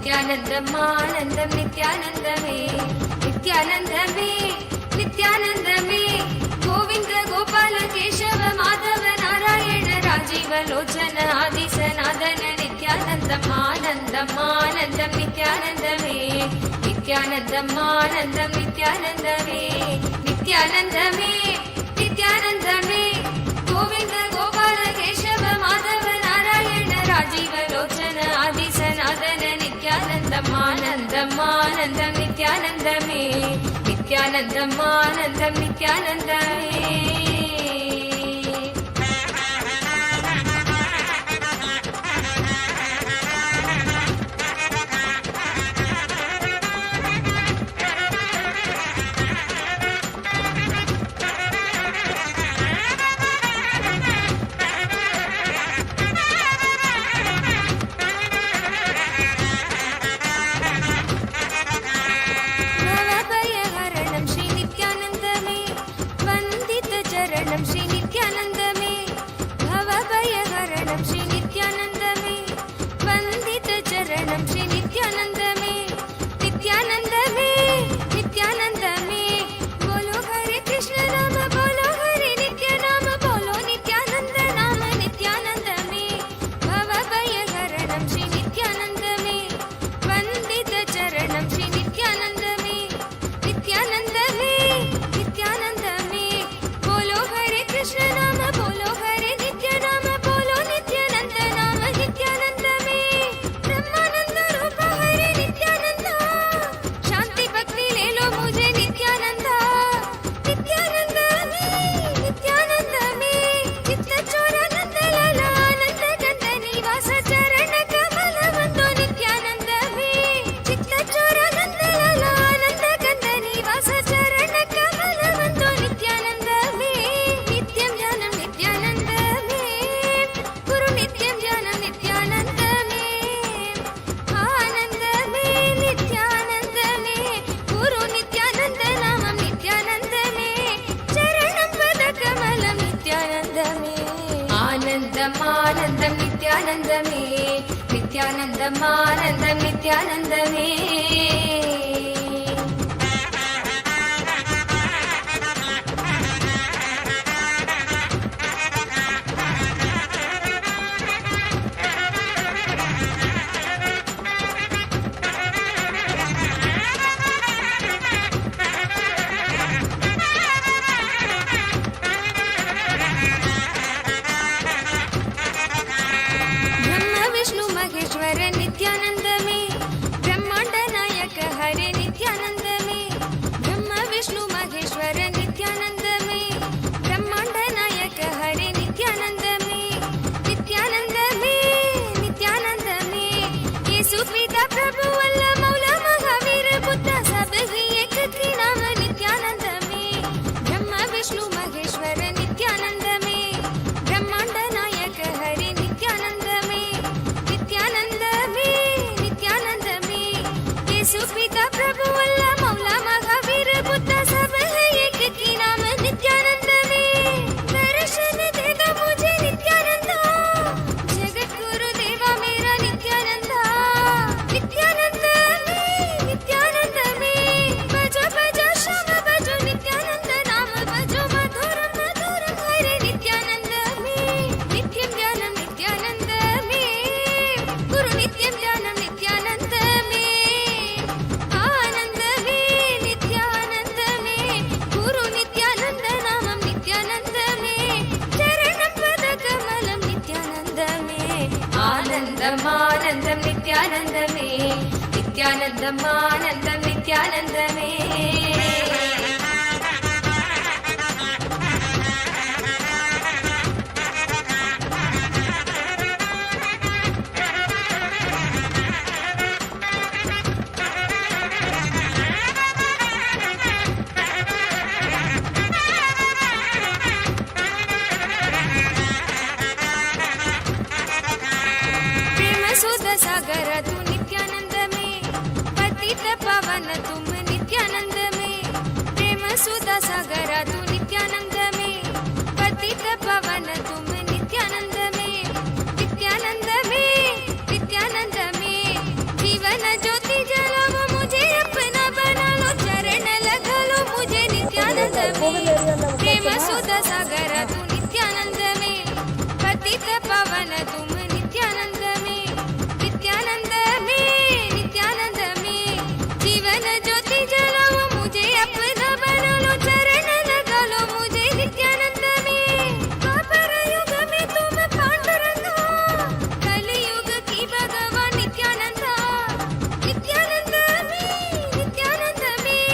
நித்யானந்தமானந்தம் நித்யானந்தமே நித்யானந்தமே நித்யானந்தமே கோவிந்த கோபால கேசவ மாதவ நாராயண ராஜீவ லோச்சன ஆதிசநாதன நித்யானந்தமானந்தமானந்தம் நித்யானந்தமே நித்யானந்தமானந்தம் நித்யானந்தமே நித்யானந்தமே நித்யானந்தமே கோவிந்த கோபால கேசவ மாதவ நாராயண ராஜீவ லோச்சன ஆதிசநாதன நித்யானந்தமானந்தமானந்தம் நித்யானந்தமே நித்யானந்தமானந்தம் நித்யானந்தமே ஆனந்தம் நித்யானந்தமே நித்யானந்தமானந்தம் நித்யானந்தமே நித்யானந்தமே பிரம்மாண்ட நாயக ஹரே நித்யானந்தமே பிரம்ம விஷ்ணு மகேஸ்வர நித்யானந்தமே பிரம்மாண்ட நாயக ஹரே நித்யானந்தமே நித்யானந்தமே நித்யானந்தமே இயேசு பிதா பிரபு அல்லாஹ் மௌலா மகாவீர புத்த सब ही एक ही नाम नित्यानंदमे ब्रह्म विष्णु महेश्वर नित्यानंदमे ब्रह्मांड नायक हरे नित्यानंदमे नित्यानंदमे नित्यानंदमे यीशु पिता प्रभु अल्लाह मौला महावीर बुद्ध सब है एक ही नाम नित्यानंदमे दर्शन दे दो मुझे नित्यानंदा जगत गुरु देवा मेरा नित्यानंदा नित्यानंदमे नित्यानंदमे बजो बजो श्याम बजो नित्यानंद नाम बजो मधुरम मधुरम हरे नित्यानंदमे नित्यं ज्ञानं नित्यानंदमे गुरु नित्यं ज्ञानं नित्यानंदमे आनंदमे नित्यानंदमे गुरु नित्यानंद नामं नित्यानंदमे चरणं पद कमलं नित्यानंदमे आनन्दमानन्दं नित्यानन्दमे नित्यानन्दमानन्दं नित्यानन्दमे प्रेम सुध सागर तू नित्यानंद में पतित पावन तुम नित्यानंद में प्रेम सुध सागर तू नित्यानंद में पतित पावन तुम नित्यानंद में नित्यानंद में नित्यानंद में जीवन जीवन ज्योति जलाओ मुझे अपना बना लो चरण लगा लो मुझे नित्यानंद में प्रेम सुधा सागर तू नित्यानंद में पतित पावन तुम नित्यानंद में नित्यानंद में नित्यानंद में जीवन ज्योति जलाओ मुझे अपना बना लो चरण लगा लो मुझे नित्यानंद में द्वापर युग में तुम पांडुरंगा कलियुग की भगवान नित्यानंद नित्यानंद में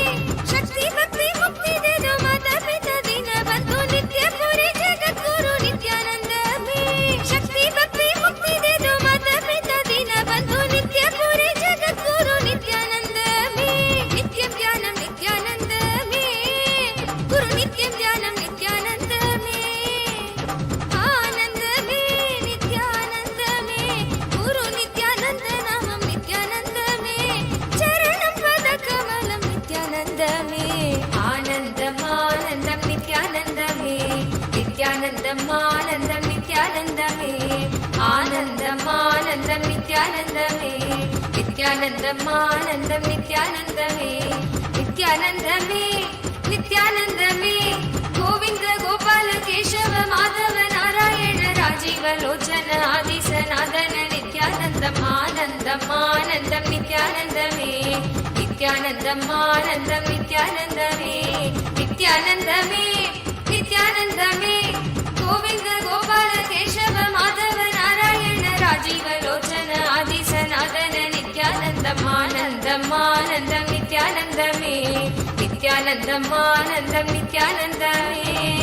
शक्ति भक्ति मुक्ति दे दो माता पिता दीन बंधु नित्य पूरे जगत गुरु नित्यानंद में शक्ति भक्ति मुक्ति दे दो माता पिता दीन बंधु नित्य पूरे जगत गुरु नित्यानंद में नित्यम ज्ञानम नित्यानंद में गुरु नित्यम ज्ञानम नित्यानंद में आनंद में नित्यानंद में गुरु नित्यानंद नामम नित्यानंद में चरणम पद कमलम नित्यानंद में आनंदम आनंदम नित्यानंद में नित्यानंदम आनंदम नित्यानंद में आनंदम आनंदम नित्यानंद में नित्यानंदम आनंदम नित्यानंद में नित्यानंद में नित्यानंद में गोविंद गोपाल केशव माधव नारायण राजीव लोचन आदि सनातन नित्यानंदम आनंदम आनंदम नित्यानंद में नित्यानंदम आनंदम नित्यानंद में नित्यानंद में नित्यानंद में गोविंद गोपाल केशव माधव नारायण राजीव लोचन आदि सनातन नित्यानंदम आनंदम आनंदम नित्यानंद में नित्यानंदम आनंदम नित्यानंद में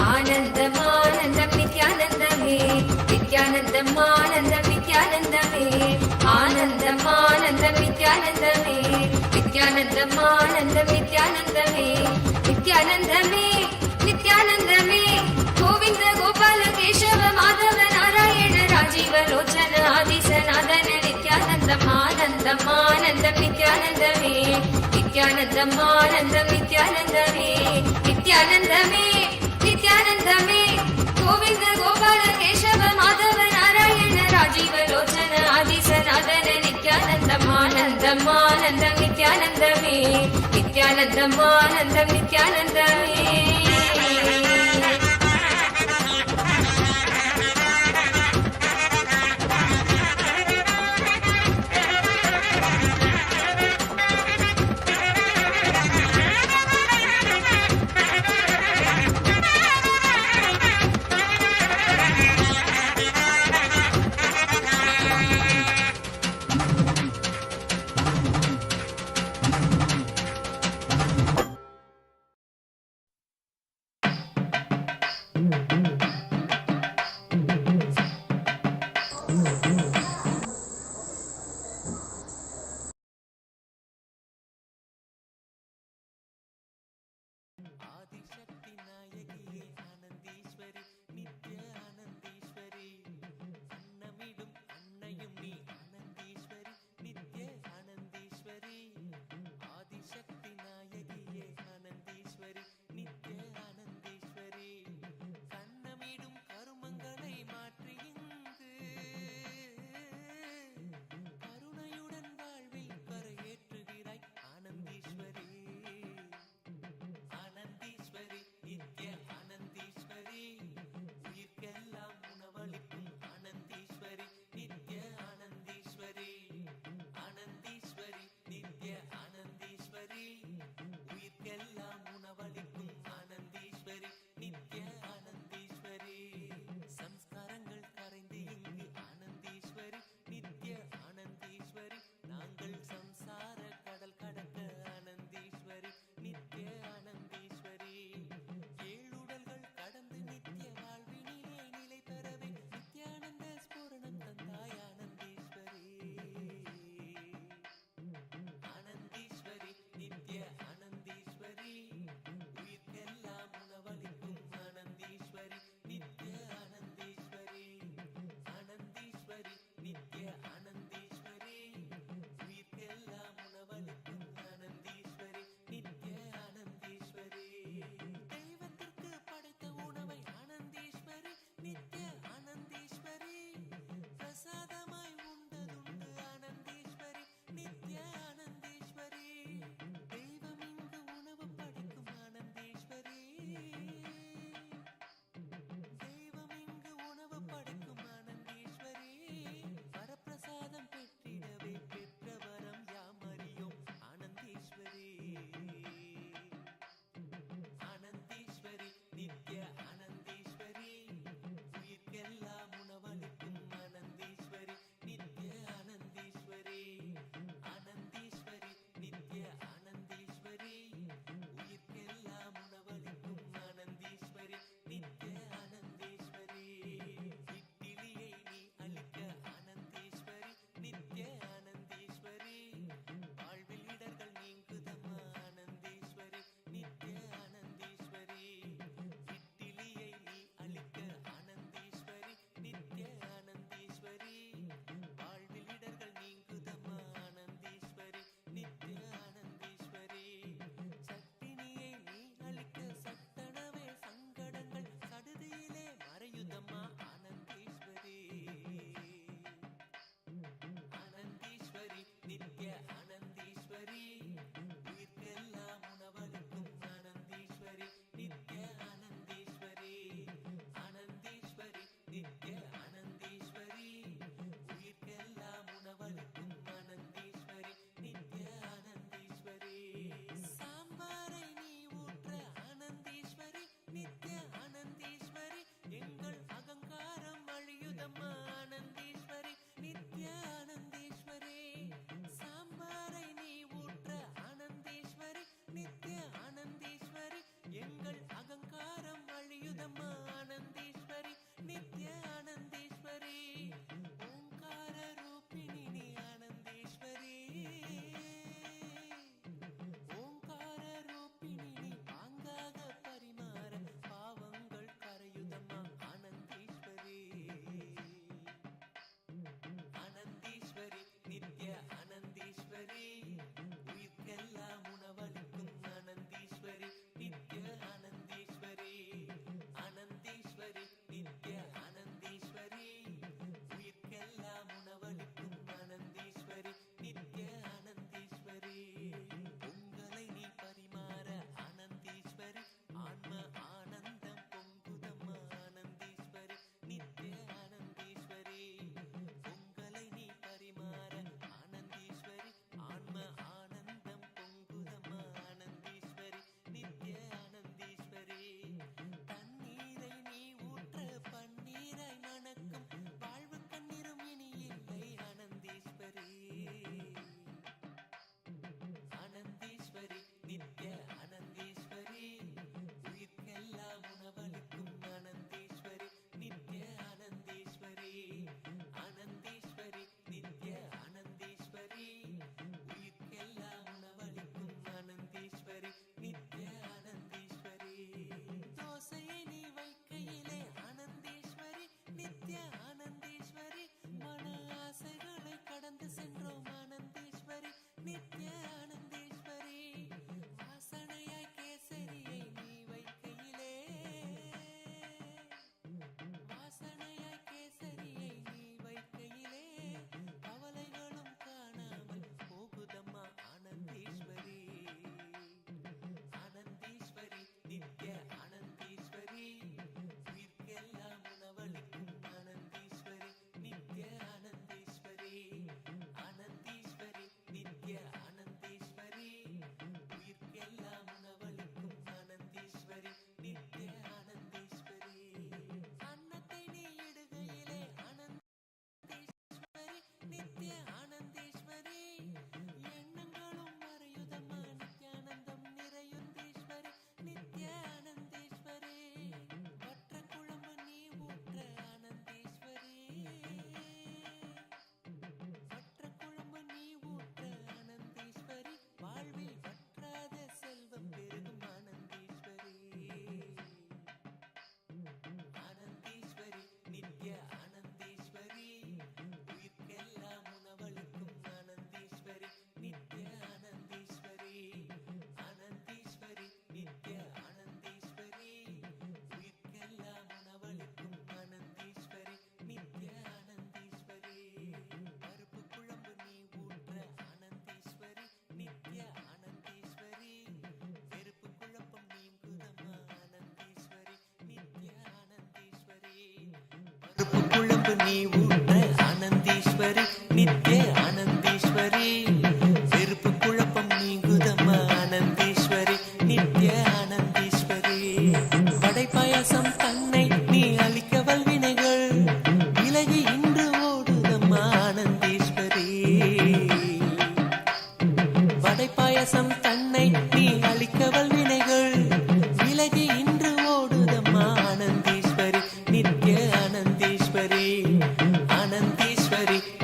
आनंदम आनंदम नित्यानंद में नित्यानंदम आनंदम नित्यानंद में आनंदम आनंदम नित्यानंद में नित्यानंदम आनंदम नित्यानंद में नित्यानंद में नित्यानंद में गोविंद गोपाल केशव माधव नारायण राजीव लोचन आदि सनातन नित्यानंदम आनंदम आनंदम नित्यानंद में नित्यानंदम आनंदम नित्यानंद में नित्यानंद में नित्यानंद में गोविंद गोपाल केशव माधव नारायण राजीव लोचन आदि सनातन नित्यानंदम आनंदम आनंदम नित्यानंद में नित्यानंदम आनंदम नित्यानंद में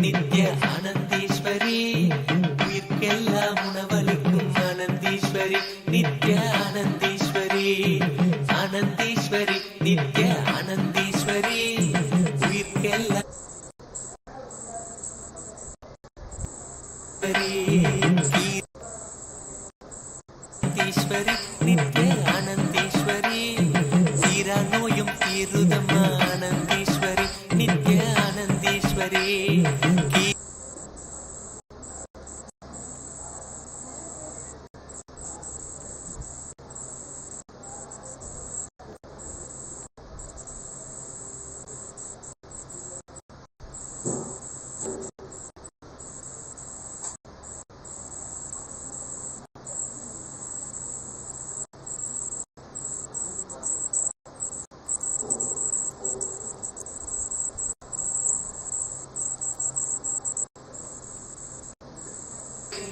நித்ய ஆனந்தீஸ்வரி உயிர்க்கெல்லாம் உணவளிக்கும் ஆனந்தீஸ்வரி நித்ய ஆனந்தீஸ்வரி ஆனந்தீஸ்வரி நித்ய ஆனந்தீஸ்வரி உயிர்க்கெல்லாம் ஈஸ்வரி நித்ய ஆனந்தீஸ்வரி தீரா நோயும் தீருதம்மா ஆனந்தீஸ்வரி நித்ய ஆனந்தீஸ்வரி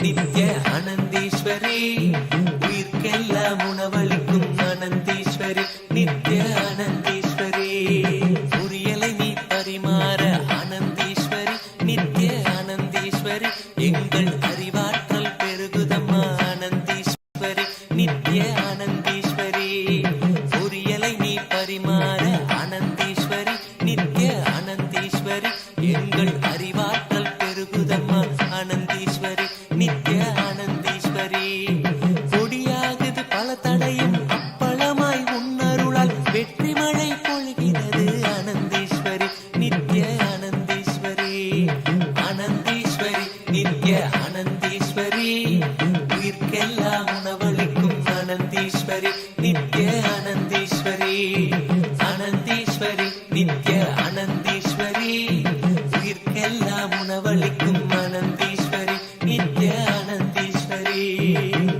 நித்ய ஆனந்தீஸ்வரி உயிர்க்கெல்லாம் உணவளிக்கும் ஆனந்தீஸ்வரி நித்ய ஆனந்தீஸ்வரி புரியலை நீ பரிமாற ஆனந்தீஸ்வரி நித்ய ஆனந்தீஸ்வரி எங்கள் அறிவாற்றல் பெருகுதம்மா ஆனந்தீஸ்வரி நித்ய ஆனந்தீஸ்வரி புரியலை நீ பரிமாற ஆனந்தீஸ்வரி நித்ய ஆனந்தீஸ்வரி எங்கள் அறிவாற்றல் பெருகுதம்மா ஆனந்தீஸ்வரி நித்ய ஆனந்தீஸ்வரி கொடியாகுது பல தடையும் அப்பளமாய் உன்னருளால் வெற்றி மழை பொழிகிறது ஆனந்தீஸ்வரி நித்ய ஆனந்தீஸ்வரி ஆனந்தீஸ்வரி நித்ய ஆனந்தீஸ்வரி உயிர்க்கெல்லாம் உணவளிக்கும் ஆனந்தீஸ்வரி நித்ய ஆனந்தீஸ்வரி ஆனந்தீஸ்வரி நித்ய ஆனந்தீஸ்வரி உயிர்க்கெல்லாம் உணவளிக்கும் ஆனந்தீஸ்வரி நித்ய ஆனந்தீஸ்வரி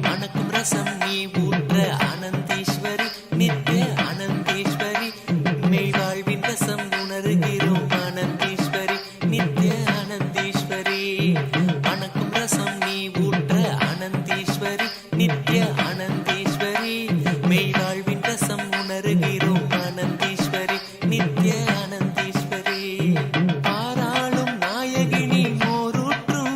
மணக்கும் ரசம் நீ ஊற்ற ஆனந்தீஸ்வரி நித்ய ஆனந்தீஸ்வரி மெய்வாழ்வின் ரசம் உணர்கிறோம் ஆனந்தீஸ்வரி நித்ய ஆனந்தீஸ்வரி மணக்கும் ரசம் நீ ஊற்ற ஆனந்தீஸ்வரி நித்ய ஆனந்தீஸ்வரி மெய்வாழ்வின் ரசம் உணர்கிறோம் ஆனந்தீஸ்வரி நித்ய ஆனந்தீஸ்வரி பாராளும் நாயகினி மோரூற்றும்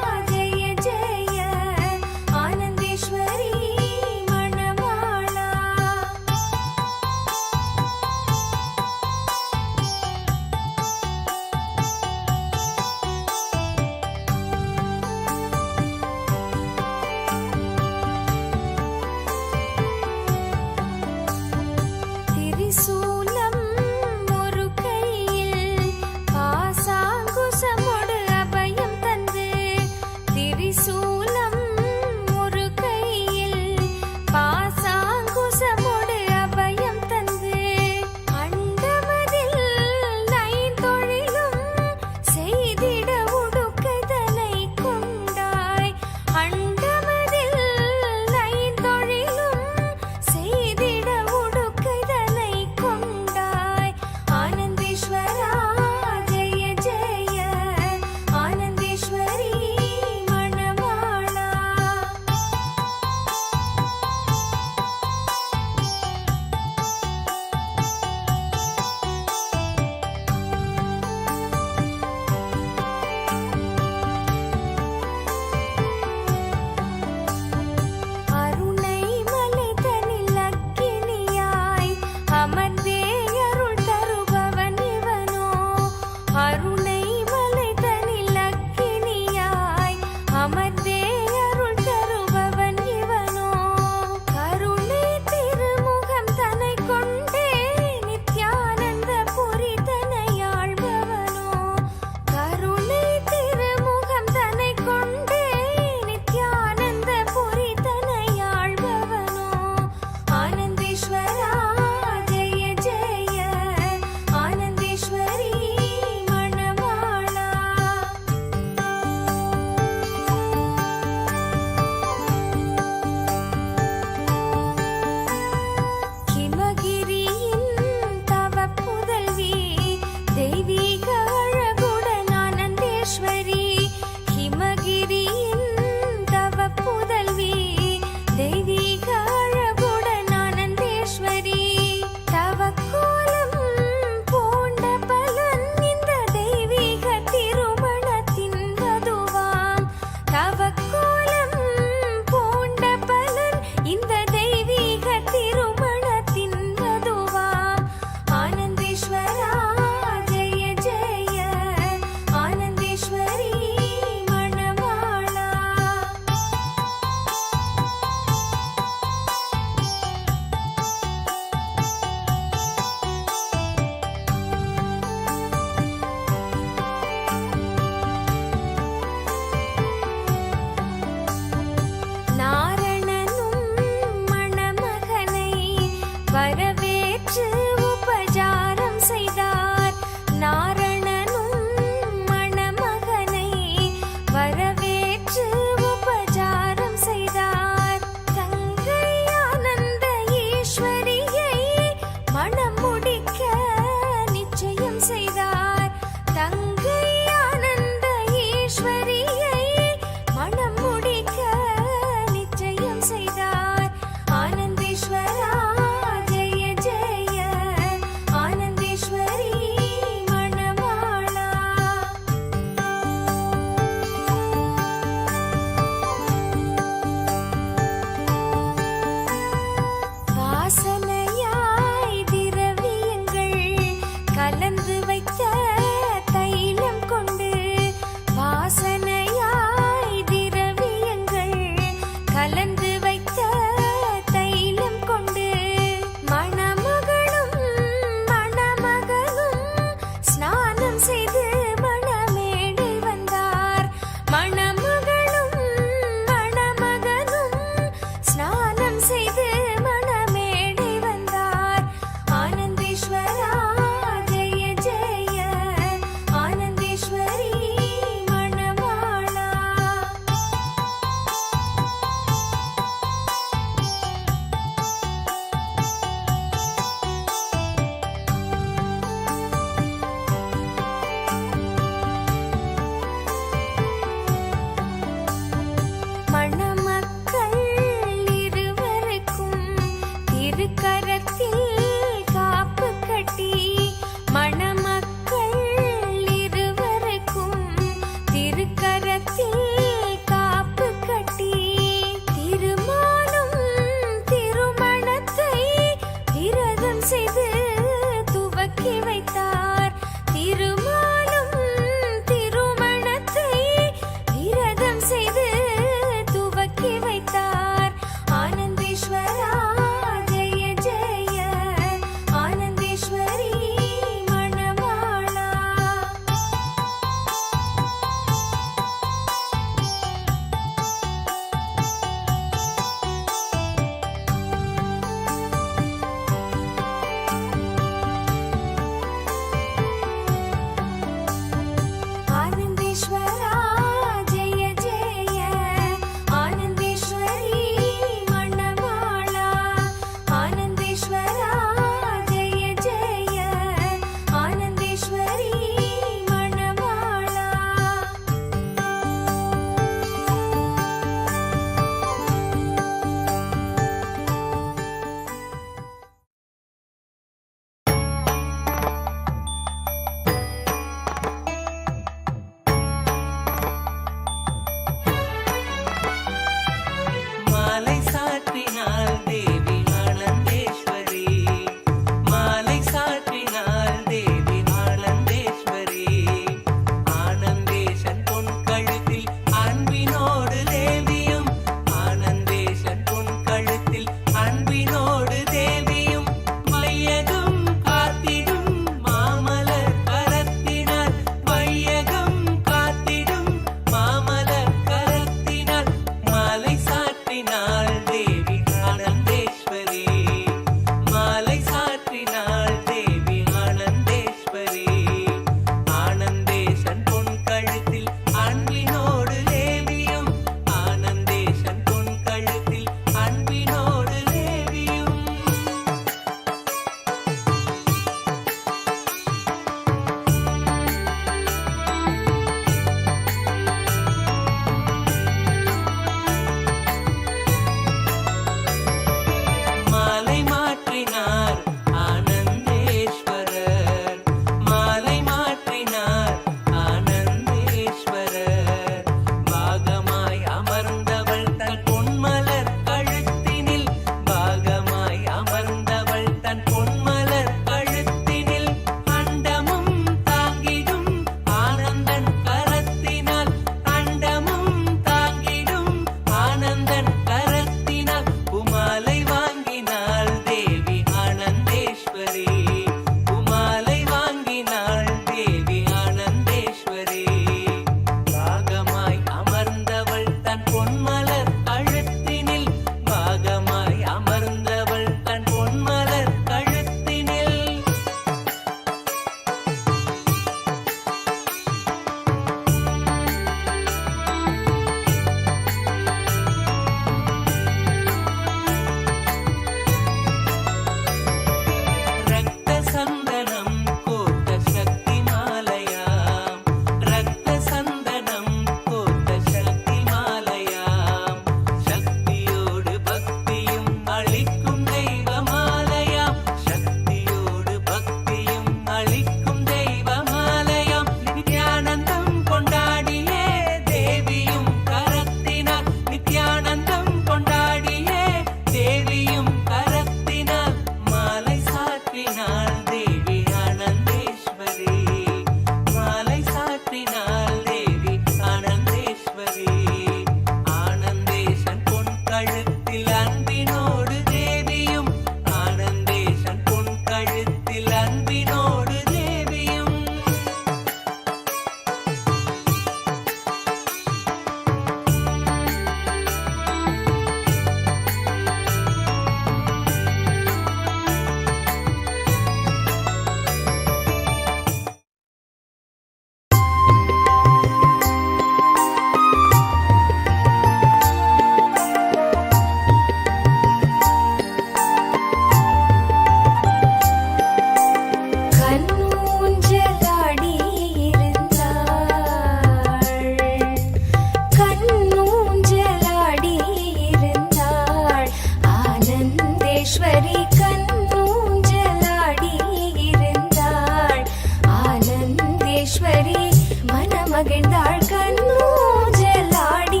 ஆனந்தேஸ்வரி மனமகிழ்ந்தாள் கண்ணூஞ்சலாடி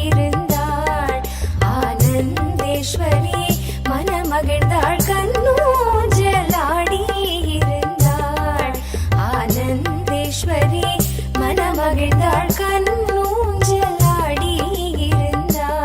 இருந்தாள் ஆனந்தேஸ்வரி மனமகிழ்ந்தாள் கண்ணூஞ்சலாடி இருந்தாள் ஆனந்தேஸ்வரி மனமகிழ்ந்தாள் கண்ணூஞ்சலாடி இருந்தாள்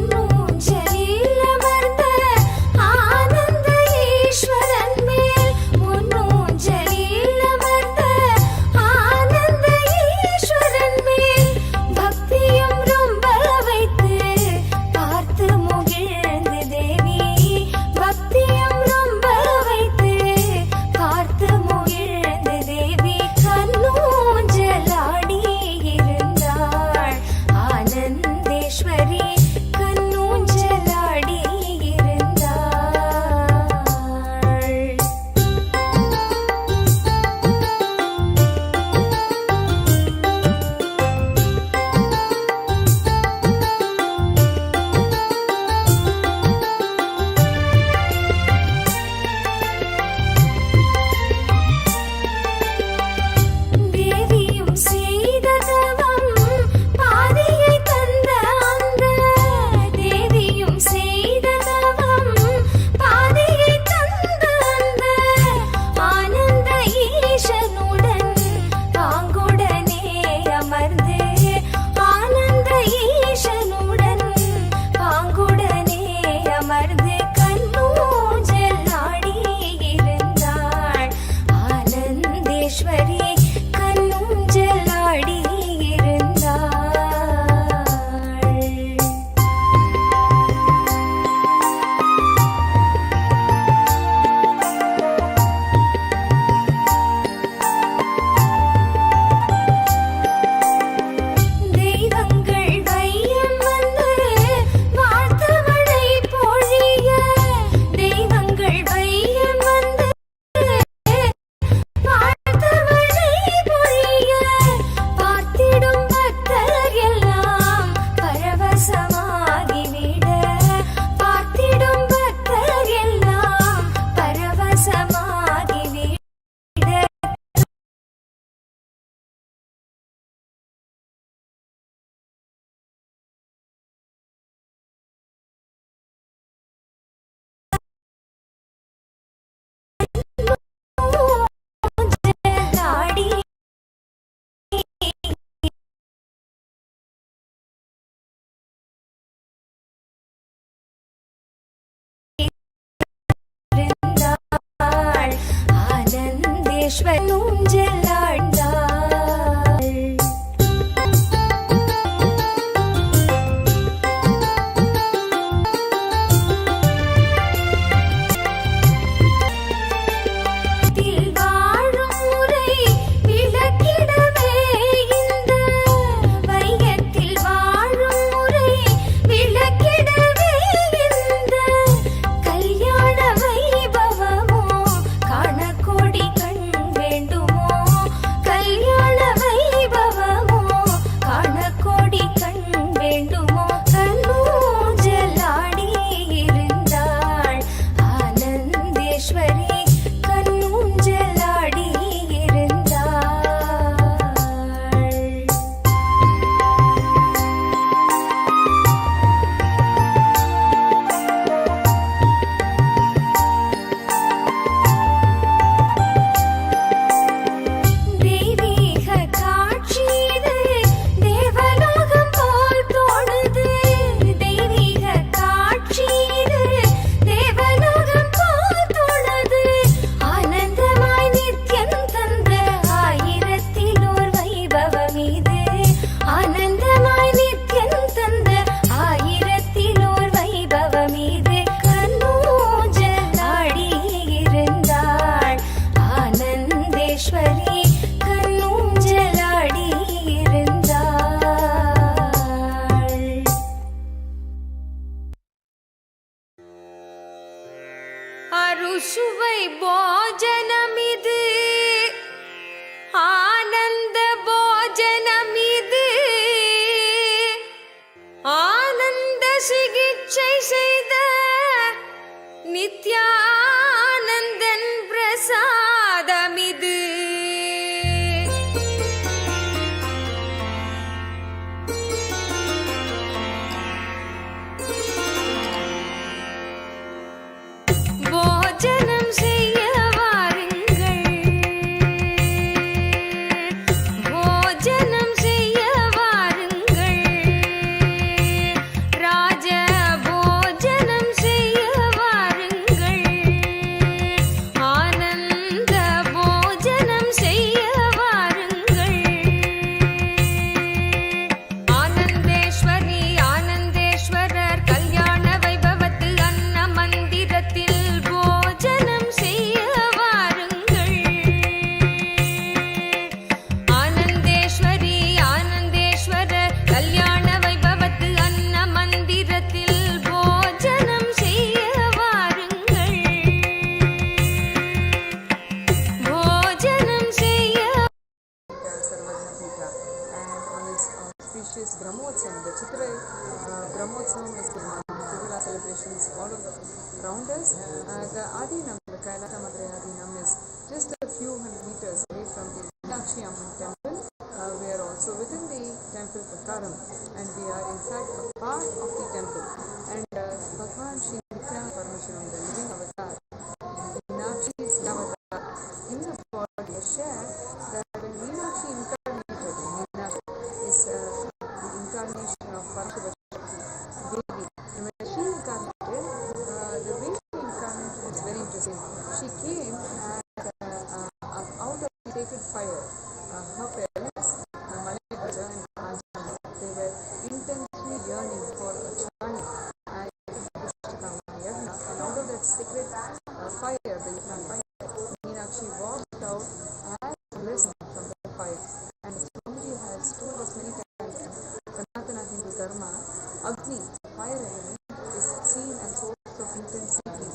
பொன்னூஞ்சலில் அமர்ந்த ஆனந்த ஈஸ்வரன் மேல் அறுசுவை போஜனமிது, ஆனந்த போஜனமிது, ஆனந்த சிகிச்சை செய்த நித்யானந்தன் பிரசாதமிது. போஜனம் செய்ய வாருங்கள், போஜனம் செய்ய வாருங்கள், ராஜ போஜனம் செய்ய வாருங்கள், ஆனந்த போஜனம் செய்ய வாருங்கள். ஆனந்தேஸ்வரி ஆனந்தேஸ்வரர் கல்யாண வைபவத்து அன்ன மந்திரத்தில் போஜனம் செய்ய வாருங்கள். ஆனந்தேஸ்வரி ஆனந்தேஸ்வரர் கல்யாண வைபவத்து அன்ன மந்திரத்தில் போஜனம் செய்ய வாருங்கள். போஜனம் செய்ய Sarvajna and on this auspicious Brahmotsavam, the Chitra Brahmotsavam is going on. Trivela celebrations all around us. The Adinam, the Kailasa Madurai Adinam, is just a few hundred meters away from the Meenakshi Amman temple. We are also within the temple Prakaram, and we are in fact a part of the temple. And Bhagwan Shri Nityananda Paramahansa, the living avatar, Meenakshi's avatar, in the body, a share that when Meenakshi incarnated, Meenakshi is the incarnation of Parashara Devi. And when she incarnated, the way she incarnated is very interesting. She came out of the sacred fire. Her parents, Malikaja and Anjana, they were intensely yearning for a child. And out of that sacred fire, the Yagna fire, Meenakshi walked out as blessed from the fire. And Swamiji has told us many times in Sanatana Hindu Dharma, Agni, fire element, is seen as source of intensity.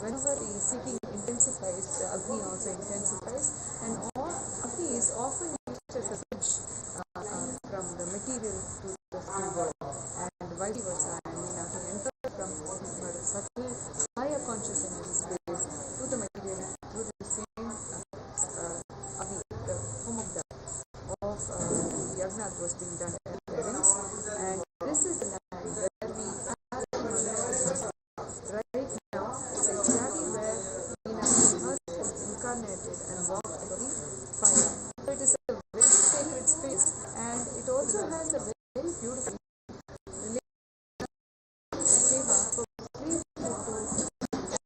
Whenever the seeking intensifies, the Agni also intensifies, and all Agni is often used as a bridge from the material to the spiritual world, and vice versa. And Meenakshi entered from her subtle higher conscious energy space to the material through the same Agni, the Humukda of Yagna that was being done at her parents. And this is the land where we have right now. It's exactly where Meenakshi herself incarnated and walked out of the fire. So it is a very sacred space, and it also has a very beautiful seva for free to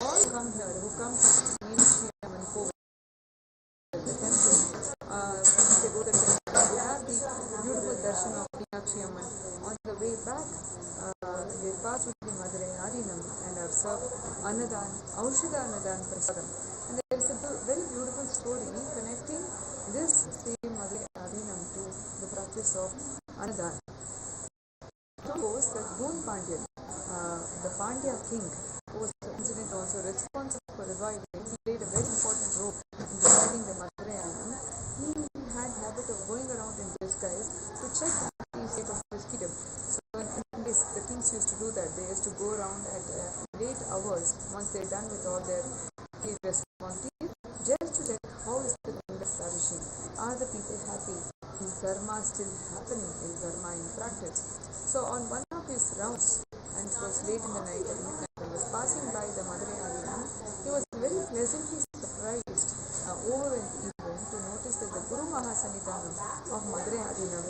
all come here who come to Meenakshi Amman Koval, the temple. Once they go to the temple, they have the beautiful darshan of Meenakshi Amman. On the way back, they pass through the Madurai Adinam and are served Annadan, Aushadha Annadan Prasadam. And there is a very beautiful story connecting this same Madurai Adinam to the practice of Annadan. It goes that Gun Pandyan, the Pandya king, who was the incident also responsible for revival, he played a very important role in reviving the Madurai Adinam. He had habit of going around in disguise to check the state of his kingdom. So in this, the kings used to do that. They used to go around at late hours once they're done with all their responsibilities, just to check how is the kingdom flourishing. Are the people happy? Is dharma still happening? Is dharma in practice? So on one of his rounds, and it was late in the night at midnight, he was passing by the Madurai Adinam. He was very pleasantly surprised, overwhelmed even, to notice that the Guru Mahasanidhanam of Madurai Adinam,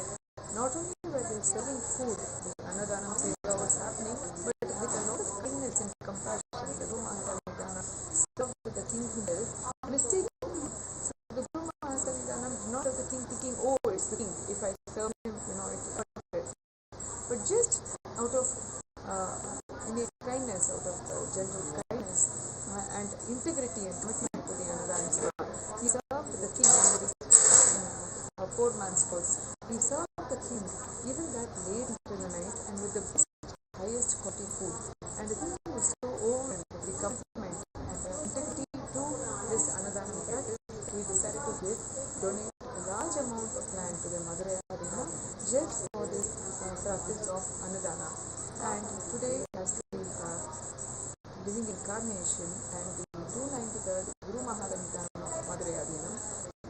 not only were they serving food, the Annadanam Seva was happening, but with a lot of kindness and compassion, the Guru Mahasanidhanam served to the king himself mistakenly. So the Guru Mahasanidhanam did not have the king thinking, oh, it's the king, if I serve him, it's perfect. But just out of innate kindness, out of gentle kindness and integrity and commitment to the Annadan Seva, he served the king in a poor man's house. He served the king even that late into the night and with the best, highest quality food. And the king was so overwhelmed with the compliment and and the 293rd Guru Mahavanidhanam of Madurai Adinam,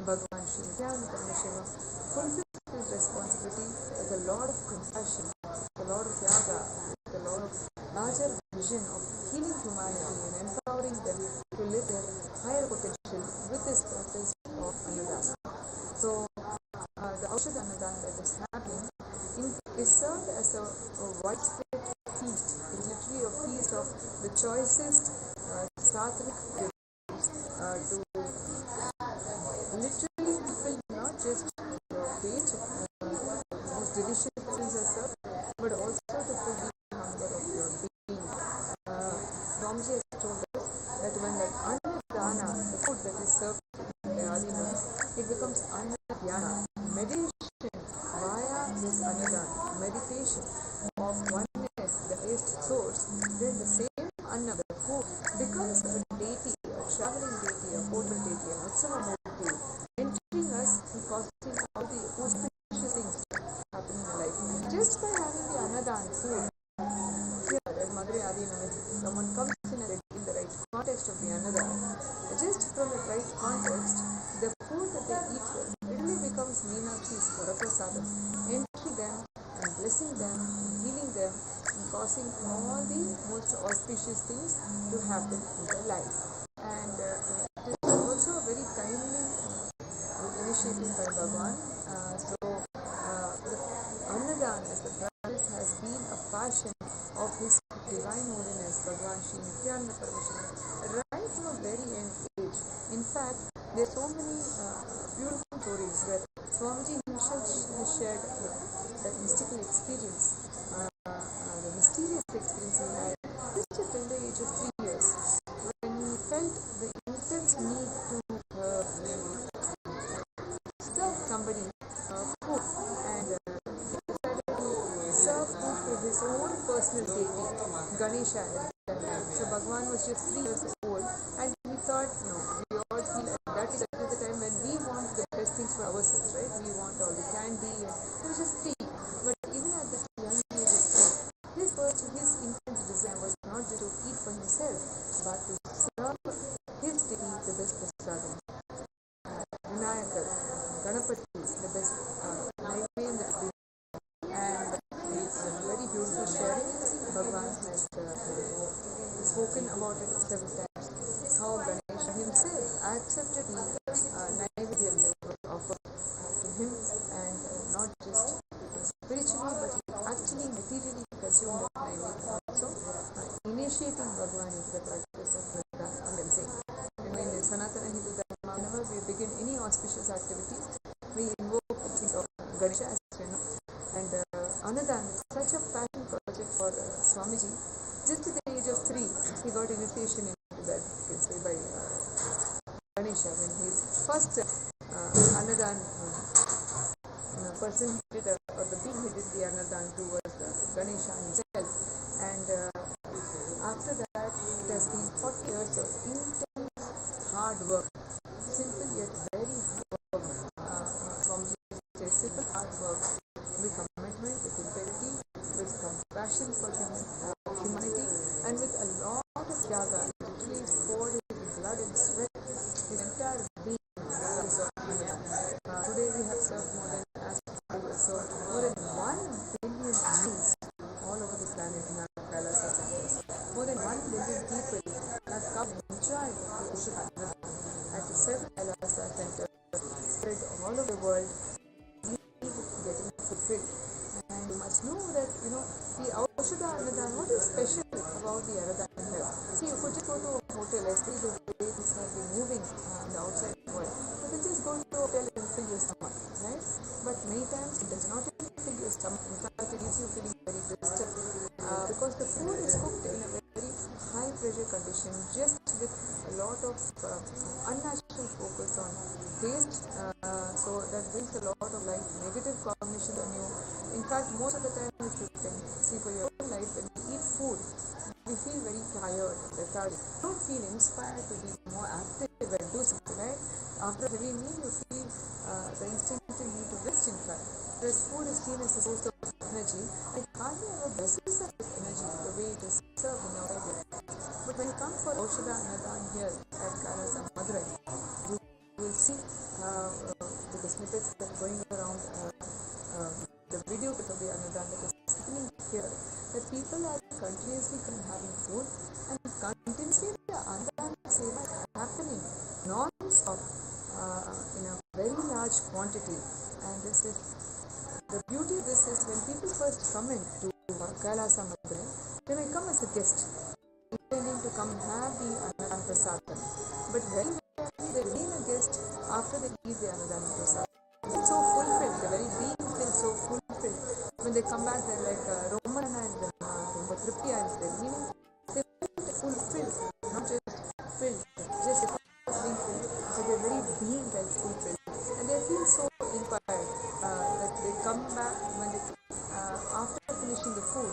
Bhagavan Sri Nityananda Paramahansa fulfills his responsibility with a lot of compassion, with a lot of yaga, with a lot of larger vision of healing humanity and empowering them to live their higher potential with this practice of Annadana. So, the Aushadha Annadana that is happening is served as a widespread feast. It is literally a feast of the choicest sattvic to literally fill not just your plate, most delicious things are served, but also to fill the hunger of your being. Swamiji has told us that when that Annadana, the food that is served in the Adina, it becomes Annadhyana, meditation via this Annadana, meditation of oneness, the highest source. Then the same Anna, the food, becomes a deity, a traveling deity, a portal deity, an Utsava Murti, entering us and causing all the auspicious things happening in life. Just by having the Annadana food, here at Madurai Adinam, if someone comes in the right context of the Annadana, just from the right context, the food that they eat literally becomes Meenakshi's Varaprasadam, entering them and blessing them, and healing them, and causing all the most auspicious things to happen in their life. And it is also a very timely initiative by Bhagavan. The Annadana as the practice has been a passion of his divine holiness, Bhagavan Sri Nityananda Paramahansa, right from a very young age. In fact, there are so many beautiful stories where Swamiji himself has shared that mystical experience, the mysterious experience he had just at the age of 3 years, when he felt the intense need to serve somebody food, and he decided to serve food to his own personal deity, Ganesha at that time. So Bhagavan was just 3 years old, and he thought, no, we all feel that is the time when we want the best things for ourselves, right? We want all the candy, and it was just 3. But even at that young age of 3, his intense desire was not just to eat for himself, but to serve his deity the best prasadam. Vinayaka, Ganapati, the best name that we, and it's a very beautiful sharing. Bhagavan has spoken about it several times, how Ganesha himself accepted the naivedya that was offered to him, and not just spiritually, but he actually materially consumed that naivedya also, initiating Bhagavan into the practice of cleansing. And when in Sanatana Hindu Dharma, whenever we begin any auspicious activity, we invoke the thing of Ganesha, as you know. And Annadana is such a passion project for Swamiji. Just at the age of 3, he got initiation into that, you can say, by Ganesha, when his first Annadana person he did, or the being he did the Annadana to was Ganesha himself. And after that, it has been 40 years of intense hard work, simple yet very hard work. Swamiji says simple hard work with commitment, with integrity, with compassion for humanity, and with a lot of yaga. Literally poured his blood and sweat, his entire being. Today we have served more than 1 billion meals all over the planet in our Kailasa centers. More than 1 billion people have come and enjoyed the Aushadha at the 7 Kailasa centers spread all over the world, getting fulfilled. And you must know that, the Aushadha Annadana, what is special about the Annadana here? See, you could just go to a hotel, especially the way things have been moving in the outside world. You can just go to a hotel and fill your stomach, right? But many times it does not even fill your stomach. In fact, it leaves you feeling very disturbed because the food is cooked in a very high pressure condition, just with a lot of unnatural focus on taste, so that brings a lot of negative cognition on you. In fact, most of the time, if you can see for your own life, when we eat food, we feel very tired, lethargic. You don't feel inspired to be more active and do something, right? After a heavy meal, you feel the instinctive need to rest, in fact. Whereas food is seen as a source of energy, it hardly ever blesses us with energy the way it is served in our life. But when you come for Aushadha Annadana, on here at Kailasa Madurai, you will see with the snippets that are going around the video of the Annadana that is happening here, that people are continuously having food and continuously the Annadana seva is happening non-stop in a very large quantity. And this is the beauty of this is when people first come into Kailasa Madurai, they may come as a guest, intending to come have the Annadana Prasadam. But very rarely they remain a guest after they eat the Annadana Prasadam. It's so fulfilled, the very being feels so fulfilled. When they come back, they're like Romana and Romba Triptiya is there, meaning they feel fulfilled, not just filled, just being filled, but their very being felt fulfilled. And they feel so inspired that they come back when they after finishing the food,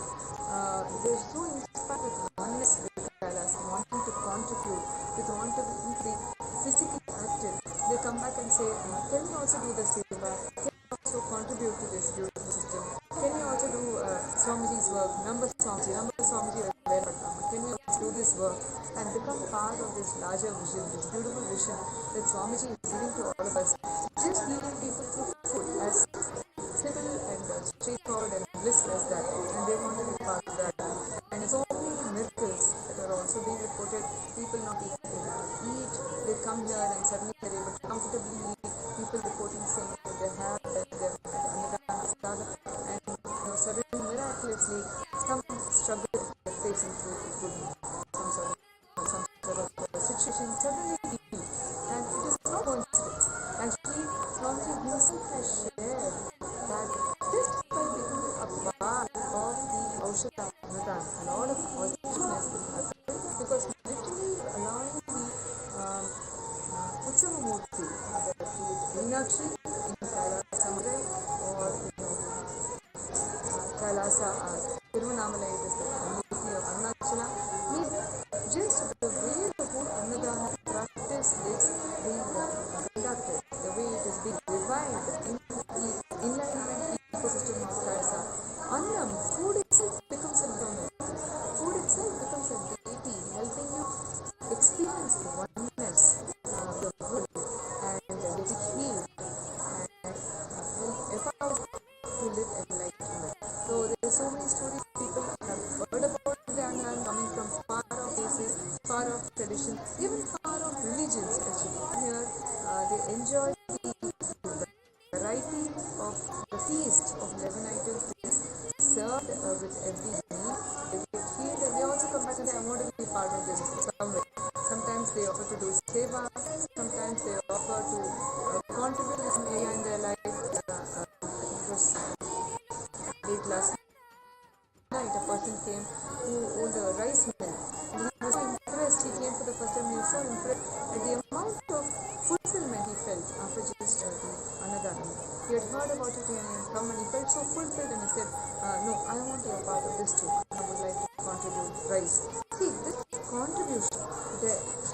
they're so inspired with oneness with Kailasa, wanting to contribute, with wanting to be physically active. They come back and say, can you also do the seva? Can you also contribute to this beautiful system? Can you also do Swamiji's work? Number Swamiji is very important. Can you also do this work and become part of this larger vision, this beautiful vision that Swamiji is giving to all of us? Just leading people through food as simple and straightforward and bliss as that, and they want to be part of that. And so many miracles that are also being reported, people not able to eat, they come here and suddenly they're able to comfortably eat, people reporting saying that they have their Annadana Prasadam, and suddenly miraculously some struggle they're facing through some sort of situation suddenly healed. And it is not coincidence. Actually, Swamiji himself has shared that just by becoming a part of the Aushadha Annadana, a lot of positiveness will happen, because literally allowing the Utsava Murti, whether it is Meenakshi in Kailasa Madurai or Kailasa Tiruvannamalai, it is the community of Arunachala, just the way the whole Annadana practice is being conducted, the way it is being revived in the enlightenment ecosystem of Kailasa. Annam, food itself becomes a domain. Food itself becomes a deity, helping you experience the oneness, the good, and getting healed, and empowered to live enlightenment. So there are so many stories people have heard about the Annadana coming from far off places, far off traditions, even far off religions actually. Here they enjoy the variety of the feast of 11 items served with every meal. They get healed and they also come back and say, I want to be part of this somewhere. Sometimes they offer to do seva, sometimes they offer to contribute to some area in their life. It was late last night, a person came who owned a rice mill, and he was so impressed. He came for the first time, he was so impressed at the amount of fulfillment he felt after just the Annadana. He had heard about it and he had come and he felt so fulfilled, and he said, no, I want to be a part of this too. I would like to contribute rice. See, this contribution,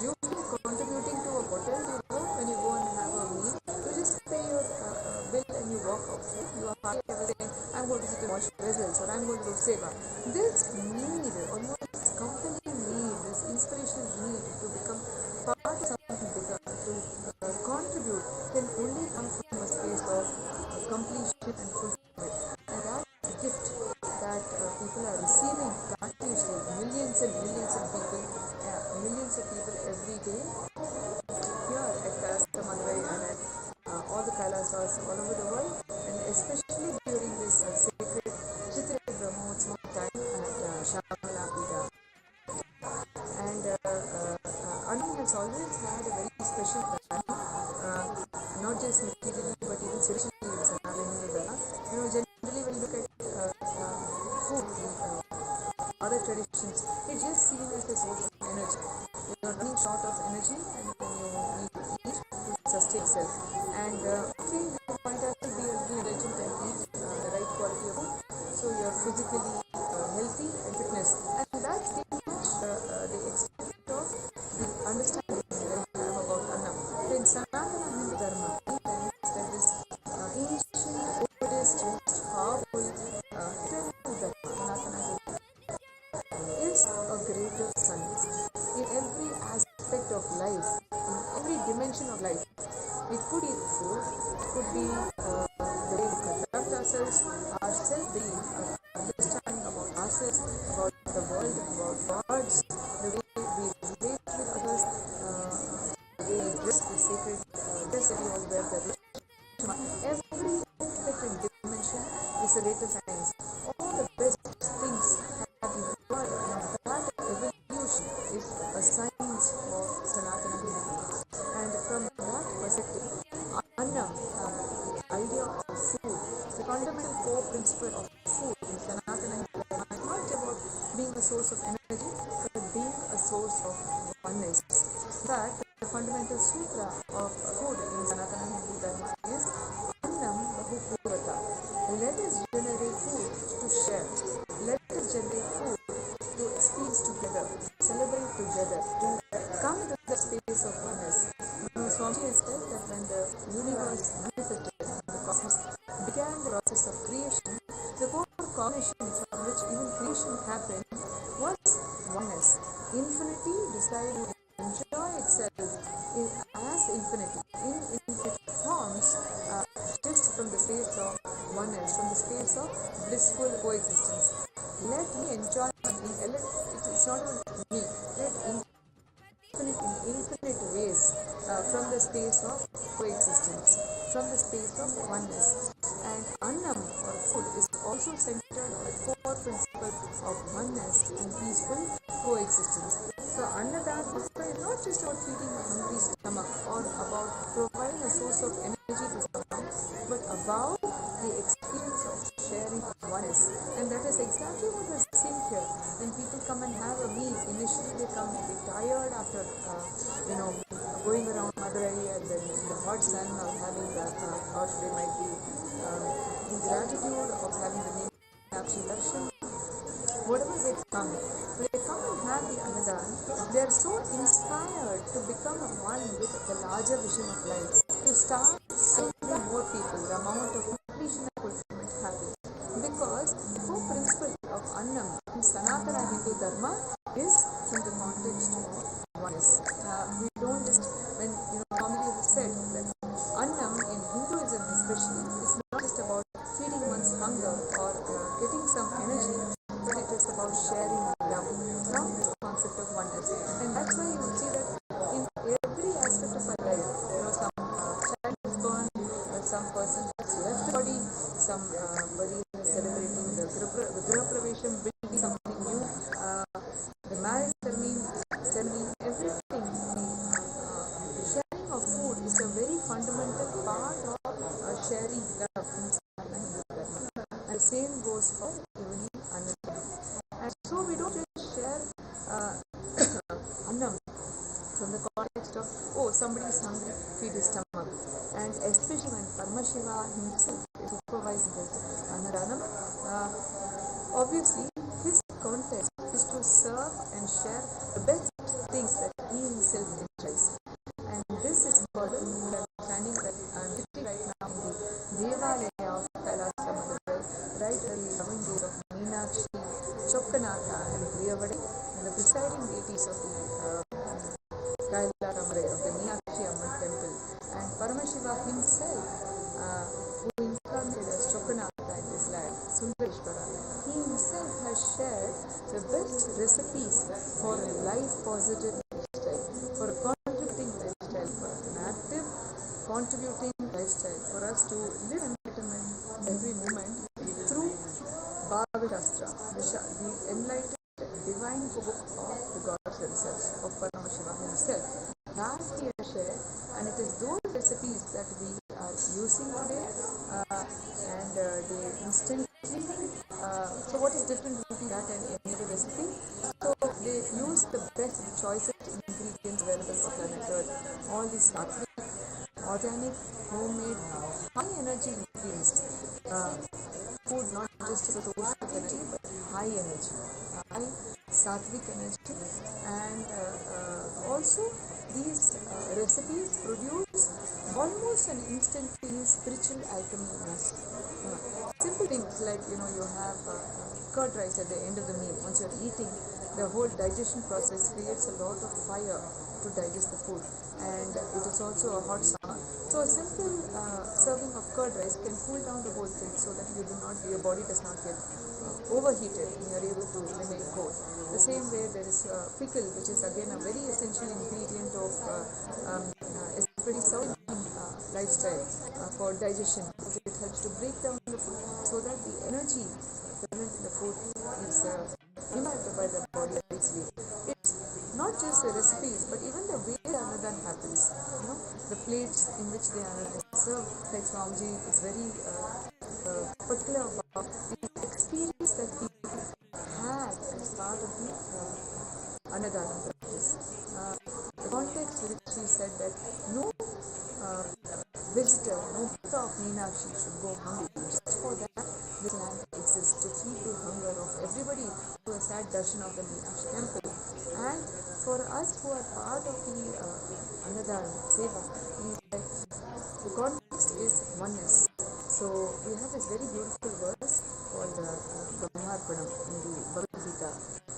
you contributing to a hotel, when you go and have a meal, you just pay your bill and you walk out. You are part of everything. I'm going to sit and wash vessels, or I'm going to do seva. This need, almost compelling need, this inspirational need to become part of something bigger, to contribute, can only come from a space of completion and fulfillment. And that gift that people are receiving continuously, millions and millions of people every day here at Kailasa Madurai and at all the Kailasas all over the world, and especially during this sacred Chitra Brahmotsavam time at Shamala Pida. And Annam has always had a very special value, not just materially but even spiritually. It's an avenue. Generally when you look at food, other traditions, it's just seen as a source of energy. You're running short of energy and then you need to eat to sustain yourself. And okay, you might have to be a little diligent and eat the right quality of food, so you're physically healthy and fitness. And that's pretty much the extent of the understanding that we have about Annam. In Sanatana Hindu Dharma, that is ancient, oldest, most powerful, eternal Dharma, Sanatana Hindu, is a greater science. In every aspect of life, in every dimension of life. It could be food, it could be the way we conduct ourselves, our self-belief, our understanding about ourselves, about the world, about gods, the way we relate with others, the way we dress, the sacred dress that we all wear, the ritual. Every aspect and dimension is a greater science. All the best things have evolved, and that evolution is a science of Sanatana Hindu. And from that perspective, Annam, the idea of food, the fundamental core principle of food in Sanatana Hindu is not about being a source of energy, but being a source of oneness. In fact, the fundamental sutra of food in Sanatana Hindu Dharma is Annam Bahu Purata. Let us generate food to share. Let us generate food to experience together, celebrate together, to come to the space of oneness. Swami has said that when the universe manifested, the cosmos began the process of creation, the core cognition from which even creation happened was oneness. Infinity decided to enjoy itself as infinity, in infinite forms, just from the space of oneness, from the space of blissful coexistence. Let me enjoy it's not about me. Let in infinite ways, from the space of coexistence, from the space of oneness. And Annam, or food, is also centered on the core principle of oneness and peaceful coexistence. So Annadana is not just about feeding a hungry stomach or about providing a source of energy to someone, but about the experience of sharing oneness. And that is exactly what we're seeing here. When people come and have a meal, initially they come to be tired after going around Madurai and then in the hot sun of having or they might be in gratitude of having the Meenakshi Darshan. Whatever they come and have the Annadan, they are so inspired to become one with the larger vision of life, to start serving more people. The amount of completion and fulfillment happens. Because the core principle of Annam in Sanatana Hindu Dharma is in the context of oneness. We don't just, when Swamiji has said that Annam in Hinduism especially is not just about feeding one's hunger or getting some energy, but it is about sharing love from this concept of oneness. And that's why you will see that in every aspect of our life, some child is born, some person has left the body, somebody is celebrating the Griha Pravesham, building something new, the marriage ceremony, everything. The sharing of food is a very fundamental part of sharing love in Sanatana Hindu Dharma. And the same goes for even Annam. And so we don't just share Annam from the context of, somebody is hungry, feed his stomach. And especially when Paramashiva himself is supervising the Annadanam, obviously his context is to serve and share the best things that he himself enjoys. And this is further understanding that I'm sitting right now in the Devalaya of Kailasa Madurai, right early loving days of Meenakshi, Chokkanaka and Priyavadi, and the presiding deities of the Kailasa Madurai, of the Meenakshi Amman temple. And Paramashiva himself, who incarnated as Chokkanaka in this land, Sundareshwara, he himself has shared the best recipes for a life-positive lifestyle, for a contributing lifestyle, for an active, contributing lifestyle, for us to live enlightenment every moment through Bhagavashastra, the enlightened divine book of the gods themselves, of Paramashiva himself. That he has shared, and it is those recipes that we are using today, and they instantly. So what is different between that and any other recipe? So they use the best, the choicest ingredients available on planet Earth. All these sattvic, organic, homemade, high energy ingredients. Food not just a source of energy, but high energy, high sattvic energy, and also these recipes produce almost an instantaneous spiritual alchemy in us. Simple things like you have curd rice at the end of the meal. Once you're eating, the whole digestion process creates a lot of fire to digest the food, and it is also a hot summer. So a simple serving of curd rice can cool down the whole thing, so that your body does not get overheated and you are able to remain cold. The same way there is pickle, which is again a very essential ingredient of especially South lifestyle for digestion, because it helps to break down the food so that the energy present in the food is imbibed by the body easily. It's not just the recipes, but even the way the Annadan happens. The plates in which the Annadan is served, like Swamiji is very particular about the experience that people had as part of the Annadanam practice. The context with which he said that no visitor, no bhakta of Meenakshi should go hungry. Just for that, this land exists, to feed the hunger of everybody who has had darshan of the Meenakshi temple. And for us who are part of the Annadan Seva, the context is oneness. So we have this very beautiful verse called Brahmarpanam in the Bhagavad Gita,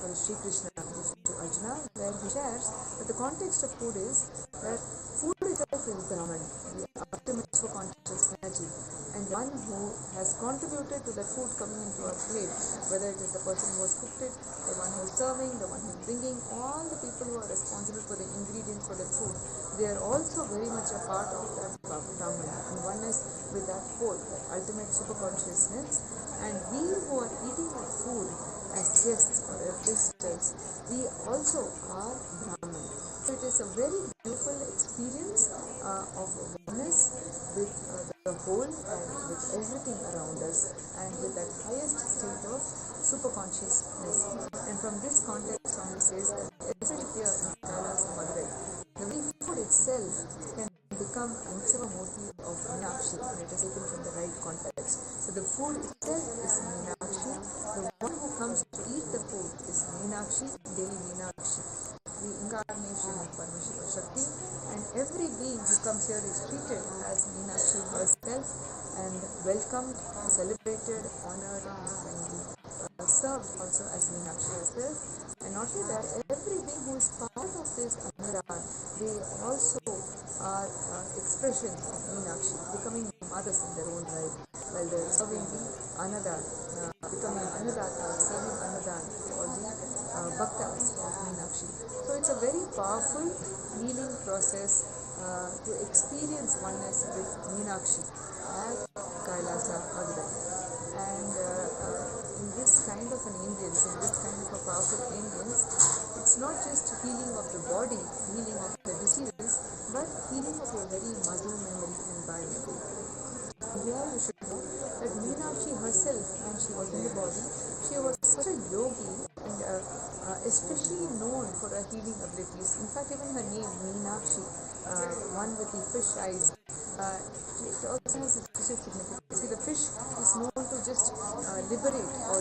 where Sri Krishna gives to Arjuna, where he shares that the context of food is that food itself is Brahman, the ultimate conscious energy, and one who has contributed to that food coming into our plate, whether it is the person who has cooked it, the one who is serving, the one who is bringing, all the people who are responsible for the ingredients for the food, they are also very much a part of that Brahman, and oneness with that whole, that ultimate super consciousness. And we who are eating that food as guests or as visitors, we also are Brahman. So it is a very beautiful experience of oneness with the whole and with everything around us, and with that highest state of super consciousness. And from this context, Swami says that especially here in Kailas and Madurai, the very food itself can become an Utsava Murti of Meenakshi when it is taken from the right context. So the food itself is Meenakshi, the one who comes to eat the food is Meenakshi, Devi Meenakshi, the incarnation of Parmashiva Shakti, and every being who comes here is treated as Meenakshi herself and welcomed, celebrated, honored, and served also as Meenakshi herself. And not only that, every being who is part of this Annadan, they also are expressions of Meenakshi, becoming mothers in their own right, while they are serving the Annadan, becoming Annadata, serving Annadan for the Bhaktas of Meenakshi. So it's a very powerful healing process to experience oneness with Meenakshi at Kailasa, Madurai. And in this kind of an ambience, in this kind of a powerful ambience, it's not just healing of the body, healing of the diseases, but healing of your very muscle memory and biomemory. Here you should know that Meenakshi herself, when she was in the body, she was such a yogi and especially known for her healing abilities. In fact, even her name, Meenakshi, one with the fish eyes, it also has a special significance. See, the fish is known to just liberate or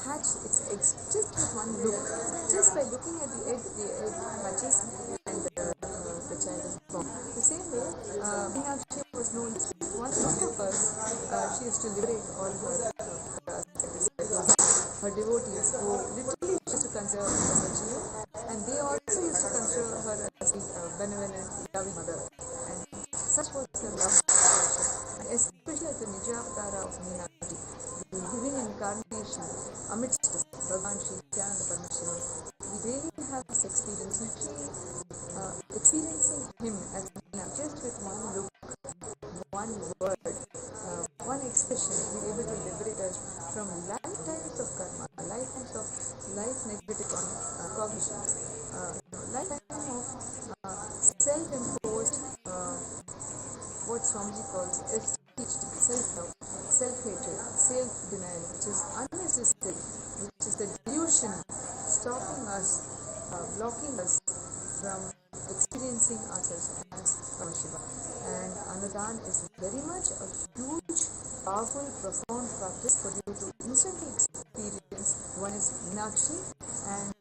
hatch its eggs just with one look. Just by looking at the egg hatches and the child is born. The same way, Meenakshi was known as one of her. She used to liberate all her devotees who literally used to consider her as a child, and they also used to consider her as the benevolent, loving mother. And such was her love situation. And especially as the Nijavatara of Meenakshi, the living incarnation amidst us, Bhagavan Shri Nityananda Parmashiva, we really have this experience, experiencing him as Meenakshi just with one look, one word, one expression, we're able to liberate us from lifetimes of karma, lifetimes of life negative cognitions, lifetime of self-imposed, what Swamiji calls STHD, self-love, self-hatred, self-denial, which is unnecessary, which is the delusion stopping us, blocking us from experiencing ourselves as Parmashiva. And Annadan is very much a huge, powerful, profound practice for you to instantly experience. One is Meenakshi, and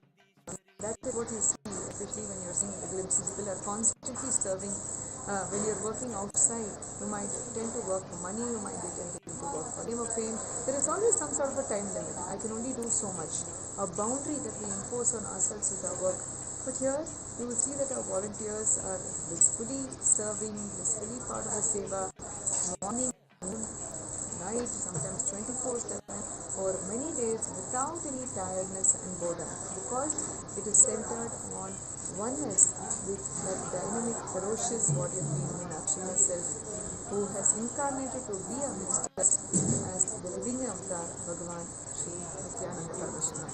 that is what you see, especially when you're seeing the glimpses. People are constantly serving. When you're working outside, you might tend to work for money, you might be tending to about name of fame, there is always some sort of a time limit. I can only do so much. A boundary that we impose on ourselves with our work. But here, you will see that our volunteers are blissfully serving, blissfully part of the seva, morning, noon, night, sometimes 24/7, for many days without any tiredness and boredom, because it is centered on oneness with that dynamic, ferocious warrior queen Meenakshi herself, who has incarnated to be amidst us as the living avatar Bhagavan Sri Nityananda Parmeshwara.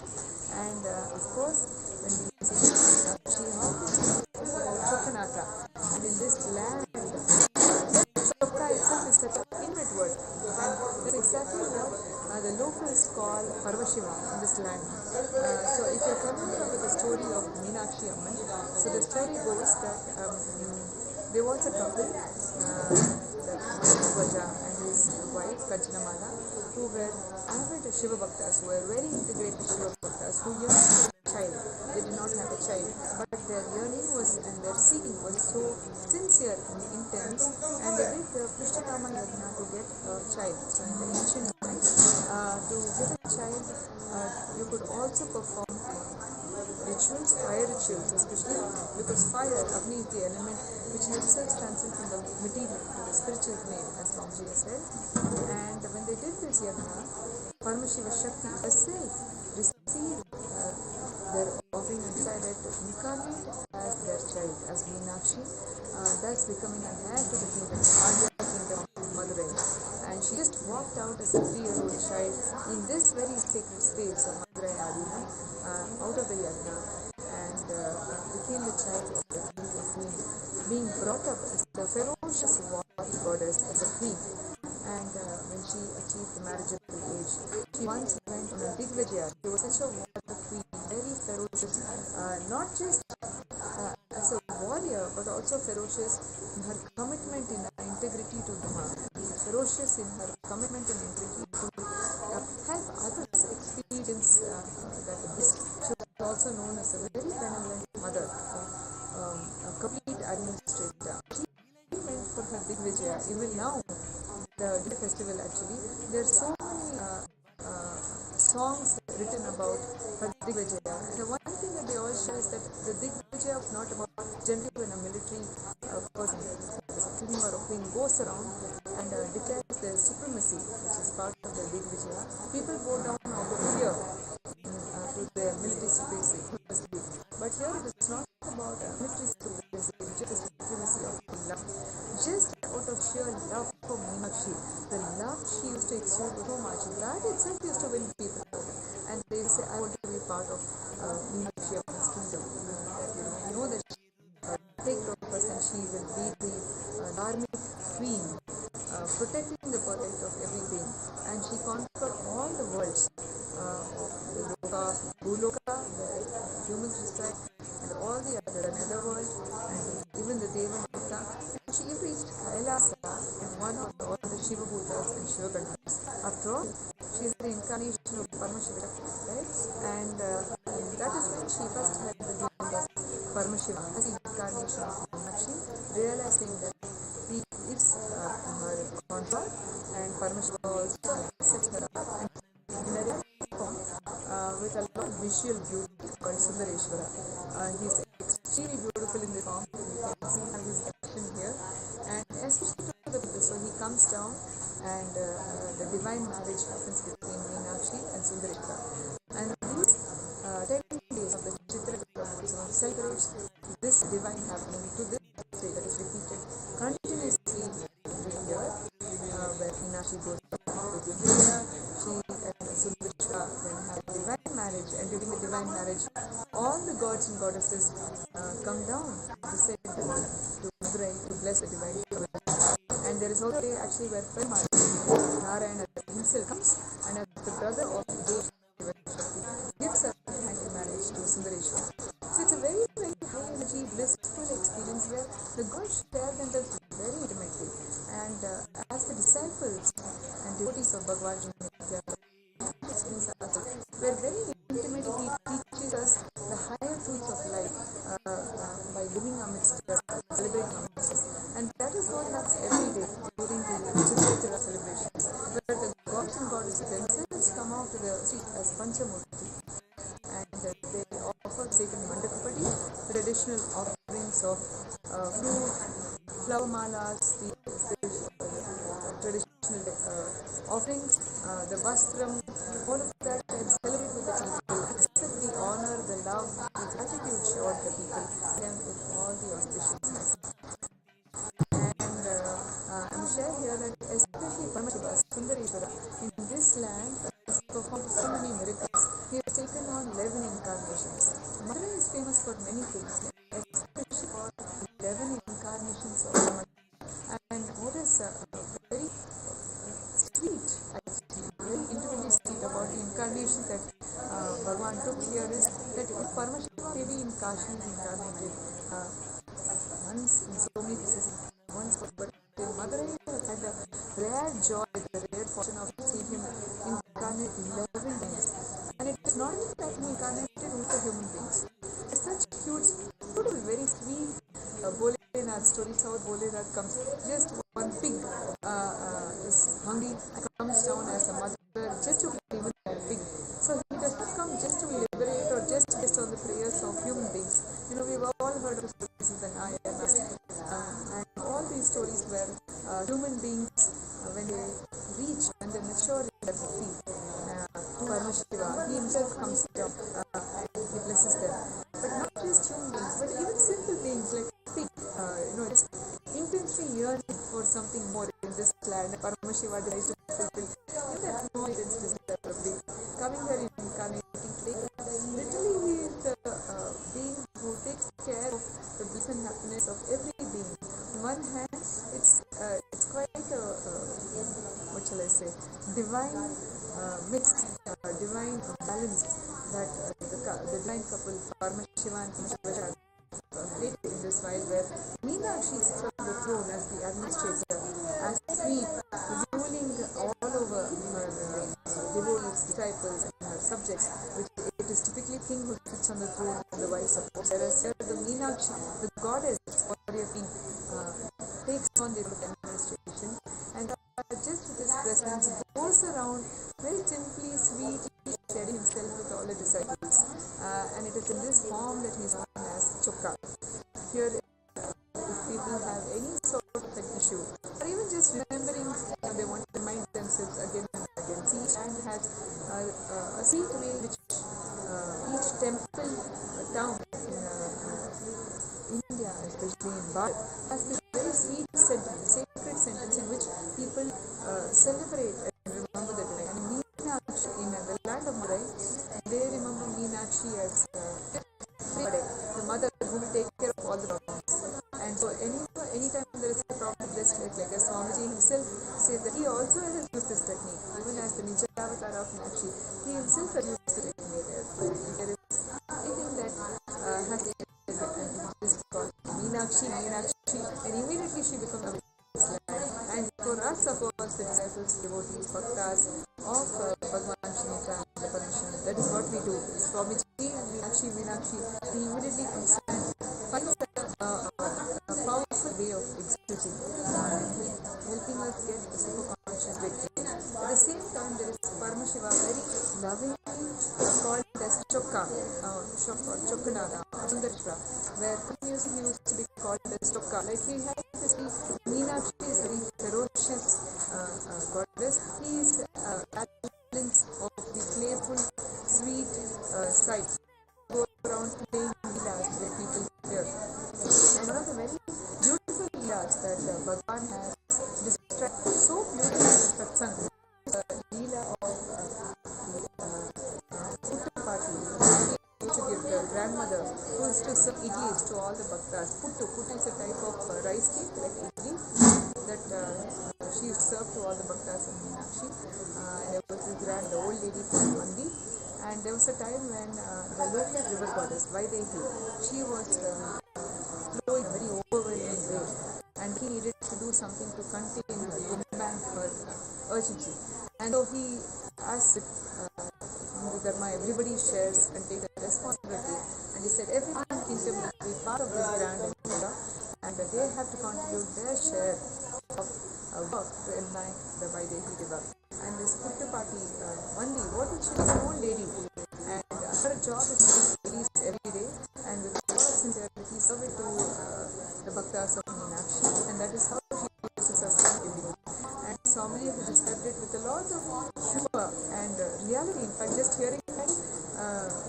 And of course, when we see Meenakshi, how can we about Chokanaka? And in this land, Chokka itself is such an intimate word, and that's exactly what the locals call Parvashiva in this land. So if you're familiar with the story of Meenakshi Amman, so the story goes that there was a couple, that Vaja and his wife Kanchanamala, who were avid Shiva Bhaktas, who were very integrated Shiva Bhaktas, who yearned for a child. They did not have a child, but their yearning was and their seeking was so sincere and intense, and they did the Krishnakama Yajna to get a child. So in the ancient times, to get a child, you could also perform rituals, fire rituals, especially because fire, Agni, is the element which helps us transcend from the material to the spiritual plane, as Swamiji has said. And when they did this yajna, Paramashiva Shakti herself received their offering inside it to incarnate as their child, as Meenakshi, thus becoming an heir to the kingdom, Adya kingdom of Madurai. And she just walked out as a 3-year-old child in this very sacred space of Madurai Adina, out of the yajna, and became the child of the queen, being brought up as the ferocious warrior goddess, as a queen. And when she achieved the marriageable age, she once went on a Digvijaya. She was such a warrior queen, very ferocious, not just as a warrior, but also ferocious in her commitment in her integrity to Dharma, ferocious in her commitment and integrity to help others experience that bliss. She was also known as a very benevolent mother, a complete administrator. She went for her Digvijaya. Even now, the Dig festival actually, there are so many songs written about her Digvijaya. And the one thing that they all share is that the Digvijaya was not about generally when a military person, a king or a queen, goes around and declares their supremacy, which is part of the Digvijaya. People go down out of fear to their military supremacy. But here it is not about military supremacy, just the supremacy of love. Just out of sheer love for Meenakshi, the love she used to exude so much, that itself used to win people over. And they say, I want to be part of Meenakshi Amman's kingdom. You know that she take care of us and she will be the dharmic queen, protecting the birthright of everything. And she conquered all the worlds of the Loka, Bhuloka, where humans reside, and all the other netherworld, and even the Devanata. And she even reached Kailasa in one of all the Shiva Bhutas and Shiva Gandhas. After all, she is the incarnation of Paramashiva, right? And that is when she first had the dream of Paramashiva as the incarnation of Meenakshi, realizing that he is her consort, and Paramashiva also accepts her up and in a form with a lot of visual beauty called Sundareshwara. He is extremely beautiful in this form. You can see his action here, and especially to the people. So he comes down, and the divine marriage happens between Meenakshi and Sundareshwara. And these 10 days of the Chitra Brahmotsavam celebrates this divine happening to this day that is repeated continuously every year, where Meenakshi goes to Vijaya, she and Sundareshwara then have divine marriage, and during the divine marriage, all the gods and goddesses come down to descend to Madurai to bless the divine marriage. And there is also a day actually where Narayana himself comes, and as the brother of Dev gives a hand in marriage to Sundareshwara. So it's a very, very high energy, blissful experience where the gods share themselves very intimately. And as the disciples and devotees of Bhagavan we're very intimate. He teaches us the higher truths of life by living amidst us, celebrating amidst us. And that is what happens every day during the Chitra celebrations, where the traditional offerings of fruit, flower malas, the traditional offerings, the vastram, all of that, and celebrate with the people, accept the honor, the love, the gratitude shown the people, them with all the auspiciousness. And I'm share here that especially Paramashiva, Sundareshwara, in this land has performed so many miracles. He has taken on 11 incarnations. Madurai is famous for many things, especially for 11 incarnations of Madurai. And what is very sweet, actually, very intimately sweet about the incarnation that Bhagavan took here is that Paramashiva Devi in Kashi incarnated once in so many places, once, but in Madurai had a rare joy, the rare fortune of seeing him incarnate 11 times. And it is not only that he incarnated also human beings. It's such cute, beautiful, very sweet Bholenath story. How Bholenath comes, just one pig is hungry, comes down as a mother just to be with that pig. So he does not come just to liberate or just based on the prayers of human beings. You know, we've all heard of stories and and all these stories where human beings, when they reach and they mature in their faith, Paramashiva, he himself comes down and he blesses them. But not just human beings, but even simple beings like pig, just intensely yearning for something more in this land. Paramashiva decides to fulfill in that small intense desire of being coming here in incarnating today. Literally, he is the being who takes care of the bliss and happiness of every being. On one hand, it's quite a what shall I say, divine mix, divine balance that the divine couple Paramashiva and Paramashiva created in this while, where Meenakshi sits on the throne as the administrator, as queen, ruling all over her devotees, disciples, and her subjects, which it is typically king who sits on the throne and the vice supports. Whereas here the Meenakshi, the goddess, body of king, takes on the administration, and just with his presence goes around very simply, sweetly sharing himself with all the disciples. And it is in this form that he is known as Chokka. Here, if people have any sort of an issue, or even just remembering, they want to remind themselves again and again. See, each land has a sweet way which each temple town in India, especially in Bharat, has this very sweet sentence, sacred sentence in which people celebrate and remember the day. And Meenakshi, in the land of Madurai, they remember Meenakshi as the mother who will take care of all the problems. And so anytime there is a problem, just like a Swamiji himself said that he also has used this technique, even as the Nija avatar of Meenakshi, he himself has used the technique. There is anything that has is called Meenakshi, and immediately she becomes a Islam. And for us, of course, the disciples, devotees, bhaktas of Bhagavan Shri the permission, that is what we do. Swamiji, Meenakshi, he immediately comes and finds a powerful way of executing, helping us get the super-conscious breakthrough. At the same time, there is Paramashiva, very lovingly called as Chokka, Chokkanada, Sundareshwara, where music used to be called as Chokka. Like he has this, Meenakshi is very ferocious goddess. He is balance of the playful, sweet side. Go around playing leelas with people here. And one of the very beautiful leelas that Bhagavan has described so beautifully in Satsang, the leela of Puttu Party, to give the grandmother who is to serve idlis to all the bhaktas. Puttu is a type of rice cake like idli that she used to serve to all the bhaktas of Meenakshi. There was this old lady called Mandi. And there was a time when the local river goddess, Vaidehi, she was flowing very overwhelming way, and he needed to do something to contain her, to bank her urgency. And so he asked Hindu Dharma, everybody shares and takes the responsibility. And he said, every kingdom will be part of this grand India, and they have to contribute their share of work to enlighten the Vaidehi river. And this Puttu Party, Mandi, what is she? She's an old lady, and her job is to do ladies every day, and with a lot of sincerity serve it to the Bhaktas of Meenakshi, and that is how she used to sustain everyone. And Swamiji has described it with a lot of humor and reality. In fact, just hearing that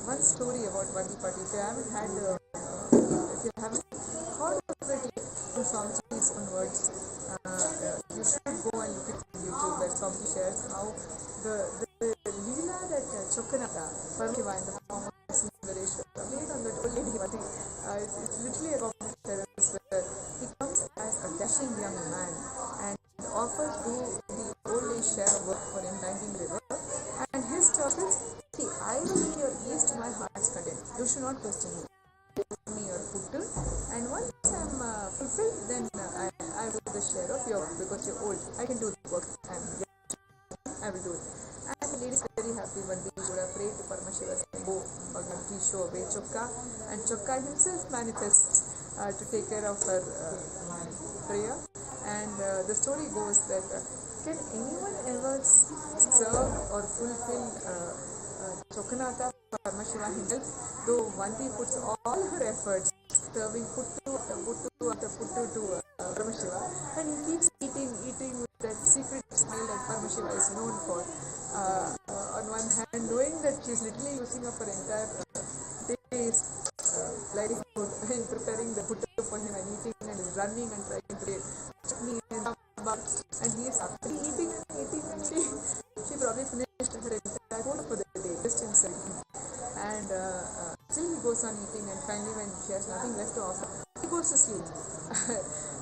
one story about Vandi Party, if you haven't heard of it in Swamiji's own words, you should go and look it on YouTube, where Swamiji shares how the Leela that Chokkanatha, Parmashiva in the form of Sundareshwara, played on that old lady Vati. It's literally a comic reference where he comes as a dashing young man and offers to the old age share of work for him, banking river. And his choice is, see, I will be your ease to my heart's content. You should not question me. Give me your puttu, and once I'm fulfilled, then I will do the share of your work, because you're old. I can do the work, and I will do it. And the lady is very happy when they would have prayed to Paramashiva saying, "Go, Bhagavan, please show away Chokka." And Chokka himself manifests to take care of her prayer. And the story goes that can anyone ever serve or fulfill Chokkanatha Paramashiva himself, though Vandi puts all her efforts serving puttu to Paramashiva, and he keeps eating with that secret smile that Paramashiva is known for. On one hand, knowing that she is literally using up her entire day's livelihood in preparing the puttu for him and eating and running and trying to get chutney and sambar, and he is after eating and she probably finished her entire food for the day just in serving. And still he goes on eating, and finally when she has nothing left to offer, he goes to sleep.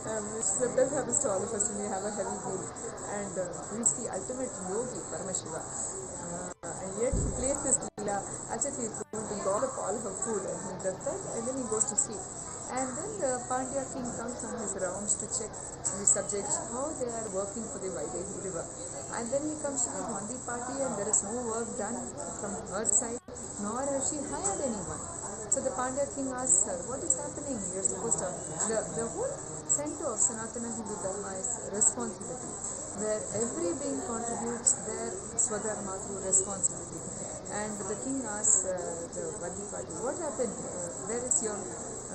Which sometimes happens to all of us when we have a heavy meal. And he's the ultimate yogi, Paramashiva. And yet he plays this Leela as if he's going to gobble up all her food, and he does that, and then he goes to sleep. And then the Pandya king comes on his rounds to check the subjects, how they are working for the Vaidehi river. And then he comes to the Vandi party, and there is no work done from her side, nor has she hired anyone. So the Pandya king asks her, what is happening? We are supposed to... The whole center of Sanatana Hindu Dharma is responsibility, where every being contributes their Swadharma through responsibility. And the king asks the Vandi party, what happened? Where is your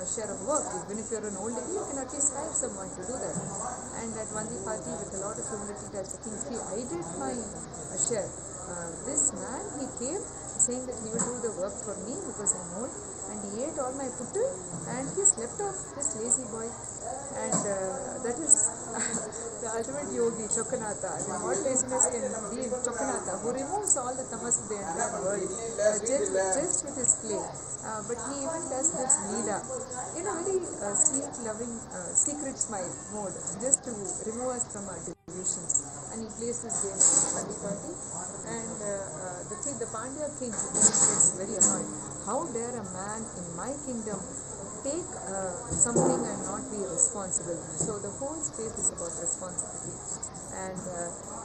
share of work? Even if you're an old lady, you can at least hire someone to do that. And that Vandi party, with a lot of humility, tells the king, see, I did my share. This man, he came saying that he will do the work for me because I'm old, and he ate all my puttu, and he slept off, this lazy boy. And that is the ultimate yogi, Chokkanatha. I mean, what laziness can be in Chokkanatha, who removes all the tamas of the entire world just with his play. But he even does this Leela in a very sweet, loving, secret smile mode, just to remove us from our delusions. And he plays this game in Vandi party. And the Pandya king gets very annoyed. How dare a man in my kingdom take something and not be responsible? So the whole space is about responsibility. And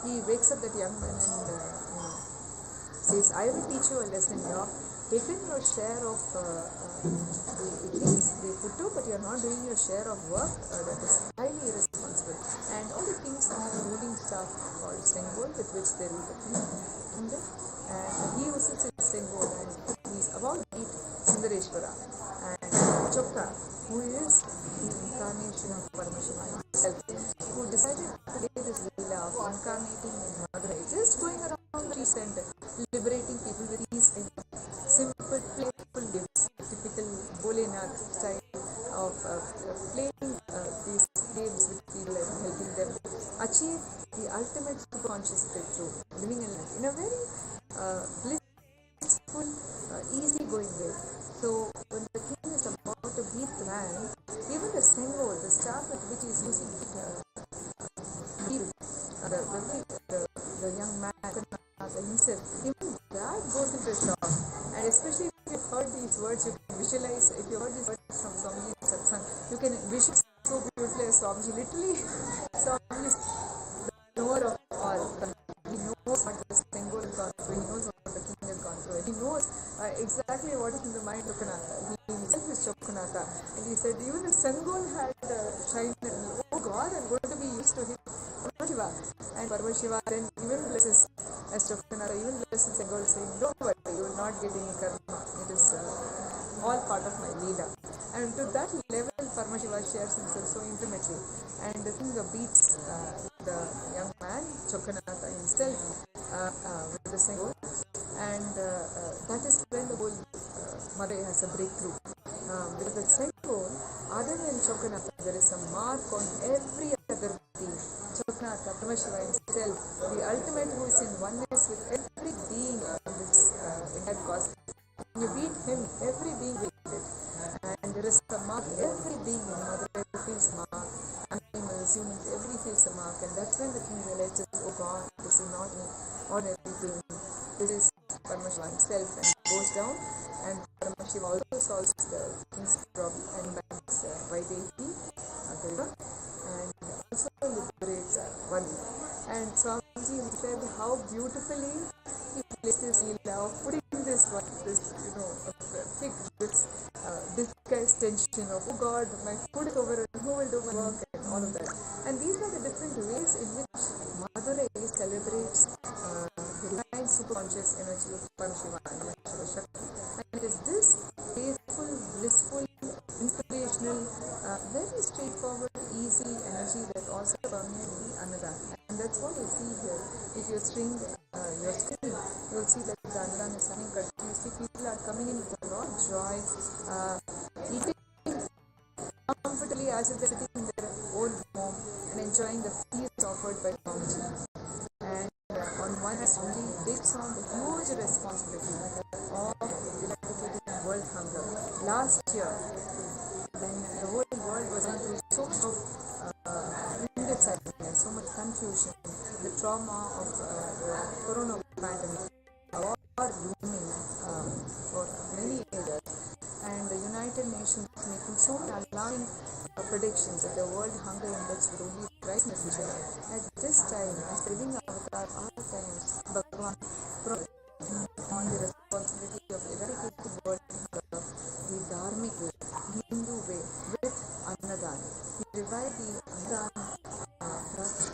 he wakes up that young man and says, I will teach you a lesson. You have taken your share of the puttu, but you are not doing your share of work. That is highly irresponsible. And all the kings have a ruling staff called Sengol, with which they rule the kingdom. And he who sits in Sengol, and he is about to eat Sundareshwara. And Chokka, who is the incarnation of Paramashiva himself, who decided to play this Leela of incarnating in Madurai, just going around the streets and liberating people with these simple, playful gifts, typical Bholenath style of playing these games with people and helping them achieve the ultimate superconscious breakthrough, living in a very blissful, easy-going way. So when the king is about to beat the man, even the Sengol, the staff with which he is using the young man himself, even that goes into a shock. And especially if you've heard these words, you can visualize, if you've heard these words from Swamiji's satsang, you can visualize so beautifully as Swamiji. Literally, Swamiji is the knower of all. He knows what the Sengol has gone through, he knows what the king has gone through, he knows exactly what is in the mind of Chokkanatha. He himself is Chokkanatha, and he said even the Sengol had shine, oh God, I'm going to be used to him. Paramashiva. And Paramashiva then even blesses as Chokkanatha, even blesses Sengol, saying, don't worry, you will not get any karma. It is all part of my Leela. And to that level, Paramashiva shares himself so intimately. And the thing beats the young man, Chokanatha himself, with the symbol. And that is when the whole Madurai has a breakthrough. With the symbol, other than Chokanatha, there is a mark on every other being. Chokanatha, Paramashiva himself, the ultimate who is in oneness with every being in this entire cosmos. When you beat him, every being will beat it. And there is a mark, every being in Madurai feels a mark. Animals, humans, every feels a mark. And that's when the king realizes, oh God, this is not an ordinary being. This is Paramashiva himself, and goes down. And Paramashiva also solves the king's problem and banks Vaidehi, the river, and also liberates one. And Swamiji described how beautifully he placed his leela of putting this fig, this disguised tension of, oh God, my food is over and who will do my work and all of that. And these are the different ways in which Madurai celebrates the divine superconscious energy of Paramashiva and Shiva Shakti. And it is this faithful, blissful, inspirational, very straightforward, easy energy that also permeates the Annadana. And that's what you see here. If you string your screen, you'll see that the Annadana is happening continuously. People are coming in with a lot of joy, eating comfortably as if they're sitting in their own home and enjoying the feast offered by Swamiji. And on one hand, Swamiji takes on the huge responsibility of eradicating world hunger. Last year, when the whole world was going through so much of sadness, so much confusion, the trauma of the corona pandemic, war looming for many areas, and the United Nations making so many alarming predictions that the world hunger index would only rise in the future. At this time, as the living avatar, our times, Bhagavan on the responsibility of eradicating world hunger the dharmic way, the Hindu way, with Annadana. He revived the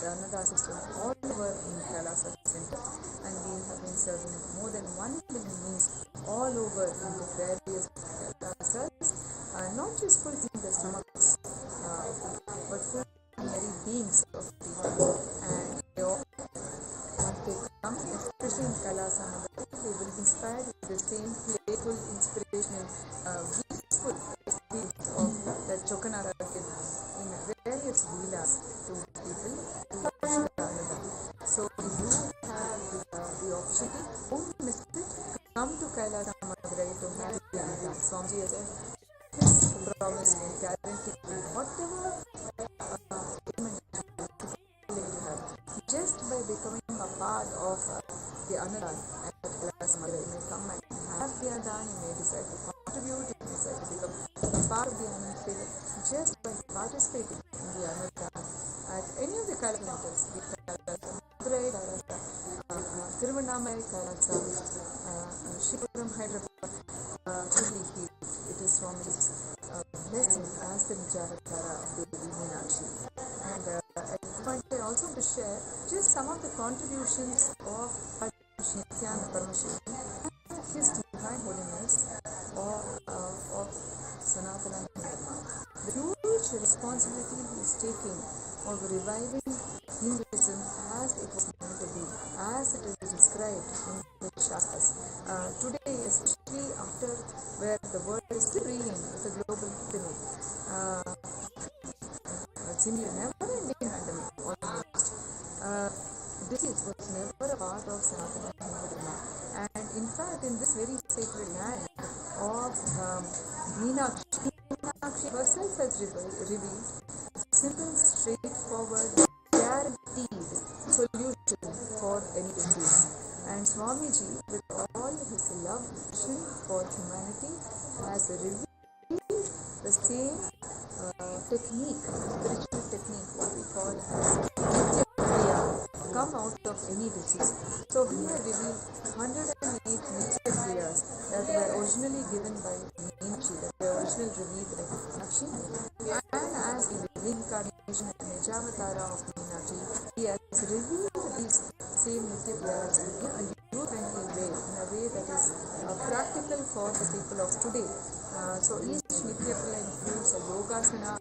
Annadana system all over in Kailasa Center, and we have been serving more than 1 million meals all over in the various Kailasas, not just fulfilling the stomachs, but fulfilling the very beings of people. And they all, when they come, especially in Kailasa, they will be inspired with the same playful, inspirational, blissful experience of that Chokanara gives in various leelas to people to worship the Annadana. So if you have the opportunity, don't miss it. Come to Kailasa Madurai to have the Annadana. Swamiji has said, his promise will guarantee whatever payment you have, just by becoming a part of the Annadana at Kailasa Madurai. You may come and have the Annadana, you may decide to contribute, you may decide to become a part of the Annadana, just by participating in the Annadana at any of the Kailasa centers, the Kailasa Madurai, Kailasa Tiruvannamai, Kailasa Shripuram, Hyderabad, it is from his blessing as the Nijavatara of Devi Meenakshi. And at this point, I also want to share just some of the contributions of Nityananda Paramashiva and his divine holiness of Sanatana Dharma. The huge responsibility he is taking of reviving Hinduism as it was meant to be, as it is described in the Shastras. Today, especially after where the world is still reeling with a global pandemic, seemingly never-ending pandemic almost. Disease was never a part of Sanatana Dharma. And in fact, in this very sacred land of Meenakshi herself has revealed simple, straightforward, guaranteed solution for any disease. And Swamiji, with all his love for humanity, has revealed the same technique, spiritual technique, what we call as Nitya Kriya, come out of any disease. So he had revealed 108 Nitya Kriyas that were originally given by Meenakshi, that were originally revealed by Meenakshi, and as the reincarnation and Nijavatara of Meenakshi, he has revealed these same Nitya Kriyas in a youth-friendly way, in a way that is practical for the people of today. So each Nitya Kriya Yogasana,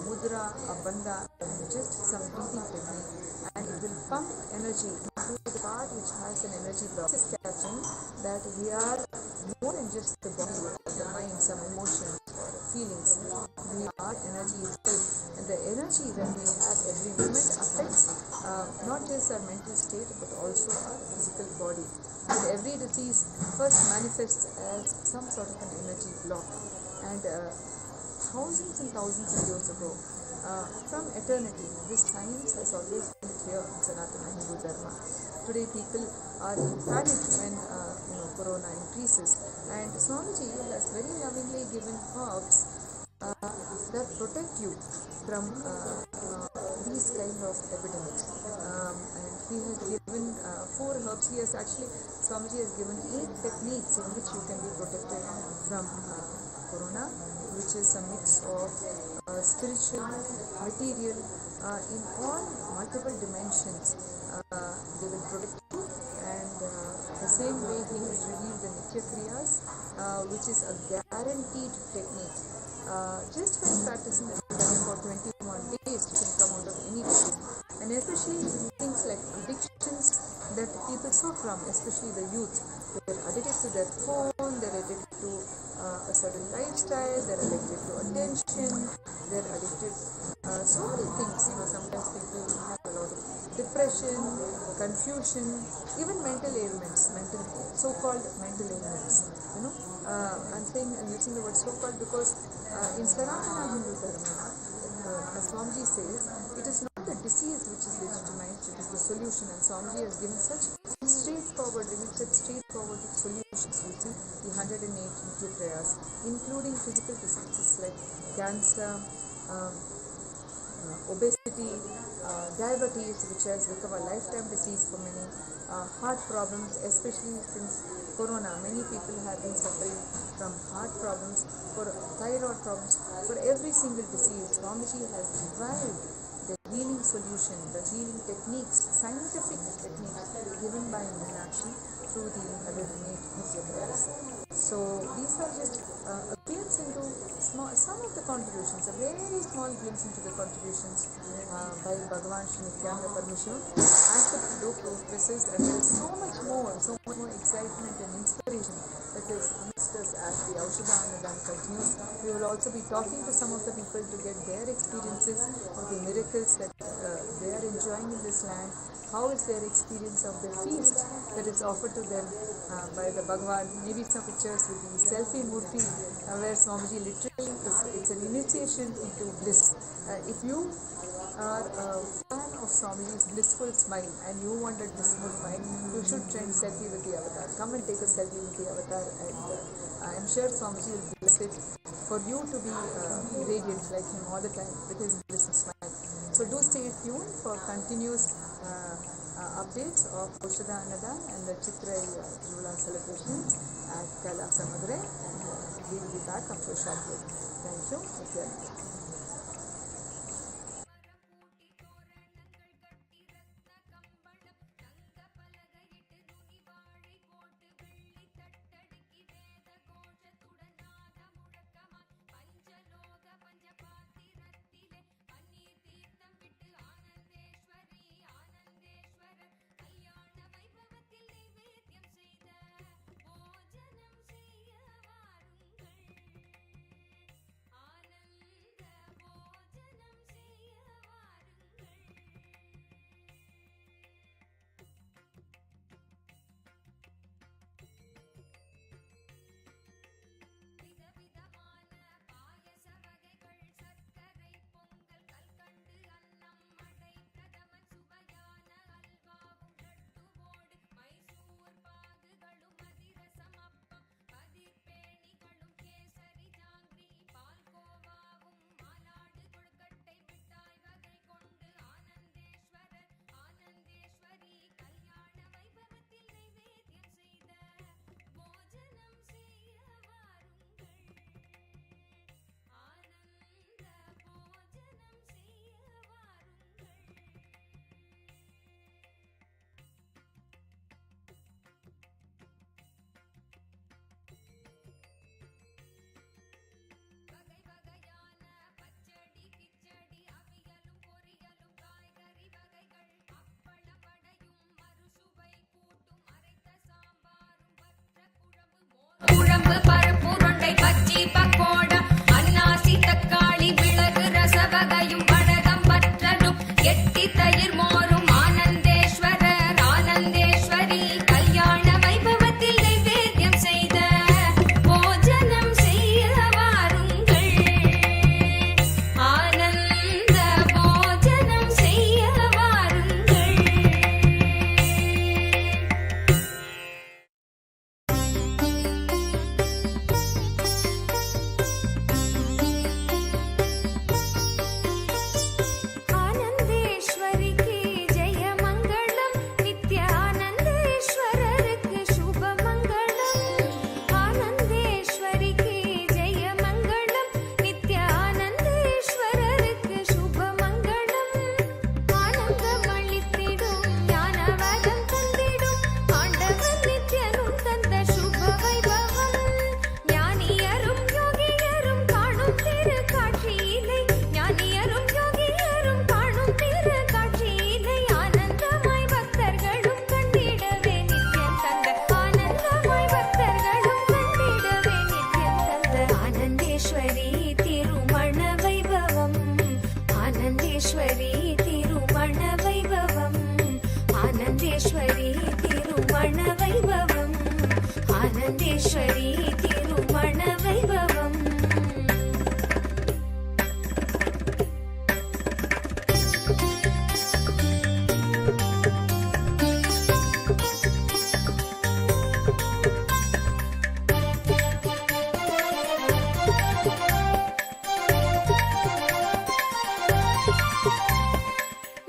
Mudra, Bandha, just some breathing technique, and it will pump energy into the part which has an energy block. This is catching that we are more than just the body or the mind, some emotions or feelings. We are energy itself, and the energy that we have every moment affects not just our mental state but also our physical body. And every disease first manifests as some sort of an energy block, and thousands and thousands of years ago, from eternity, this science has always been clear in Sanatana Hindu Dharma. Today people are in panic when corona increases, and Swamiji has very lovingly given herbs that protect you from these kind of epidemics. And he has given 4 herbs. Swamiji has given 8 techniques in which you can be protected from corona, which is a mix of spiritual, material, in all multiple dimensions. They will protect you, and the same way he has revealed the Nitya Kriyas, which is a guaranteed technique. Just by practicing the for 21 days, you can come out of any disease. And especially things like addictions that people suffer from, especially the youth. They're addicted to their phone, they're addicted to a certain lifestyle, they're addicted to attention, they're addicted so many things. Sometimes people have a lot of depression, confusion, even mental ailments, so-called mental ailments. I'm using the word so-called because in Sanatana Hindu Dharma, as Swamiji says, it is not the disease which is legitimized, it is the solution. And Swamiji has given such straightforward solutions using the 108 Nitya Kriyas, including physical diseases like cancer, obesity, diabetes, which has become a lifetime disease for many, heart problems, especially since corona. Many people have been suffering from heart problems, for thyroid problems, for every single disease. Swamiji has derived the healing solution, the healing techniques, scientific techniques given by Meenakshi through the 108 Nitya Kriyas. So these are just a glimpse into some of the contributions, a very small glimpse into the contributions by Bhagavan Shri Nityananda Parmeshwar as the dope professors, and there is so much more excitement and inspiration that is amidst us as the Aushadha Annadan continues. We will also be talking to some of the people to get their experiences of the miracles that they are enjoying in this land. How is their experience of the feast that is offered to them by the Bhagavan? Maybe some pictures with the selfie murti where Swamiji literally it's an initiation into bliss. If you are a fan of Swamiji's blissful smile and you want a blissful smile, you should trend selfie with the avatar. Come and take a selfie with the avatar, and I'm sure Swamiji will bless it for you to be radiant like him all the time with his blissful smile. So do stay tuned for continuous updates of Aushadha Annadan and the Chitrai Jula celebrations at Kailasa Madurai. We will be back after a short break. Thank you. ஆனந்தேஸ்வரி திருமண வைபவம்.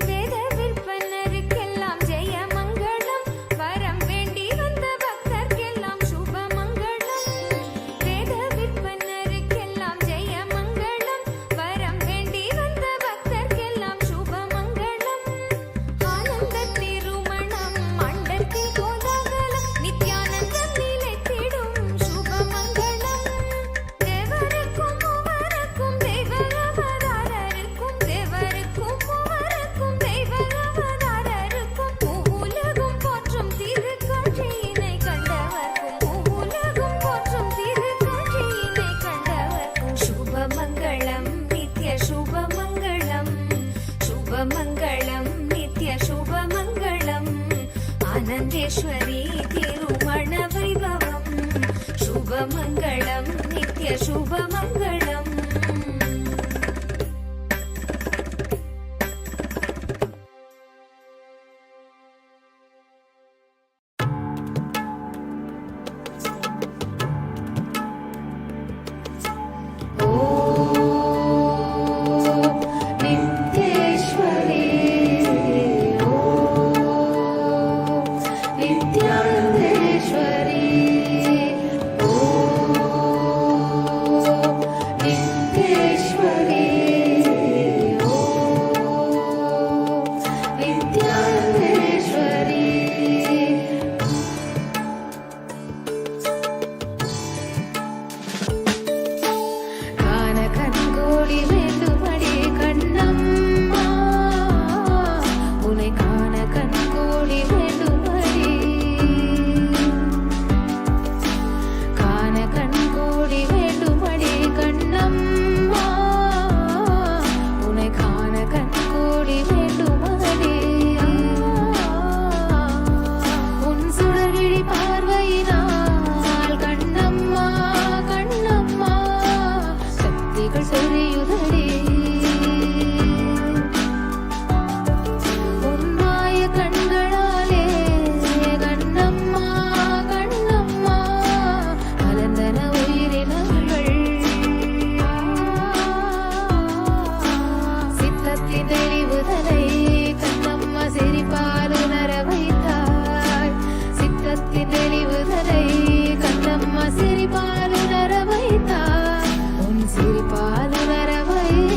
வேத விற்பனருக்கெல்லாம் ஜெயமங்களம், வரம் வேண்டி வந்த பக்தர்க்கெல்லாம் சுபமங்களம். வேத விற்பனருக்கெல்லாம் ஜெயமங்களம், வரம் வேண்டி வந்த பக்தர்க்கெல்லாம் சுபமங்களம். ஆனந்த திருமணம் மண்டத்தில் கோலாகலம், நித்யானந்தம் நிலைத்திடும் சுபமங்களம். தேவருக்கும் மூவருக்கும் தெய்வ அவதாரருக்கும், தேவருக்கும் மூவருக்கும் தெய்வ அவதாரருக்கும், பூவுலகும் போற்றும் திருக்காட்சியினை கண்டவர்க்கும், பூவுலகும் போற்றும் திருக்காட்சியினை கண்டவர்க்கும் சுபமங்களம் நித்ய சுபமங்களம், சுபமங்களம் நித்ய சுபமங்களம். ஆனந்தேஸ்வரி திருமண வைபவம், சுபமங்களம் நித்ய சுபமங்களம். நித்யேஸ்வரி நித்யானந்தேஸ்வரி நித்யேஸ்வரி நித்யானந்தேஸ்வரி. காண கண்கோடி வேண்டுமடி கண்ணம்மா, உனை காண கண்கோடி வேண்டுமடி, காண கண்கோடி வேண்டுமடி கண்ணம்மா, உனை காண கண்கோடி வேண்டுமடி. உன் சுடரிழி பார்வையினால் கண்ணம்மா கண்ணம்மா சக்திகள் சொரியுதடி. உன் மாய கண்களாலே கண்ணம்மா கண்ணம்மா மலர்ந்தன உயிரினங்கள். சித்தத்தின் தெளிவுதலை கண்ணம்மா சிரிப்பால் உணர வைத்தாய், சித்தத்தின் தெளிவுதலை கண்ணம்மா சிரிப்பால் உணர வைத்தாய், உன் சிரிப்பால் உணர வைத்தாய்.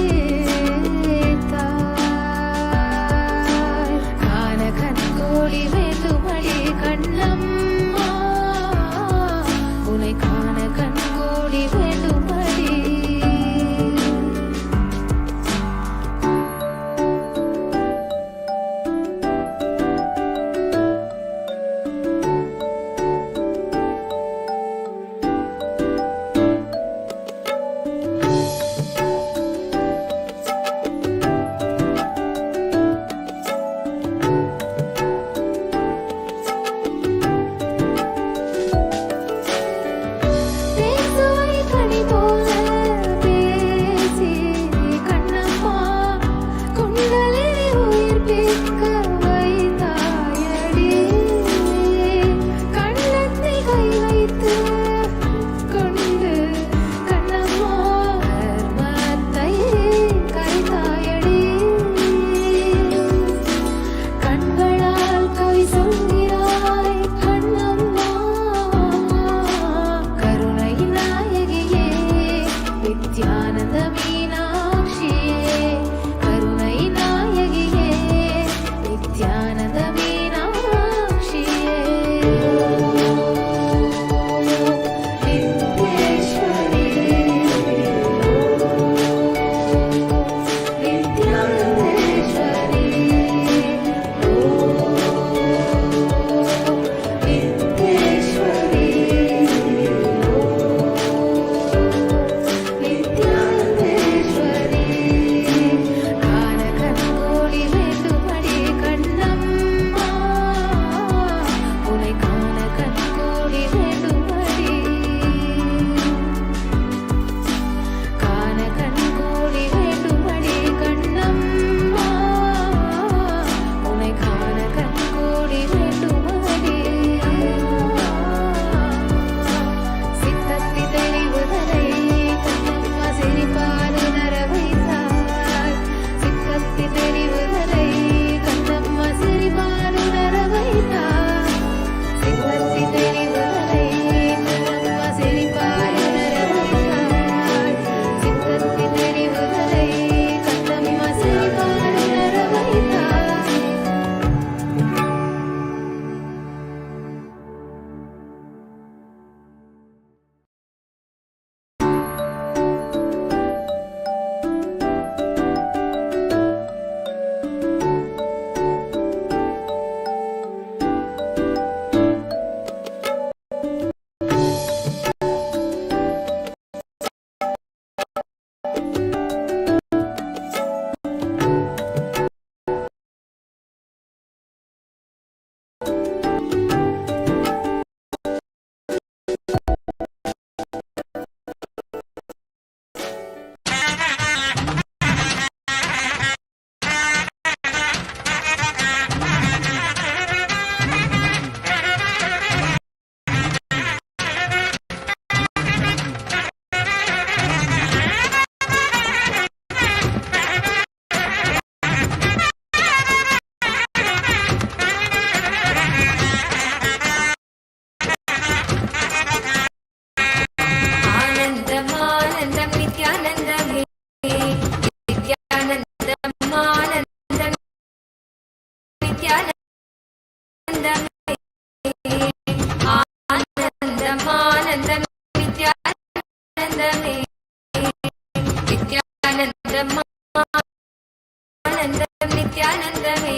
நித்யானந்தமே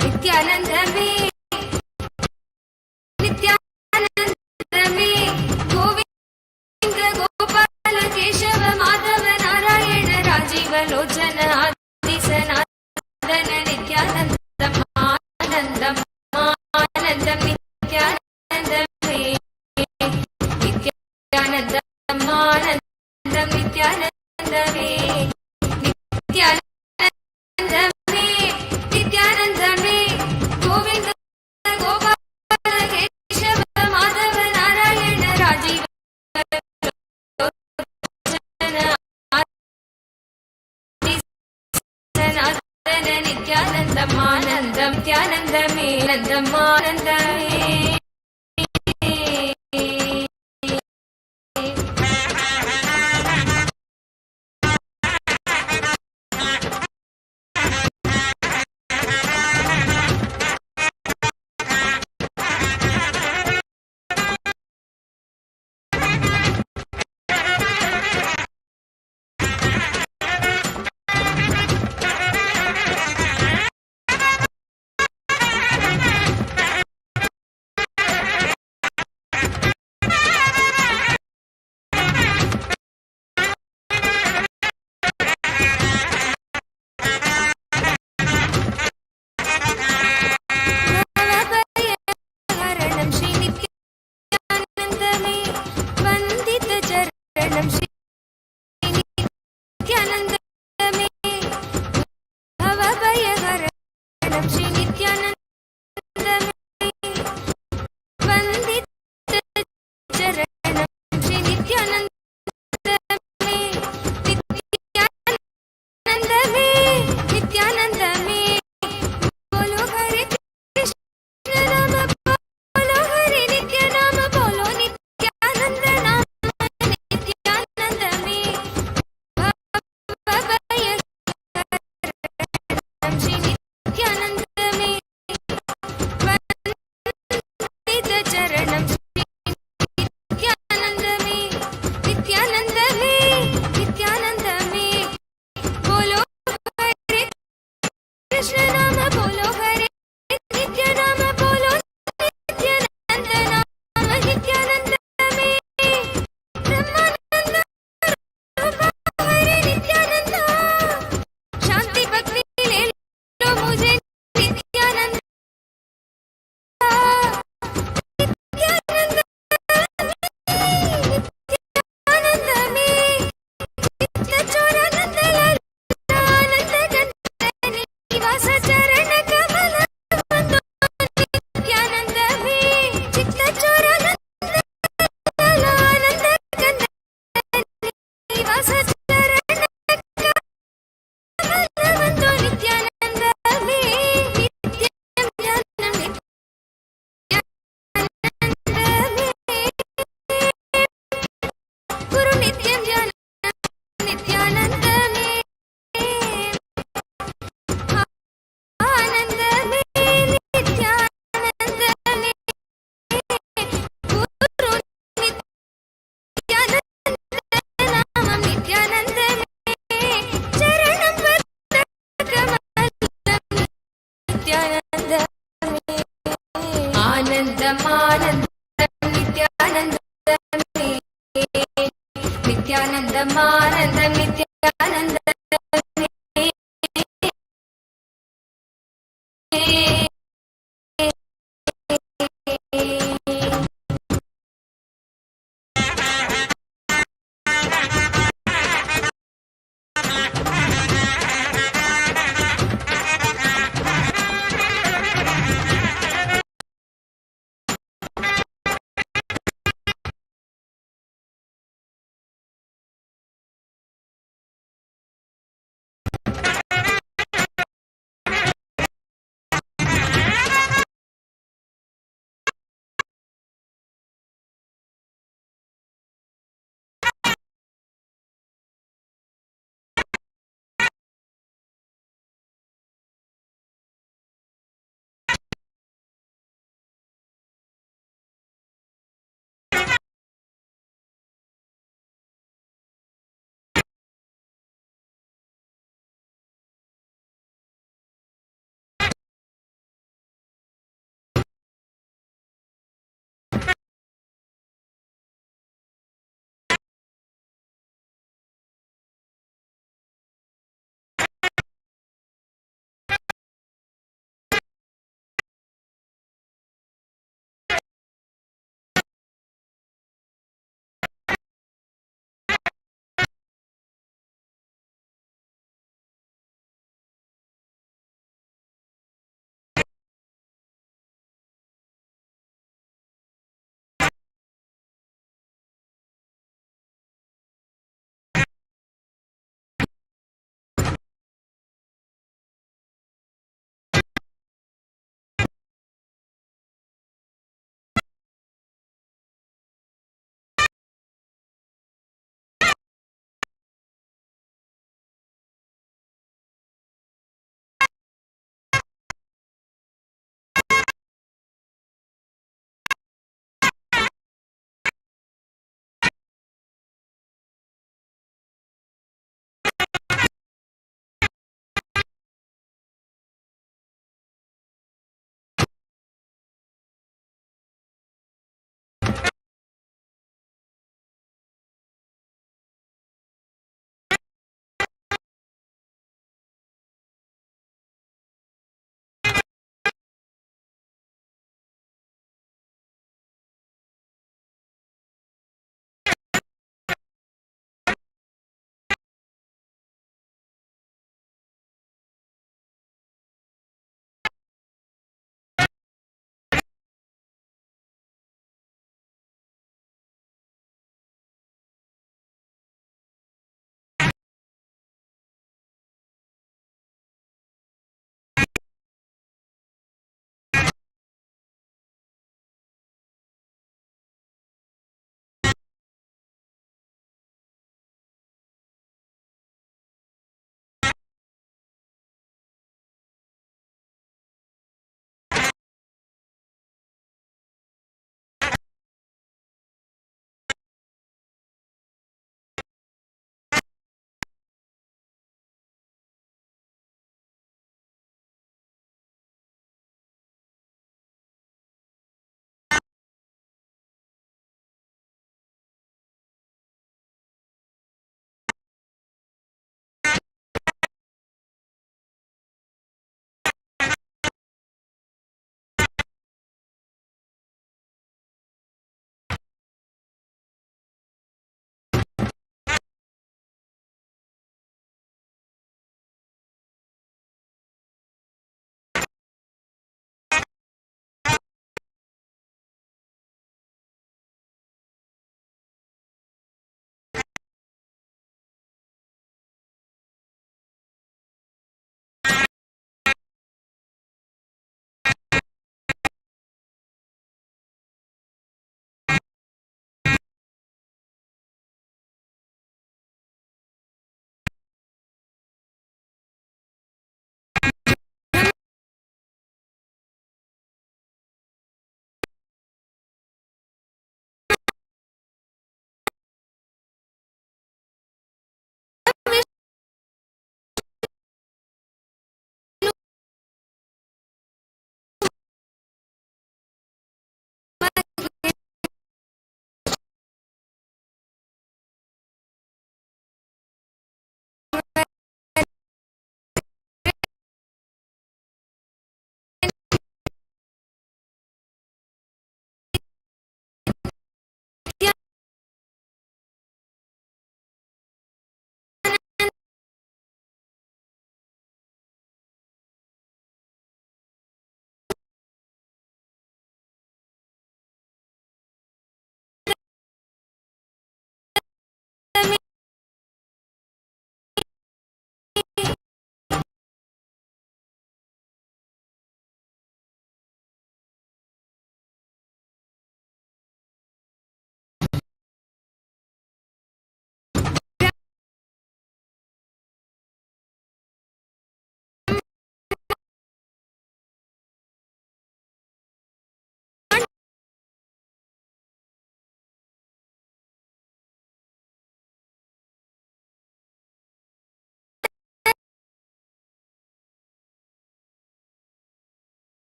நித்யானந்தமே நித்யானந்தமே கோவிந்த கோபால கேசவ மாதவ நாராயண ராஜீவ லோச்சன ஆதிசநாதன நித்யானந்தம் ஆனந்தம் ஆனந்தம் நித்யானந்தமே நித்யானந்தம் ஆனந்தம் நித்யானந்தமே நித்யானந்தமே நித்யானந்தமே கோவிந்த கோபால கேசவ மாதவ நாராயண ராஜீவ நித்யானந்தம் ஆனந்தம் நித்யானந்தமே ஆனந்தம் ஆனந்தமே நித்யானந்தம் நித்யானந்தமே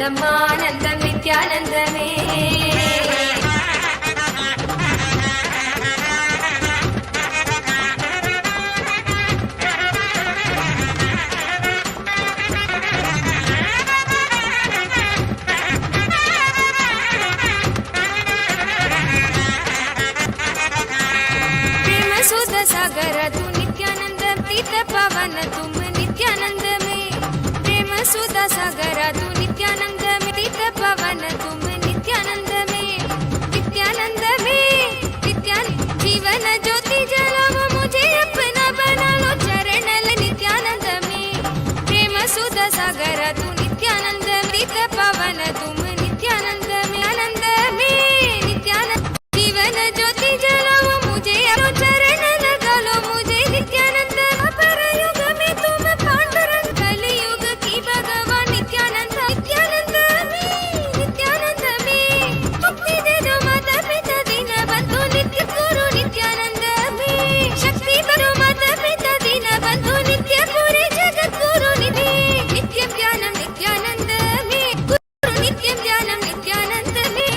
ஆனந்தம் ஆனந்தம் நித்யானந்தமே सागर तू नित्यानंद तीर्थ पावन तुम नित्यानंद में प्रेम सुधा सागर तू नित्यानंद में तीर्थ पावन तुम नित्यानंद में नित्यानंद जीवन ज्योति जलाओ मुझे अपना बना लो चरण नित्यानंद में प्रेम सुधा सागर तू नित्यानंद तीर्थ पावन तुम नित्यानंद में आनंद में नित्यानंद जीवन ज्योति जलाओ मुझे चरण मुझे नित्यानंद पर युग में तुम पांडुरंग कलियुग की भगवान नित्यानंद नित्यानंद में मुक्ति दे दो माता पिता दीन बंधु नित्य गुरु नित्यानंद में शक्ति दो माता पिता दीन बंधु नित्य पूरे जगत गुरु नित्य ज्ञानम नित्यानंद में गुरु नित्य ज्ञानम नित्यानंद में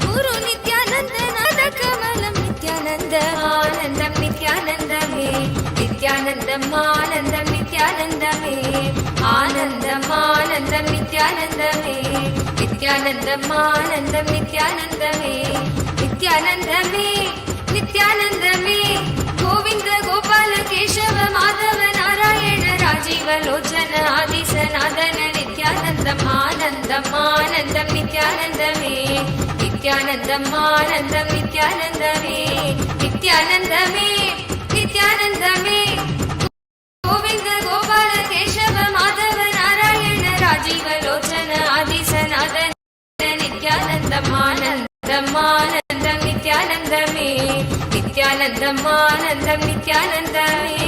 गुरु नित्यानंद नाद कमलम नित्यानंद आनंदम नित्यानंद नित्यानंदम आनंदम नित्यानंद में आनंदम आनंदम नित्यानंद में नित्यानंदम आनंदम नित्यानंद में नित्यानंद में नित्यानंद में गोविंद गोपाल केशव माधव नारायण राजीव लोचन आदि सनातन नित्यानंदम आनंदम आनंदम नित्यानंद में नित्यानंदम आनंदम नित्यानंद में नित्यानंद में नित्यानंद में गोविंद गोपाल केशव माधव नारायण राजीव लोचन आदि सनातन नित्यानंदम आनंदम आनंदम नित्यानंद में नित्यानंदम आनंदम नित्यानंद में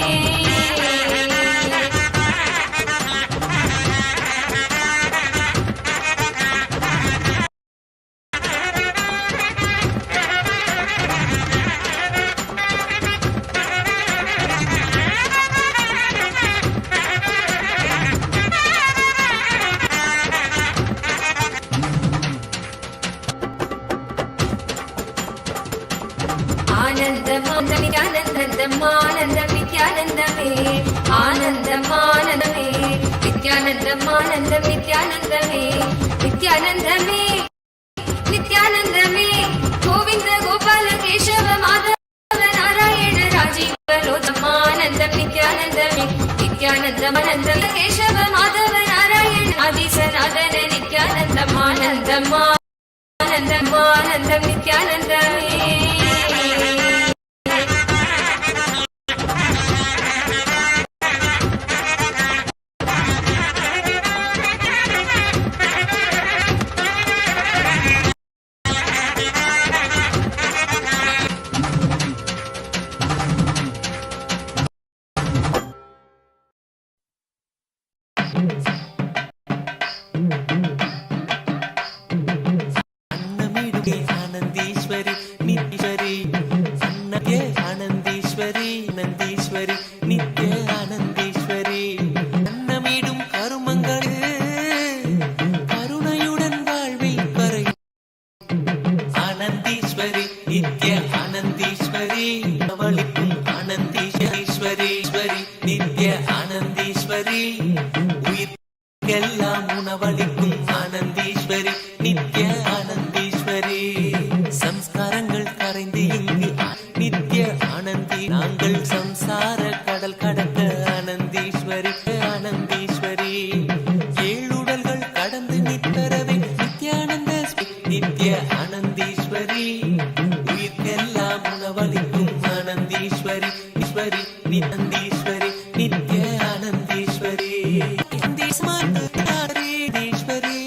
आनंदम आनंदम नित्यानंद में आनंदम आनंद में नित्यानंदम आनंदम नित्यानंद में नित्यानंद में नित्यानंद में गोविंद गोपाल केशव माधव नारायण राजीव लोचन आनंदम नित्यानंद में नित्यानंदम आनंदम केशव माधव नारायण आदि सनातन नित्यानंदम आनंदम आनंदम आनंदम नित्यानंद में ஆனந்தீஸ்வரி நித்யஸ்வரி அன்னயே ஆனந்தீஸ்வரி நந்தீஸ்வரி நித்ய ஆனந்தீஸ்வரி அன்னமீடும் கருமங்கள் கருணையுடன் வாழ்வில் வரை ஆனந்தீஸ்வரி நித்ய ஆனந்தீஸ்வரி அவளிக்கும் ஆனந்தீஸ்வரி நித்ய ஆனந்தீஸ்வரி உயிர்க்கெல்லாம் உணவளிக்கும் ஆனந்தீஸ்வரி நித்ய ஆனந்தீஸ்வரி சம்ஸ்காரங்கள் கரைந்து இங்கு நித்ய ஆனந்தி நாங்கள் சம்சார கடல் கடக்க ஆனந்தீஸ்வரி ஆனந்தீஸ்வரி ஏழுடல்கள் கடந்து நிற்பரவே நித்யானந்த நித்ய ஆனந்தீஸ்வரி உயிர்க்கெல்லாம் உணவளிக்கும் ஆனந்தீஸ்வரி ஈஸ்வரி நித்தந்தீஸ்வரி நித்ய ஆனந்தீஸ்வரி ஈஸ்வரி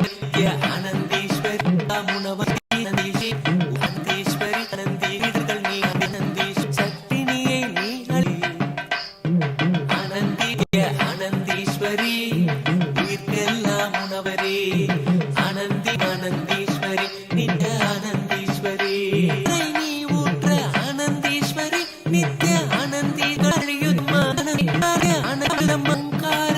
நித்ய ஆனந்தீஸ்வரி முனவதி நந்தீஸ்வரி அனந்தீஸ்வரி நீ நந்தீஸ்வரி சக்தினியை நீ ஆனந்திய ஆனந்தீஸ்வரி உயிர்க்கெல்லாம் உணவரே ஆனந்தீஸ்வரி நித்ய ஆனந்தீஸ்வரி நீ ஊற்ற ஆனந்தீஸ்வரி நித்ய ஆனந்தி ஆனந்தம் அங்கார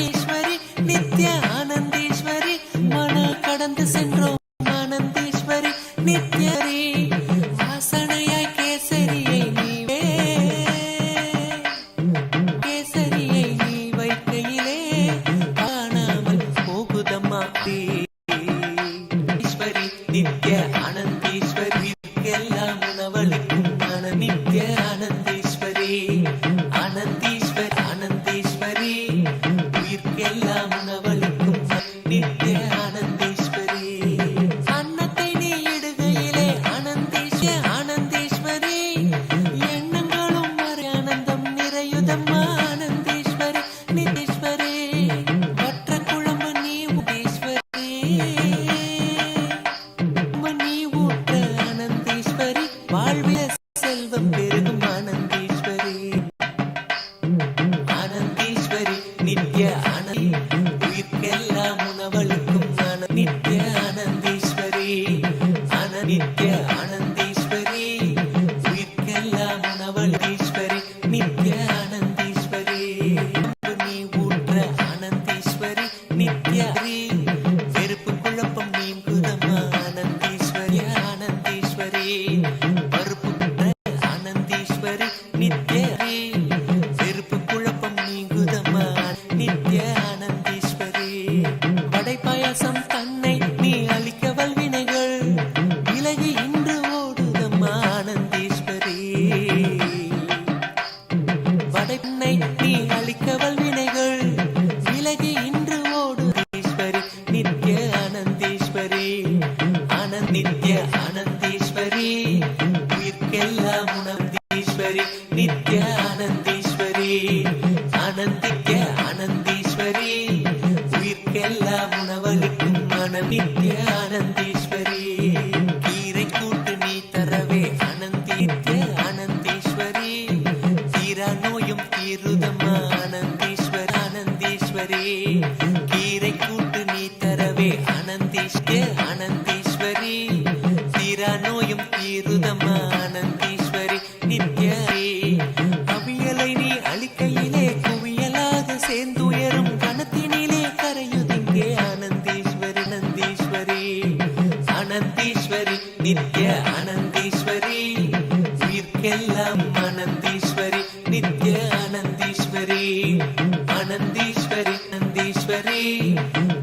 ஈஸ்வரி நித்ய ஆனந்தீஸ்வரி மன கடந்து சென்றோம் ஆனந்தீஸ்வரி நித்யரி வாசனையாய் கேசரியை நீவே கேசரியை நீ வைக்கையிலே காணாமல் போகுதம்மா ஈஸ்வரி நித்ய ஆனந்தீஸ்வரி எல்லாம் உணவளிக்கும் நித்ய ஆனந்தீஸ்வரி ஆனந்தீஸ்வரி ஆனந்தீஸ்வரி உயிர்க்கெல்லாம் உணவளிக்கும் நித்ய ஆனந்தீஸ்வரி அன்னத்தை நீ இடுகையிலே ஆனந்தீஸ்வரி ஆனந்தீஸ்வரி எண்ணங்களும் மறை ஆனந்தம் நிறையுதம்மா ஆனந்தீஸ்வரி நிதீஸ்வரி வற்ற குழம்பு நீ உதீஸ்வரி நீ ஊற்ற ஆனந்தீஸ்வரி வாழ்வில செல்வம் பெருகும் ஆனந்தீஸ்வரி ஆனந்தீஸ்வரி நித்ய ஆனந்தி உயிர்க்கெல்லாம் உணவளிக்கும் நித்ய ஆனந்தீஸ்வரி நித்ய ஆனந்தீஸ்வரி உயிர்க்கெல்லாம் உணவளீஸ்வரி நித்ய ஆனந்தீஸ்வரி நீ ஊற்ற ஆனந்தீஸ்வரி நித்யரி வெறுப்பு குழப்பம் நீங்குதம்மா ஆனந்தீஸ்வரி ஆனந்தீஸ்வரி ஆனந்தீஸ்வரி நித்யரி வெறுப்பு குழப்பம் நீங்குதம்மா நித்ய ஆனந்தீஸ்வரி வடை பாயாசம் தன்னை நீ அளிக்க வல்வினைகள் விலகி இன்று ஓடுதம்மா ஆனந்தீஸ்வரி வடைப்பண்ணை நீ அளிக்க வல்வினைகள் விலகி இன்று ஓடுதீஸ்வரி நித்ய ஆனந்தீஸ்வரி நித்ய ஆனந்தீஸ்வரி உயிர்க்கெல்லாம் உணர்ந்தீஸ்வரி நித்ய ஆனந்தீஸ்வரி ஆனந்தித்ய ஆனந்தீஸ்வரி உயிர்க்கெல்லாம் உணவளிக்கும் நித்ய ஆனந்தீஸ்வரி கீரை கூட்டு நீ தரவே ஆனந்தித்ய ஆனந்தீஸ்வரி தீரா நோயும் தீருதம்மா ஆனந்தீஸ்வரி ஆனந்தீஸ்வரி கீரை கூட்டு நீ தரவே ஆனந்தீஸ்வரி ஆனந்தீஸ்வரி தீரா நோயும் தீருதம்மா ஆனந்தீஸ்வரி நித்யரி அவியலை நீ அளிக்கையிலே குவியலாக சேர்ந்துயரும் கணத்தினிலே கரையுதிங்கே ஆனந்தீஸ்வரி நந்தீஸ்வரி ஆனந்தீஸ்வரி நித்ய ஆனந்தீஸ்வரி உயிர்க்கெல்லாம் ஆனந்தீஸ்வரி நித்ய ஆனந்தீஸ்வரி ஆனந்தீஸ்வரி நந்தீஸ்வரி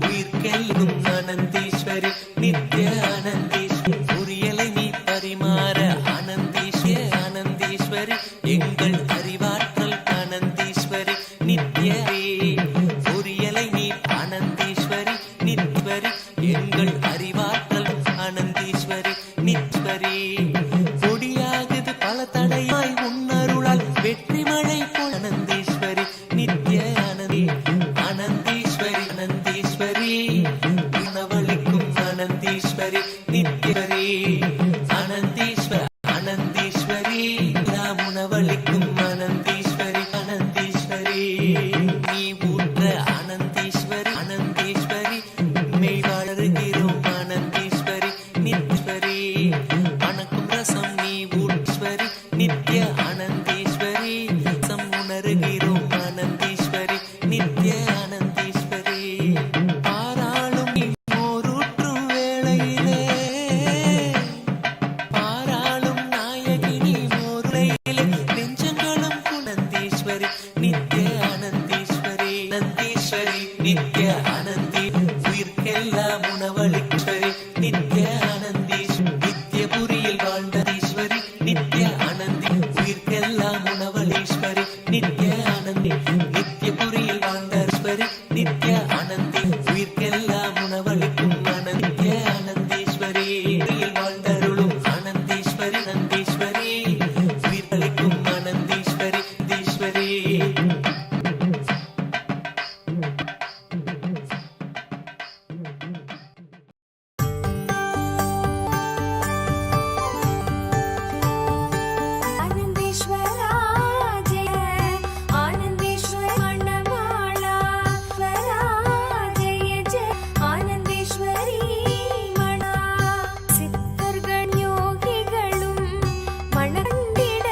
உயிர்க்கெல்லும் ஆனந்தீஸ்வரி நித்ய ஆனந்தீஸ்வரி புரியலை நீ பரிமாற ஆனந்தீஸ்வரி ஆனந்தீஸ்வரி எங்கள் அறிவாற்றல் ஆனந்தீஸ்வரி நித்யரி புரியலை நீ ஆனந்தீஸ்வரி நித்வரி எங்கள் அறிவாற்றல் ஆனந்தீஸ்வரி நித்வரி பொடியாகுது பல தடையாய் உன்னருளால் வெற்றி மழை போல் ஆனந்தீஸ்வரி நித்ய ஆனந்தி ஆனந்தீஸ்வரி ஆனந்தீஸ்வரி உணவளிக்கும் ஆனந்தீஸ்வரி நித்யரி ஆனந்தீஸ்வரி ஆனந்தீஸ்வரி நாம் உணவளிக்கும் ஆனந்தீஸ்வரி ஆனந்தீஸ்வரி நீ ஊற்ற ஆனந்தீஸ்வரி ஆனந்தீஸ்வரி மெய் வளருகிறோம் ஆனந்தீஸ்வரி நித்வரி அணக்கும் ரசம் நீ ஊட்ஸ்வரி நித்ய ஆனந்தீஸ்வரி சம் உணருகிறோம் ஆனந்தீஸ்வரி நித்ய ஆனந்தீஸ்வரி பாராளும் மோரூற்றும் வேளையிலே பாராளும் நாயகினி மோரையிலே நெஞ்சங்களும் குணந்தீஸ்வரி நித்ய ஆனந்தீஸ்வரி நந்தீஸ்வரி நித்ய ஆனந்தி உயிர்க்கெல்லாம் உணவளிஸ்வரி நித்ய ஆனந்தீஸ்வரி நித்யபுரியில் வாழ்ந்தீஸ்வரி நித்ய ஆனந்தி உயிர்க்கெல்லாம் உணவளீஸ்வரி நித்ய ஆனந்தி நித்யபுரியில் வாழ்ந்தீஸ்வரி நித்ய ஆனந்தி உயிர்க்கெல்லாம் உணவளிக்கும் நித்ய ஆனந்தீஸ்வரி வாழ்ந்தருளும் ஆனந்தீஸ்வரி நந்தீஸ்வரி உயிர்களிக்கும் ஆனந்தீஸ்வரி தீஸ்வரி ஆனந்தீஸ்வரா ஜெய ஆனந்தீஸ்வர மணவாளா ஸ்வரா ஜெய ஜெய ஆனந்தீஸ்வரி மணா சித்தர்கள் யோகிகளும் மணந்திட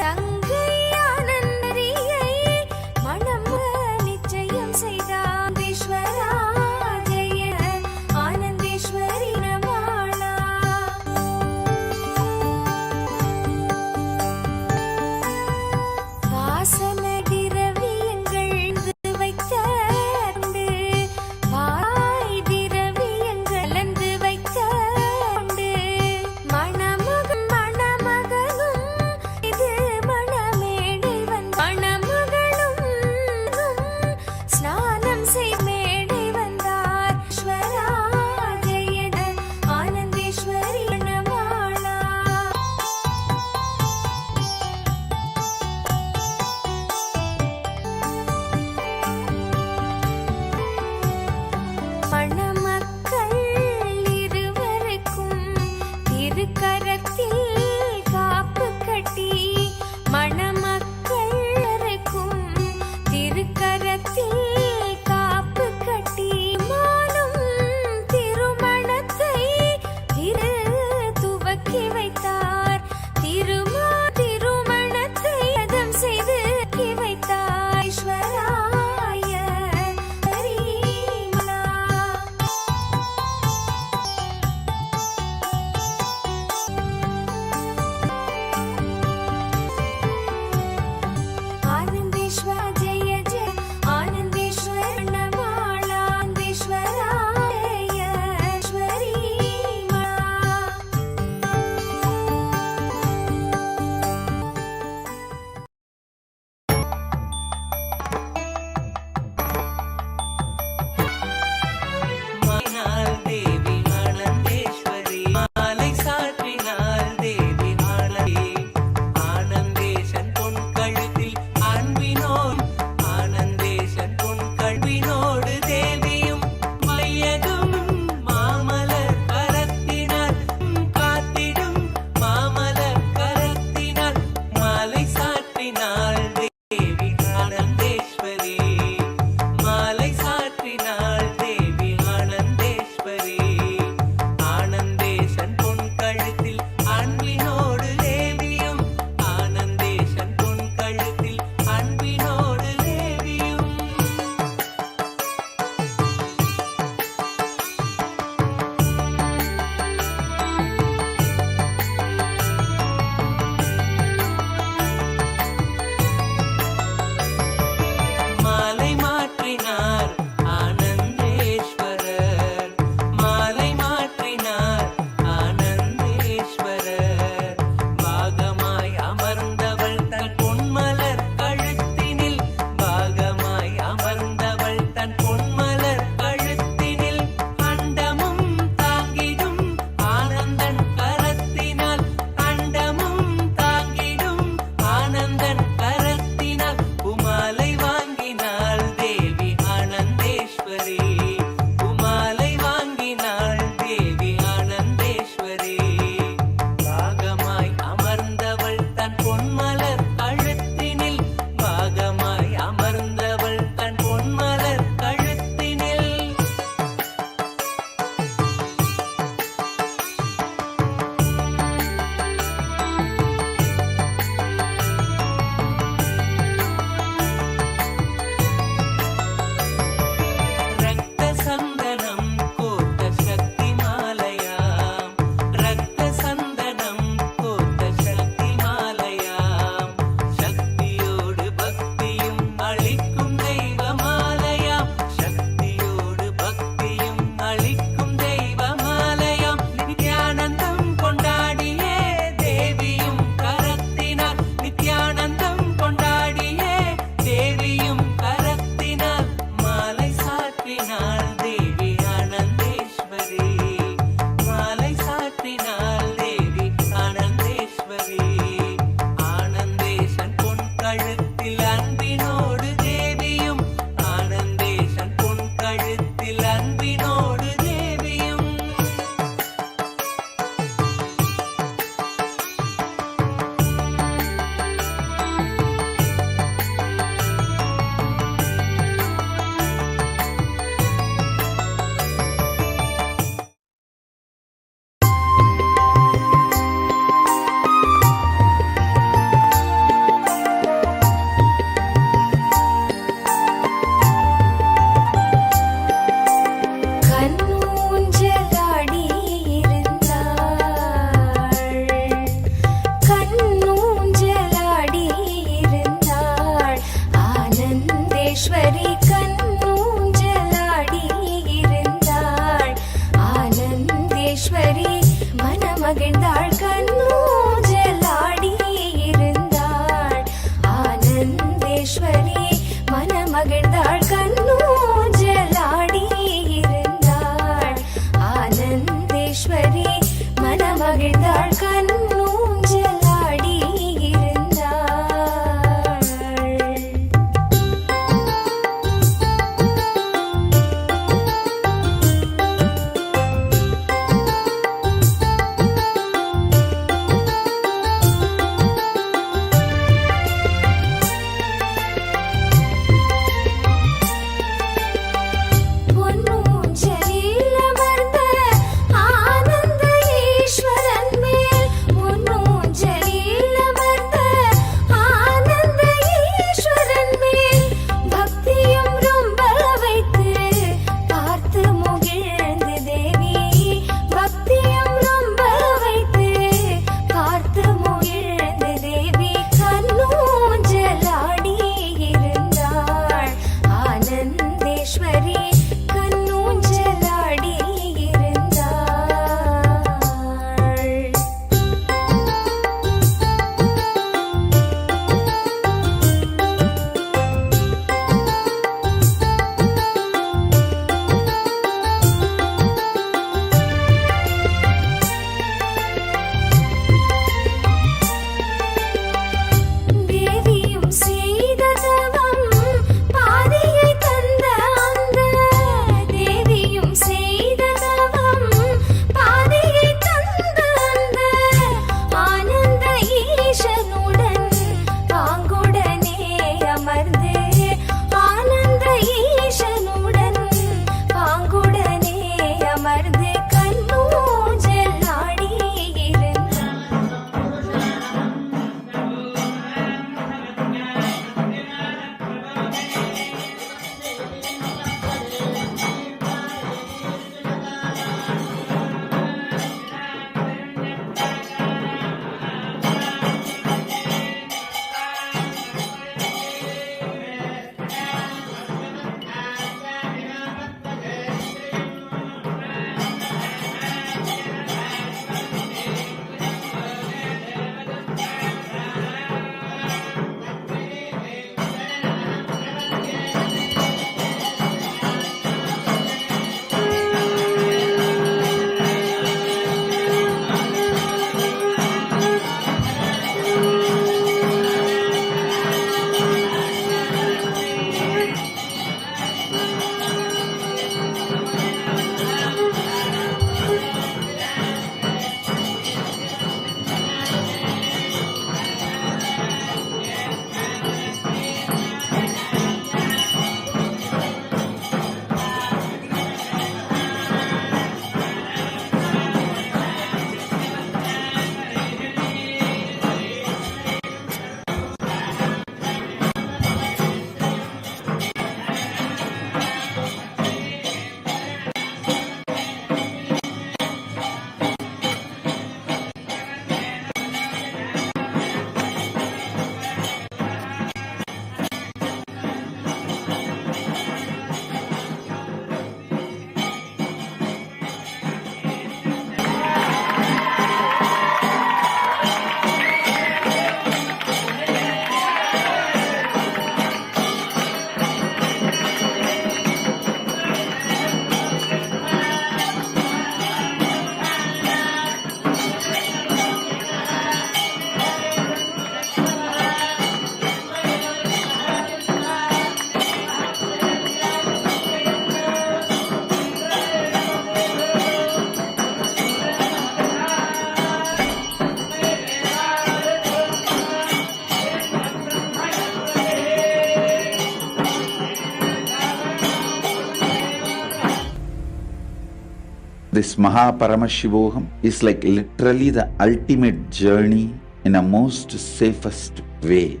This Mahaparamashivogam is like literally the ultimate journey in a most safest way.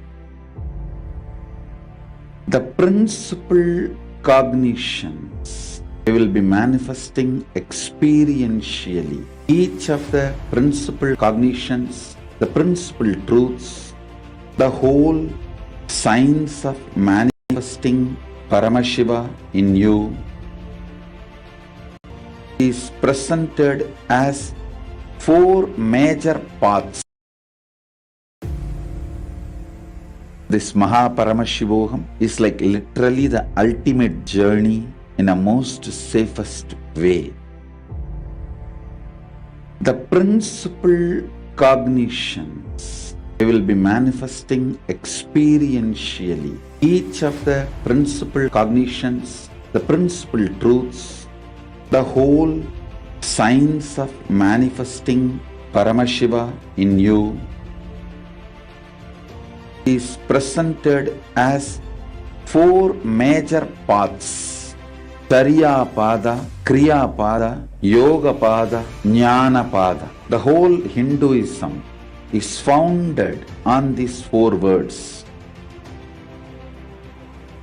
The principal cognitions will be manifesting experientially. Each of the principal cognitions, the principal truths, the whole science of manifesting Paramashiva in you is presented as four major paths. This Mahaparamashivogam is like literally the ultimate journey in a most safest way. The principal cognitions will be manifesting experientially. Each of the principal cognitions, the principal truths, the whole science of manifesting Paramashiva in you is presented as four major paths: Tariya Pada, Kriya Pada, Yoga Pada, Jnana Pada. The whole Hinduism is founded on these four words.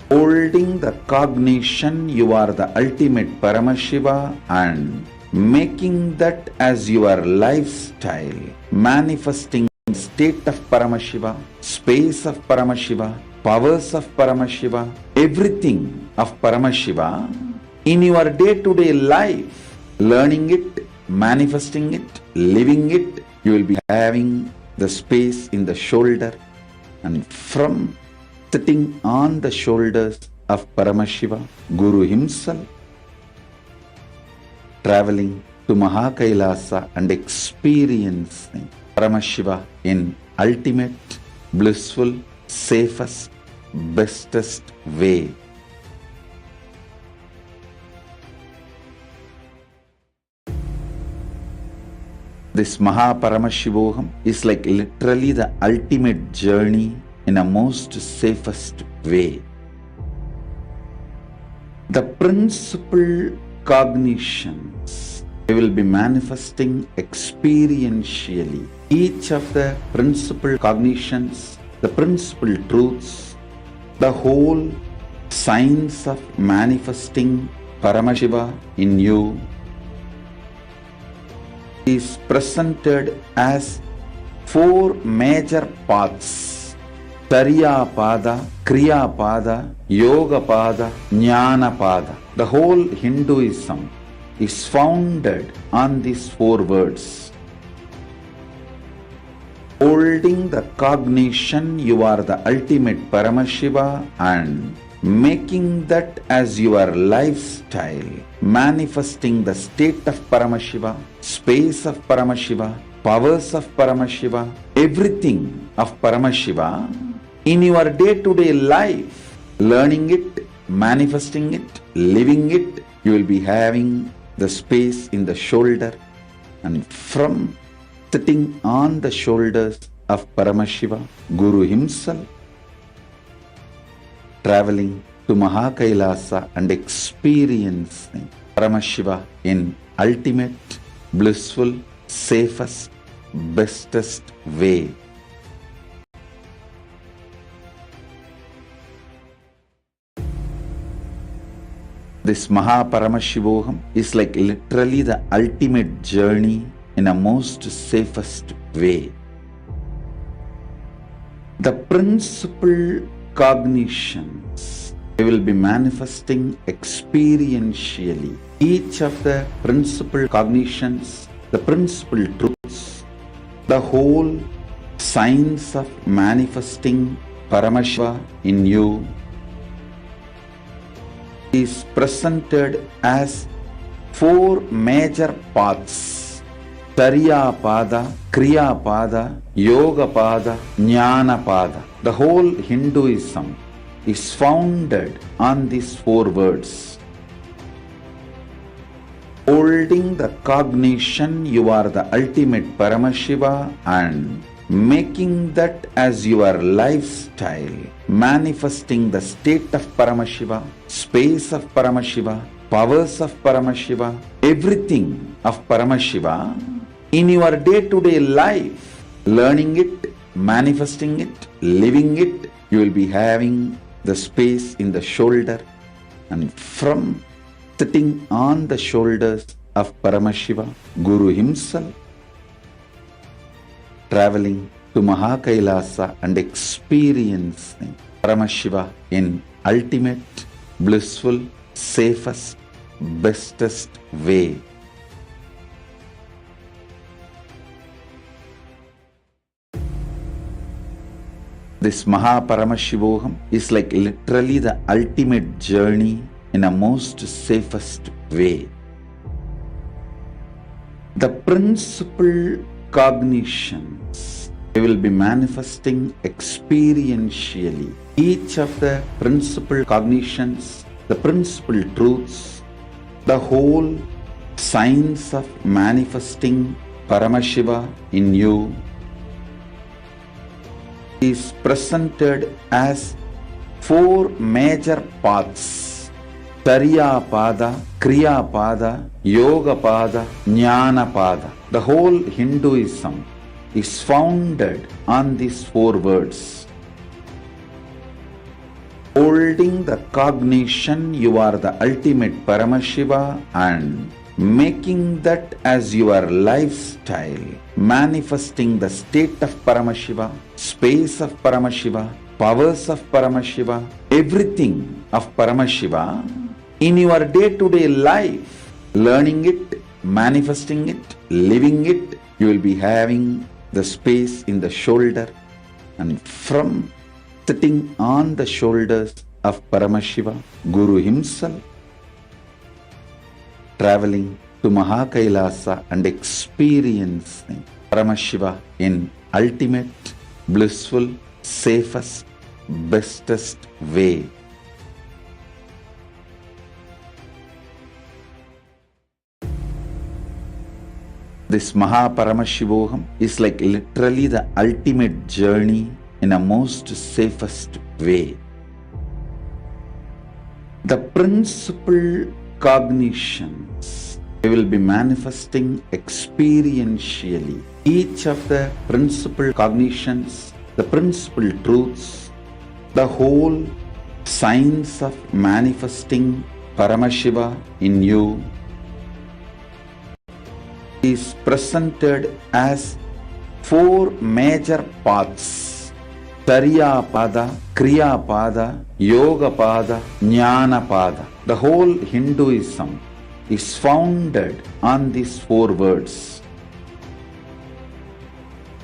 Holding the cognition you are the ultimate Paramashiva and making that as your lifestyle, manifesting state of Paramashiva, space of Paramashiva, powers of Paramashiva, everything of Paramashiva in your day-to-day life, learning it, manifesting it, living it, you will be having the space in the shoulder, and from sitting on the shoulders of Paramashiva, Guru himself, traveling to Mahakailasa and experiencing Paramashiva in ultimate, blissful, safest, bestest way. This Mahaparamashivogam is like literally the ultimate journey in a most safest way. The principal cognitions will be manifesting experientially. Each of the principal cognitions, the principal truths, the whole science of manifesting Paramashiva in you is presented as four major paths: Tariya Pada, Kriya Pada, Yoga Pada, Jnana Pada. The whole Hinduism is founded on these four words. Holding the cognition you are the ultimate Paramashiva and making that as your lifestyle, manifesting the state of Paramashiva, space of Paramashiva, powers of Paramashiva, everything of Paramashiva in your day-to-day life, learning it, manifesting it, living it, you will be having the space in the shoulder, and from sitting on the shoulders of Paramashiva, Guru himself, traveling to Mahakailasa and experiencing Paramashiva in ultimate, blissful, safest, bestest way. This Mahaparamashivogam is like literally the ultimate journey in a most safest way. The principal cognitions will be manifesting experientially. Each of the principal cognitions, the principal truths, the whole science of manifesting Paramashiva in you is presented as four major paths: Tariya Pada, Kriya Pada, Yoga Pada, Jnana Pada. The whole Hinduism is founded on these four words. Holding the cognition you are the ultimate Paramashiva and making that as your lifestyle, manifesting the state of Paramashiva, space of Paramashiva, powers of Paramashiva, everything of Paramashiva in your day-to-day life, learning it, manifesting it, living it, you will be having the space in the shoulder, and from sitting on the shoulders of Paramashiva, Guru himself, traveling to Mahakailasa and experiencing Paramashiva in ultimate, blissful, safest, bestest way. This Mahaparamashivoham is like literally the ultimate journey in a most safest way. The principal cognitions we will be manifesting experientially. Each of the principal cognitions, the principal truths, the whole science of manifesting Paramashiva in you is presented as 4 major paths: Tariya Pada, Kriya Pada, Yoga Pada, Jnana Pada. The whole Hinduism is founded on these 4 words. Holding the cognition you are the ultimate Paramashiva and making that as your lifestyle, manifesting the state of Paramashiva, space of Paramashiva, powers of Paramashiva, everything of Paramashiva in your day-to-day life, learning it, manifesting it, living it, you will be having the space in the shoulder, and from sitting on the shoulders of Paramashiva, Guru himself, traveling to Mahakailasa and experiencing Paramashiva in ultimate, blissful, safest, bestest way. This Mahaparamashivoham is like literally the ultimate journey in a most safest way. The principal cognitions we will be manifesting experientially. Each of the principal cognitions, the principal truths, the whole science of manifesting Paramashiva in you is presented as 4 major paths: Tariya Pada, Kriya Pada, Yoga Pada, Jnana Pada. The whole Hinduism is founded on these 4 words.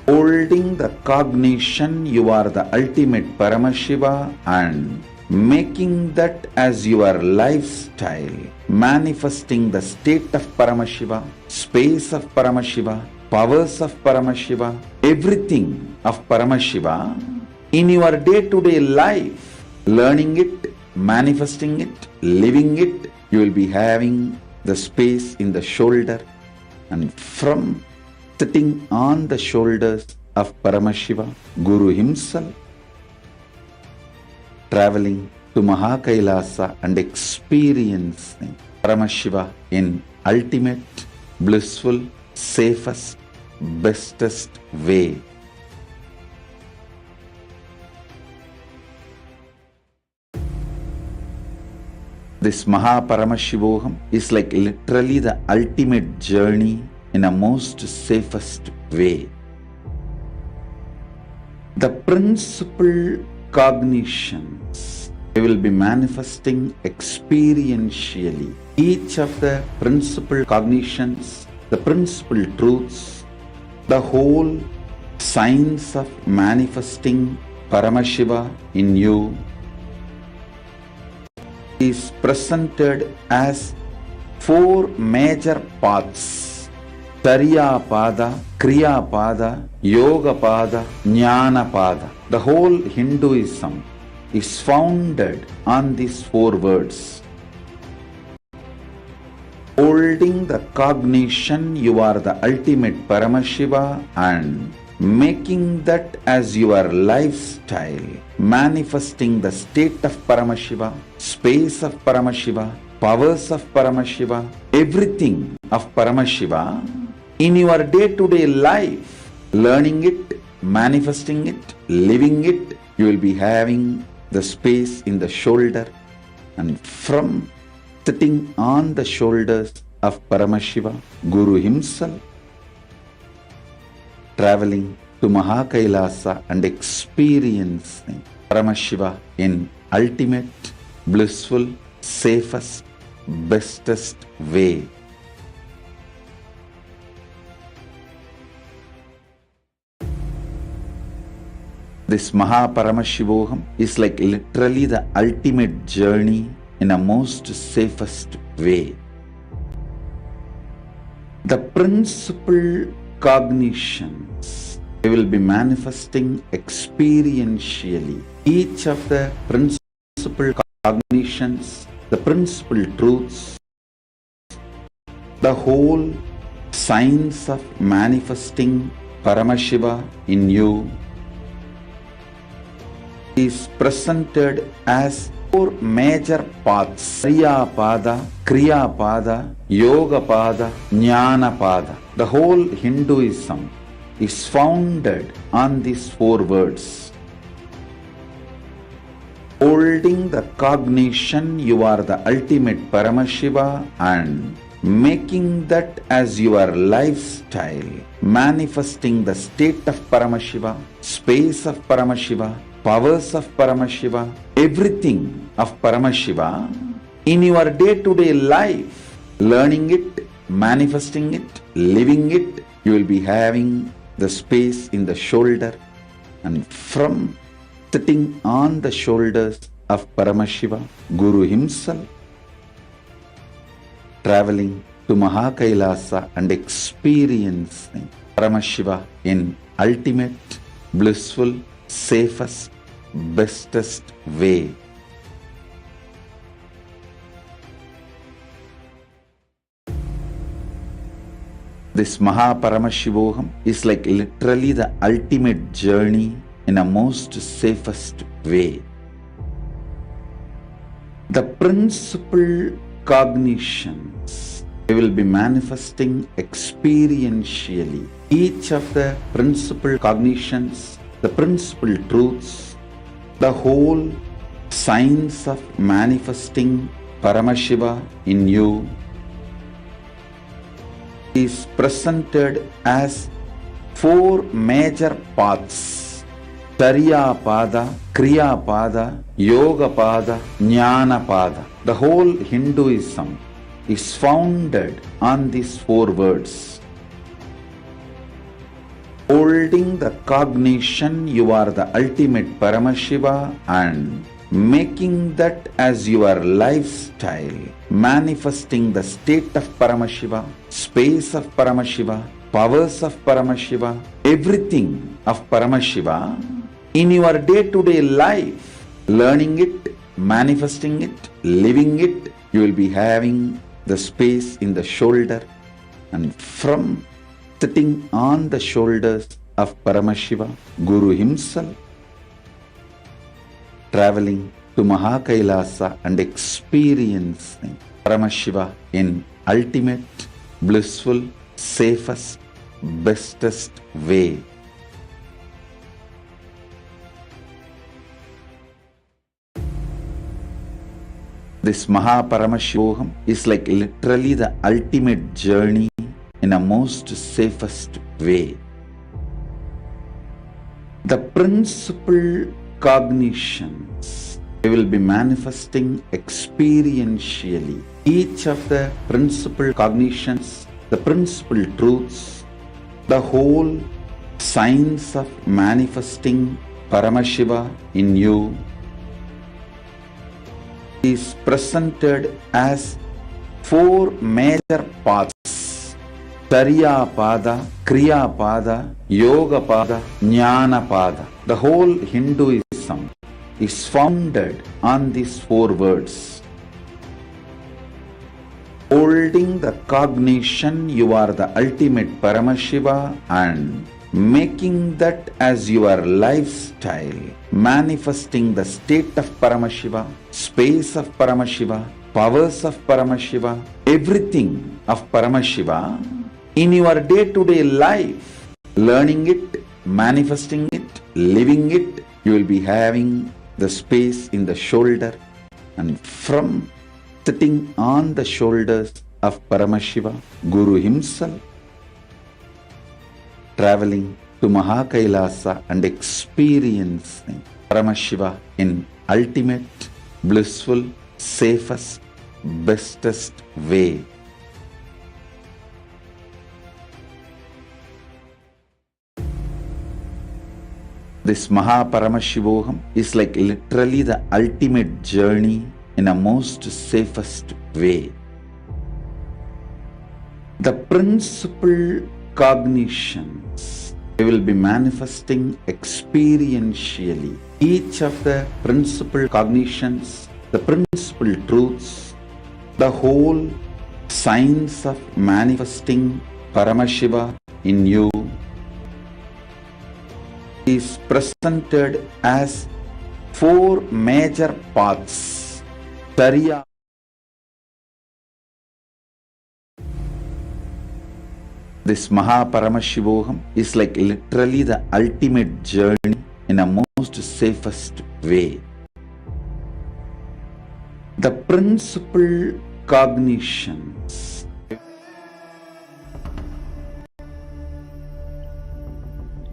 Holding the cognition you are the ultimate Paramashiva and making that as your lifestyle, manifesting the state of Paramashiva, space of Paramashiva, powers of Paramashiva, everything of Paramashiva in your day-to-day life, learning it, manifesting it, living it, you will be having the space in the shoulder, and from sitting on the shoulders of Paramashiva, Guru himself, traveling to Mahakailasa and experiencing Paramashiva in ultimate, blissful, safest, bestest way. This Mahaparamashivoham is like literally the ultimate journey in a most safest way. The principal cognitions we will be manifesting experientially. Each of the principal cognitions, the principal truths, the whole science of manifesting Paramashiva in you is presented as 4 major paths: Tariya Pada, Kriya Pada, Yoga Pada, Jnana Pada. The whole Hinduism is founded on these 4 words. Holding the cognition you are the ultimate Paramashiva and making that as your lifestyle, manifesting the state of Paramashiva, space of Paramashiva, powers of Paramashiva, everything of Paramashiva in your day-to-day life, learning it, manifesting it, living it, you will be having the space in the shoulder, and from sitting on the shoulders of Paramashiva, Guru himself, traveling to Mahakailasa and experiencing Paramashiva in ultimate, blissful, safest, bestest way. This Mahaparamashivoham is like literally the ultimate journey in a most safest way. The principal cognitions we will be manifesting experientially. Each of the principal cognitions, the principal truths, the whole science of manifesting Paramashiva in you is presented as four major paths: Kriya Pada, Kriya Pada, Yoga Pada, Jnana Pada. The whole Hinduism is founded on these four words. Holding the cognition you are the ultimate Paramashiva and making that as your lifestyle, manifesting the state of Paramashiva, space of Paramashiva, powers of Paramashiva, everything of Paramashiva in your day-to-day life, learning it, manifesting it, living it, you will be having the space in the shoulder, and from sitting on the shoulders of Paramashiva, Guru himself, traveling to Mahakailasa and experiencing Paramashiva in ultimate, blissful, safest, bestest way. This Mahaparamashivoham is like literally the ultimate journey in a most safest way. The principal cognitions we will be manifesting experientially. Each of the principal cognitions, the principal truths, the whole science of manifesting Paramashiva in you is presented as four major paths: Kriya Pada, Kriya Pada, Yoga Pada, Jnana Pada. The whole Hinduism is founded on these four words. Holding the cognition you are the ultimate Paramashiva and making that as your lifestyle, manifesting the state of Paramashiva, space of Paramashiva, powers of Paramashiva, everything of Paramashiva in your day-to-day life, learning it, manifesting it, living it, you will be having the space in the shoulder, and from sitting on the shoulders of Paramashiva, Guru himself, traveling to Mahakailasa and experiencing Paramashiva in ultimate, blissful, safest, bestest way. This Mahaparamashivoham is like literally the ultimate journey in a most safest way. The principal cognitions we will be manifesting experientially. Each of the principal cognitions, the principal truths, the whole science of manifesting Paramashiva in you is presented as four major paths: Kriya Pada, Kriya Pada, Yoga Pada, Jnana Pada. The whole Hinduism is founded on these four words. Holding the cognition you are the ultimate Paramashiva and making that as your lifestyle, manifesting the state of Paramashiva, space of Paramashiva, powers of Paramashiva, everything of Paramashiva in your day-to-day life, learning it, manifesting it, living it, you will be having the space in the shoulder, and from sitting on the shoulders of Paramashiva, Guru himself, traveling to Mahakailasa and experiencing Paramashiva in ultimate, blissful, safest, bestest way. This Mahaparamashivoham is like literally the ultimate journey in a most safest way. The principal cognitions we will be manifesting experientially. Each of the principal cognitions, the principal truths, the whole science of manifesting Paramashiva in you is presented as 4 major paths. Sariya. This Mahaparamashivoham is like literally the ultimate journey in a most safest way. The principal cognitions.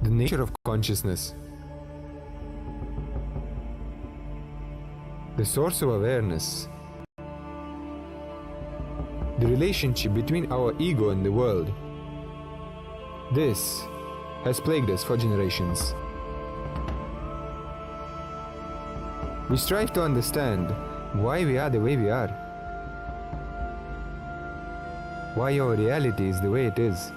The nature of consciousness. The source of awareness. The relationship between our ego and the world. This has plagued us for generations. We strive to understand why we are the way we are, why our reality is the way it is,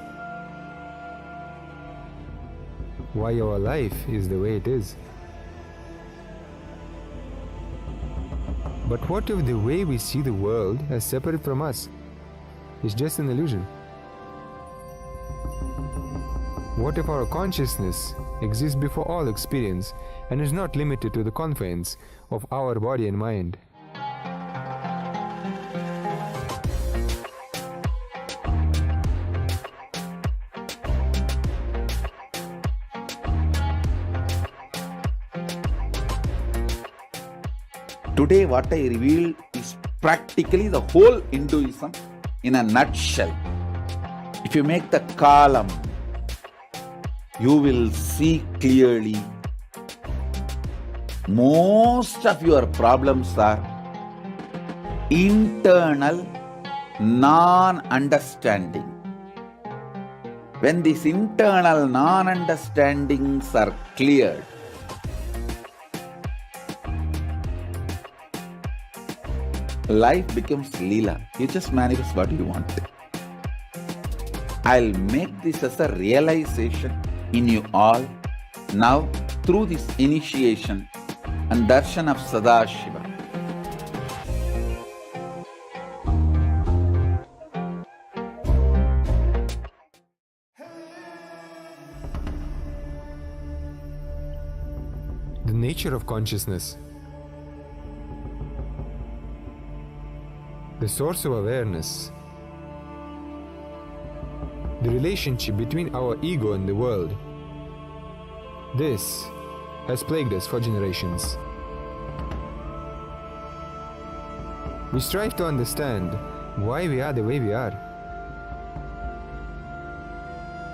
why our life is the way it is. But what if the way we see the world as separate from us is just an illusion? What if our consciousness exists before all experience and is not limited to the confines of our body and mind? Today what I revealed is practically the whole Hinduism in a nutshell. If you make the column, you will see clearly most of your problems are internal non-understanding. When these internal non-understandings are cleared, life becomes Leela. You just manifest what you want. I'll make this as a realization in you all now through this initiation and darshan of Sadashiva. The nature of consciousness. The source of awareness. The relationship between our ego and the world. This has plagued us for generations. We strive to understand why we are the way we are,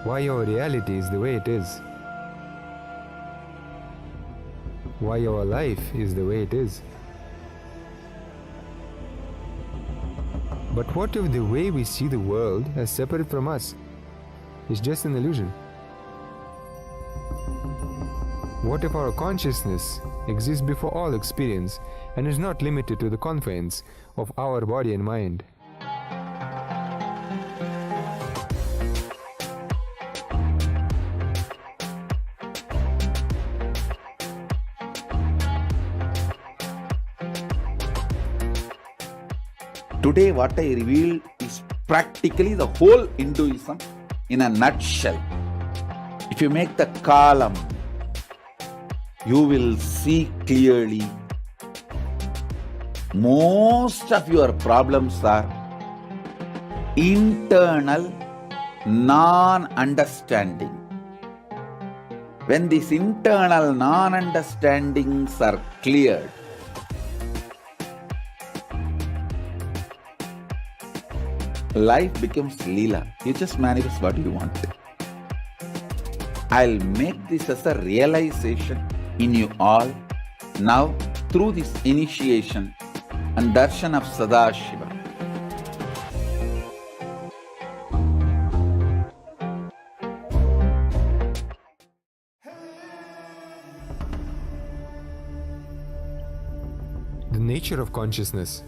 why our reality is the way it is, why our life is the way it is. But what if the way we see the world as separate from us is just an illusion? What if our consciousness exists before all experience and is not limited to the confines of our body and mind? Today what I revealed is practically the whole Hinduism in a nutshell. If you make the column, you will see clearly Most of your problems are internal non-understanding. When these internal non-understandings are cleared, life becomes Leela. You just manifest what you want. I'll make this as a realization in you all now through this initiation and darshan of Sadashiva. The nature of consciousness.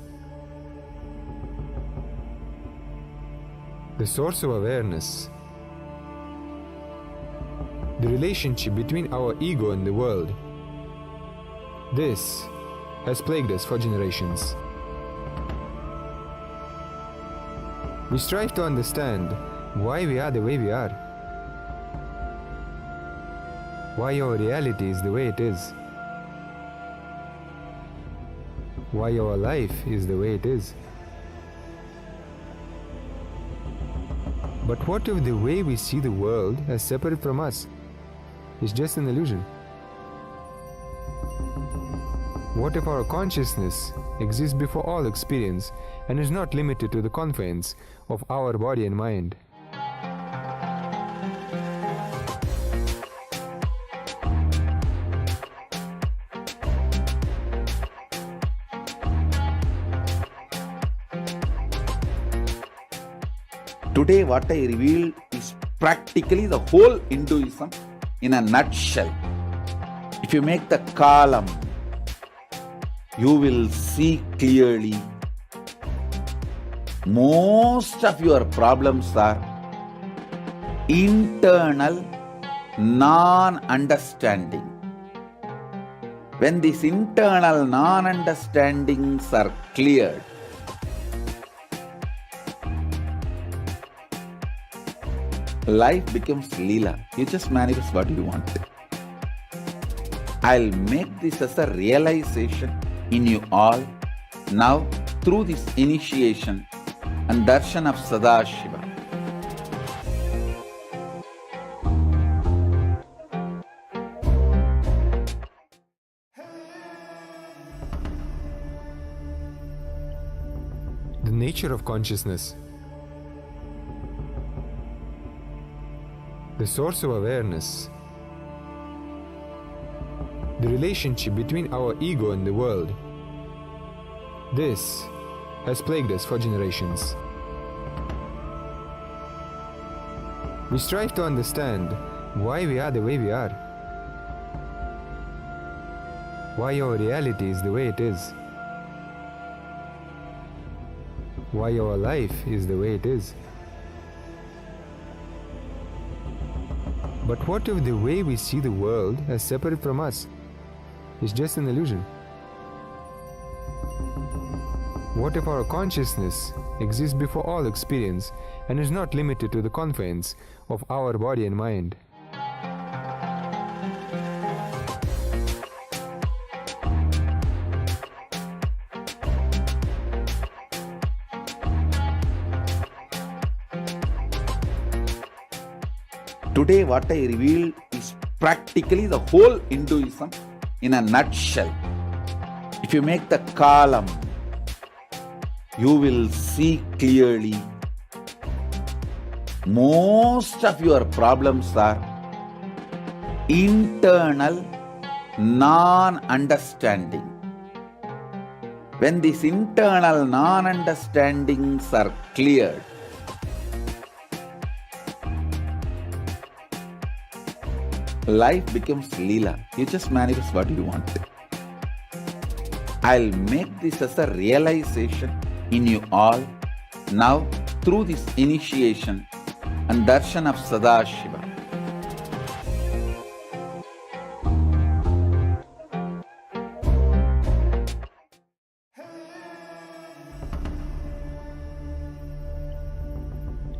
The source of awareness. The relationship between our ego and the world. This has plagued us for generations. We strive to understand why we are the way we are, why our reality is the way it is, why our life is the way it is. But what if the way we see the world as separate from us is just an illusion? What if our consciousness exists before all experience and is not limited to the confines of our body and mind? Today what I revealed is practically the whole Hinduism in a nutshell. If you make the column, you will see clearly. Most of your problems are internal non-understanding. When these internal non-understandings are cleared, life becomes Leela. You just manifest what you want. I'll make this as a realization in you all now through this initiation and darshan of Sadashiva. The nature of consciousness. The source of awareness. The relationship between our ego and the world. This has plagued us for generations. We strive to understand why we are the way we are, why our reality is the way it is, why our life is the way it is. But what if the way we see the world as separate from us is just an illusion? What if our consciousness exists before all experience and is not limited to the confines of our body and mind? Today what I revealed is practically the whole Hinduism in a nutshell. If you make the column, you will see clearly. Most of your problems are internal non-understanding. When these internal non-understandings are cleared, life becomes Leela. You just manifest what you want. I'll make this as a realization in you all now through this initiation and darshan of Sadashiva.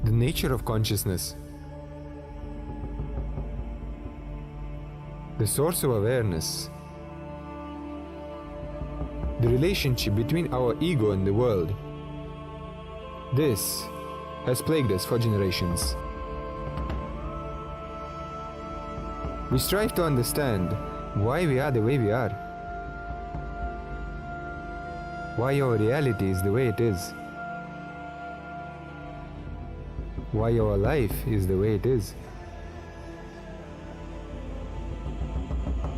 The nature of consciousness. The source of awareness. the relationship between our ego and the world. This has plagued us for generations. We strive to understand why we are the way we are, why our reality is the way it is, why our life is the way it is.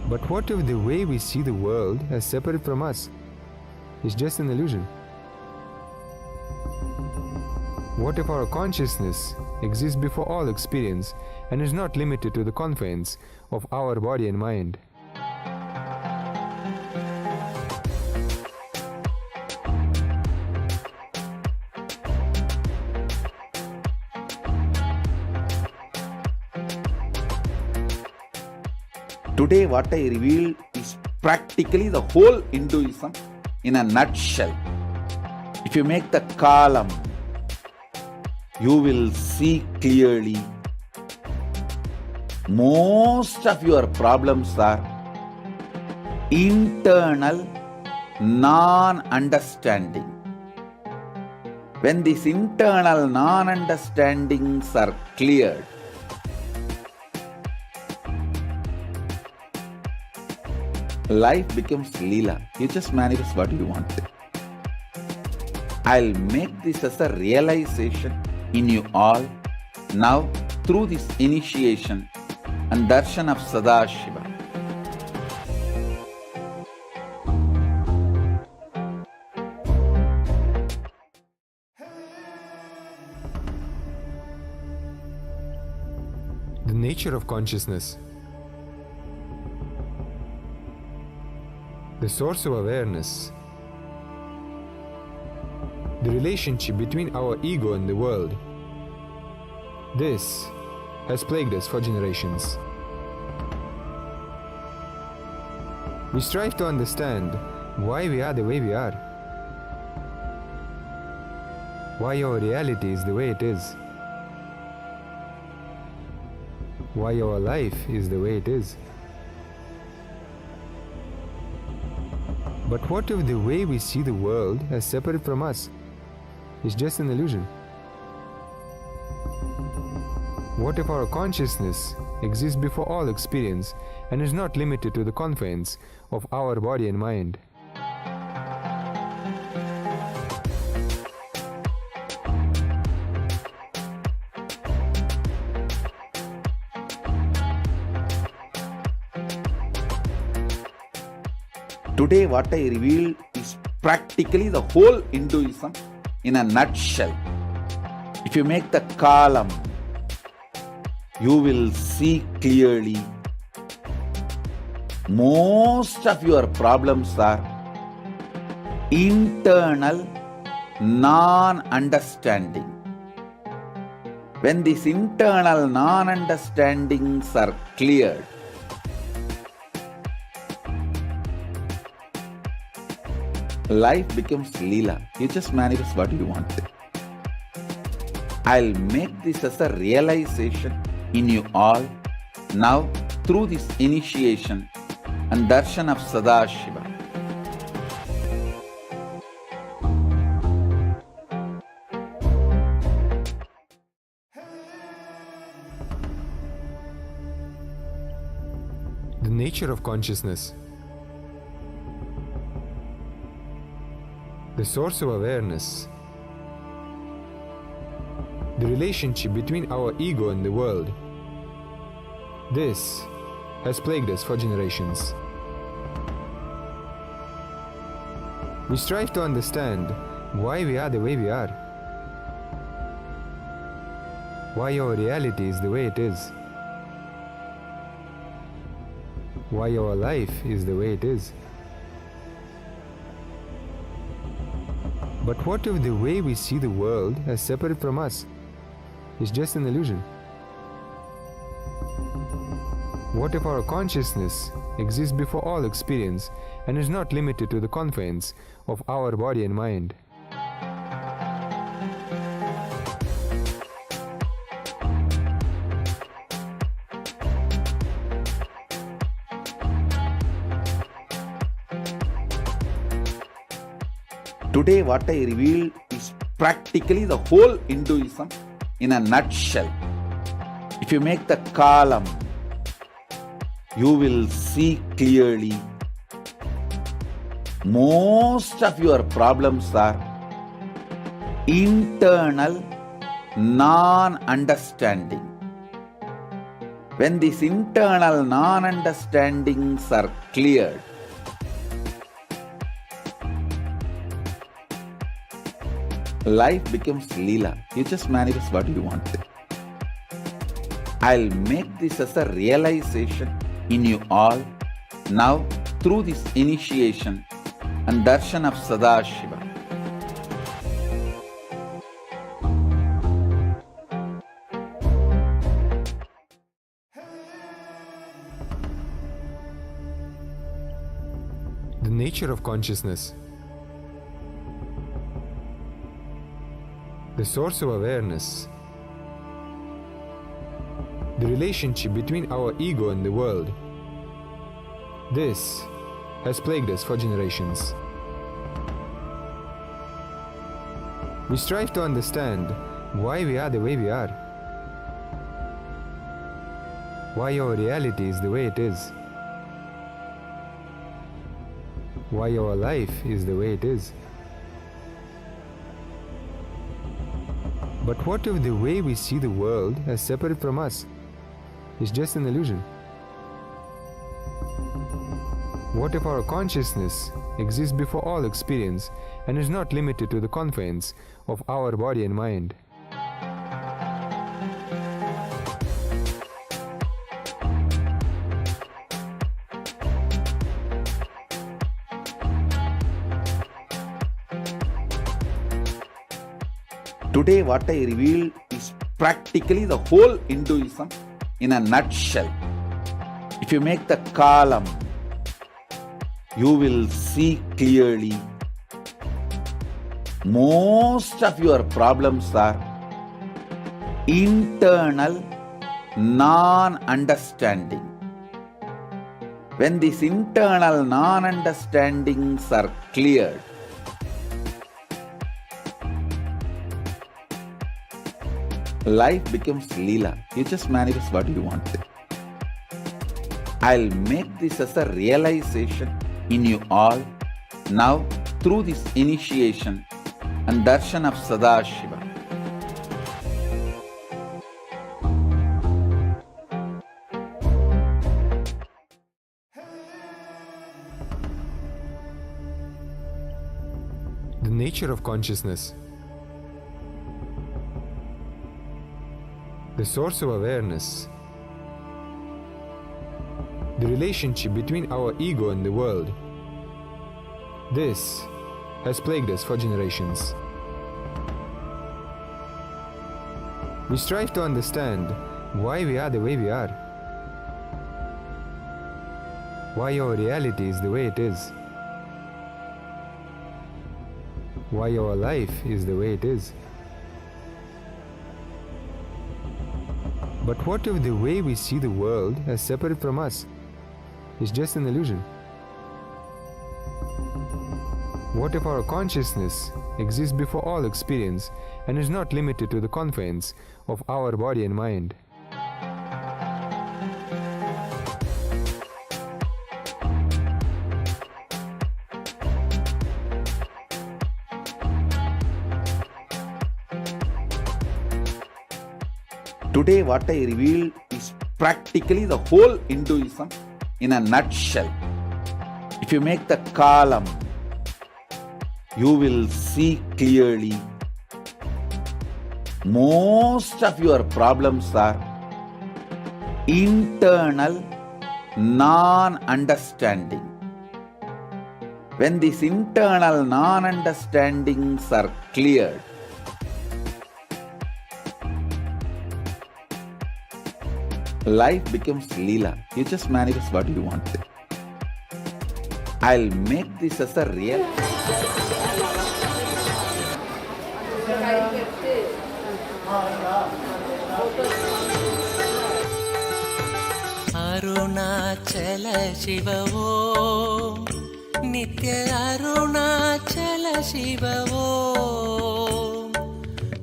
But what if the way we see the world as separate from us is just an illusion? What if our consciousness exists before all experience and is not limited to the confines of our body and mind? Today, what I revealed is practically the whole Hinduism in a nutshell. If you make the column, you will see clearly most of your problems are internal non-understanding. When these internal non-understandings are cleared, life becomes Leela. You just manifest what you want. I'll make this as a realization in you all now through this initiation and darshan of Sadashiva. The nature of consciousness. The source of awareness. The relationship between our ego and the world. This has plagued us for generations. We strive to understand why we are the way we are, why our reality is the way it is, why our life is the way it is. But what if the way we see the world as separate from us is just an illusion? What if our consciousness exists before all experience and is not limited to the confines of our body and mind? Today, what I revealed is practically the whole Hinduism in a nutshell. If you make the column, you will see clearly most of your problems are internal non-understanding. When these internal non-understandings are cleared, life becomes Leela. You just manifest what you want. I'll make this as a realization in you all now through this initiation and darshan of Sadashiva. The nature of consciousness. The source of awareness. The relationship between our ego and the world. This has plagued us for generations. We strive to understand why we are the way we are, why our reality is the way it is, why our life is the way it is. But what if the way we see the world as separate from us is just an illusion? What if our consciousness exists before all experience and is not limited to the confines of our body and mind? Today what I revealed is practically the whole Hinduism in a nutshell. If you make the column, you will see clearly most of your problems are internal non-understanding. When these internal non-understandings are cleared, life becomes Leela. You just manifest what you want. I'll make this as a realization in you all now through this initiation and darshan of Sadashiva. The nature of consciousness. The source of awareness. The relationship between our ego and the world. This has plagued us for generations. We strive to understand why we are the way we are, why our reality is the way it is, why our life is the way it is. But what if the way we see the world as separate from us is just an illusion? What if our consciousness exists before all experience and is not limited to the confines of our body and mind? Today what I revealed is practically the whole Hinduism in a nutshell. If you make the column, you will see clearly most of your problems are internal non-understanding. When these internal non-understandings are cleared, life becomes Leela. You just manifest what you want. I'll make this as a realization in you all now through this initiation and darshan of Sadashiva. The nature of consciousness. The source of awareness. The relationship between our ego and the world. This has plagued us for generations. We strive to understand why we are the way we are, why our reality is the way it is, why our life is the way it is. But what if the way we see the world as separate from us is just an illusion? What if our consciousness exists before all experience and is not limited to the confines of our body and mind? Today what I revealed is practically the whole Hinduism in a nutshell. If you make the column, you will see clearly most of your problems are internal non-understanding. When these internal non-understandings are cleared, life becomes Leela. You just manifest what you want. I'll make this as a real. Arunachal சிவ ஓம் நித்ய அருணாச்சல அருணாச்சல சிவ ஓம்.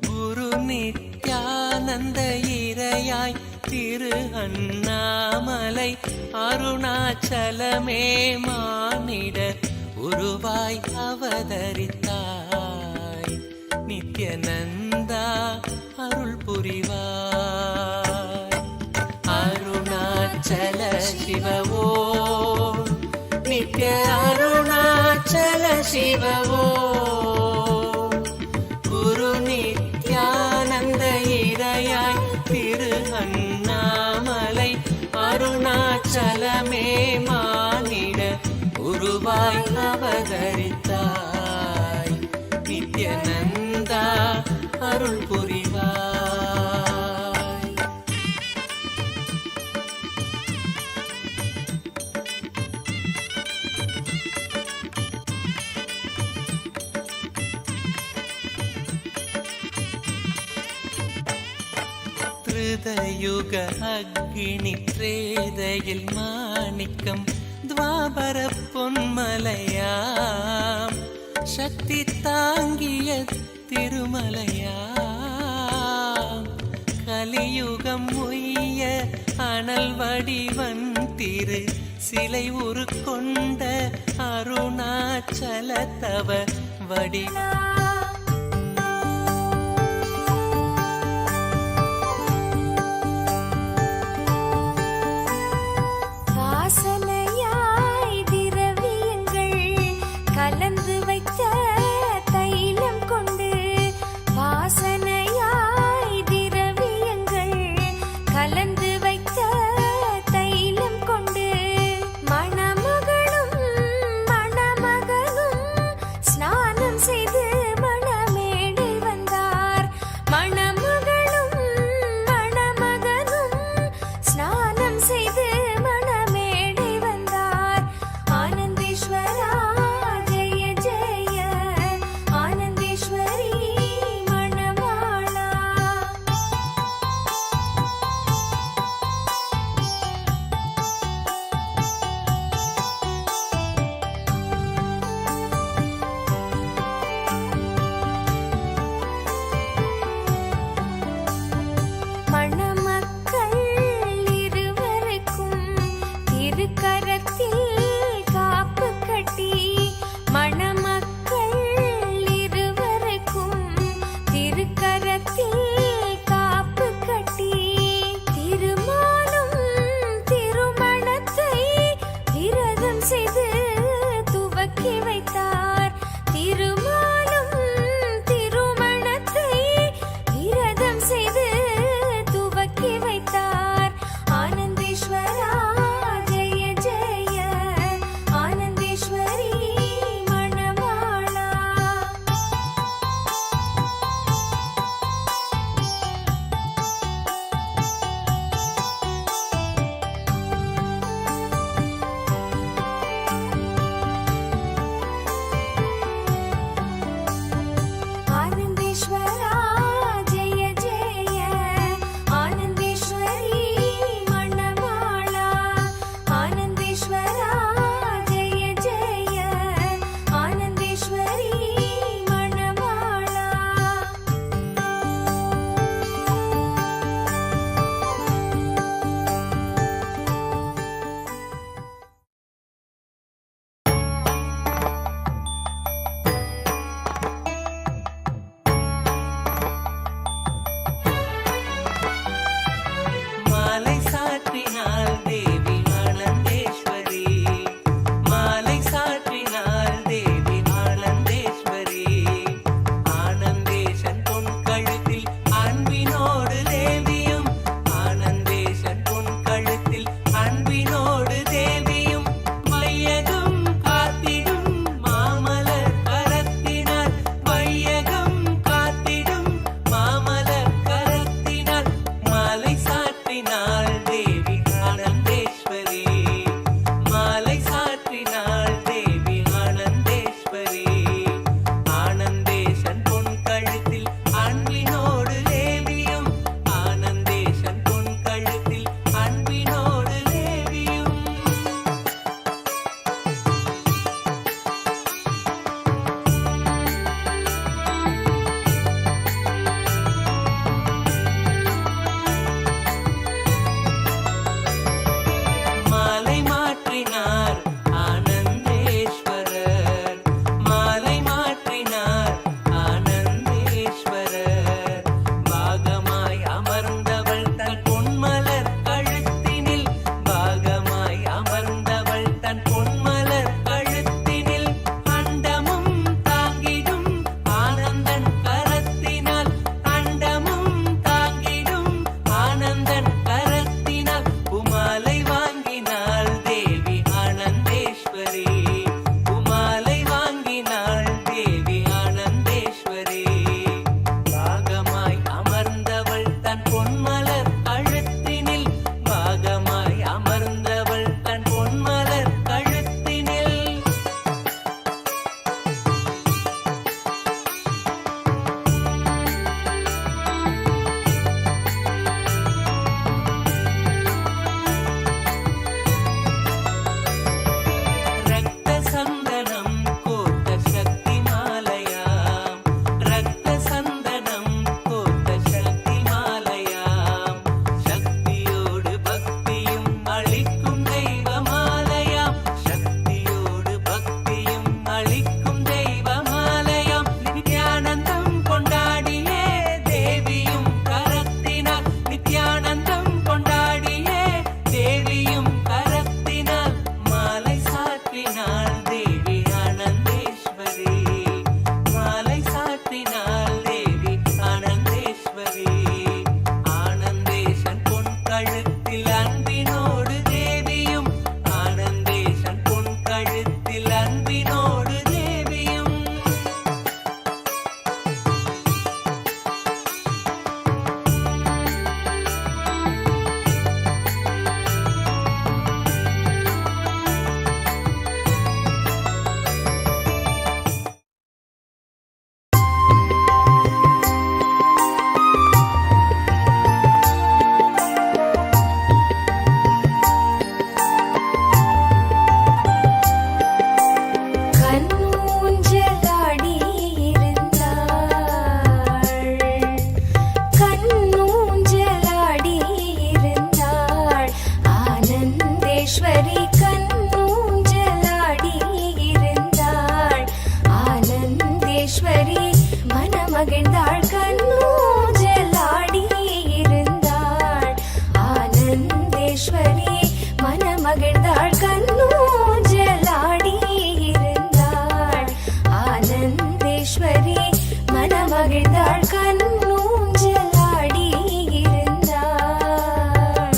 குரு நித்யானந்த இறையாய் திரு அண்ணாமலை அருணாச்சலமே மானிட உருவாய் அவதரித்தாய். நித்யநந்தா அருள் புரிவாய். அருணாச்சல சிவ ஓம். நித்ய அருணாச்சல சிவ ஓம். குரு நித்யானந்த இறையாய் திரு அண்ணாமலை அருணாச்சலமே மானிட உருவாய் அவதரித்தாய். நித்யநந்தா அருள் புரிவாய். திருதயுக அக்னி த்ரேதையில் மாணிக்கம் துவாபர பொன்மலையாம் சக்தி தாங்கிய திருமலையாம். கலியுகம் உய்ய அனல் வடிவன் திரு சிலை உருக்கொண்ட அருணாச்சல தவ வடி. வாசனையாய் திரவியங்கள் கலந்து வைத்த தைலம் கொண்டு, வாசனையாய் திரவியங்கள் கலந்து வைத்த தைலம் கொண்டு, மணமகளும் மணமகனும் ஸ்நானம் செய்து மகிழ்ந்தாள் கண்ணூஞ்சலாடி இருந்தாள்.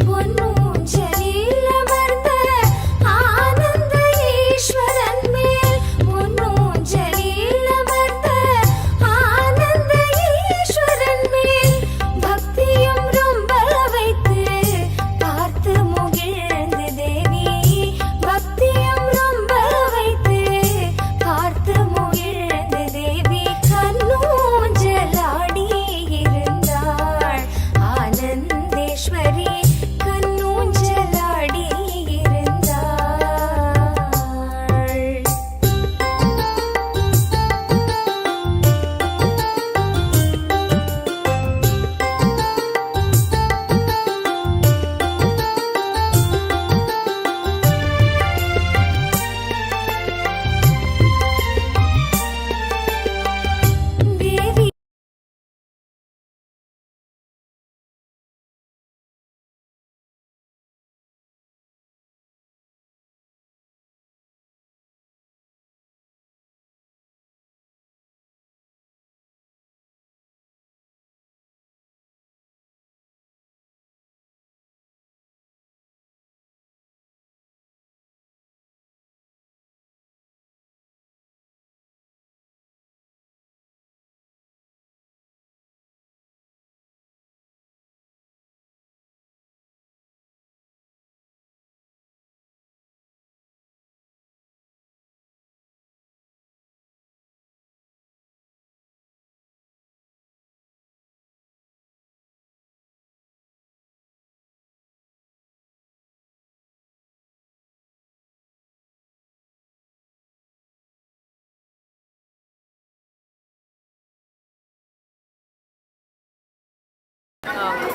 பொன்னூஞ்சலில் அமர்ந்த ஆனந்த ஈஸ்வரன் மேல், பொன்னூஞ்சலில் அமர்ந்த ஆனந்த ஈஸ்வரன் மேல் பக்தியும் ரொம்ப வைத்து பார்த்து முகிழ்ந்து தேவி, பக்தியும் ரொம்ப வைத்து பார்த்து முகிழ்ந்து தேவி கண்ணூஞ்சலாடி இருந்தாள். ஆனந்தேஸ்வரி கண்ணூஞ்சலாடி இருந்தாள்.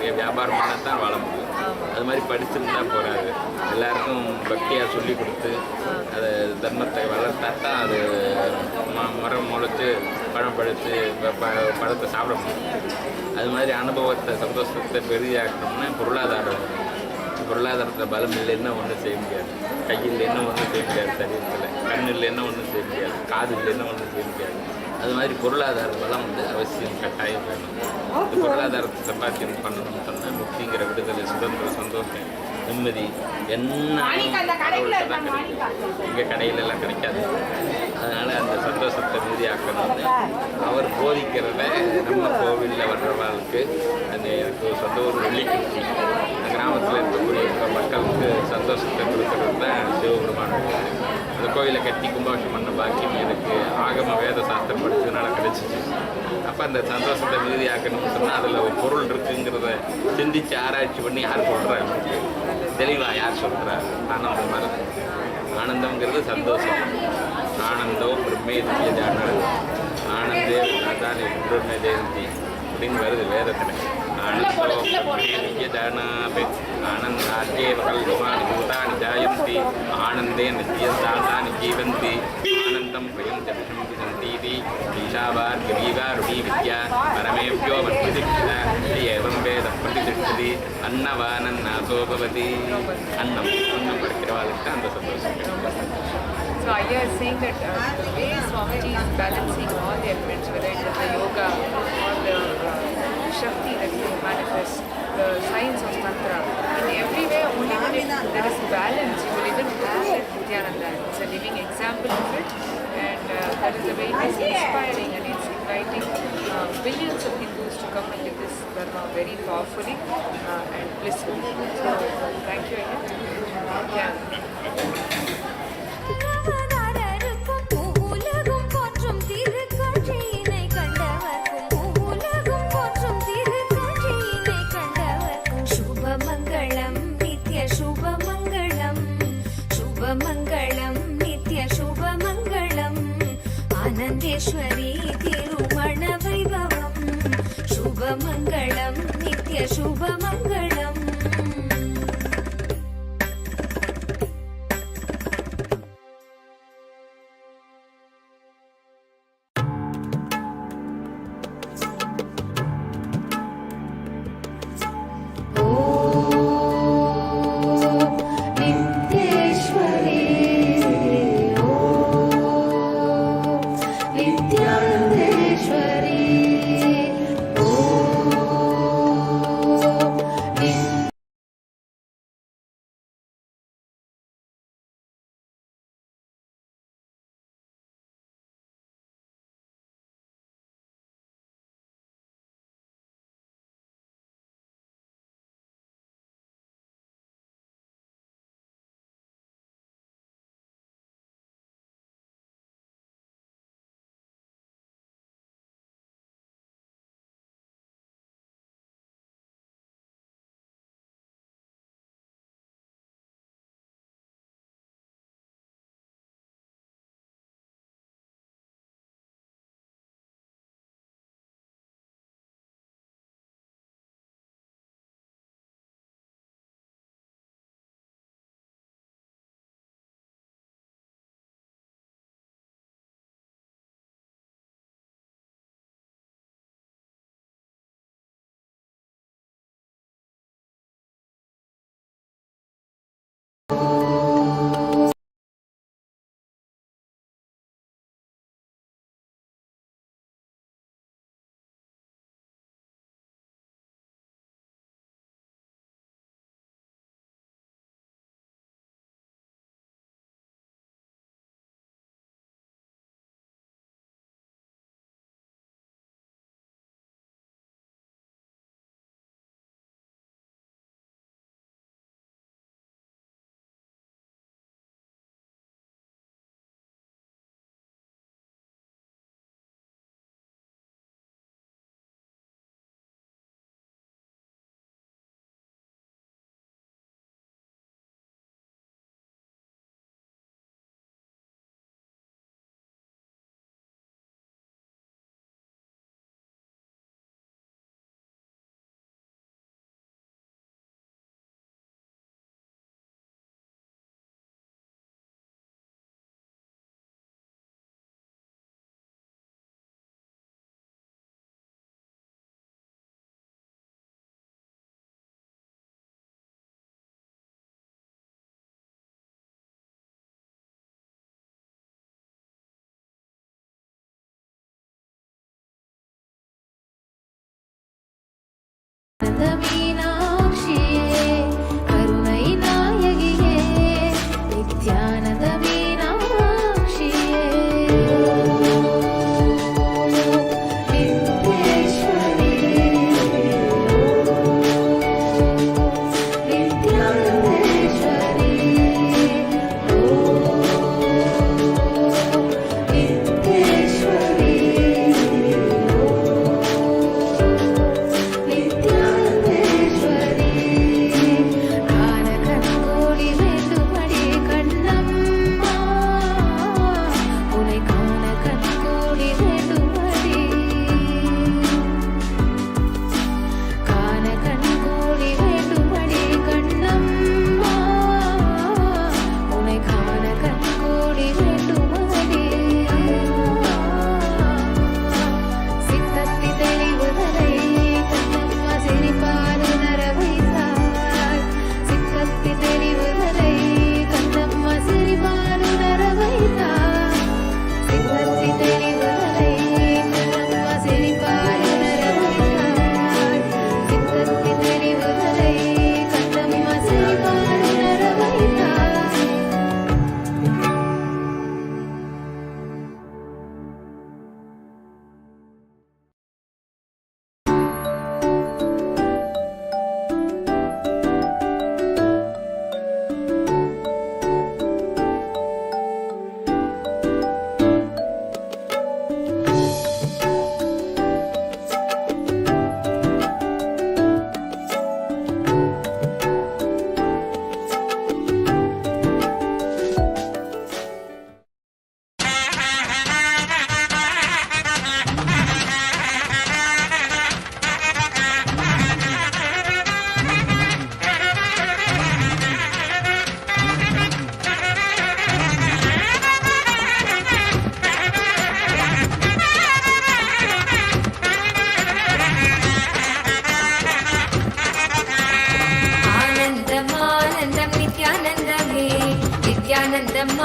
தேவி வியாபாரம் பண்ணால் தான் வாழ முடியும். அது மாதிரி படிச்சிருந்தா போகாது. எல்லாருக்கும் பக்தியாக சொல்லி கொடுத்து அதை தர்மத்தை வளர்த்தா தான் அது மரம் முளைச்சி பழம் பழுத்து பழத்தை சாப்பிட முடியும். அது மாதிரி அனுபவத்தை சந்தோஷத்தை பெரிதாக்கணும்னா பொருளாதாரத்தில் பலம் இல்லைன்னா ஒன்றும் செய்ய முடியாது. கையில் இல்லைன்னா ஒன்றும் செய்ய முடியாது. சரீரத்தில் கண் இல்லைன்னா ஒன்றும் செய்ய முடியாது. காது இல்லைன்னா ஒன்றும் செய்ய முடியாது. அது மாதிரி பொருளாதார பலம் அவசியம் கட்டாயம் வேணும். இந்த பொருளாதாரத்தை சம்பாத்தியம் பண்ணணும்னு சொன்னால் முக்திங்கிற விடுதலை, சுதந்திர, சந்தோஷம், நிம்மதி என்ன இங்கே கடையிலெல்லாம் கிடைக்காது. அதனால் அந்த சந்தோஷத்தை மீதியாக்கணும்னு அவர் போதிக்கிறத நம்ம கோவிலில் வர்றவர்களுக்கு அந்த எனக்கு சொந்த ஒரு வெள்ளிக்குச்சி கிராமத்தில் இருக்கக்கூடிய மக்களுக்கு சந்தோஷத்தை கொடுக்கறது தான் சிவபெருமான். அந்த கோயிலை கட்டி கும்பாபிஷேகம் பண்ண பாக்கியம் எனக்கு ஆகம வேத சாஸ்திரம் படிச்சதுனால கிடைச்சிச்சு. அப்போ அந்த சந்தோஷத்தை மீதியாக்கணும்னு சொன்னால் அதில் ஒரு பொருள் இருக்குங்கிறத சிந்தித்து ஆராய்ச்சி பண்ணி யார் சொல்கிறா, தெளிவாக யார் சொல்கிறா? ஆனந்தம் வருது. ஆனந்தம்ங்கிறது சந்தோஷம். ஆனந்தோ பிரம்மே திவ்யஜான ஆனந்தே தான் பிரம்ம ஜெயந்தி அப்படின்னு வருது வேதத்தில். ஆனந்தோ பிரம்மே திவ்யஜானாபி ஆனந்தாத்யே கல்பமானி பூதானி ஜாயந்தி ஆனந்தே நித்யதாதானி ஜீவந்தி ஆனந்தம் பிரயந்தி விசந்தீதி ஈஷாவார் கிரீவாருடி வித்யா பரமேவ்யோ வர்த்திதிக்ஷத ஏவம் வேத பிரதிதிஷ்டதி அன்னவானன்னாசோ பவதி. அன்னம் படிக்கிறவாளுக்கு அந்த சந்தோஷம். So Ayya is saying that the way Swamiji is balancing all the elements, whether it is the yoga or the Shakti that he manifests, the science of Tantra, in every way only when there is balance, you will even have that Nityananda. It's a living example of it, and that is the way it is inspiring, and it's inviting billions of Hindus to come and live this dharma very powerfully and blissfully. So thank you Ayya. Yeah. ஆனந்தேஸ்வரி திருமண வைபவம் சுபமங்களம் நித்ய சுபமங்களம்.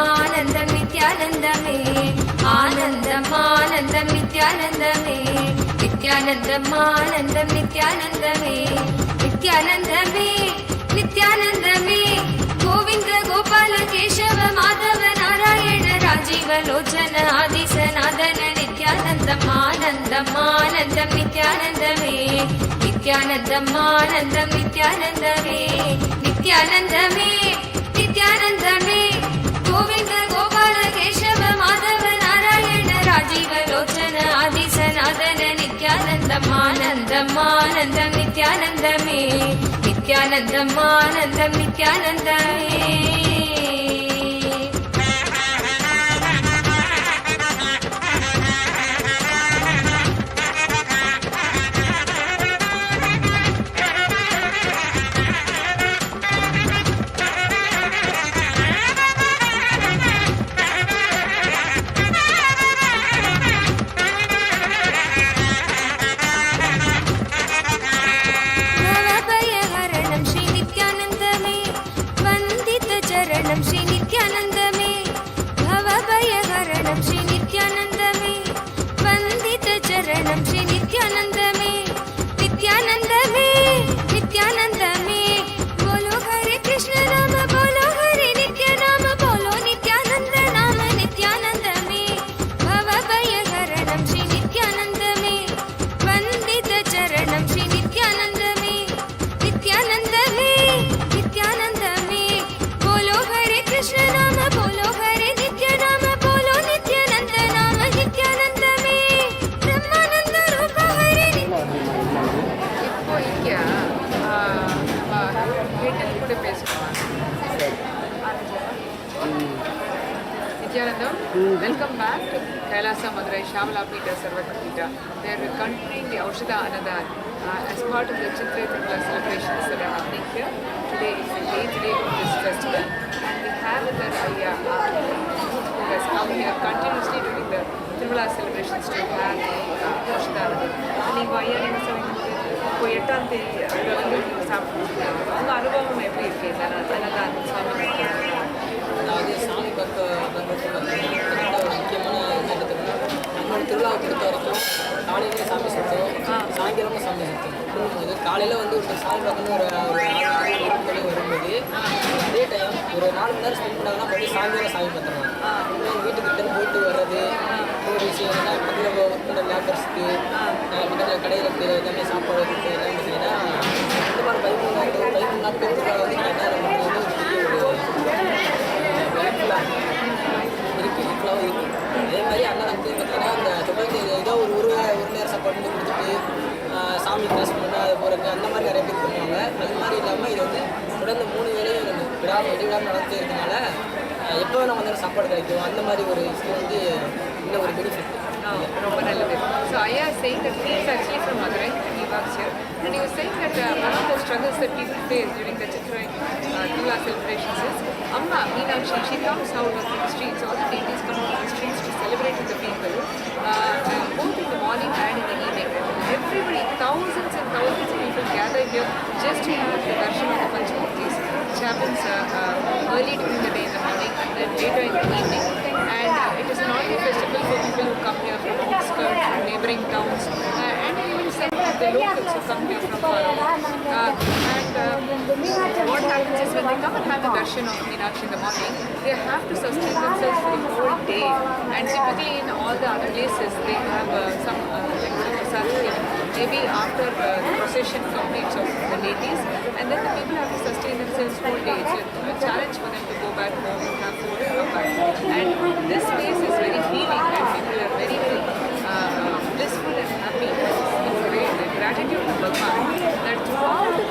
ஆனந்தம் நித்யானந்தமே ஆனந்தம் ஆனந்தம் நித்யானந்தமே நித்யானந்தம் ஆனந்தம் நித்யானந்தமே நித்யானந்தமே நித்யானந்தமே கோவிந்த கோபால கேசவ மாதவ நாராயண ராஜீவ லோச்சன ஆதிசநாதன நித்யானந்தம் ஆனந்தம் ஆனந்தம் நித்யானந்தமே நித்யானந்தம் ஆனந்தம் நித்யானந்தமே நித்யானந்தமே நித்யானந்தமே கோவிந்த கோபால கேசவ மாதவ நாராயண ராஜீவ லோச்சன ஆதிசநாதன நித்யானந்தம் ஆனந்தம் ஆனந்தம் நித்யானந்தமே நித்யானந்தம் ஆனந்தம் நித்யானந்தமே श्री नित्यानंदमे भवभयहरणं श्री नित्यानंदमे वंदित चरणं श्री नित्यानंदमे नित्यानंदमे नित्यानंदमे बोलो हरे कृष्ण नाम बोलो हरे नित्य नाम बोलो नित्यानंद नाम नित्यानंदमे भवभयहरणं श्री नित्यानंदमे वंदित चरणं श्री नित्यानंदमे नित्यानंदमे नित्यानंदमे बोलो हरे कृष्ण नाम बोलो हरे नित्य नाम बोलो नित्यानंद नाम नित्यानंदमे ब्रह्मानंद रूप हरे இப்போ இங்கே வீட்டில் கூட பேசுவாங்க Nithyanandam welcome back to Kailasa Madurai ஷாமலா பீட்டா சர்வகீட்டா. They are continuing the Aushadha Anadan as part of the Chitra Tirumala celebrations that are happening here. Today is the 8th day of this festival, and we have with us Ayya who has come here continuously during the Tirumala celebrations to have the Aushadha Anadan. நீங்கள் ஐயா என்ன சொன்னீங்க, இப்போ 8ஆம் தேதி அங்கே வந்து நீங்கள் சாப்பிட்டு உங்கள் அனுபவம் எப்படி இருக்கு இந்த அன்னதானம் சாமி? அதாவது சாமி பக்தர்களுக்கு பார்த்தீங்கன்னா ஒரு முக்கியமான நோக்கத்துக்கு நம்மளோட திருவிழாவை பொறுத்த வரைக்கும் காலையிலேயே சாமி சுத்தம், சாயங்காலமும் சாமி சுத்தம். அது காலையில் வந்து ஒரு சாமி பார்க்கணும் ஒரு வரும்போது அதே டைம் ஒரு 4 மணி நேரம் ஸ்பெண்ட் பண்ணாங்கன்னா மறுபடியும் சாயங்காலம் சாமி பார்த்துருவாங்க. எங்கள் வீட்டுக்கிட்ட போயிட்டு வர்றது ஒரு விஷயம் என்ன பக்கத்தில் லேபர்ஸ்க்கு பக்கத்தில் கடையில் இருக்கிற எல்லாமே சாப்பாடு இருக்குது எல்லாமே பார்த்தீங்கன்னா இந்த மாதிரி 13 நாட்கள் வந்து என்ன பண்ணுறது ஒரு பெரிய ஒரு இருக்குது ஃபுல்லாகவும் இருக்குது. அதே மாதிரி அன்னதானத்துக்கு பார்த்தீங்கன்னா இந்த தொடர்ந்து ஏதோ ஒரு நேரம் சாப்பாடு வந்து கொடுத்துட்டு சாமி கிளாஸ் பண்ண அது போகிறது அந்த மாதிரி நிறைய பேர் பண்ணுவாங்க. அது மாதிரி இல்லாமல் இது வந்து தொடர்ந்து 3 வேளையும் இடைவிடாமல் நடந்துட்டே இருக்கனால எப்போ நம்ம வந்து சாப்பாடு கிடைக்கும் அந்த மாதிரி ஒரு விஷயம் வந்து இன்னும் ஒரு பெனிஃபிட். ரொம்ப நல்லது. So Aya is saying that he is actually from Madurai and he works here, and he was saying that one of the struggles that people face during the Chitrai Thirula celebrations is Amma Meenakshi, she comes out of the streets, all the deities come out of the streets to celebrate with the people, both in the morning and in the evening. Everybody, thousands and thousands of people gather here just to have the darshan of the Panchmurtis, which happens early during the day in the morning and then later in the evening. And it is an annual festival for people who come here from outskirts, from neighbouring towns, and even some of the locals who come here from far away. What happens is when they come and have the darshan of Meenakshi in the morning, they have to sustain themselves for the whole day. And typically in all the other places, they have some maybe after the procession completes of the deities, and then the people have to sustain themselves whole day. It's a challenge for them to go back home and have food and come back. And this place is very healing, and people are very, very blissful and happy. It's great. And gratitude to Bhagavan that throughout the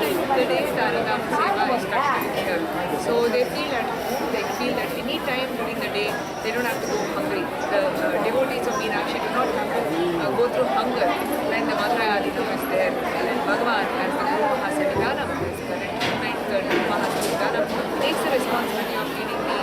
day the Anandam Seva is continued here. So they feel at home, they feel that any time during the day they don't have to go hungry. The devotees of Meenakshi do not have to go through hunger when the Madurai Adinam is there. And Bhagavan, as the Guru Mahasanidanam, as the Guru Mahasanidanam, takes the responsibility of feeding the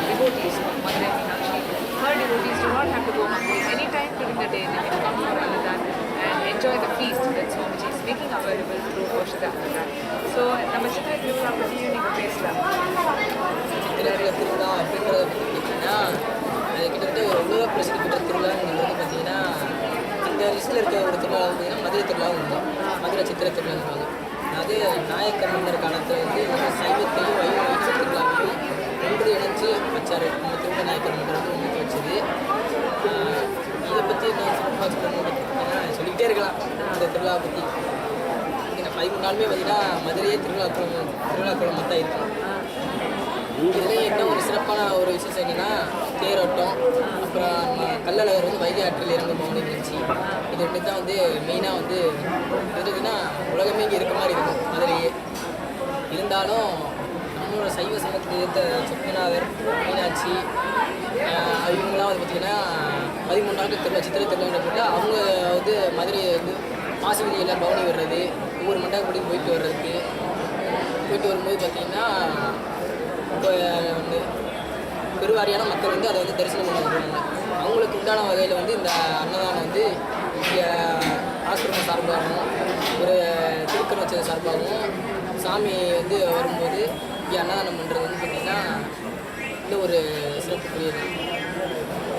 devotees of Madurai Meenakshi. Her devotees do not have to go hungry. Any time during the day they can come for Anandam and enjoy the feast that Swamiji is making available through Oshada Anandam. So, நம்ம சித்திரை திருவிழா பற்றியும் நீங்கள் பேசலாம். சித்திரை திருவிழா அப்படின்றத பார்த்தீங்கன்னா அது கிட்டத்தட்ட ஒரு உலக பிரசித்தி பெற்ற திருவிழாங்கிறது வந்து பார்த்தீங்கன்னா இந்த லிஸ்ட்டில் இருக்கிற ஒரு திருவிழா பார்த்தீங்கன்னா மதுரை திருவிழாவும் உண்டு. மதுரை சித்திரை திருவிழாங்கிறாங்க. அது நாயக்க மன்னர் காலத்தில் வந்து சைவத்தையும் வைணவ திருவிழாவையும் ரெண்டு இணைச்சு வச்சார். நம்ம திருவிழா நாயக்கர் மன்னர் வந்து உங்களுக்கு வச்சது. இதை பற்றி நான் சிறப்பாக சொல்லணும் சொல்லிக்கிட்டே இருக்கலாம். அந்த திருவிழாவை பற்றி 13 நாளுமே பார்த்தீங்கன்னா மதுரையே திருவிழாக்குளம் மொத்தம் இருக்கும். இதுலேயே என்ன ஒரு சிறப்பான ஒரு விசேஷம் என்னென்னா தேரோட்டம், அப்புறம் கள்ளழகர் வந்து வைகை ஆற்றில் இறங்க பவனி நிகழ்ச்சி. இது ரெண்டு தான் வந்து மெயினாக வந்து எதுக்குன்னா உலகமே இங்கே இருக்க மாதிரி இருக்கும் மதுரையே. இருந்தாலும் நம்மளோட சைவ சமயத்தில் இருந்த சொக்கநாதர், மீனாட்சி இவங்களாம் வந்து பார்த்திங்கன்னா 13 நாளுக்கு திருவிழா சித்திரை திருவிழா அவங்க வந்து மதுரையை வந்து மாசி வீதியில் பவனி வர்றது, ஒவ்வொரு மண்டபப்படியும் போயிட்டு வரும்போது பார்த்திங்கன்னா இப்போ வந்து பெருவாரியான மக்கள் வந்து அதை வந்து தரிசனம் பண்ண வருவாங்க. அவங்களுக்கு உண்டான வகையில் வந்து இந்த அன்னதானம் வந்து ஆசிரமம் சார்பாகவும் ஒரு திருக்கண் வச்சது சார்பாகவும் சாமி வந்து வரும்போது இங்கே அன்னதானம் பண்ணுறது வந்து பார்த்திங்கன்னா இன்னும் ஒரு சிறப்புக்குரியது.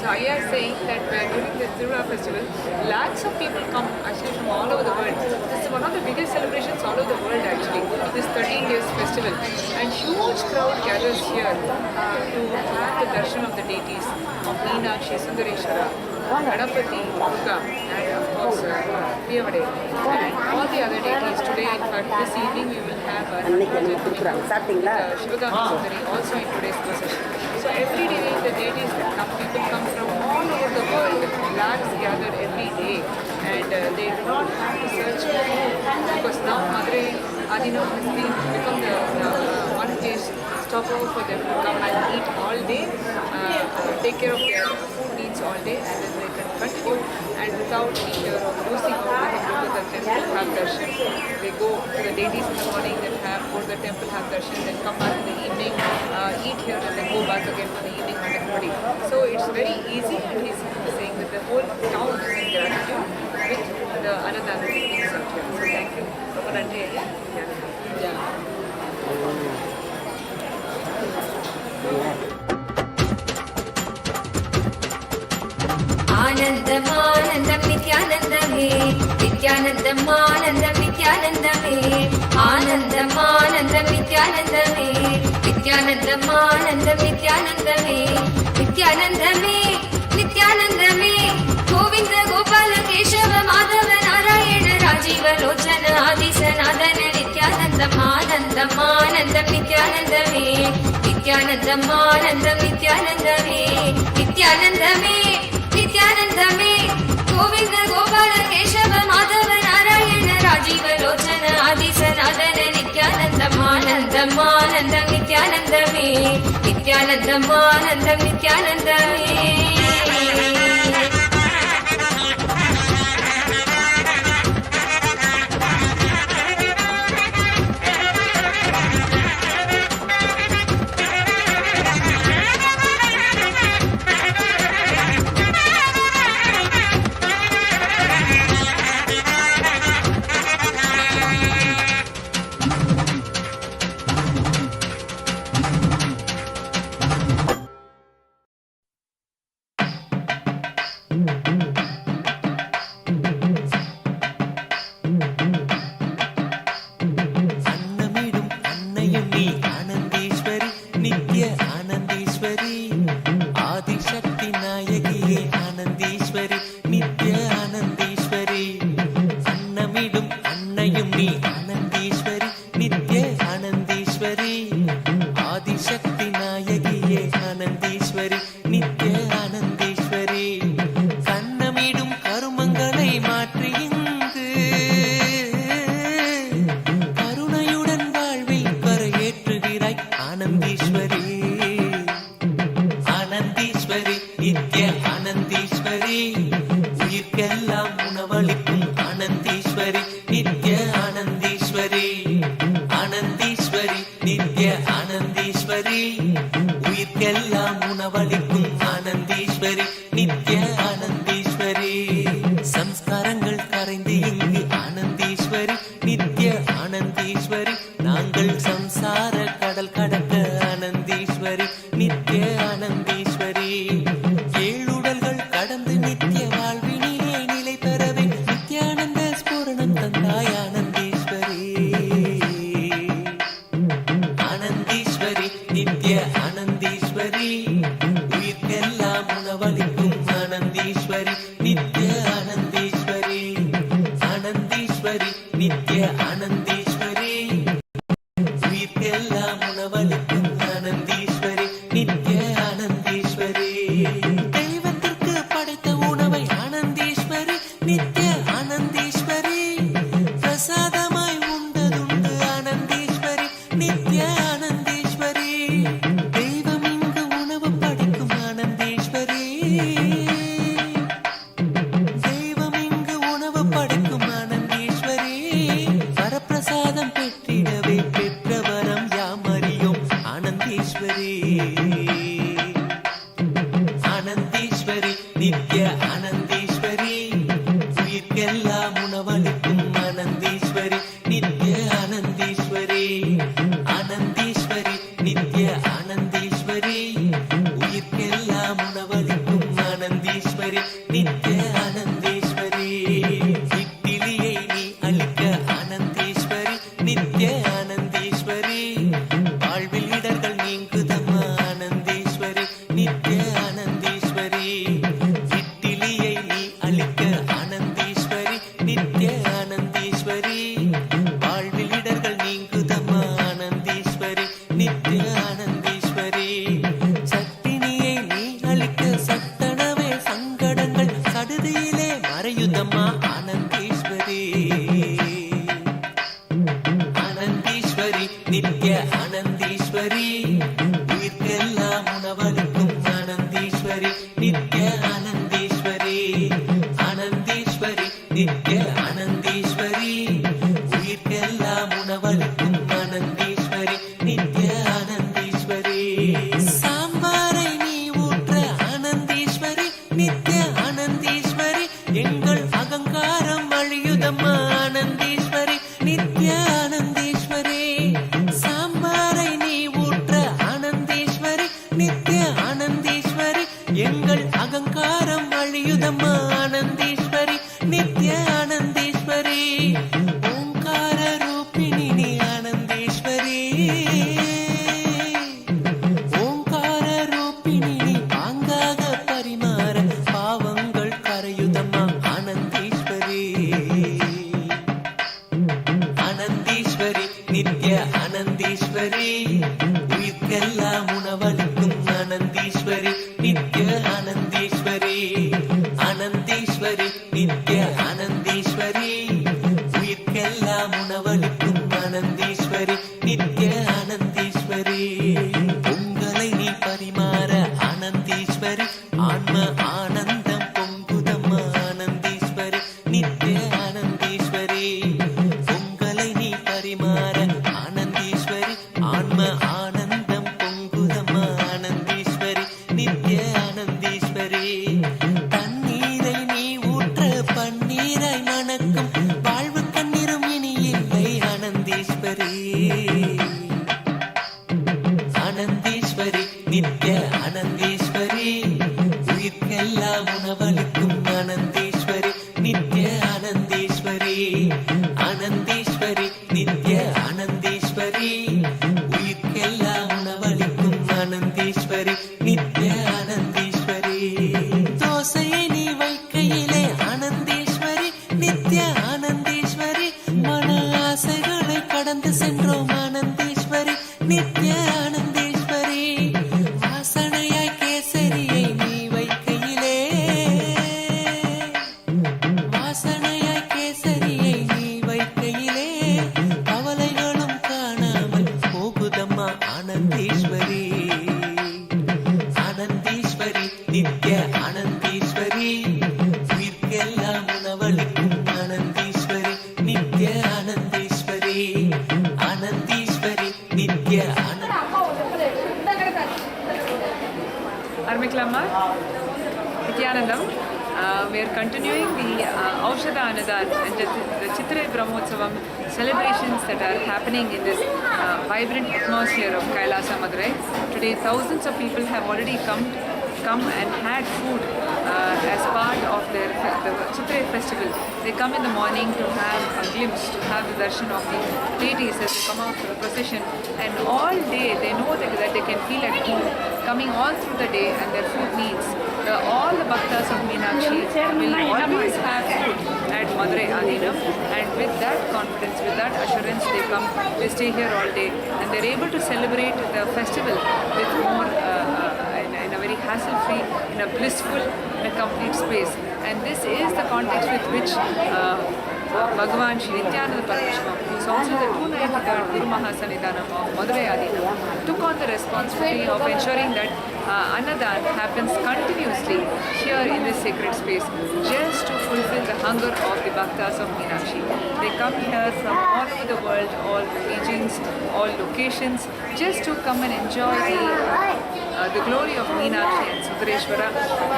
So Aya is saying that during the Thirula festival, lakhs of people come actually from all over the world. This is one of the biggest celebrations all over the world actually, this 13 days festival. And huge crowd gathers here to have the darshan of the deities of Meenakshi, Sundareshwara, Ganapati, Durga, and of course Viyavade, and all the other deities. Today, in fact, this evening we will have Shivagami Sundari also in today's procession. So every day the deities that come, people come from all over the world. Lakhs gather every day, and they do not have to search for food because now Madurai Adinam has become the one place stopover for them to come and eat all day, take care of their food needs all day, and then they can continue and without fear of losing out, they can go to the temple, have darshan. They go to the deities in the morning, then go to the temple, have darshan, then come back in the evening, eat here, and then go back again for the evening mandapadi. So it's very easy, and he's saying that the whole town is in gratitude with the Anandam things out here. So thank you. ரொம்ப நன்றி ஐயா. ஆனந்தம் ஆனந்தம் நித்யானந்தமே, நித்யானந்தம் ஆனந்தம் நித்யானந்தமே. நித்யானந்தம் ஆனந்தம் நித்யானந்தமே நித்யானந்தமே நித்யானந்தமே கோவிந்த கோபால கேசவ மாதவ நாராயண ராஜீவ லோச்சன ஆதிசநாதன நித்யானந்தம் ஆனந்தம் ஆனந்தம் நித்யானந்தமே நித்யானந்தம் ஆனந்தம் நித்யானந்தமே நித்யானந்தமே நித்யானந்தமே கோவிந்த கோபால கேசவ மாதவ நாராயண ராஜீவ லோச்சன ஆதிசநாதன நித்யானந்தம் ஆனந்தம் ஆனந்தம் நித்யானந்தமே நித்யானந்தம் ஆனந்தம் நித்யானந்தமே நித்ய உயிர்க்கெல்லாம் உணவளிக்கும் ஆனந்தீஸ்வரி நித்ய ஆனந்தீஸ்வரி ஆனந்தீஸ்வரி நித்ய ஆனந்தீஸ்வரி உயிர்க்கெல்லாம் உணவளிக்கும் ஆனந்தீஸ்வரி நித்ய ஆனந்தீஸ்வரி உங்களை நீ பரிமாற ஆனந்தீஸ்வரி ஆன்ம ஆனந்தம் பொங்குதம்மா ஆனந்தீஸ்வரி நித்ய ஆனந்தீஸ்வரி உங்களை நீ பரிமாற ஆனந்தீஸ்வரி ஆன்ம ஆனந்தம் பொங்குதம்மா ஆனந்தீஸ்வரி நித்ய ஆனந்தீஸ்வரி தண்ணீரை நீ ஊற்ற பன்னீரை மணக்கும் வாழ்வு கண்ணீரும் இனி இல்லை ஆனந்தீஸ்வரி ஆனந்தீஸ்வரி நித்ய ஆனந்தீஸ்வரி உயிர்க்கெல்லாம் உணவளிக்கும் ஆனந்தீஸ்வரி நித்ய ஆனந்தீஸ்வரி ஆனந்தீஸ்வரி நித்ய ஆனந்தீஸ்வரி உயிர்க்கெல்லாம் உணவளிக்கும் ஆனந்தீஸ்வரி நித்ய ஆனந்தீஸ்வரி தோசையை நீ வைக்கையிலே ஆனந்தீஸ்வரி நித்ய ஆனந்தீஸ்வரி மன ஆசைகளை கடந்து சென்றோம் ஆனந்தீஸ்வரி நித்ய ஆனந்தீஸ்வரி வாசனையாய் கேசரியை நீ வைக்கையிலே வாசனையாய் கேசரியை நீ வைக்கையிலே கவலைகளும் காணாமல் போகுதம்மா ஆனந்தீஸ்வரி ஆனந்தீஸ்வரி நித்ய ஆனந்தீஸ்வரி உயிர்க்கெல்லாம் உணவளிக்கும் ஆனந்தீஸ்வரி நித்ய ஆனந்தீஸ்வரி ஆனந்தீஸ்வரி நித்ய Armiklama, Nityanandam. We are continuing the Aushadha Anadan and the Chitra Brahmotsavam celebrations that are happening in this vibrant atmosphere of Kailasa, Madurai. Today, thousands of people have already come and had food as part of the Chitra festival. They come in the morning to have a glimpse, to have the darshan of the deities as they come out for the procession, and all day they know that they can feel at home, coming all through the day, and their food needs. All the bhaktas of Meenakshi will always have food at Madurai Adinam, and with that confidence, with that assurance, they come, they stay here all day, and they're able to celebrate the festival with more in a very hassle-free, in a blissful, in a complete space. And this is the context with which Bhagavan Shri Nityananda Parameshwaram, who is also the 293rd Guru Mahasanidhanam of Madurai Adinam, took on the responsibility of ensuring that Annadan happens continuously here in this sacred space, just to fulfill the hunger of the Bhaktas of Meenakshi. They come here from all over the world, all regions, all locations, just to come and enjoy the glory of Meenakshi and Sudareshwara.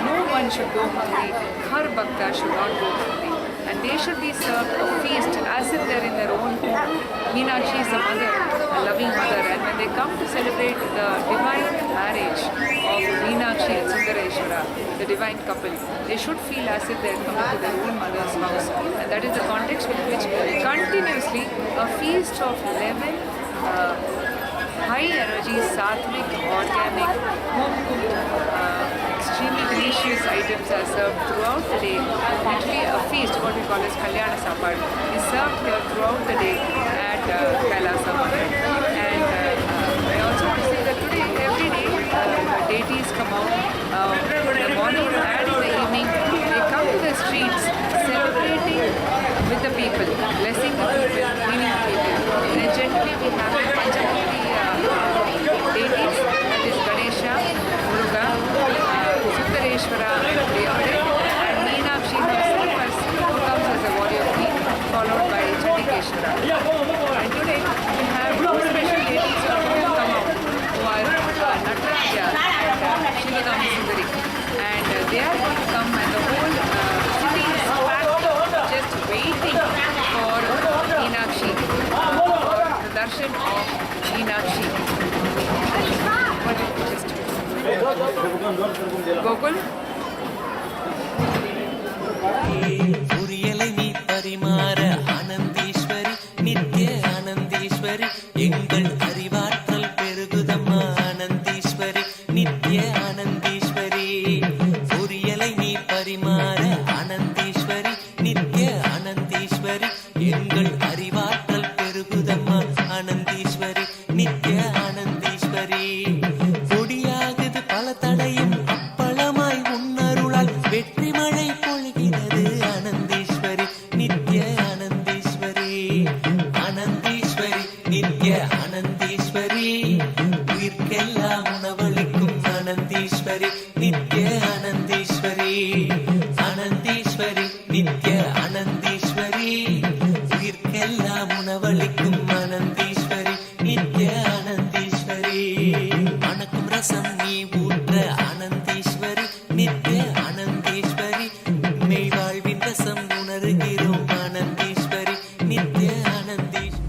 No one should go hungry, her Bhakta should not go hungry. And they should be served a feast as if they're in their own home. Meenakshi is a mother, a loving mother, and when they come to celebrate the divine marriage of Meenakshi and Sundareshwara, the divine couple, they should feel as if they're coming to their own mother's house. And that is the context with which continuously a feast of 11 high energy, sattvic, organic, home cooked, extremely delicious items are served throughout the day. Actually, a feast, what we call as Kalyana Sapad, is served here throughout the day at Kailasa Madurai. And I also want to say that today, every day, deities come out in the morning and in the evening. They come to the streets celebrating with the people, blessing the people, healing the people. And gently we have the Panchamurti deities, that is Ganesha, Muruga, Sundareshwara, and Meenakshi herself who comes as a warrior queen, followed by Chandikeshwara. And today we have two special deities who have come out, who are Nataraja and Shivagami Sundari. And they are going to come, and the whole city is packed, just waiting for Meenakshi, for the darshan of Meenakshi. Gokul? புரியலை நீ பரிமாற ஆனந்தீஸ்வரி நித்ய ஆனந்தீஸ்வரி எங்கள் அறிவாற்றல் பெருகுதம்மா ஆனந்தீஸ்வரி நித்ய ஆனந்தீஸ்வரி புரியலை நீ பரிமாற ஆனந்தீஸ்வரி நித்ய ஆனந்தீஸ்வரி எங்கள் அறிவாற்றல் பெருகுதம்மா ஆனந்தீஸ்வரி நித்ய ஆனந்தீஸ்வரி ஆனந்தீஸ்வரி நித்ய ஆனந்தீஸ்வரி ஆனந்தீஸ்வரி நித்ய ஆனந்தீஸ்வரி உயிர்க்கெல்லாம் உணவளிக்கும் ஆனந்தீஸ்வரி நித்ய ஆனந்தீஸ்வரி மணக்கும் ரசம் நீ ஊற்ற ஆனந்தீஸ்வரி நித்ய ஆனந்தீஸ்வரி மெய் வாழ்வின் ரசம் உணர்கிறோம் ஆனந்தீஸ்வரி நித்ய ஆனந்தீஸ்வரி.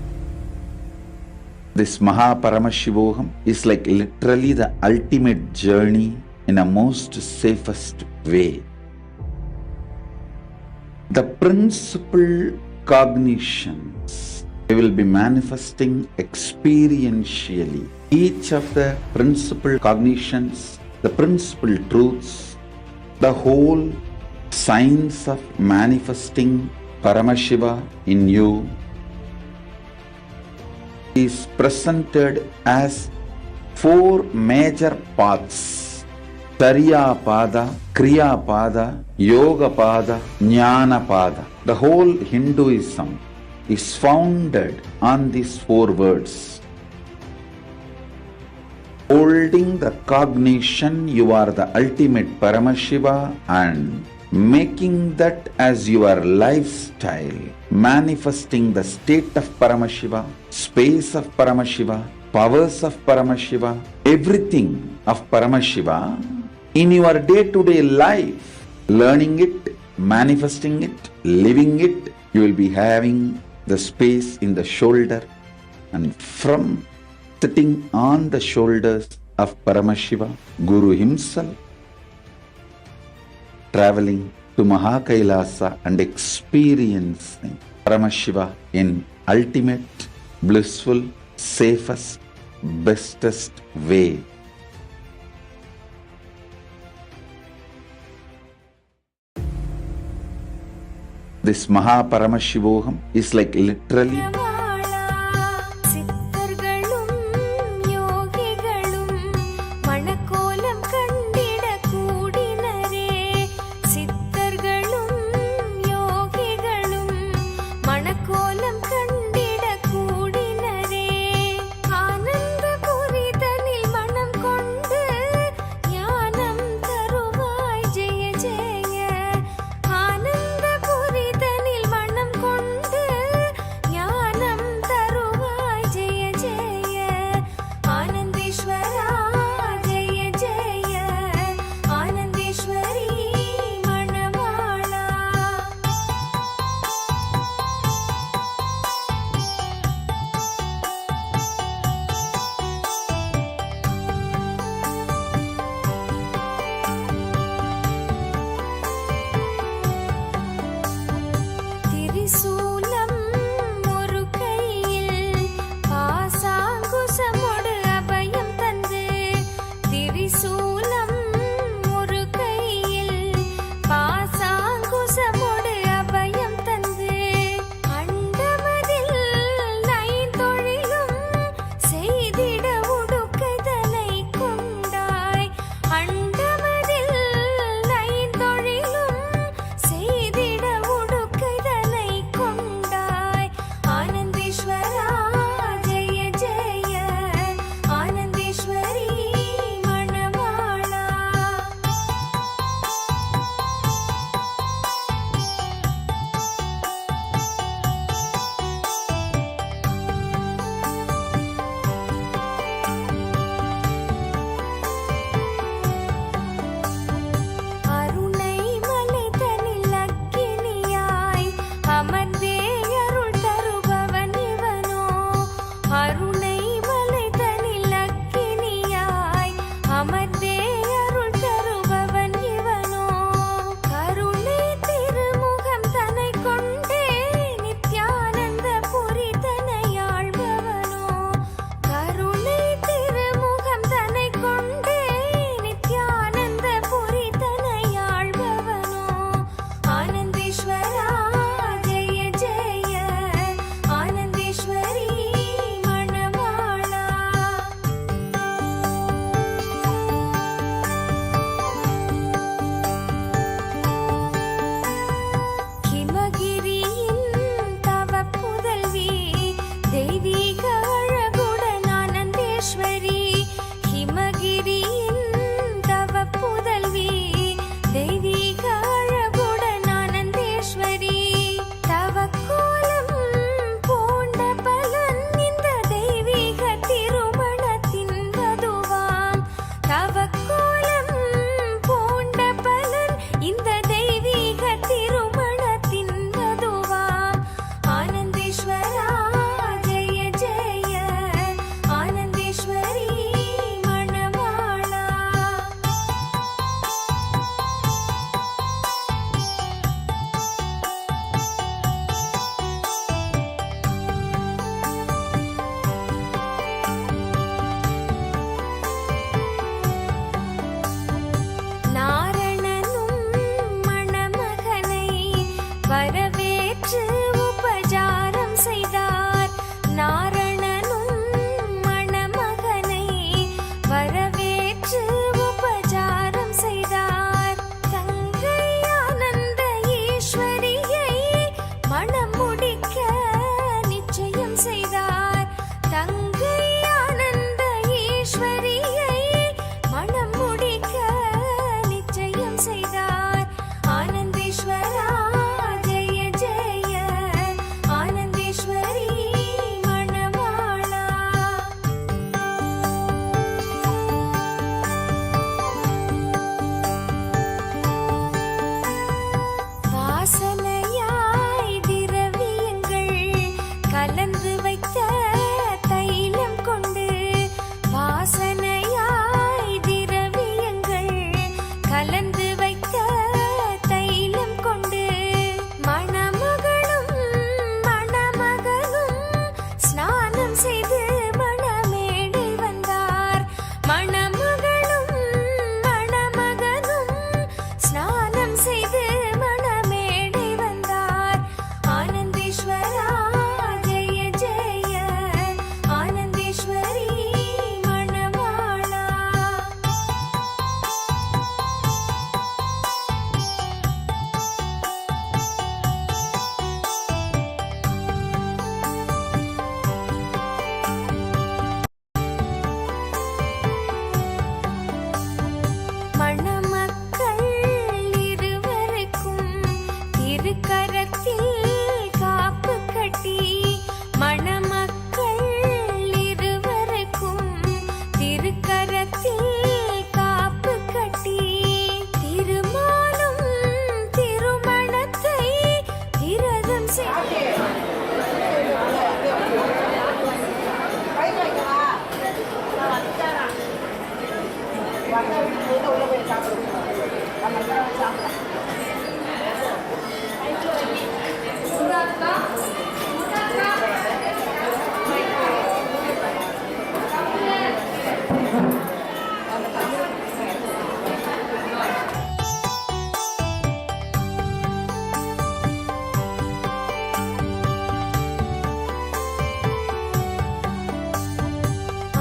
This Mahaparamashivogam is like literally the ultimate journey in a most safest way. The principal cognitions they will be manifesting experientially. Each of the principal cognitions, the principal truths, the whole science of manifesting Paramashiva in you is presented as 4 major paths: Tariya Pada, Kriya Pada, Yoga Pada, Jnana Pada. The whole Hinduism is founded on these 4 words. Holding the cognition you are the ultimate Paramashiva and making that as your lifestyle, manifesting the state of Paramashiva, space of Paramashiva, powers of Paramashiva, everything of Paramashiva in your day-to-day life, learning it, manifesting it, living it, you will be having the space in the shoulder, and from sitting on the shoulders of Paramashiva, Guru himself, traveling to Mahakailasa and experiencing Paramashiva in ultimate, blissful, safest, bestest way. This Mahaparamashivogam is like literally அழகுடன் ஆனந்தேஸ்வரி ஹிமகிரியின் தவ புதல்வி தெய்வீக அழகுடன் ஆனந்தேஸ்வரி தவக்கோலம் பூண்ட பலன் இந்த தெய்வீக திருமணத்தின் வதுவாம் தவக்கோலம் பூண்ட பலன் இந்த தெய்வீக திருமணத்தின் வதுவாம் ஆனந்தேஸ்வரா ஜெய ஜெய ஆனந்தேஸ்வரி மணவாளா நாரணனும் மணமகனை வரவேற்று உபசாரம் செய்தார் நாரணனும் மணமகனை வரவேற்று உபசாரம் செய்தார் தங்கை ஆனந்த ஈஸ்வரியை மணம் முடிக்க நிச்சயம் செய்தார் தங்கை ஆனந்த ஈஸ்வரியை மணம் முடிக்க நிச்சயம் செய்தார் ஆனந்தேஸ்வரா ஜெய ஜெய ஆனந்தேஸ்வரி மணவாளா வாசனையாய் திரவியங்கள் கலந்து வைத்த தைலம் கொண்டு வாசனையாய் திரவியங்கள் கலந்து வைத்த தைலம் கொண்டு மணமகளும் மணமகனும் ஸ்நானம் செய்து மணமேடை வந்தார் மணமகளும் மணமகனும் ஸ்நானம் செய்து மணமேடை வந்தார் ஆனந்தேஸ்வரா ஜெய ஜெய ஆனந்தேஸ்வரி மணவாளா மணமக்கள் இருவருக்கும் திருக்கரத்தில் காப்பு கட்டி மணமக்கள் இருவருக்கும் திருக்கரத்தில் காப்பு கட்டி திருமாலும் திருமணத்தை விரதம் செய்ய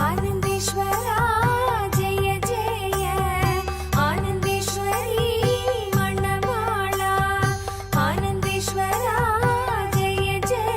ஆனந்தேஸ்வரா ஜெய ஜெய ஆனந்தேஸ்வரி மணவாளா ஆனந்தேஸ்வரா ஜெய ஜெய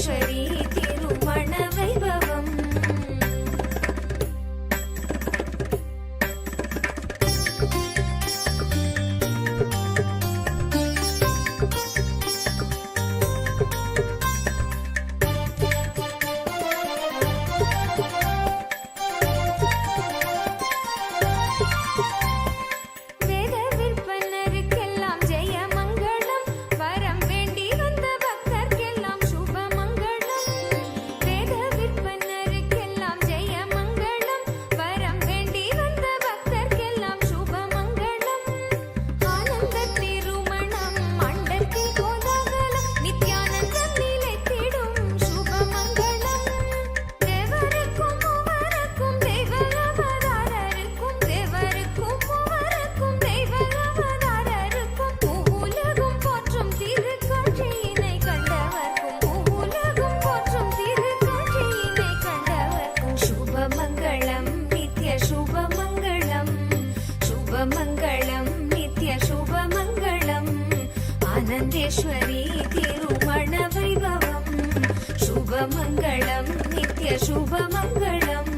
ஆனந்தேஸ்வரி திருமண வைபவம். வேத விற்பனருக்கெல்லாம் ஜெயமங்களம், வரம் வேண்டி வந்த பக்தர்க்கெல்லாம் சுபமங்களம். வேத விற்பனருக்கெல்லாம் ஜெயமங்களம், வரம் வேண்டி வந்த பக்தர்க்கெல்லாம் சுபமங்களம். ஆனந்த திருமணம் மண்டத்தில் கோலாகலம், நித்யானந்தம் நிலைத்திடும் சுபமங்களம். தேவருக்கும் மூவருக்கும் தெய்வ அவதாரருக்கும், தேவருக்கும் மூவருக்கும் தெய்வ அவதாரருக்கும், பூவுலகும் போற்றும் திருக்காட்சியினை கண்டவர்க்கும், பூவுலகும் போற்றும் திருக்காட்சியினை கண்டவர்க்கும் சுபமங்களம் நித்ய சுபமங்களம். சுபமங்களம் நித்ய சுபமங்களம். ஆனந்தேஸ்வரி திருமண வைபவம். சுபமங்களம் நித்ய சுபமங்களம்.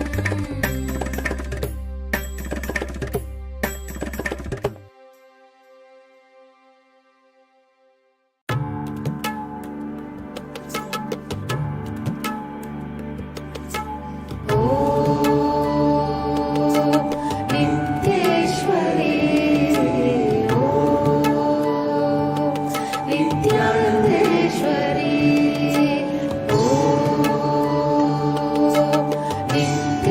நித்யேஸ்வரி நித்யானந்தேஸ்வரி நித்ய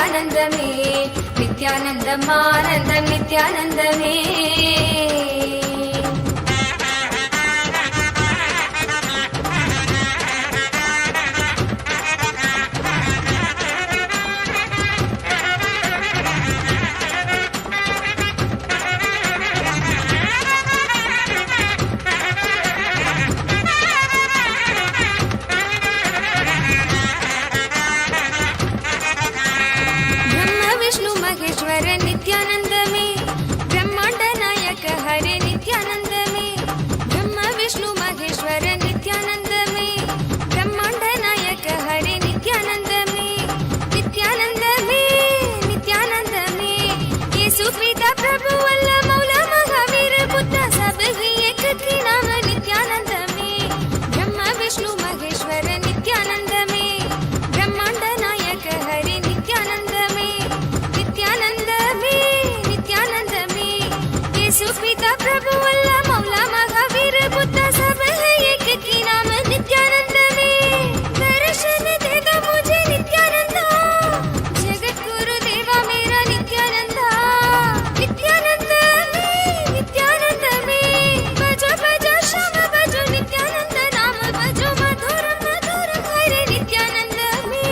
நித்யானந்தமே நித்யானந்தம் ஆனந்தம் நித்யானந்தமே நித்யானந்தமே பிரம்மாண்ட நாயக ஹரே நித்யானந்தமே பிரம்ம விஷ்ணு மகேஸ்வர நித்யானந்தமே பிரம்மாண்ட நாயக ஹரே நித்யானந்தமே நித்யானந்தமே நித்யானந்தமே இயேசு பிதா பிரபு அல்ல மௌலா மகாவீர புத்த சப் ஹி ஏக் கி நாம நித்யானந்தமே பிரம்ம விஷ்ணு மகேஸ்வர நித்யானந்தமே பிரம்மாண்ட நாயக ஹரே நித்யானந்தமே நித்யானந்தமே நித்யானந்தமே இயேசு பிதா பிரபு அல்ல மௌலா மகாவீர புத்த சப் है एक की नाम नित्यानंदमे दर्शन दे दो मुझे नित्यानंदा जगत गुरु देवा मेरा नित्यानंदा नित्यानंदमे नित्यानंदमे बजो बजो श्याम बजो नित्यानंद नाम बजो मधुरम मधुरम हरे नित्यानंदमे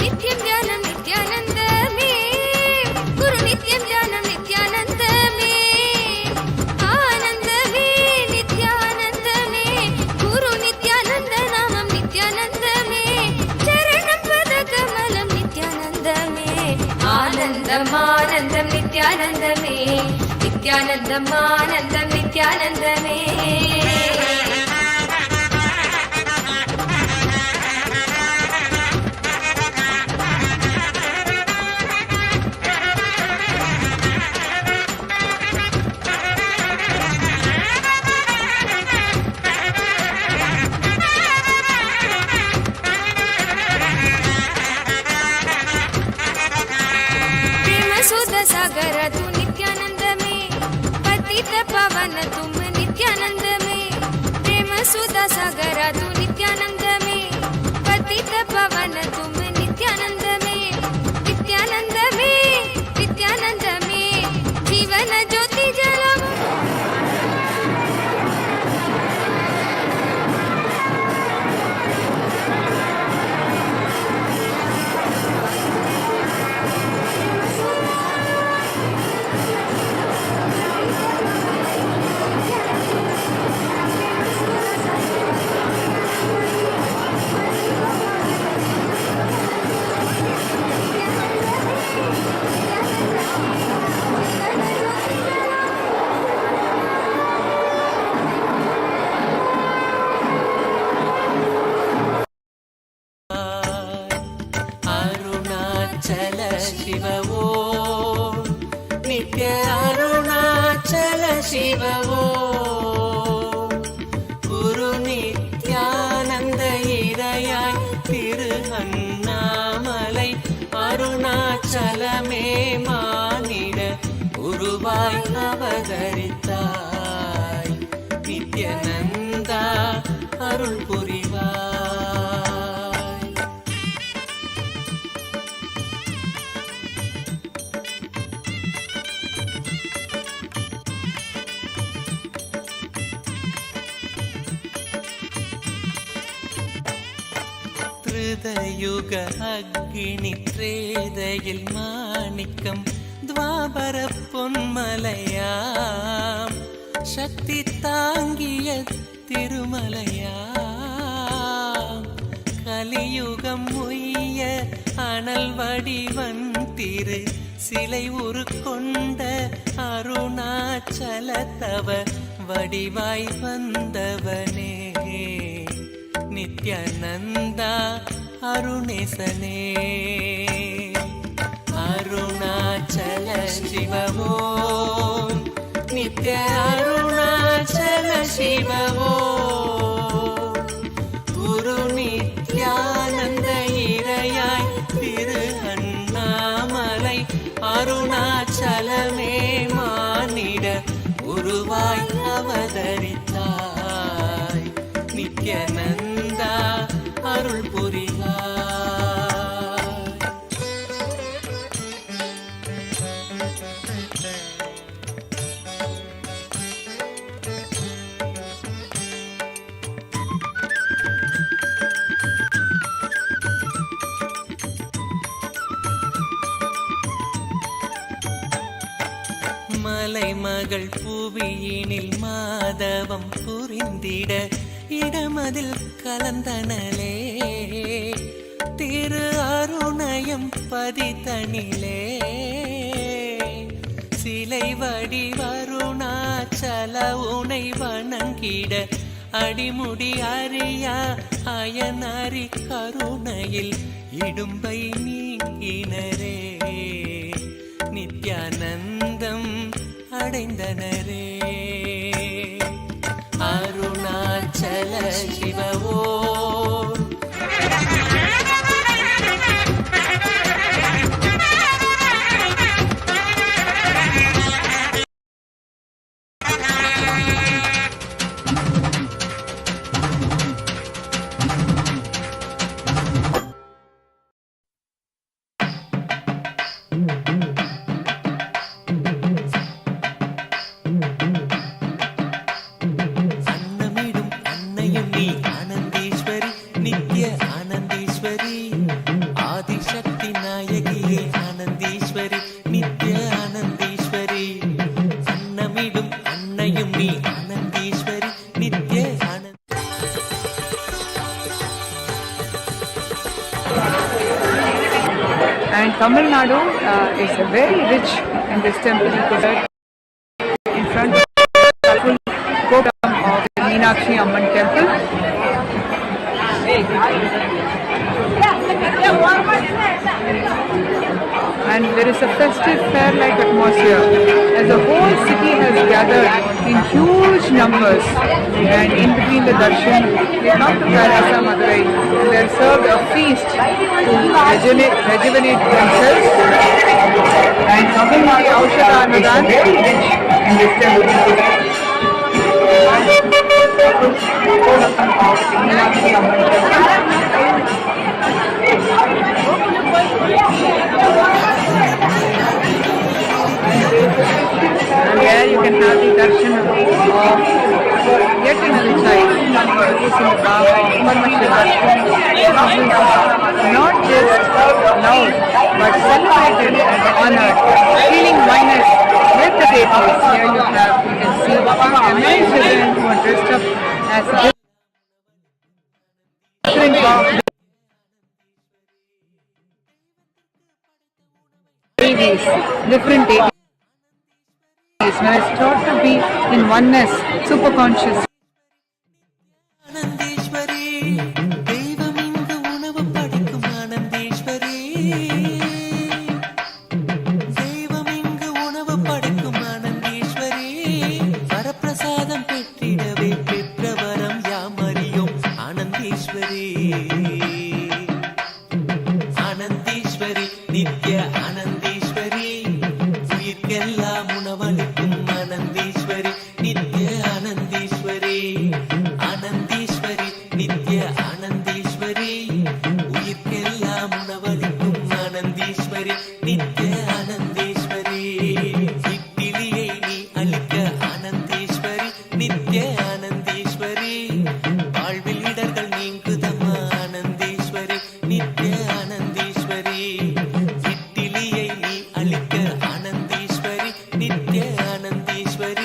नित्यं ज्ञानं नित्यानंदमे गुरु नित्यं ज्ञानं नित्यानंदमे आनंदमे नित्यानंदमे गुरु नित्यानंद नामं नित्यानंदमे चरणं पद कमलं नित्यानंदमे आनन्दम् आनन्दं नित्यानन्दमे नित्यानन्दम् आनन्दं नित्यानन्दमे सागर तू नित्यानंद में पतित पावन तुम नित्यानंद में प्रेम सुधा सागर तू नित्यानंद में पतित पावन तुम नित्यानंद में नित्यानंद में नित्यानंद में जीवन ज्योति जलम அருணாச்சல சிவவோ நித்ய அருணாச்சல சிவவோ குரு நித்யானந்த இறையாய் திரு அண்ணாமலை அருணாச்சலமே மானிட குருவாய் அவதரித்தாய் நித்யானந்தா அருள் புரிவாய் யுக அக்னி த்ரேதையில் மாணிக்கம் துவாபர பொன்மலையாம் சக்தி தாங்கிய திருமலையாம் கலியுகம் உய்ய அனல் வடிவன் திரு சிலை உருக்கொண்ட அருணாச்சல தவ வடிவாய் வந்தவனே நித்யானந்தா அருணேசனே அருணாச்சல சிவமோ நித்ய அருணாச்சல சிவமோ குரு நித்யானந்த இறையாய் திரு அண்ணாமலை அருணாச்சலமே மானிட குருவாய் அவதரித்தாய் நித்யானந்தா அருள் புரிவாய் மலைமகள் புவியினில் மாதவம் புரிந்திட இடமதில் கலந்தனலே திரு அருணயம் பதித்தனிலே சிலை வடிவருணாச்சல உனை வணங்கிட அடிமுடி அறியா அயனறி கருணையில் இடும்பை நீங்கினரே Nithyanandam அடைந்தனரே Arunachal சிவவோ And Tamil Nadu is very rich in this temple. In front of the colorful courtyard of the Meenakshi Amman temple. And there is a festive fair-like atmosphere as the whole city has gathered in huge numbers, and in between the darshan they come to Madurai and they are served a feast to rejuvenate themselves. And coming to the Aushadha Anudan in this temple. And here you can have the darshan of yet another child who is in the Baba not just loved but celebrated and honored, feeling oneness with the deities. Here you can see many children who are dressed up as different deities, different deities. When it's taught to be in oneness, super conscious. ஆனந்தேஸ்வரி தெய்வம் இங்கு உணவு படைக்கும் ஆனந்தேஸ்வரி தெய்வம் இங்கு உணவு படைக்கும் ஆனந்தேஸ்வரி வரப்பிரசாதம் பெற்றிடவே பெற்றவரம் யாமறியோம் ஆனந்தேஸ்வரி ஆனந்தேஸ்வரி நித்ய ஆனந்தேஸ்வரி உயிர்க்கெல்லாம் உணவளிக்கும் ஆனந்தேஸ்வரி நித்ய ஆனந்தேஸ்வரி ஆனந்தேஸ்வரி நித்ய ஆனந்தேஸ்வரி உயிர்க்கெல்லாம் உணவளிக்கும் ஆனந்தேஸ்வரி நித்ய ஆனந்தேஸ்வரி இட்டிலியை நீ அளிக்க ஆனந்தேஸ்வரி நித்ய ஆனந்தேஸ்வரி வாழ்வில் இடர்கள் நீங்குதம்மா ஆனந்தேஸ்வரி நித்ய ஆனந்தேஸ்வரி இட்டிலியை நீ அளிக்க ஆனந்தேஸ்வரி நித்ய ஆனந்தேஸ்வரி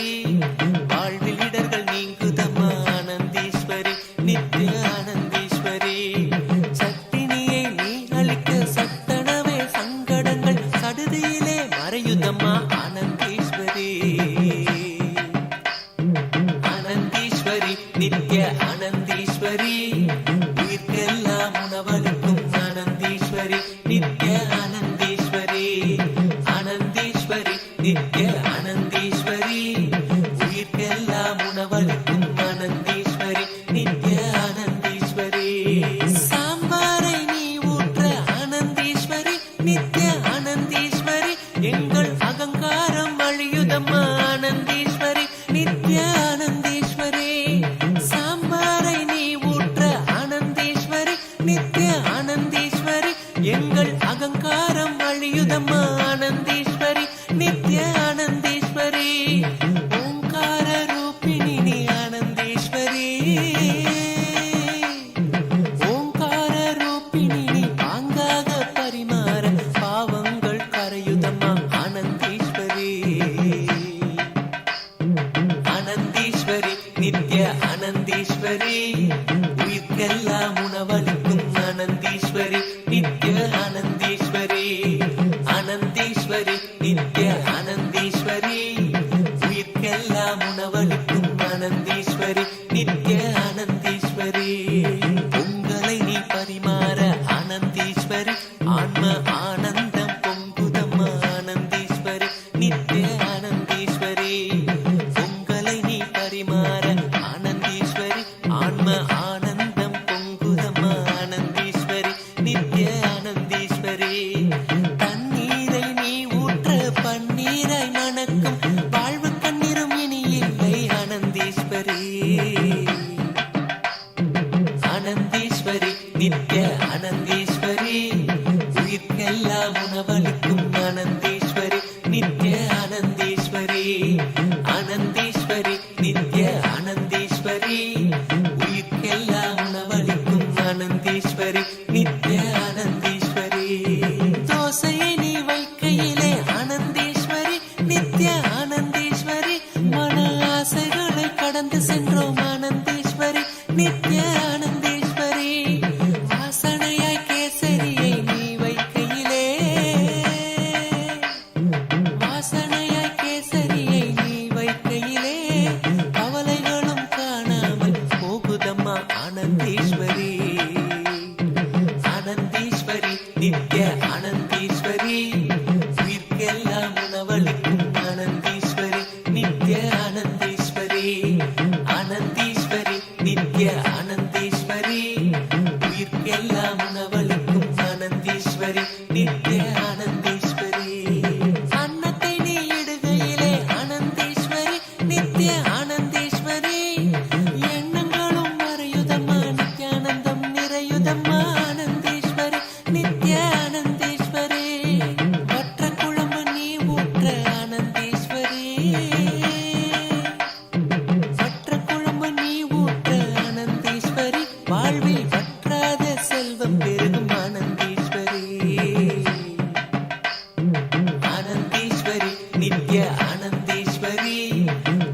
உயிர்க்கெல்லாம் உணவளிக்கும் ஆனந்தீஸ்வரி நித்ய ஆனந்தீஸ்வரி உங்களை நீ பரிமாற ஆனந்தீஸ்வரி ஆன்ம ஆனந்தம் பொங்குதம்மா ஆனந்தீஸ்வரி நித்ய ஆனந்தீஸ்வரி உங்களை நீ பரிமாற ஆனந்தீஸ்வரி ஆன்ம ஆனந்தம் பொங்குதம்மா ஆனந்தீஸ்வரி நித்ய ஆனந்தீஸ்வரி தண்ணீரை நீ ஊற்ற பன்னீரை மணக்கும் வாழ்வு கண்ணீரும் இனி இல்லை ஆனந்தீஸ்வரி ஆனந்தீஸ்வரி நித்ய ஆனந்தீஸ்வரி உயிர்க்கெல்லாம் உணவளிக்கும் ஆனந்தீஸ்வரி நித்ய ஆனந்தீஸ்வரி ஆனந்தீஸ்வரி நித்ய ஆனந்தீஸ்வரி உயிர்க்கெல்லாம் உணவளிக்கும் ஆனந்தீஸ்வரி நித்ய ஆனந்தீஸ்வரி தோசையை நீ வைக்கையிலே ஆனந்தீஸ்வரி நித்ய ஆனந்தீஸ்வரி மன ஆசைகளை கடந்து சென்றோம் ஆனந்தீஸ்வரி நித்ய ஆனந்தீஸ்வரி வாசனையாய் கேசரியை நீ வைக்கையிலே வாசனையாய் கேசரியை நீ வைக்கையிலே கவலைகளும் காணாமல் போகுதம்மா ஆனந்தீஸ்வரி ஆனந்தீஸ்வரி நித்ய ஆனந்தீஸ்வரி உயிர்க்கெல்லாம் உணவளிக்கும் ஆனந்தீஸ்வரி நித்ய ஆனந்தீஸ்வரி ஆனந்தீஸ்வரி நித்ய ஆனந்தீஸ்வரி உயிர்க்கெல்லாம் உணவளிக்கும் ஆனந்தீஸ்வரி நித்ய ஆனந்தீஸ்வரி அன்னத்தை நீ இடுகையிலே ஆனந்தீஸ்வரி நித்ய ஆனந்தீஸ்வரி எண்ணங்களும் மறையுதம்மா நித்யானந்தம் நிறையுதம்மா ஆனந்தீஸ்வரி நித்ய ஆனந்தீஸ்வரி வற்ற குழம்பு நீ ஊற்ற ஆனந்தீஸ்வரி வற்ற குழம்பு நீ ஊற்ற ஆனந்தீஸ்வரி வாழ்வில் வற்றாத செல்வம் பெருகும் ஆனந்தீஸ்வரி ஆனந்தீஸ்வரி நித்ய ஆனந்தீஸ்வரி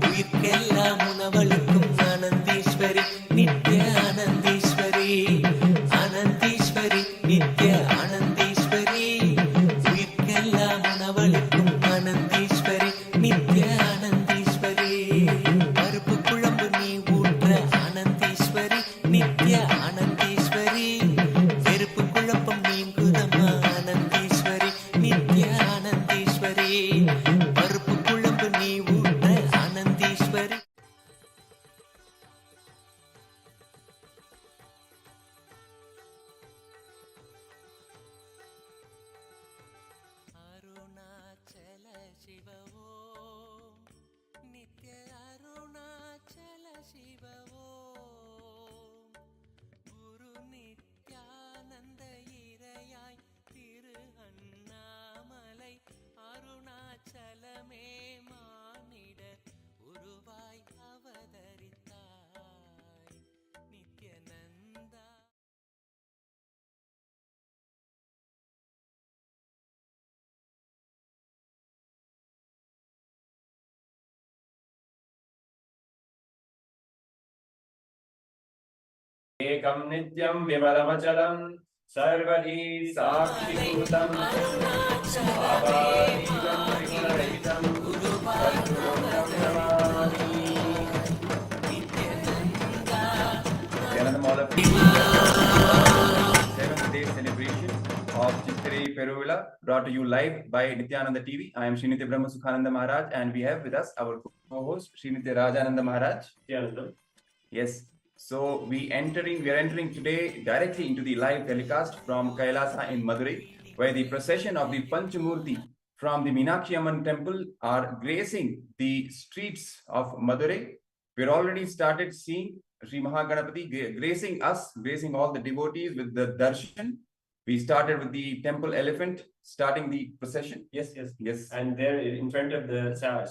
உயிர்க்கெல்லாம் உணவளிக்கும் ஆனந்தீஸ்வரி நித்ய ஆனந்தீஸ்வரி ஆனந்தீஸ்வரி நித்ய ஆனந்தீஸ்வரி உயிர்க்கெல்லாம் உணவளிக்கும் ஆனந்தீஸ்வரி நித்ய ஆனந்தீஸ்வரி பருப்பு குழம்பு நீ ஊற்ற ஆனந்தீஸ்வரி நித்ய ஆனந்தீஸ்வரி வெறுப்பு குழப்பம் நீங்குதம்மா ஆனந்தீஸ்வரி நித்ய ஆனந்தீஸ்வரி பருப்பு குழம்பு நீ ஊற்ற ஆனந்தீஸ்வரி அருணாச்சல சிவ ஓம் நித்ய அருணாச்சல சிவ ஓம் குரு நித்யானந்த இறையாய் திரு அண்ணாமலை அருணாச்சலமே மானிட உருவாய் அவதரித்தாய் நித்யநந்தா एकं नित्यं विमलमचलं सर्वधी साक्षिभूतं आपादीतं त्रिगुणरहितं सद्गुरुं Namami. Seventh day celebration of Chitri Peruvila brought to you live by Nityananda TV. I am Srinitya Brahma Sukhananda Maharaj and we have with us our co-host Srinitya Rajananda Maharaj. Yes. So we are entering today directly into the live telecast from Kailasa in Madurai, where the procession of the Panchamurti from the Meenakshi Amman temple are gracing the streets of Madurai. We're already started seeing Sri Mahaganapati gracing us, gracing all the devotees with the darshan. We started with the temple elephant, starting the procession. Yes. Yes. And there in front of the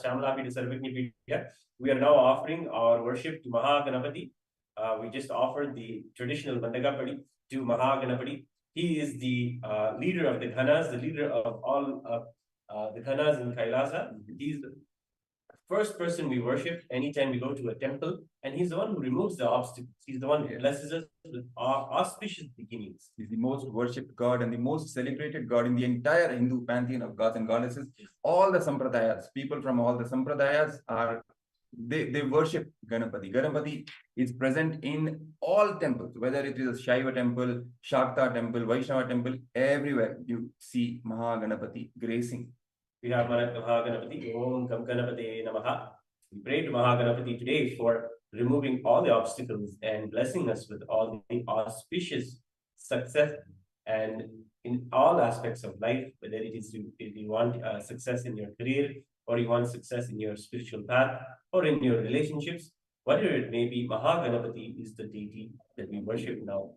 Shamlapita Sarvagnipedia, we are now offering our worship to Mahaganapati. We just offered the traditional Mandagapadi to Mahaganapati. He is the leader of the Ghanas, the leader of all the Ghanas in Kailasa. He's the first person we worship anytime we go to a temple, and he's the one who removes the obstacles. He's the one who blesses us with auspicious beginnings. He's the most worshipped God and the most celebrated God in the entire Hindu pantheon of gods and goddesses. All the sampradayas, people from all the sampradayas are they worship Ganapati. Ganapati is present in all temples, whether it is a Shaiva temple, Shakta temple, Vaishnava temple, everywhere you see Mahaganapati gracing. We have Mahaganapati, Om Gam Ganapati Namaha. We pray to Mahaganapati today for removing all the obstacles and blessing us with all the auspicious success and in all aspects of life, whether it is if you want success in your career, or you want success in your spiritual path, or in your relationships, whatever it may be, Mahaganapati is the deity that we worship now.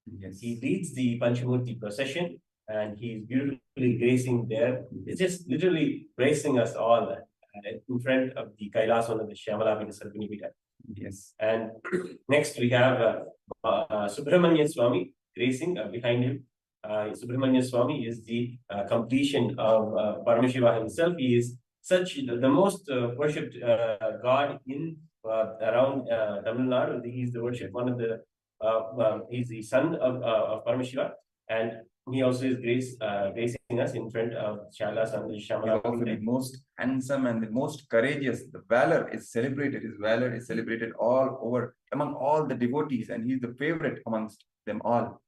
Yes. He leads the Panchamurti procession, and he is beautifully gracing there. It's just literally gracing us all in front of the Kailasana of the Shyamalabhita Sarvanipita. Yes. And next we have Subramanya Swami gracing behind him. Subramanya Swami is the completion of Paramashiva himself. He is such the most worshipped god in around Tamil Nadu. He is the worship one of the he's the son of Paramashiva, and he also is gracing us in front of Shailas and Shamala. Also the most handsome and the most courageous. The valor is celebrated. His valor is celebrated all over among all the devotees, and he's the favorite amongst them all.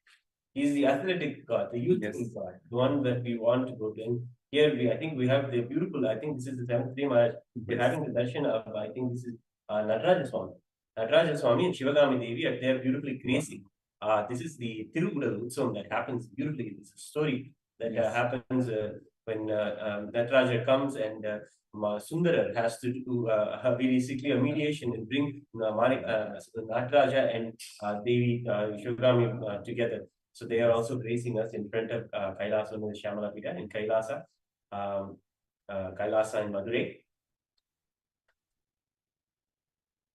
He's the athletic god, the youthful god, the one that we want to go to. And here I think we have the beautiful. I think this is the 7th day Maharaj. We're having the darshan of. I think this is Nataraja Swami. Nataraja Swami and Shivagami Devi are there beautifully gracing. This is the Tirugudal Utsavam that happens beautifully. This is a story that happens when Nataraja comes and Sundara has to do basically a mediation and bring Nataraja and Devi Shivagami together. So they are also gracing us in front of Kailasa and Shyamalapita and Kailasa and Madurai.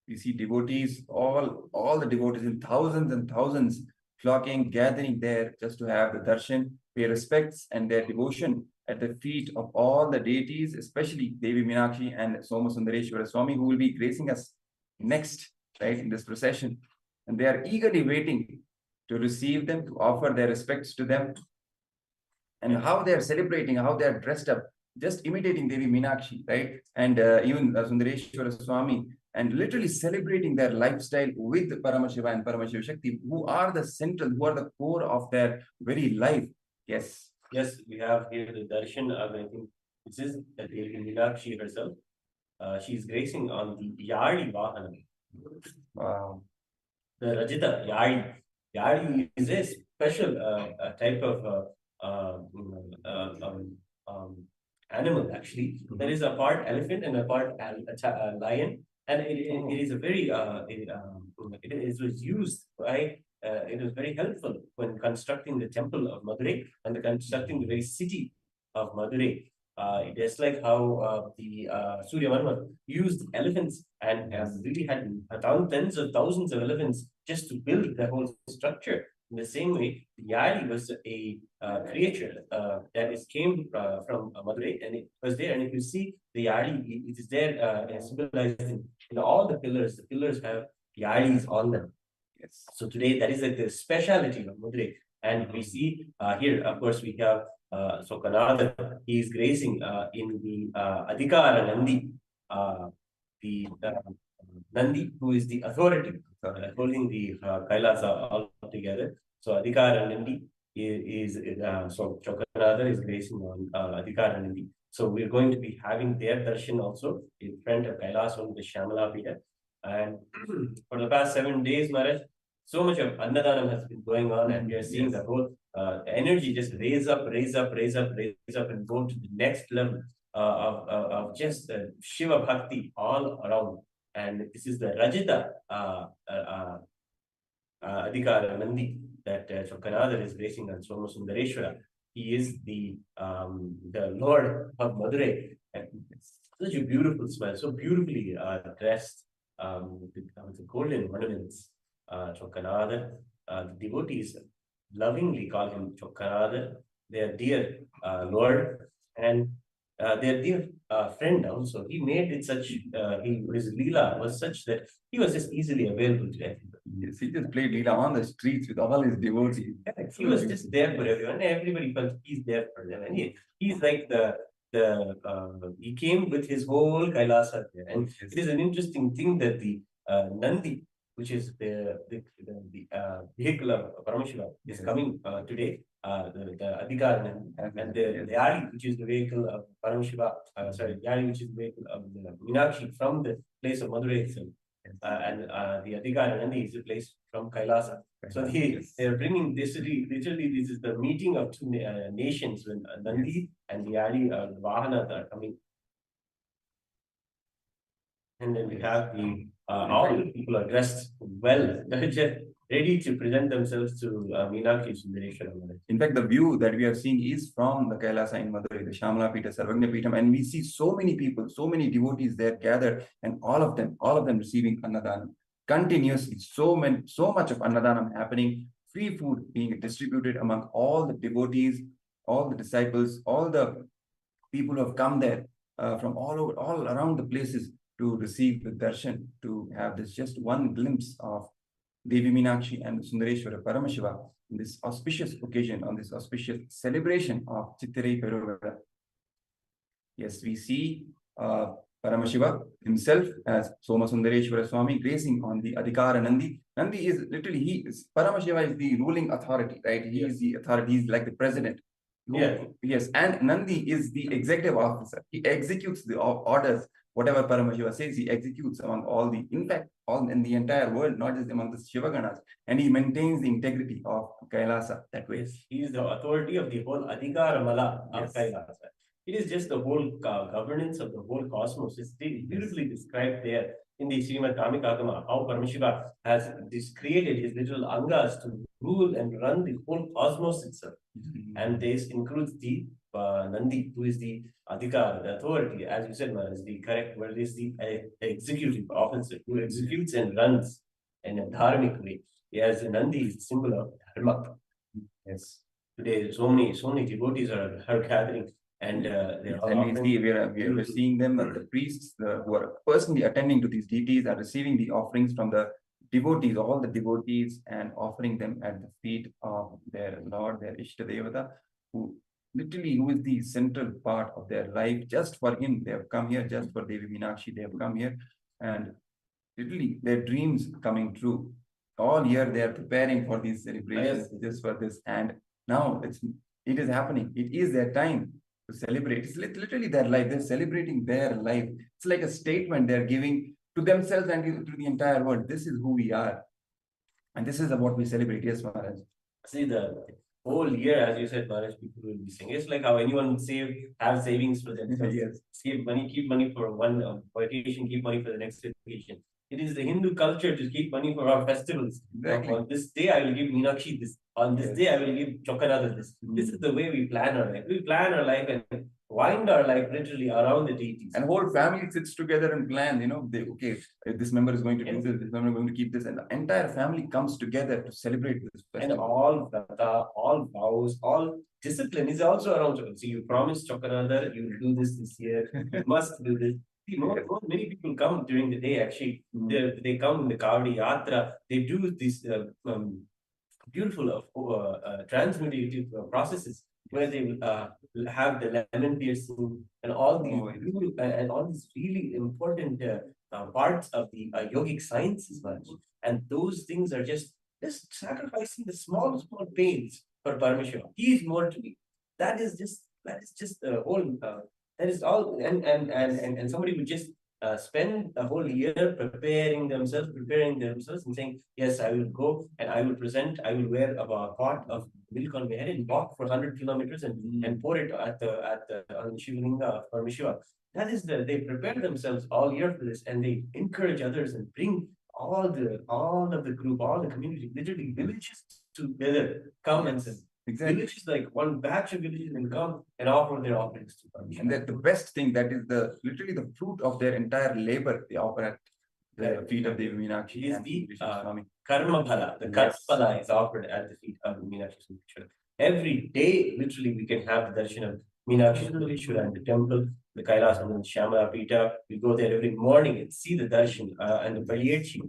We see devotees, all the devotees in thousands and thousands flocking, gathering there just to have the darshan, pay respects and their devotion at the feet of all the deities, especially Devi Meenakshi and Somasundareshwara Swami, who will be gracing us next, right, in this procession. And they are eagerly waiting to receive them, to offer their respects to them. And how they are celebrating, how they are dressed up, just imitating Devi Meenakshi, right? And even Sundareshwara Swami, and literally celebrating their lifestyle with Paramashiva and Paramashiva Shakti, who are the central, who are the core of their very life. Yes. Yes, we have here the darshan of, I think this is Devi Meenakshi herself. She is gracing on the Yadi Vahana. Wow. The Rajita Yadi. Yadi is a special type of animal, actually. There is a part elephant and a part lion, and it is a very it was used by it was very helpful when constructing the temple of Madurai and constructing the very city of Madurai. Just like how the Surya Varma used elephants and really had tens of thousands of elephants just to build the whole structure. In the same way, the Yadi was a creature that came from Madurai, and it was there. And if you see the Yadi, it is there symbolized in all the pillars. The pillars have Yadis on them. Yes. So today, that is like the speciality of Madurai. And we see here, of course, we have so Kanada, he is gracing in the Adhikara Nandi, the Nandi, who is the authority holding the Kailasa all together. So Adhikara Nandi is so Chokanada is gracing on Adhikara Nandi. So we're going to be having their darshan also in front of Kailasa on the Shyamalapita. And for the past 7 days, Maharaj, so much of Annadanam has been going on, and we are seeing the whole energy just raise up, and go to the next level of just Shiva Bhakti all around. And this is the Rajita Adhikara Nandi that Chokanadar is gracing on Somasundareshwara. He is the Lord of Madurai. And such a beautiful smile, so beautifully dressed with the golden ornaments. Chokanadar, the devotees lovingly call him Chokanadar, their dear Lord, and their dear friend also. He made it such, his Leela was such that he was just easily available to everybody. Yes, he just played Leela on the streets with all his devotees. He was just there for everyone. Everybody felt he's there for them. And he's like the he came with his whole Kailasa there. And it is an interesting thing that the Nandi, which is the vehicle of Paramashiva, is coming today. The Adhikar and the Yali, which is the vehicle of Paramashiva, Yali, which is the vehicle of the Meenakshi from the place of Madurai itself. And the Adhikar Nandi is the place from Kailasa. So they are bringing this, literally, this is the meeting of two nations when Nandi and the Yali the Vahana are coming. And then we have the all the people are dressed well, ready to present themselves to Meenakshi Sundareshwara. In fact, the view that we are seeing is from the Kailasa in Madurai, the Shamla Pita, Sarvagna Pitam, and we see so many people, so many devotees there gathered, and all of them receiving Annadanam continuously. So much of Annadanam happening, free food being distributed among all the devotees, all the disciples, all the people who have come there from all around the places to receive the darshan, to have this just one glimpse of Devi Meenakshi and Sundareshwara Paramashiva on this auspicious occasion, on this auspicious celebration of Chittirai Peruvila. Yes, we see Paramashiva himself as Soma Sundareshwara Swami gracing on the Adhikara Nandi. Nandi is literally, Paramashiva is the ruling authority, right? He is the authority, he is like the president. Yes, and Nandi is the executive officer. He executes the orders. Whatever Paramashiva says, he executes among all the, in fact, all in the entire world, not just among the Shivaganas. And he maintains the integrity of Kailasa that way. Yes, he is the authority of the whole Adhikara Mala of Kailasa. It is just the whole governance of the whole cosmos. It's beautifully described there in the Srimad Kamikagama, how Paramashiva has created his little angas to rule and run the whole cosmos itself. And this includes the Nandi, who is the Adhikar, the authority, as you said, is the correct word, is the executive officer who executes and runs in a dharmic way. Yes, Nandi is the symbol of Dharma. Yes. Today, so many devotees are gathering, and we're seeing them, the priests who are personally attending to these deities are receiving the offerings from the devotees, all the devotees, and offering them at the feet of their Lord, their Ishta Devata, who is the central part of their life. Just for him, they have come here. Just for Devi Meenakshi, they have come here, and literally their dreams coming true. All year they are preparing for these celebrations, just for this, and now it is happening. It is their time to celebrate. It's literally their life. They're celebrating their life. It's like a statement they're giving to themselves and to the entire world. This is who we are, and this is what we celebrate. Yes, Maharaj. See, the whole year, as you said, Maharaj, people will be saying, it's like how anyone would have savings for themselves. Yes. Save money, keep money for one vacation, keep money for the next vacation. It is the Hindu culture to keep money for our festivals. Exactly. On this day, I will give Meenakshi this. On this day, I will give Chokanada this. This is the way we plan our life. We plan our life and wind our life literally around the deities. And whole family sits together and plan, this member is going to do this member is going to keep this, and the entire family comes together to celebrate this festival. And all vrata, all vows, all discipline is also around. So you promise Chokanada, you will do this year, you must do this. Many people come during the day, actually. They come in the Kavadi Yatra, they do these beautiful transmutative processes where they will have the lemon piercing and all these really important parts of the yogic sciences, and those things are just sacrificing the small pains for Paramashiva. He is more to me. That is just the whole. That is all, and somebody would just spend a whole year preparing themselves and saying, yes, I will go and I will wear a pot of milk on my head and walk for 100 kilometers and pour it on the Shivalinga of Paramashiva. That is they prepare themselves all year for this, and they encourage others and bring all of the group, all the community, literally villages together, come and sing. Exactly. Villages, like one batch of villages, will come and offer their offerings to Paramashiva. And that the best thing, that is literally the fruit of their entire labor they offer at the feet of Devi Meenakshi. Is the karma bhala, the karma is offered at the feet of Meenakshi Sundareshwara. Every day, literally, we can have the darshan of Meenakshi Sundareshwara and the temple, the Kailas and the Shamla Pita. We go there every morning and see the darshan and the Paliyetchi,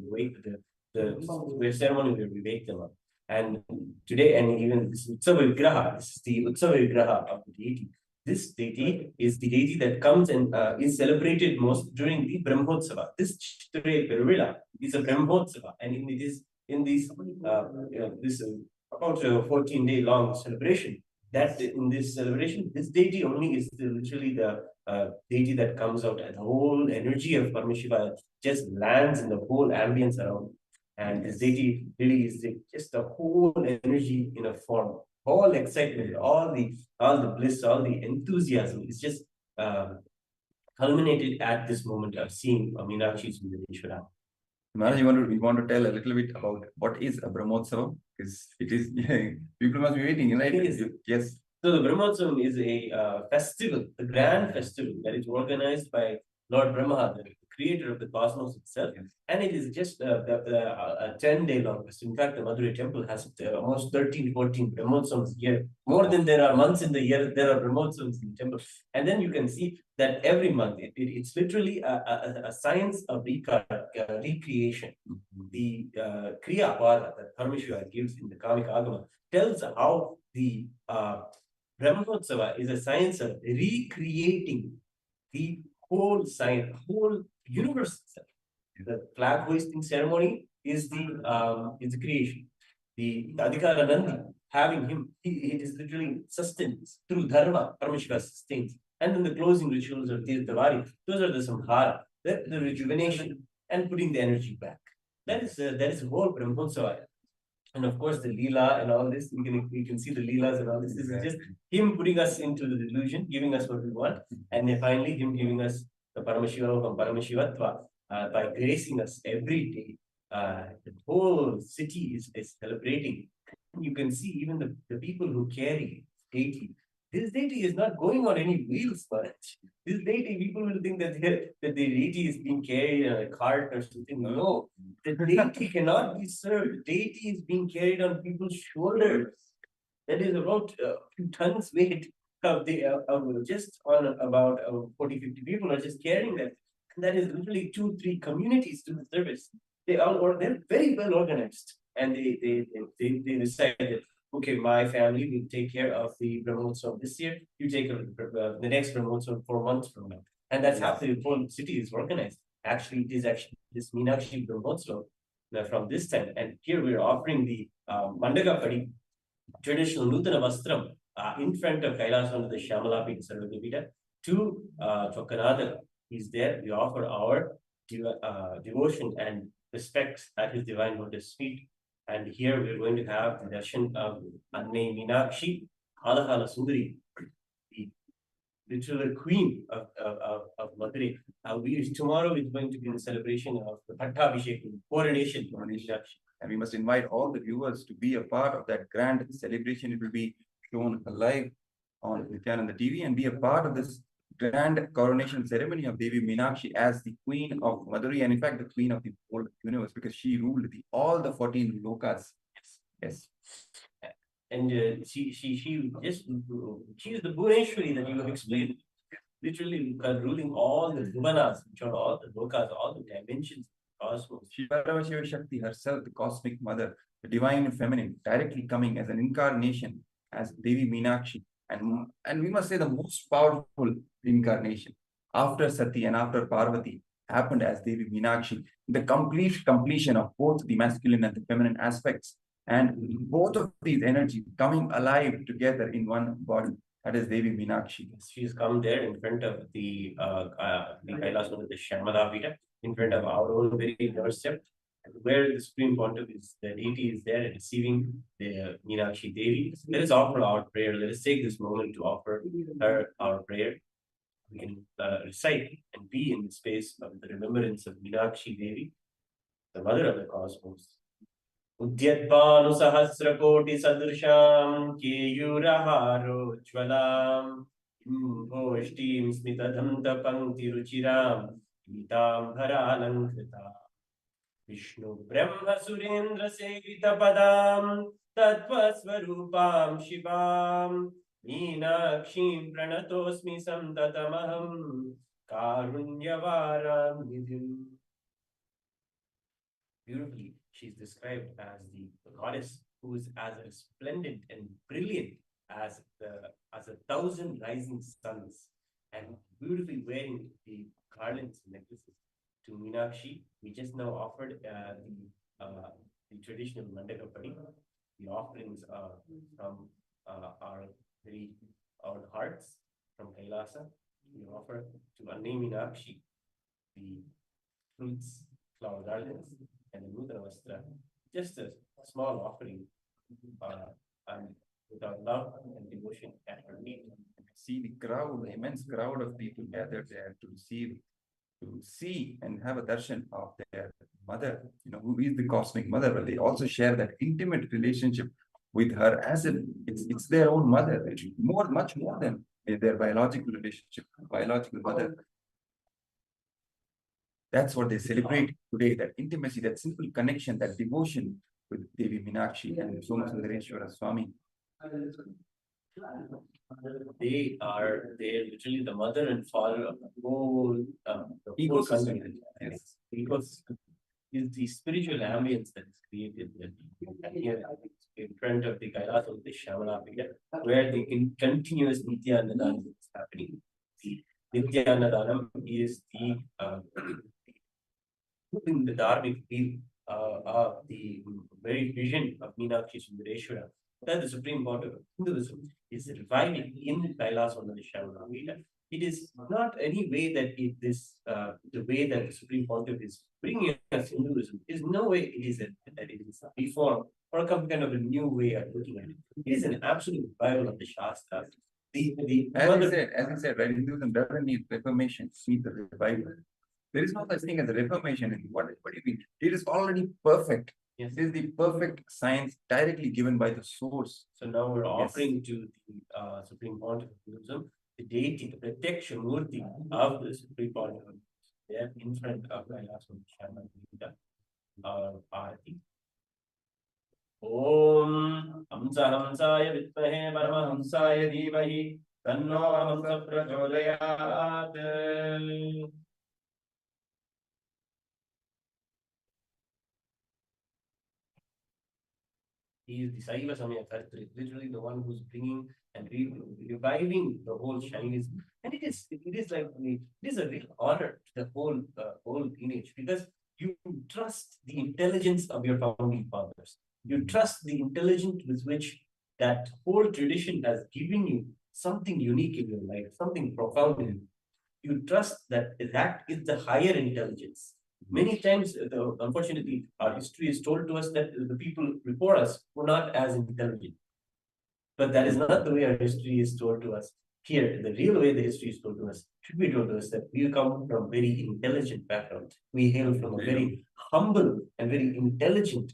the ceremony where we wake them up. And today, and even this Utsava Vigraha, this is the Utsava Vigraha of the deity. This deity is the deity that comes and is celebrated most during the Brahmotsava. This Chitture Peruvila is a Brahmotsava, and it is in this about a 14-day long celebration. That in this celebration, this deity only is literally the deity that comes out, and the whole energy of Paramashiva just lands in the whole ambience around. And this deity really is just the whole energy in a form, all excitement, all the bliss, all the enthusiasm is just culminated at this moment of seeing Meenakshi's Vijayeshwara. Maharaj, you want to tell a little bit about what is a Brahmotsavam? Because it is, people must be waiting, right? Yes. So the Brahmotsavam is a festival, a grand festival that is organized by Lord Brahma, the creator of the cosmos itself. Yes. And it is just a 10-day long festival. In fact, the Madurai temple has almost 13, 14 Brahmotsavams a year. More than there are months in the year, there are Brahmotsavams in the temple. And then you can see that every month, it's literally a science of recreation. The Kriya Vada that Parameshwara gives in the Kamika Agama tells how the Brahmotsava is a science of recreating the whole science, whole universe itself. The flag hoisting ceremony is the creation. The Adhikara Nandi, having him, it is literally sustenance through dharma, Parameshwara sustains. And then the closing rituals of Tirthavari, those are the samhara, the rejuvenation and putting the energy back. That is the whole Brahmotsava. And of course, the Leela and all this, you can see the Leelas and all this. This is just him putting us into the delusion, giving us what we want, and then finally him giving us the Paramashiva from Paramashivatva by gracing us every day. The whole city is celebrating. You can see even the people who carry deity. This deity is not going on any wheels, but this deity, people will think that the deity is being carried on a cart or something. No, the deity cannot be served. Deity is being carried on people's shoulders. That is about 2 tons weight of just on about 40, 50 people are just carrying that. And that is literally 2, 3 communities to the service. They're very well organized, and they decided, okay, my family will take care of the Brahmotsav this year. You take the next Brahmotsav 4 months from now. And that's how the whole city is organized. Actually, it is actually this Meenakshi Brahmotsav from this time. And here we're offering the Mandaka Padi, traditional Nutana Vastram, in front of Kailasana, the Shyamalapi Sarvagapita, to Chokanada. He's there. We offer our devotion and respect at his divine lotus feet. And here we're going to have the darshan of Anne Meenakshi, Halahala Sundari, the literal queen of Madurai. Tomorrow is going to be the celebration of the Pattabhishek, coronation of Meenakshi. And we must invite all the viewers to be a part of that grand celebration. It will be shown live on Nityananda TV and be a part of this grand coronation ceremony of Devi Meenakshi as the queen of Madurai, and in fact the queen of the whole universe, because she ruled all the 14 lokas. Yes. And she is the Bhuvneshwari that you have explained. Literally ruling all the bhuvanas, which are all the lokas, all the dimensions of the cosmos. She Paravashiva Shakti herself, the cosmic mother, the divine feminine, directly coming as an incarnation as Devi Meenakshi. And we must say the most powerful incarnation after Sati and after Parvati happened as Devi Meenakshi. The completion of both the masculine and the feminine aspects, and both of these energies coming alive together in one body. That is Devi Meenakshi. She's come there in front of the Kailasana, the Shyamala, in front of our own very doorstep, where the Supreme Pontiff is, the deity is there receiving the Meenakshi Devi. Let us offer our prayer. Let us take this moment to offer her our prayer. We can recite and be in the space of the remembrance of Meenakshi Devi, the mother of the cosmos. Udyadvanu sahasrakoti sadrisham keyuraharo jvalam bhoshtim smitadhamta pankti ruchiram Gitam Haralankrita Vishnu Brahma Surendra Sevita Padam Tattva Swarupam Shivam Meenakshim Pranatosmi Samtatamaham Karunyavaram Nidhim. Beautifully, she's described as the goddess who is as resplendent and brilliant as a thousand rising suns and beautifully wearing the garlands and necklaces to Meenakshi. We just now offered the traditional Mandakapadi. The offerings are from our very own hearts from Kailasa. We offer to Anne Meenakshi the fruits, flower gardens, and the Nudra Vastra. Just a small offering, and with our love and devotion at her feet. See the crowd, the immense crowd of people gathered there to receive, to see and have a darshan of their mother, who is the cosmic mother, but they also share that intimate relationship with her as if it's their own mother, much more than their biological relationship, biological mother. That's what they celebrate today, that intimacy, that simple connection, that devotion with Devi Meenakshi and Somasundareshwara Swami. They are literally the mother and father of the whole Ecosystem. country. Yes. Ecosystem is the spiritual ambience that is created here in front of the Kailas of the Shamalapita, where the continuous Nitya Annadanam is happening. The Nitya Annadanam is the dharmic field of the very vision of Meenakshi Sundareshwara, that the Supreme Court of Hinduism is reviving in Kailas on the Shamalapita. It is not any way that the way that the Supreme Pontiff is bringing us Hinduism is no way it is that it is reform or some kind of a new way of looking at it. It is an absolute revival of the Shastras. As I said, right, Hinduism doesn't need reformation, it needs the revival. There is no such thing as a reformation. What do you mean? It is already perfect. Yes. It is the perfect science directly given by the source. So now we're offering to the Supreme Pontiff of Hinduism the deity, the Pratyaksha Murti of the Supreme Pontiff of Hinduism in front of Kailas Shamalapita, Arati. Om Hamsa Hamsaya Vidmahe Parama Hamsaya Dhimahi Tanno Hamsa Prachodayat. He is the Saiva Samaya Kartri, literally the one who's bringing and reviving the whole Shaivism. And it is a real honor to the whole lineage, because you trust the intelligence of your founding fathers. You trust the intelligence with which that whole tradition has given you something unique in your life, something profound in you. You trust that is the higher intelligence. Many times, unfortunately, our history is told to us that the people before us were not as intelligent. But that is not the way our history is told to us. Here, the real way the history is told to us should be told to us that we come from very intelligent background. We hail from a very humble and very intelligent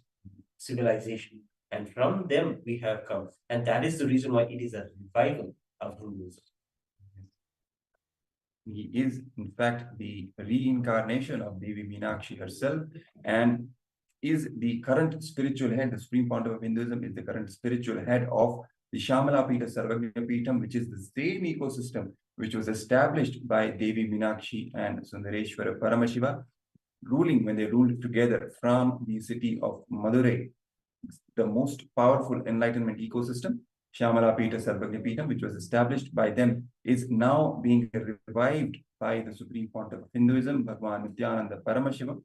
civilization. And from them we have come. And that is the reason why it is a revival of Hinduism. He is, in fact, the reincarnation of Devi Meenakshi herself, and is the current spiritual head. The Supreme Pontiff of Hinduism is the current spiritual head of the Shamalapita Sarvagya Peetham, which is the same ecosystem which was established by Devi Meenakshi and Sundareshwara Paramashiva, when they ruled together from the city of Madurai. The most powerful enlightenment ecosystem, Shamalapita Sarvagya Peetham, which was established by them, is now being revived by the Supreme Pontiff of Hinduism, Bhagwan Nityananda Paramashiva,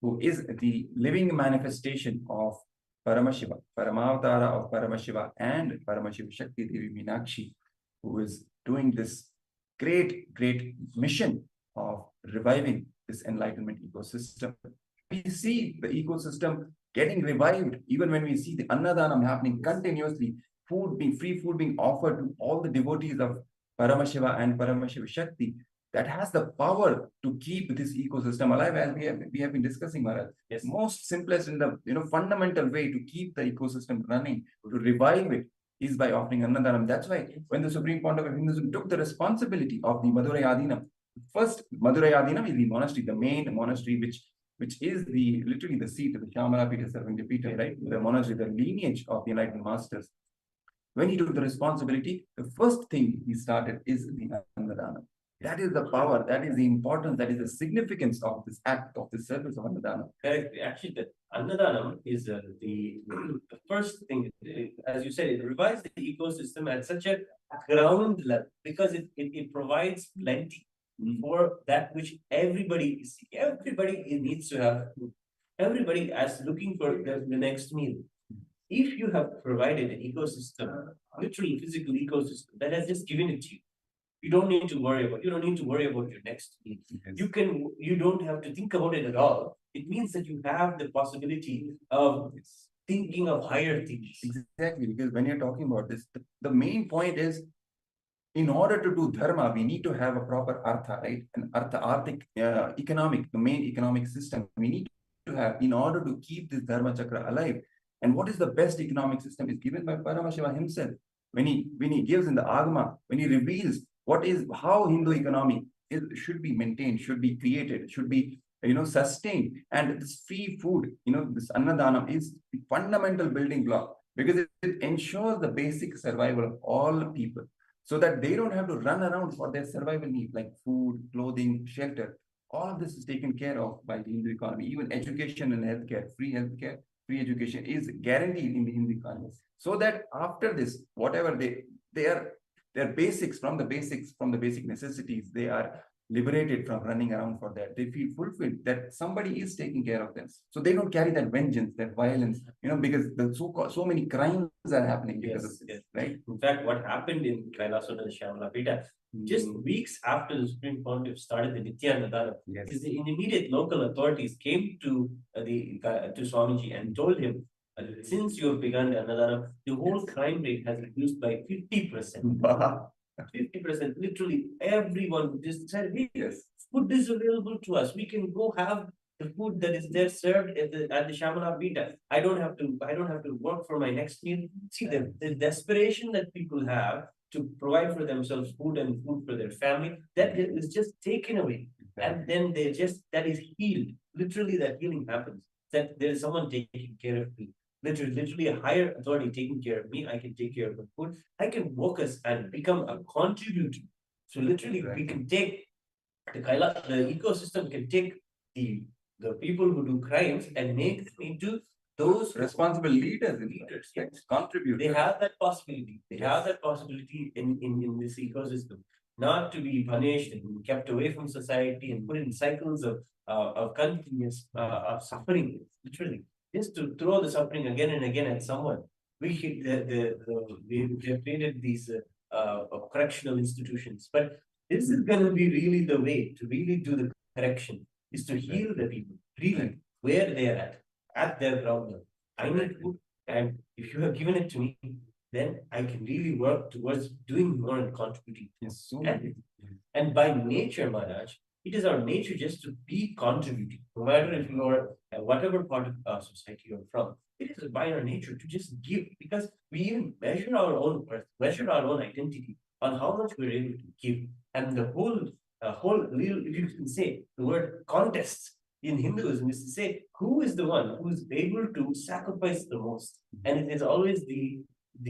who is the living manifestation of Paramashiva, Paramavatara of Paramashiva, and Paramashiva Shakti Devi Meenakshi, who is doing this great mission of reviving this enlightenment ecosystem. We see the ecosystem getting revived even when we see the Annadanam happening continuously, free food being offered to all the devotees of Paramashiva and Paramashiva Shakti. That has the power to keep this ecosystem alive, as we have been discussing, Maharaj. Yes. Most simplest and the fundamental way to keep the ecosystem running, to revive it, is by offering Annadanam. That's why when the Supreme Pontiff of Hinduism took the responsibility of the Madurai Adinam, first Madurai Adinam is the monastery, the main monastery, which is literally the seat of the Shamalapita Sarvagya Peetham, right? The monastery, the lineage of the enlightened masters. When he took the responsibility, the first thing he started is the Annadanam. That is the power, that is the importance, that is the significance of this act, of this service of Annadana. Correct. Actually, the Annadanam is the first thing, as you said, it revives the ecosystem at such a ground level because it provides plenty for that which everybody needs to have food. Everybody is looking for the next meal. If you have provided an ecosystem, literally physical ecosystem that has just given it to you, you don't need to worry about your next meal. You don't have to think about it at all. It means that you have the possibility of thinking of higher things. Exactly, because when you're talking about this, the main point is, in order to do dharma, we need to have a proper artha, right? An economic, the main economic system we need to have in order to keep this dharma chakra alive. And what is the best economic system is given by Paramashiva himself. When he gives in the Agama, when he reveals how Hindu economy should be maintained, should be created, should be sustained. And this free food, this Annadanam is the fundamental building block because it ensures the basic survival of all people so that they don't have to run around for their survival needs like food, clothing, shelter. All of this is taken care of by the Hindu economy. Even education and healthcare, free education is guaranteed in the Hindu economy. So that after this, whatever their basics, from the basic necessities, they are liberated from running around for that. They feel fulfilled that somebody is taking care of them. So they don't carry that vengeance, that violence, because so many crimes are happening because of this, right? In fact, what happened in Kailasana and Shyamala Pita, just weeks after the Supreme Pontiff started the Nityanadana, is the immediate local authorities came to Swamiji and told him, since you have begun the Annadana, the whole crime rate has reduced by 50%. 50%, literally everyone just said, hey, food is available to us. We can go have the food that is there served at the Shyamala Pita. I don't have to work for my next meal. See the desperation that people have to provide for themselves food and food for their family, that is just taken away. And then that is healed. Literally that healing happens. That there is someone taking care of me. Literally a higher authority taking care of me. I can take care of my food. I can focus and become a contributor. So literally we can take the ecosystem can take the people who do crimes and make them into those responsible leaders, yes. Contribute. They have that possibility. They have that possibility in this ecosystem, not to be punished and kept away from society and put in cycles of continuous of suffering. Literally, just to throw the suffering again and again at someone. We have created these correctional institutions, but this is going to be really the way to really do the correction, is to heal the people really where they are at their ground level. I need food, and if you have given it to me, then I can really work towards doing more and contributing. Yes, so and by nature, Maharaj, it is our nature just to be contributing, no matter if you are whatever part of society you're from. It is by our nature to just give, because we even measure our own worth, measure our own identity on how much we're able to give. And the whole if you can say the word contest in Hinduism is to say who is the one who is able to sacrifice the most. And it is always the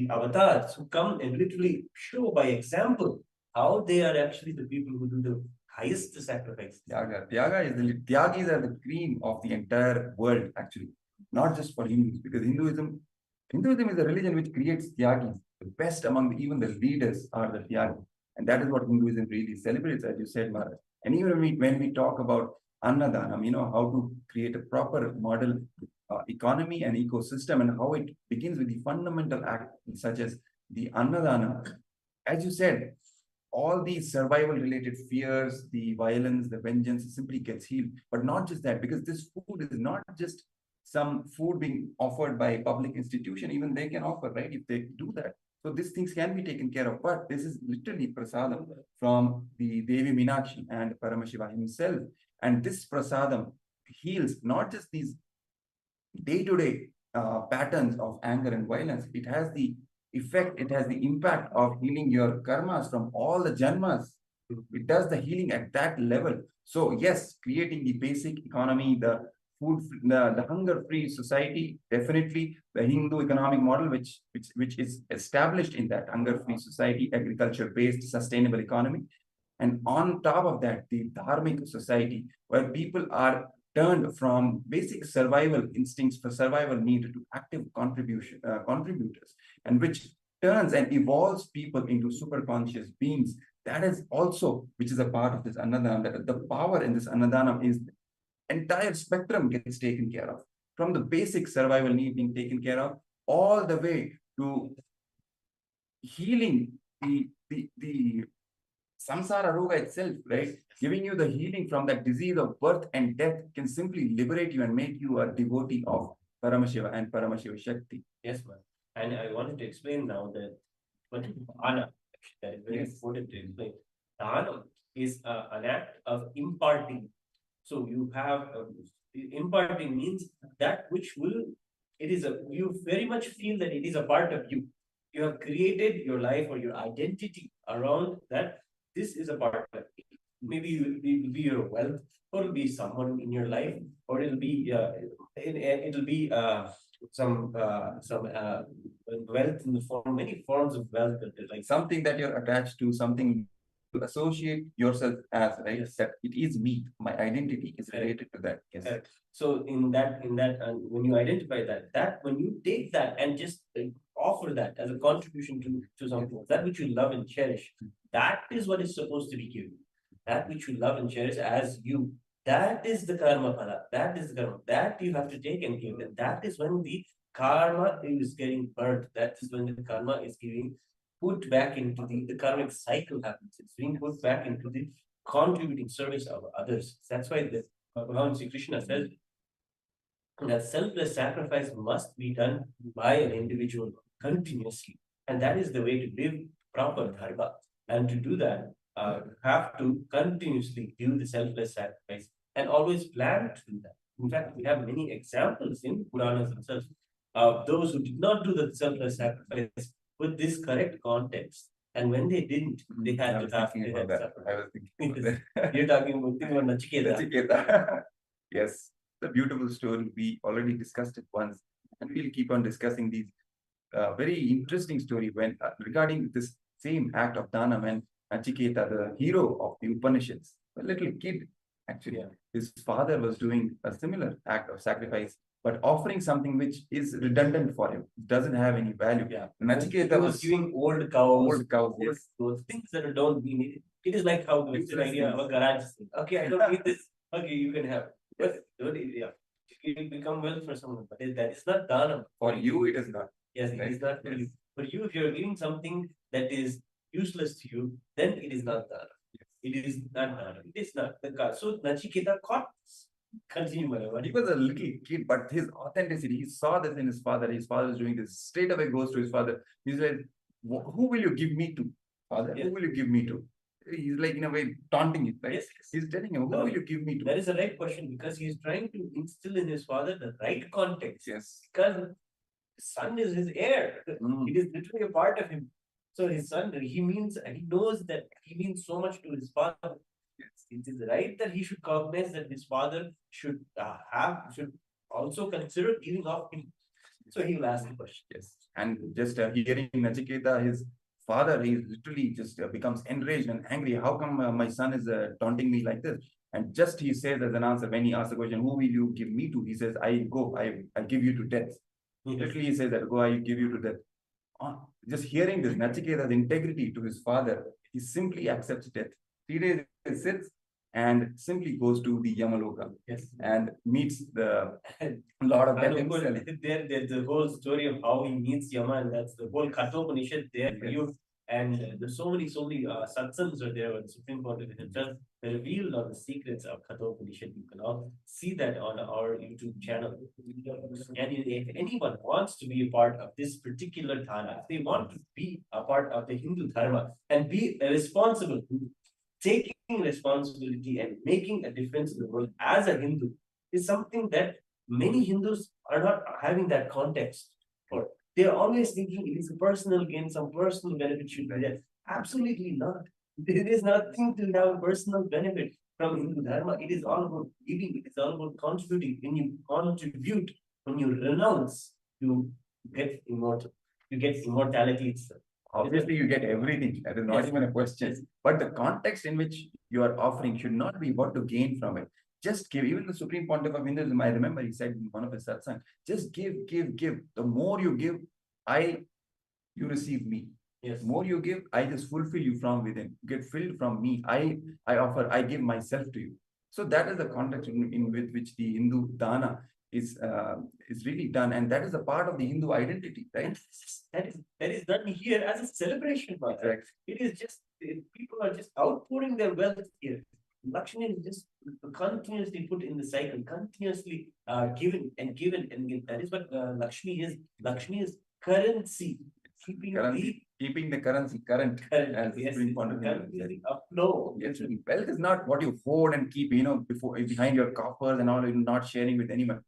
avatars who come and literally show by example how they are actually the people who do the highest sacrifice. Tyagis are the cream of the entire world, actually, not just for Hindus, because Hinduism is a religion which creates Tyagis. The best among even the leaders are the Tyagis. And that is what Hinduism really celebrates, as you said, Maharaj. And even when we talk about Annadanam, how to create a proper model economy and ecosystem, and how it begins with the fundamental act such as the Annadanam. As you said, all these survival related fears, the violence, the vengeance simply gets healed. But not just that, because this food is not just some food being offered by a public institution. Even they can offer, right, if they do that. So these things can be taken care of, but this is literally prasadam from the Devi Meenakshi and Paramashiva himself. And this prasadam heals not just these day-to-day patterns of anger and violence. It has the effect, it has the impact of healing your karmas from all the janmas. It does the healing at that level. So yes, creating the basic economy, the food, the hunger-free society, definitely the Hindu economic model, which is established in that hunger-free society, agriculture-based sustainable economy. And on top of that, the dharmic society, where people are turned from basic survival instincts for survival need to active contributors, and which turns and evolves people into superconscious beings. That is also, which is a part of this Annadana. The power in this Annadana is entire spectrum gets taken care of. From the basic survival need being taken care of, all the way to healing the samsara roga itself, right? Giving you the healing from that disease of birth and death can simply liberate you and make you a devotee of Paramashiva and Paramashiva Shakti. Yes, ma'am. And I wanted to explain now that what Dana, that is very important to explain. Dana is an act of imparting. So you have imparting means that which will, it is a, you very much feel that it is a part of you. You have created your life or your identity around that. This is a part of it. Maybe it will be your wealth, or it'll be someone in your life, or it'll be some wealth in the form, many forms of wealth, like something that you're attached to, something to associate yourself as, right? Yes. That it is me, my identity is related to that. Yes. So in that, when you identify that when you take that and just offer that as a contribution to something, that which you love and cherish, that is what is supposed to be given. That which you love and cherish as you, that is the karma phala. That is the karma that you have to take and give. And that is when the karma is getting burnt. That is when the karma is getting put back into the karmic cycle happens. It's being put back into the contributing service of others. That's why the Bhagavan Sri Krishna says that selfless sacrifice must be done by an individual continuously. And that is the way to live proper dharma. And to do that, have to continuously do the selfless sacrifice and always plan to do that. In fact, we have many examples in Puranas themselves of those who did not do the selfless sacrifice with this correct context. And when they didn't, they had to have that. I was thinking about that. You're talking about Nachiketa. Nachiketa. Yes, it's a beautiful story. We already discussed it once, and we'll keep on discussing these very interesting story when regarding this same act of dana, when Nachiketa, the hero of the Upanishads, a little kid, actually, his father was doing a similar act of sacrifice, but offering something which is redundant for him, doesn't have any value. Nachiketa was giving old cows, yes. those things that don't be needed. It is like how it's an idea of a garage thing. Okay, I don't need this. Okay, you can have. But it will become wealth for someone, but that is not dana. For you, it is not. Yes, it is not for you. For you, if you're giving something that is useless to you, then it is not dana. It is not dana. It is not the car. So Nachiketa caught this. Continue, he was a little kid, but his authenticity, he saw this in his father. His father is doing this. Straight away goes to his father. He said, who will you give me to? Father, who will you give me to? He's like, in a way, taunting it, right? Yes. He's telling him, who will you give me to? That is the right question, because he's trying to instill in his father the right context. Yes. Because his son is his heir. It is literally a part of him. So his son, he knows that he means so much to his father. It is right that he should recognize that his father should also consider giving off him. So he will ask the question. Yes. And just hearing Nachiketa, his father, he literally just becomes enraged and angry. How come my son is taunting me like this? And just he says as an answer, when he asks the question, who will you give me to? He says, I give you to death. Literally he says that, go, I give you to death. Just hearing this, Nachiketa's integrity to his father, he simply accepts death. 3 days he sits and simply goes to the Yamaloka. Yes. And meets the Lord of Death himself. There's the whole story of how he meets Yama, and that's the whole Kathopanishad there for you. And there's so many satsangs are there when the Supreme Court himself revealed on the secrets of Kathopanishad. You can all see that on our YouTube channel. And if anyone wants to be a part of this particular Dana, if they want to be a part of the Hindu Dharma and be responsible, taking responsibility and making a difference in the world as a Hindu is something that many Hindus are not having that context for. They are always thinking it is a personal gain, some personal benefit should be there. Absolutely not. There is nothing to have personal benefit from Hindu Dharma. It is all about giving, it is all about contributing. When you contribute, when you renounce, you get immortal. You get immortality itself. obviously you get everything. That is not Yes. even a question. But the context in which you are offering should not be what to gain from it. Just give. Even the Supreme Pontiff of Hinduism, I remember he said in one of his satsang, just give, give, give. The more you give, you receive me. Yes. The more you give, I just fulfill you from within. You get filled from me. I give myself to you. So that is the context in with which the Hindu dana is really done, and that is a part of the Hindu identity, right? That is done here as a celebration. Correct. It is just people are just outpouring their wealth here. Lakshmi is just continuously put in the cycle, continuously given and given and given. That is what Lakshmi is. Lakshmi is currency, Keeping the currency current. As yes, Supreme Pontiff currency a flow. Yes, wealth is not what you hoard and keep, behind your coffers and all, not sharing with anyone.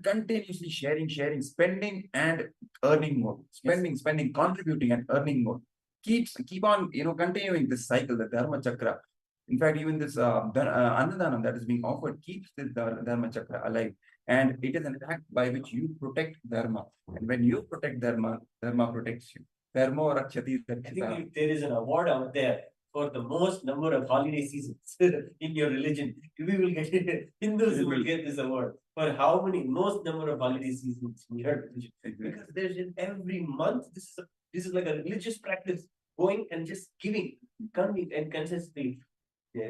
Continuously sharing, spending and earning more. Spending, contributing and earning more. Keep on, continuing this cycle, the Dharma Chakra. In fact, even this Annadanam that is being offered keeps the Dharma Chakra alive. And it is an act by which you protect Dharma. And when you protect Dharma, Dharma protects you. Dharma rakshati I think rakshita. if there is an award out there for the most number of holiday seasons in your religion, we will get Hindus will get this award for how many most number of holiday seasons in your religion. Because there's in every month, this is like a religious practice, going and just giving, coming and consistently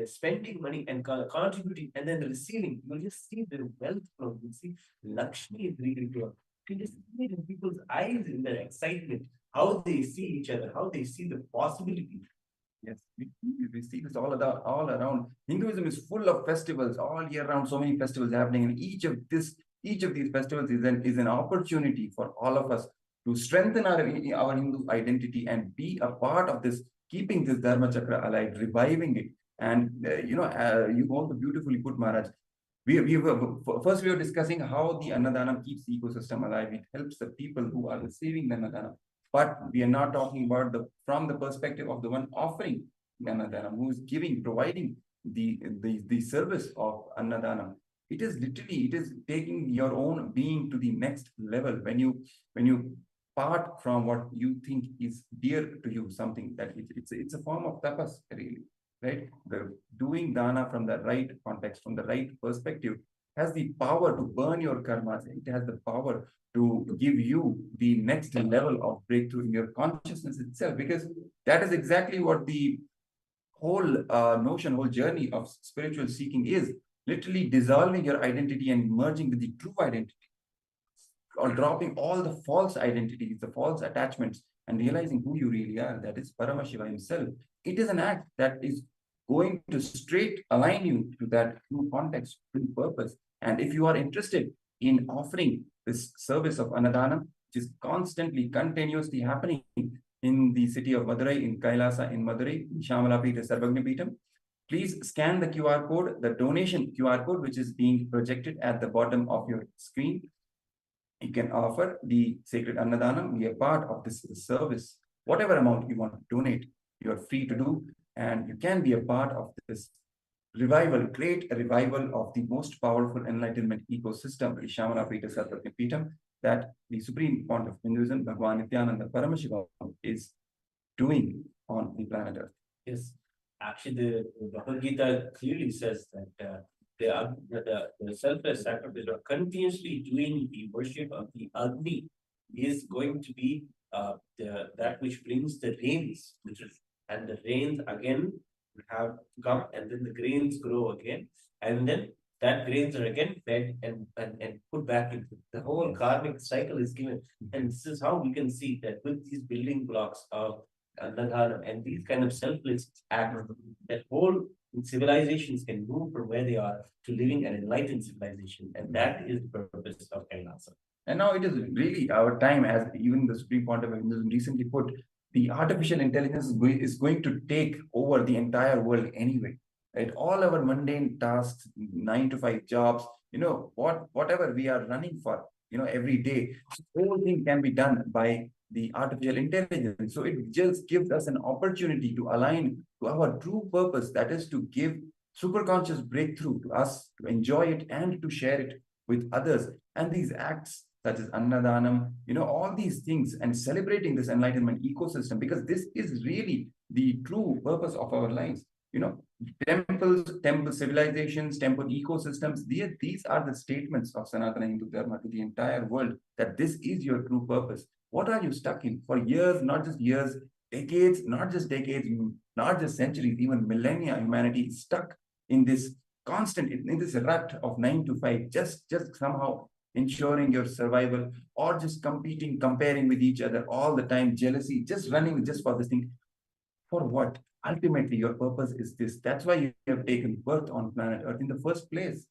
spending money and contributing and then receiving. You'll just see the wealth flow. You see Lakshmi is really pure. You can just see it in people's eyes in their excitement, how they see each other, how they see the possibility. Yes, we see this all around. Hinduism is full of festivals all year round. So many festivals happening, and each of these festivals is an opportunity for all of us to strengthen our Hindu identity and be a part of this, keeping this Dharma Chakra alive, reviving it. And you also beautifully put, Maharaj. First we were discussing how the Annadanam keeps the ecosystem alive. It helps the people who are receiving the Annadanam. But we are not talking about from the perspective of the one offering the Annadanam, who is providing the service of Annadanam. It is taking your own being to the next level when you part from what you think is dear to you, something that it's a form of tapas, really. Right? The doing dana from the right context, from the right perspective, has the power to burn your karmas. It has the power to give you the next level of breakthrough in your consciousness itself, because that is exactly what the whole whole journey of spiritual seeking is. Literally dissolving your identity and merging with the true identity, or dropping all the false identities, the false attachments, and realizing who you really are. That is Paramashiva himself. It is an act that is going to straight align you to that true context, true purpose. And if you are interested in offering this service of Annadanam, which is constantly, continuously happening in the city of Madurai, in Kailasa, in Madurai, Shamalapita Sarvagnapitam, please scan the QR code, the donation QR code, which is being projected at the bottom of your screen. You can offer the sacred Annadanam, be a part of this service. Whatever amount you want to donate, you are free to do, and you can be a part of this revival, great revival of the most powerful enlightenment ecosystem, the Shamalapita Sarvagnapitam, that the Supreme Pontiff of Hinduism, Bhagavan Nityananda Paramashiva, is doing on the planet Earth. Yes, actually, the Bhagavad Gita clearly says that the selfless sacrifice or continuously doing the worship of the Agni is going to be that which brings the rains, and the rains again have come, and then the grains grow again, and then that grains are again fed and put back into the whole karmic cycle is given. And this is how we can see that with these building blocks of Annadanam and these kind of selfless acts, that whole civilizations can move from where they are to living an enlightened civilization. And that is the purpose of Kailasa. And now it is really our time, as even the Supreme Pontiff of Hinduism recently put, the artificial intelligence is going to take over the entire world anyway. Right? All our mundane tasks, 9 to 5 jobs, whatever we are running for, every day, the whole thing can be done by the artificial intelligence. So it just gives us an opportunity to align to our true purpose, that is to give superconscious breakthrough to us, to enjoy it and to share it with others. And these acts such as Annadanam, all these things, and celebrating this enlightenment ecosystem, because this is really the true purpose of our lives. Temples, temple civilizations, temple ecosystems, these are the statements of Sanatana Hindu Dharma to the entire world, that this is your true purpose. What are you stuck in? For years, not just years, decades, not just decades, not just centuries, even millennia, humanity is stuck in this constant, in this rut of 9 to 5, just somehow ensuring your survival, or just competing, comparing with each other all the time, jealousy, just running just for this thing. For what? Ultimately, your purpose is this. That's why you have taken birth on planet Earth in the first place.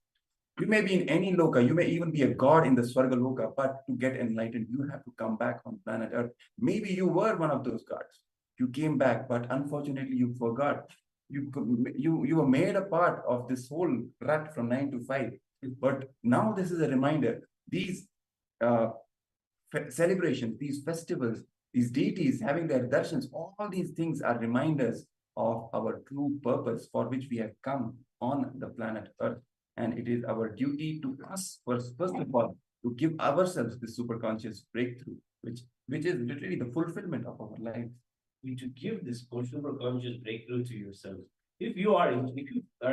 You may be in any loka, you may even be a god in the Swarga Loka, but to get enlightened, you have to come back on planet Earth. Maybe you were one of those gods. You came back, but unfortunately, you forgot. You were made a part of this whole rut from 9 to 5. But now this is a reminder. These celebrations, these festivals, these deities having their darshans, all these things are reminders of our true purpose for which we have come on the planet Earth. And it is our duty to us, first of all, to give ourselves this superconscious breakthrough, which is literally the fulfillment of our lives. To give this superconscious breakthrough to yourself. If you are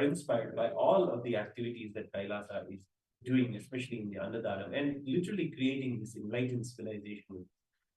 inspired by all of the activities that Kailasa is doing, especially in the Annadalam, and literally creating this enlightened civilization,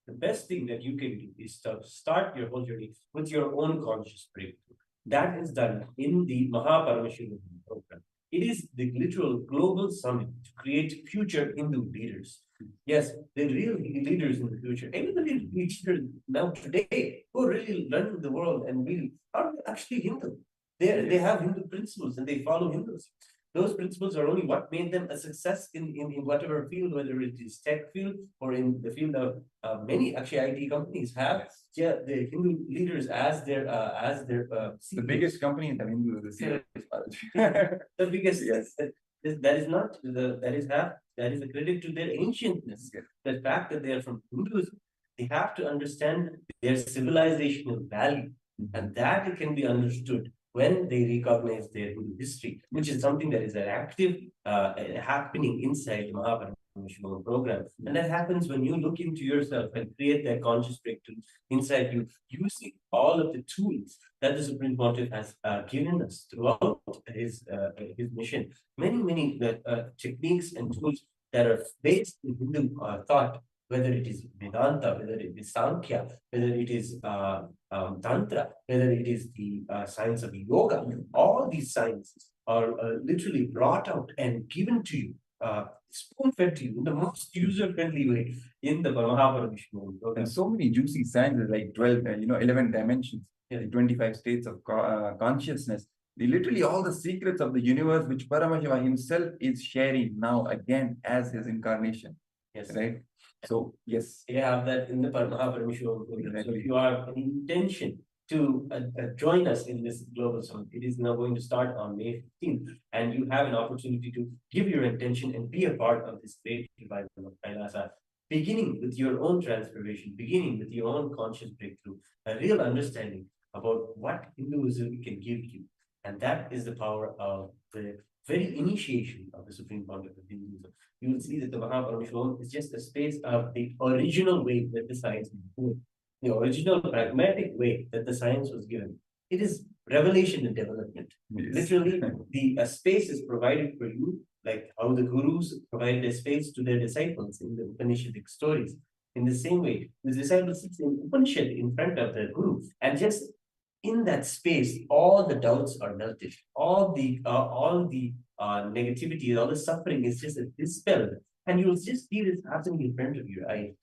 the best thing that you can do is to start your whole journey with your own conscious breakthrough. That is done in the Mahaparameshwara program. It is the literal global summit to create future Hindu leaders. Yes, the real leaders in the future. Even the leaders now today who really run the world and really are actually Hindu. They have Hindu principles and they follow Hindus. Those principles are only what made them a success in whatever field, whether it is tech field or in the field of many actually IT companies have the Hindu leaders as their the biggest company in the Hindu is the biggest. Yes. That is not that is a credit to their ancientness. Yes. The fact that they are from Hinduism, they have to understand their civilizational value, and that it can be understood when they recognize their Hindu history, which is something that is an active happening inside the Mahaparameshwara program. And that happens when you look into yourself and create that conscious breakthrough inside you, using all of the tools that the Supreme Pontiff has given us throughout his mission. Many techniques and tools that are based in Hindu thought, whether it is Vedanta, whether it is Sankhya, whether it is Tantra, whether it is the science of yoga, all these sciences are literally brought out and given to you, spoon-fed to you in the most user-friendly way in the Mahaparameshwara program. And so many juicy sciences like 12, 11 dimensions, 25 states of consciousness. Literally all the secrets of the universe, which Paramashiva himself is sharing now again as his incarnation. Yes. Right? So, yes. You have that in the Mahaparameshwara program. So if you are an intention to join us in this global summit, it is now going to start on May 15th, and you have an opportunity to give your intention and be a part of this great revival of Kailasa, beginning with your own transformation, beginning with your own conscious breakthrough, a real understanding about what Hinduism can give you. And that is the power of the very initiation of the Supreme Pontiff of Hinduism. You will see that the Mahaparameshwara is just a space of the original way that the science was given, the original pragmatic way that the science was given. It is revelation and development. Yes. Literally, the space is provided for you, like how the gurus provided a space to their disciples in the Upanishadic stories. In the same way, the disciple sits in Upanishad in front of the guru, and just in that space, all the doubts are melted, all the negativity, all the suffering is just dispelled, and you'll just see this happening in front of your eyes.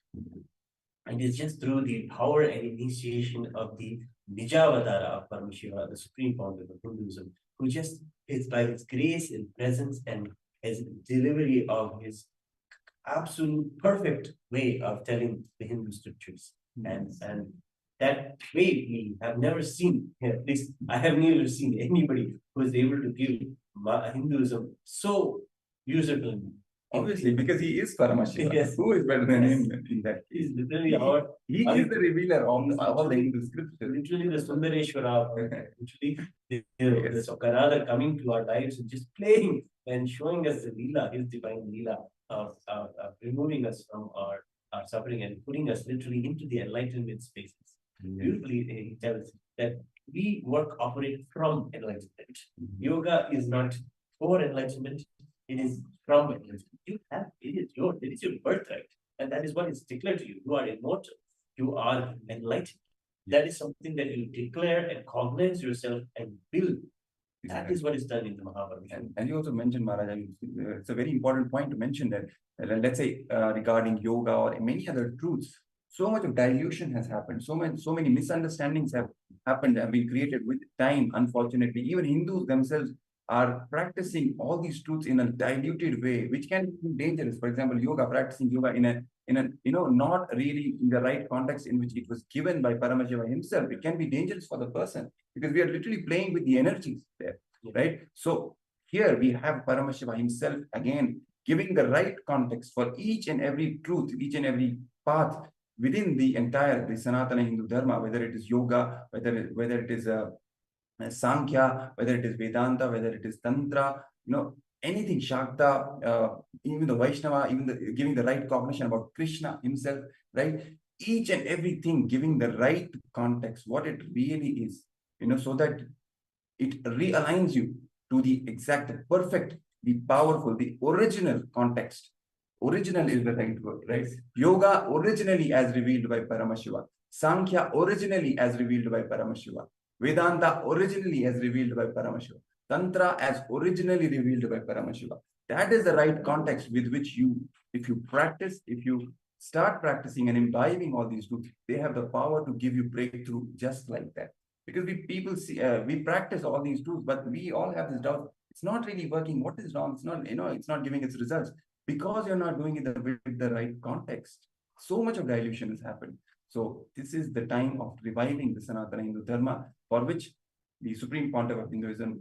And it's just through the power and initiation of the Nijavadara of Paramashiva, the Supreme Pontiff of Hinduism, who just is by his grace and presence and his delivery of his absolute perfect way of telling the Hindu scriptures. And that way we have never seen, at least I have never seen anybody who is able to give Hinduism so user-friendly, Obviously, because he is Paramashiva. Yes. Who is better than him in that? He's literally our, He is the revealer of all the Hindu scriptures. literally the Sundareshwara, literally the Sokanada coming to our lives and just playing and showing us the Leela, his divine Leela, removing us from our suffering and putting us literally into the enlightenment spaces. Beautifully, he tells that we operate from enlightenment. Yoga is not for enlightenment, it is from enlightenment. You have, it is your birthright, and that is what is declared to you. You are immortal, you are enlightened. That is something that you declare and cognize yourself and build. That is what is done in the Mahabharata. And you also mentioned, Maharaj, it's a very important point to mention that, let's say, regarding yoga or many other truths, so much of dilution has happened. So many misunderstandings have happened, have been created with time, unfortunately. Even Hindus themselves are practicing all these truths in a diluted way, which can be dangerous. For example, practicing yoga in a not really in the right context in which it was given by Paramashiva himself. It can be dangerous for the person because we are literally playing with the energies there, right? So here we have Paramashiva himself again giving the right context for each and every truth, each and every path within the Sanatana Hindu Dharma, whether it is yoga, whether it is Sankhya, whether it is Vedanta, whether it is Tantra, anything, Shakta, even the Vaishnava, even giving the right cognition about Krishna himself, right? Each and everything giving the right context, what it really is, so that it realigns you to the exact, perfect, the powerful, the original context. Original is the right word, right? Yoga originally as revealed by Paramashiva. Sankhya originally as revealed by Paramashiva. Vedanta originally as revealed by Paramashiva. Tantra as originally revealed by Paramashiva. That is the right context with which if you practice, if you start practicing and imbibing all these truths, they have the power to give you breakthrough just like that. Because we practice all these truths, but we all have this doubt. It's not really working. What is wrong? It's not, it's not giving its results because you're not doing it with the right context. So much of dilution has happened. So this is the time of reviving the Sanatana Hindu Dharma, for which the Supreme Pontiff of Hinduism,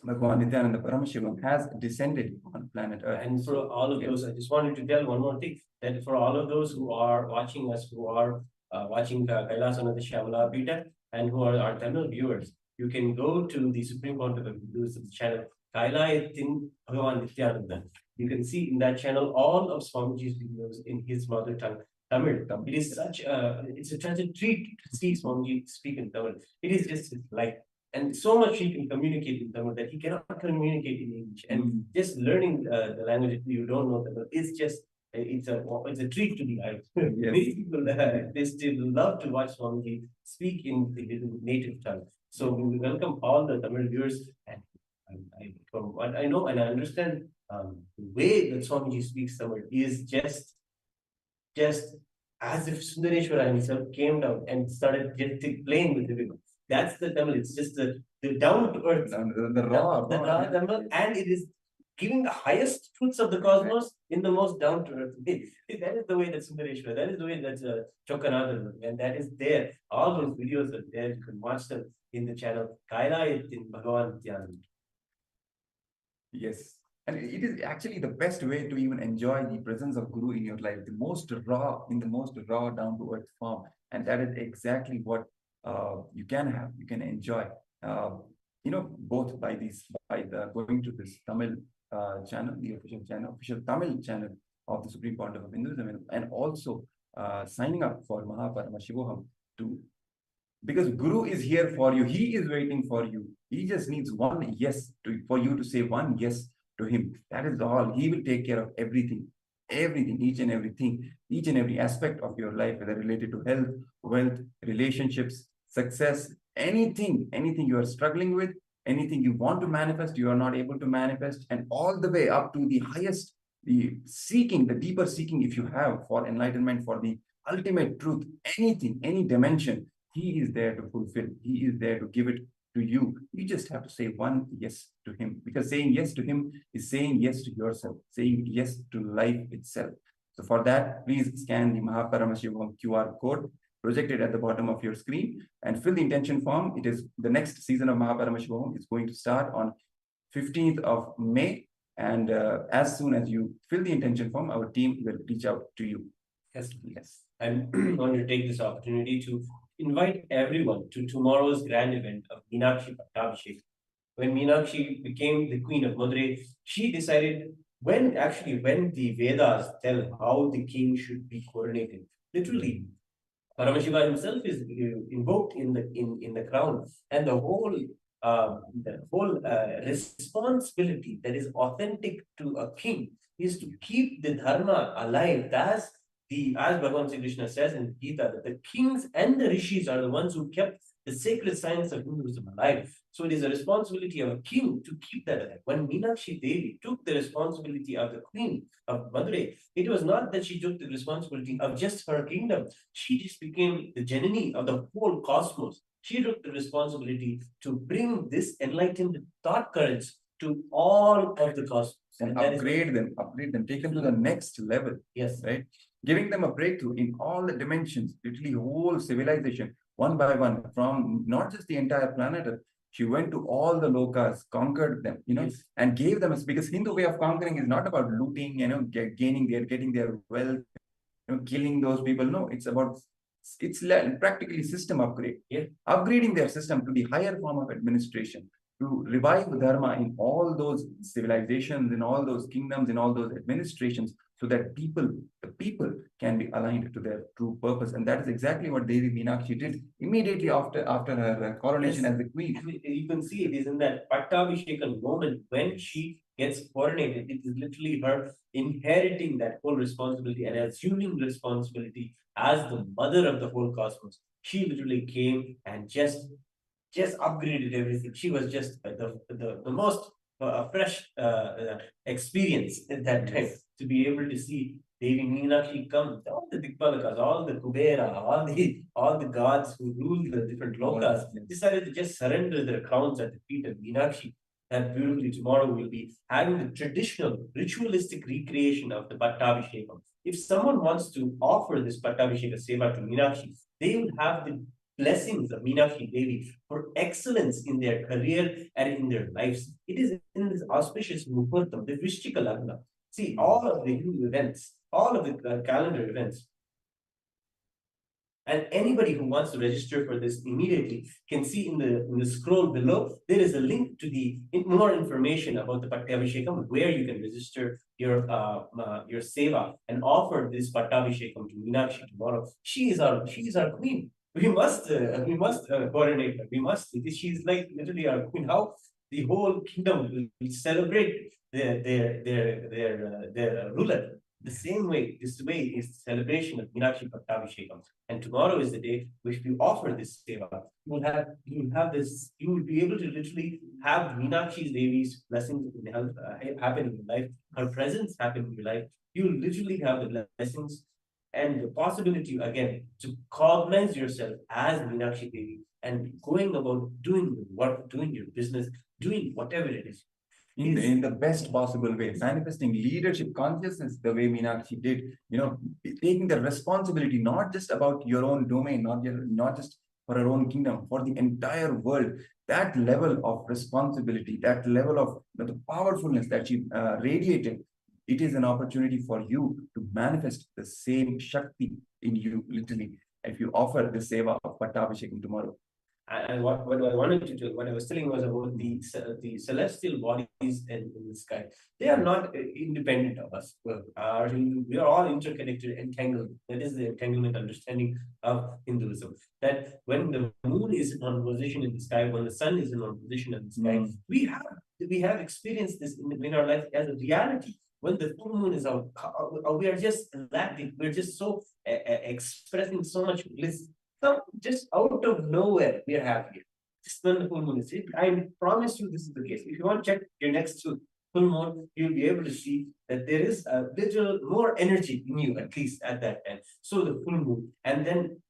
Bhagavan Nityananda Paramashiva, has descended on planet Earth. And for all of those, I just wanted to tell one more thing, that for all of those who are watching us, who are watching Kailasanatha Shyamala Pita, and who are our Tamil viewers, you can go to the Supreme Pontiff of Hinduism channel, Kailayatin Bhagavan Nityananda. You can see in that channel all of Swamiji's videos in his mother tongue, Tamil. It is such a treat to see Swamiji speak in Tamil. It is just his life. And so much he can communicate in Tamil that he cannot communicate in English. And just learning the language if you don't know Tamil is just, it's a treat to the eye. Many people, they still love to watch Swamiji speak in the native tongue. So we welcome all the Tamil viewers. And from what I know and I understand, the way that Swamiji speaks Tamil is just as if Sundareshwara himself came down and started playing with the people. That's the Tamil. It's just the down to earth, the raw Tamil, and it is giving the highest truths of the cosmos in the most down to earth way. That is the way that Sundareshwara, that is the way that Chokanatha, and that is there. All those videos are there. You can watch them in the channel Kailayatin Bhagavan Nityananda. Yes. And it is actually the best way to even enjoy the presence of Guru in your life, in the most raw, down to earth form. And that is exactly what you can have, you can enjoy, both by going to this Tamil channel, the official Tamil channel of the Supreme Pontiff of Hinduism, and also signing up for Mahaparamashivaham because Guru is here for you. He is waiting for you. He just needs one yes for you to say one yes to him. That is all. He will take care of everything, each and every aspect of your life, whether related to health, wealth, relationships, success, anything you are struggling with, anything you want to manifest, you are not able to manifest, and all the way up to the highest, the deeper seeking, if you have for enlightenment, for the ultimate truth, anything, any dimension, he is there to fulfill. He is there to give it to you. You just have to say one yes to him, because saying yes to him is saying yes to yourself, saying yes to life itself. So for that, please scan the Mahaparamashivaham QR code projected at the bottom of your screen and fill the intention form. It is the next season of Mahaparamashivaham is going to start on 15th of May, And as soon as you fill the intention form, our team will reach out to you. Yes, yes. I'm going to take this opportunity to invite everyone to tomorrow's grand event of Meenakshi Pattabhishek. When Meenakshi became the queen of Madurai, she decided when the Vedas tell how the king should be coronated. Literally, Paramashiva himself is invoked in the crown, and the whole responsibility that is authentic to a king is to keep the dharma alive. As Bhagavan Sri Krishna says in Gita, that the kings and the rishis are the ones who kept the sacred science of Hinduism alive. So it is a responsibility of a king to keep that alive. When Meenakshi Devi took the responsibility of the queen of Madurai, it was not that she took the responsibility of just her kingdom. She just became the Janani of the whole cosmos. She took the responsibility to bring this enlightened thought currents to all of the cosmos. And upgrade them, take them to the next level. Yes. Right? Giving them a breakthrough in all the dimensions, literally whole civilization, one by one, from not just the entire planet. She went to all the lokas, conquered them, Yes. and gave them because Hindu way of conquering is not about looting, getting their wealth, killing those people. No, it's practically system upgrade. Yeah. Upgrading their system to the higher form of administration, to revive dharma in all those civilizations, in all those kingdoms, in all those administrations, so that the people can be aligned to their true purpose. And that is exactly what Devi Meenakshi did immediately after her coronation as the queen. You can see it is in that Pattabhishekam moment when she gets coronated. It is literally her inheriting that whole responsibility and assuming responsibility as the mother of the whole cosmos. She literally came and just upgraded everything. She was just the most fresh experience at that time, to be able to see Devi Meenakshi come. All the Dikpalakas, all the Kubera, all the gods who rule the different lokas decided to just surrender their crowns at the feet of Meenakshi. And beautifully, tomorrow we'll be having the traditional ritualistic recreation of the Pattabhishekam. If someone wants to offer this Pattabhisheka Seva to Meenakshi, they will have the blessings of Meenakshi Devi for excellence in their career and in their lives. It is in this auspicious Muhurtam, the Vrishchika Lagna. See, all of the Hindu events, all of the calendar events, and anybody who wants to register for this immediately can see in the scroll below, there is a link to more information about the Pattabhishekam, where you can register your seva and offer this Pattabhishekam to Meenakshi tomorrow. She is our queen. We must coronate her. We must. She's like literally our queen. How the whole kingdom will celebrate their ruler. The same way, this way is the celebration of Meenakshi Pattabhishekam. And tomorrow is the day which we offer this seva. You will be able to literally have Meenakshi Devi's blessings happen in your life, her presence happen in your life. You will literally have the blessings and the possibility again to cognize yourself as Meenakshi Devi and going about doing your work, doing your business, doing whatever it is. In the best possible way, manifesting leadership consciousness the way Meenakshi did, taking the responsibility not just about your own domain, not just for her own kingdom, for the entire world. That level of responsibility, that level of the powerfulness that she radiated, it is an opportunity for you to manifest the same Shakti in you, literally, if you offer the seva of Pattabhishekam tomorrow. And what I wanted to do, what I was telling was about the celestial bodies in the sky. They are not independent of us. We are all interconnected, entangled. That is the entanglement understanding of Hinduism. That when the moon is in one position in the sky, when the sun is in one position in the sky, we have experienced this in our life as a reality. When the full moon is out, we are just lacking. We're just so expressing so much bliss. Just out of nowhere, we are happy. Just when the full moon is hit, I promise you this is the case. If you want to check your next full moon, you'll be able to see that there is a little more energy in you, at least at that time. So the full moon, and then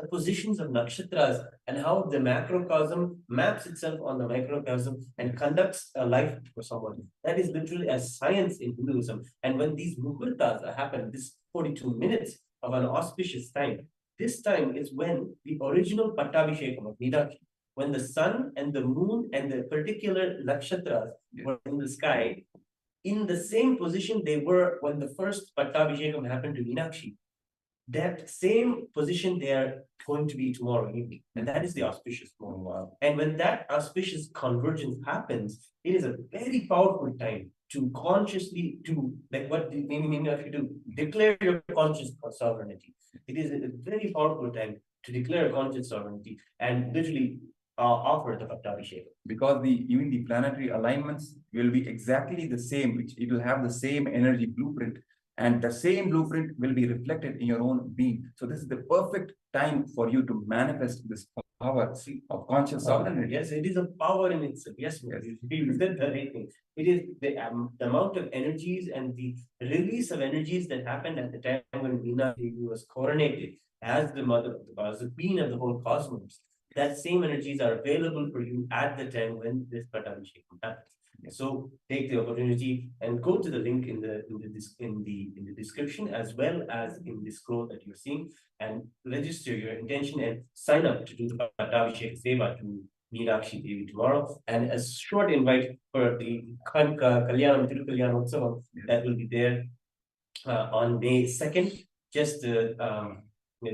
the positions of nakshatras and how the macrocosm maps itself on the microcosm and conducts a life for someone. That is literally a science in Hinduism. And when these muhurtas happen, this 42 minutes of an auspicious time, this time is when the original Pattabhishekam of Meenakshi, when the sun and the moon and the particular nakshatras were in the sky, in the same position they were when the first Pattabhishekam happened to Meenakshi. That same position they are going to be tomorrow evening. And that is the auspicious moment. Wow. And when that auspicious convergence happens, it is a very powerful time to consciously do, like what the meaning of you do, declare your conscious sovereignty. It is a very powerful time to declare conscious sovereignty and literally offer the Pattabhishekam. Because even the planetary alignments will be exactly the same, which it will have the same energy blueprint, and the same blueprint will be reflected in your own being. So this is the perfect time for you to manifest this power of conscious sovereignty. Yes, it is a power in itself. Yes, you said the right thing. It is the amount of energies and the release of energies that happened at the time when Veena Devi was coronated as the mother, as the queen of the whole cosmos. That same energies are available for you at the time when this Pattabhishekam happens. So take the opportunity and go to the link in the description, as well as in the scroll that you're seeing, and register your intention and sign up to do the Pattabhishek Seva to Meenakshi Devi tomorrow. And a short invite for the Kalyanam Tirukalyanam Utsavam that will be there on May 2nd, just the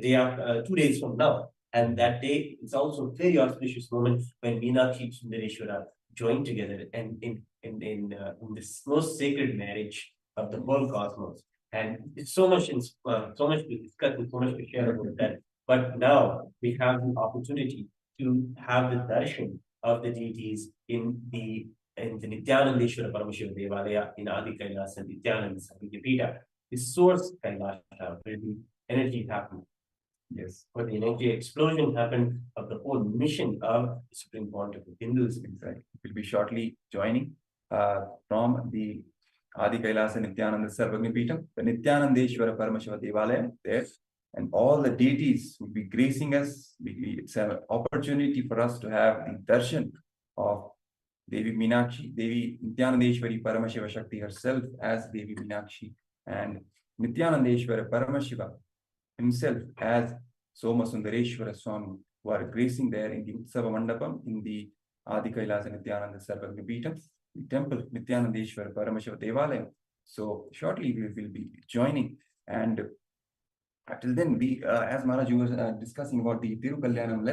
day after, 2 days from now. And that day is also a very auspicious moment when Meenakshi Sundareshwara join together and in this most sacred marriage of the whole cosmos. And it's so much to discuss and so much to share about that. But now we have the opportunity to have the darshan of the deities in the Nityanandeshwara Paramashiva Devalaya in Adi Kailas and Nityananda Sarvagya. The source Kailasha, where the energy happened. Yes. Where the energy explosion happened of the whole mission of the Supreme Pontiff of Hindus. Exactly. We'll be shortly joining from the Adi Kailasa Nityananda Sarvagya Peetham, the Nityanandeshwara Paramashiva Devalaya there, and all the deities will be gracing us. It's an opportunity for us to have the darshan of Devi Meenakshi, Devi Nityanandeshwari Paramashiva Shakti herself as Devi Meenakshi, and Nityanandeshwara Paramashiva himself as Soma Sundareshwara Swami, who are gracing there in the Utsava Mandapam in the Adi Kailasa Nityananda Sarvagya Peetham, the temple Nityanandeshwara Paramashiva Devalaya. So shortly we will be joining, and until then, we as Maharaj was discussing about the Tirukalyanam,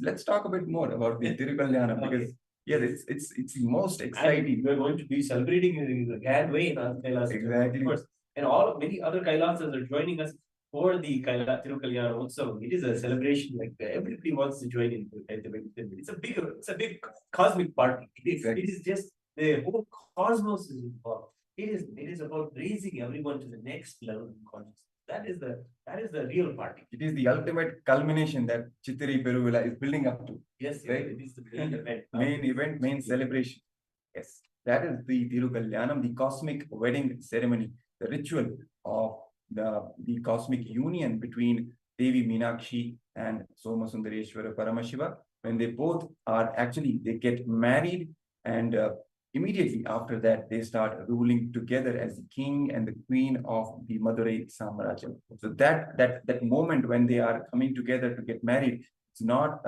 let's talk a bit more about the Tirukalyanam, because yes, it's the most exciting. We're going to be celebrating in the grand way in Kailas. Exactly. Of course. And many other Kailasas are joining us for the Tirukalyanam Utsavam. It is a celebration, like everybody wants to join in. It's a big cosmic party. It is just the whole cosmos is involved. It is about raising everyone to the next level of consciousness. That is the real party. It is the ultimate culmination that Chittirai Peruvila is building up to. Yes, right? It is the main event. Main celebration. Yes, that is the Tirukalyanam, the cosmic wedding ceremony, the ritual of the cosmic union between Devi Meenakshi and Soma Sundareshwara Paramashiva, when they both are they get married, and immediately after that they start ruling together as the king and the queen of the Madurai Samrajya. So that moment when they are coming together to get married, it's not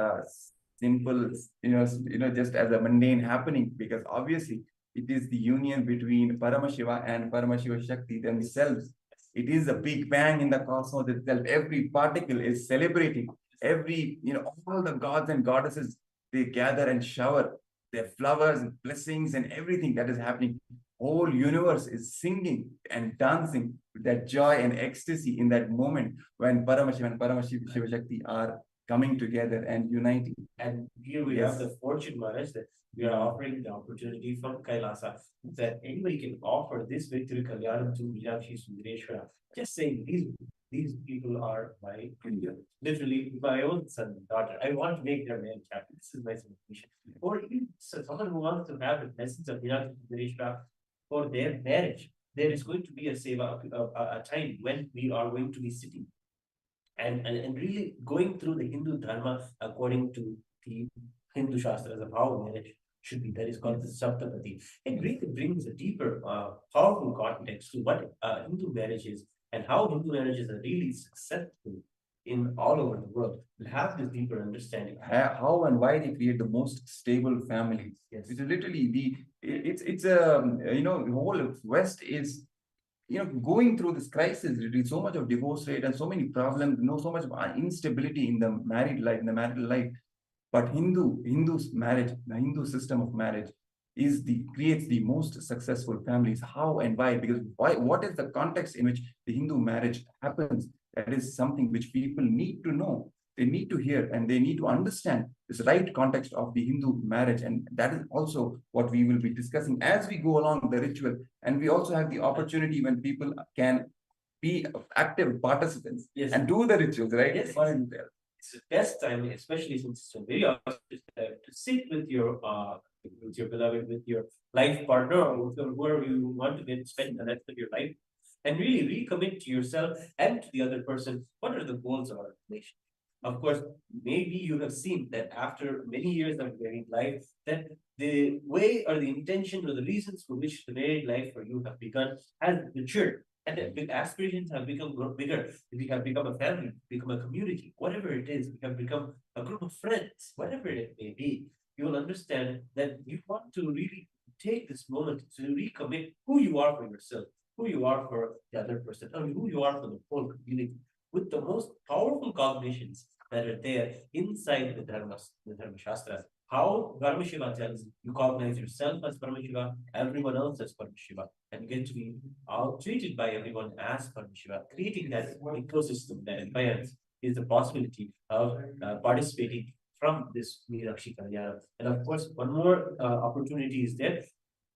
simple, just as a mundane happening, because obviously it is the union between Paramashiva and Paramashiva Shakti themselves. It is a big bang in the cosmos itself. Every particle is celebrating. All the gods and goddesses, they gather and shower their flowers and blessings and everything that is happening. Whole universe is singing and dancing with that joy and ecstasy in that moment when Paramashiva and Paramashiva Shakti are coming together and uniting. And here we have the fortune, Maharaj, that we are offering the opportunity from Kailasa that anybody can offer this victory Kalyanam to Meenakshi Sundareshwara. Just saying these people are my literally my own son and daughter. I want to make their marriage happen. This is my submission. Or even someone who wants to have the blessings of Meenakshi Sundareshwara for their marriage. There is going to be a seva, a time when we are going to be sitting and really going through the Hindu Dharma according to the Hindu Shastras of how marriage should be. That is called the Saptapati. It really brings a deeper, powerful context to what Hindu marriage is and how Hindu marriages are really successful in all over the world. We'll have this deeper understanding. How and why they create the most stable families. Yes. It is literally it's the whole West is going through this crisis. There is so much of divorce rate and so many problems, so much of instability in the married life, in the marital life. But Hindu's marriage, the Hindu system of marriage creates the most successful families. How and why? Because what is the context in which the Hindu marriage happens? That is something which people need to know. They need to hear and they need to understand this right context of the Hindu marriage. And that is also what we will be discussing as we go along the ritual. And we also have the opportunity when people can be active participants and do the rituals, right? Yes. It's the best time, especially since it's a very auspicious time, to sit with your beloved, with your life partner, or with whoever you want to spend the rest of your life, and really recommit to yourself and to the other person. What are the goals of our relationship? Of course, maybe you have seen that after many years of married life, that the way or the intention or the reasons for which the married life for you have begun has matured. And the aspirations have become bigger. We have become a family, become a community, whatever it is, we have become a group of friends, whatever it may be. You will understand that you want to really take this moment to recommit who you are for yourself, who you are for the other person, and who you are for the whole community, with the most powerful cognitions that are there inside the dharmas, the dharma shastras. How Paramashiva tells you cognize yourself as Paramashiva, everyone else as Paramashiva, and you get to be treated by everyone as Paramashiva. Creating that ecosystem, that environment, is the possibility of participating from this Meenakshi Kalyana. And of course, one more opportunity is there.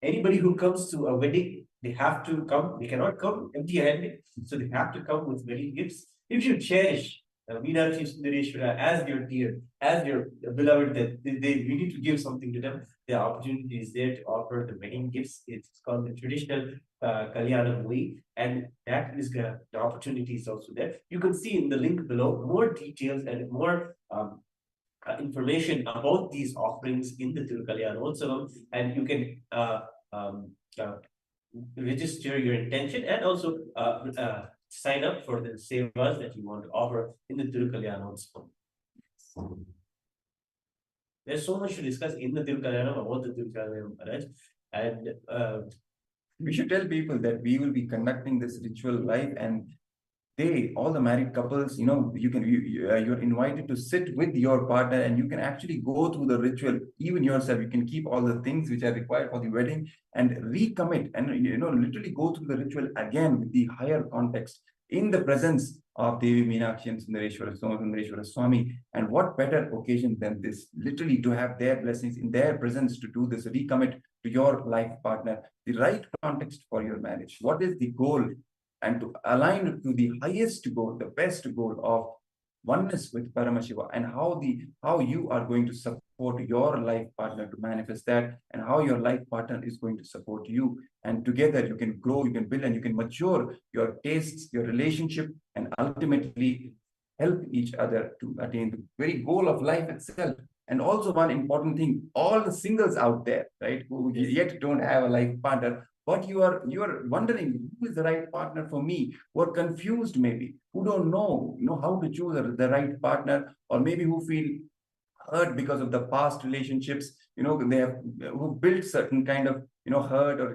Anybody who comes to a wedding, they have to come, they cannot come empty-handed, so they have to come with wedding gifts. If you cherish Meenakshi Sundareshwara as your dear, as your beloved, that you need to give something to them, the opportunity is there to offer the wedding gifts. It's called the traditional Kalyanam way, and that is the opportunity is also there. You can see in the link below more details and more information about these offerings in the Tirukalyanotsavam, and you can register your intention and also sign up for the sevas that you want to offer in the Tirukalyanotsavam. There's so much to discuss in the Tirukalyanam about the Tirukalyanam Maharaj, and we should tell people that we will be conducting this ritual live, and all the married couples, you're invited to sit with your partner, and you can actually go through the ritual even yourself. You can keep all the things which are required for the wedding and recommit and literally go through the ritual again with the higher context in the presence of Devi Meenakshi and Sundareshwara Swami. And what better occasion than this, literally to have their blessings in their presence, to do this, recommit to your life partner, the right context for your marriage. What is the goal? And to align to the highest goal, the best goal of oneness with Paramashiva, and how you are going to support your life partner to manifest that, and how your life partner is going to support you. And together you can grow, you can build, and you can mature your tastes, your relationship, and ultimately help each other to attain the very goal of life itself. And also one important thing, all the singles out there, right, who yet don't have a life partner, but you are wondering who is the right partner for me, who are confused maybe, who don't know how to choose the right partner, or maybe who feel hurt because of the past relationships, they have who built certain kind of hurt or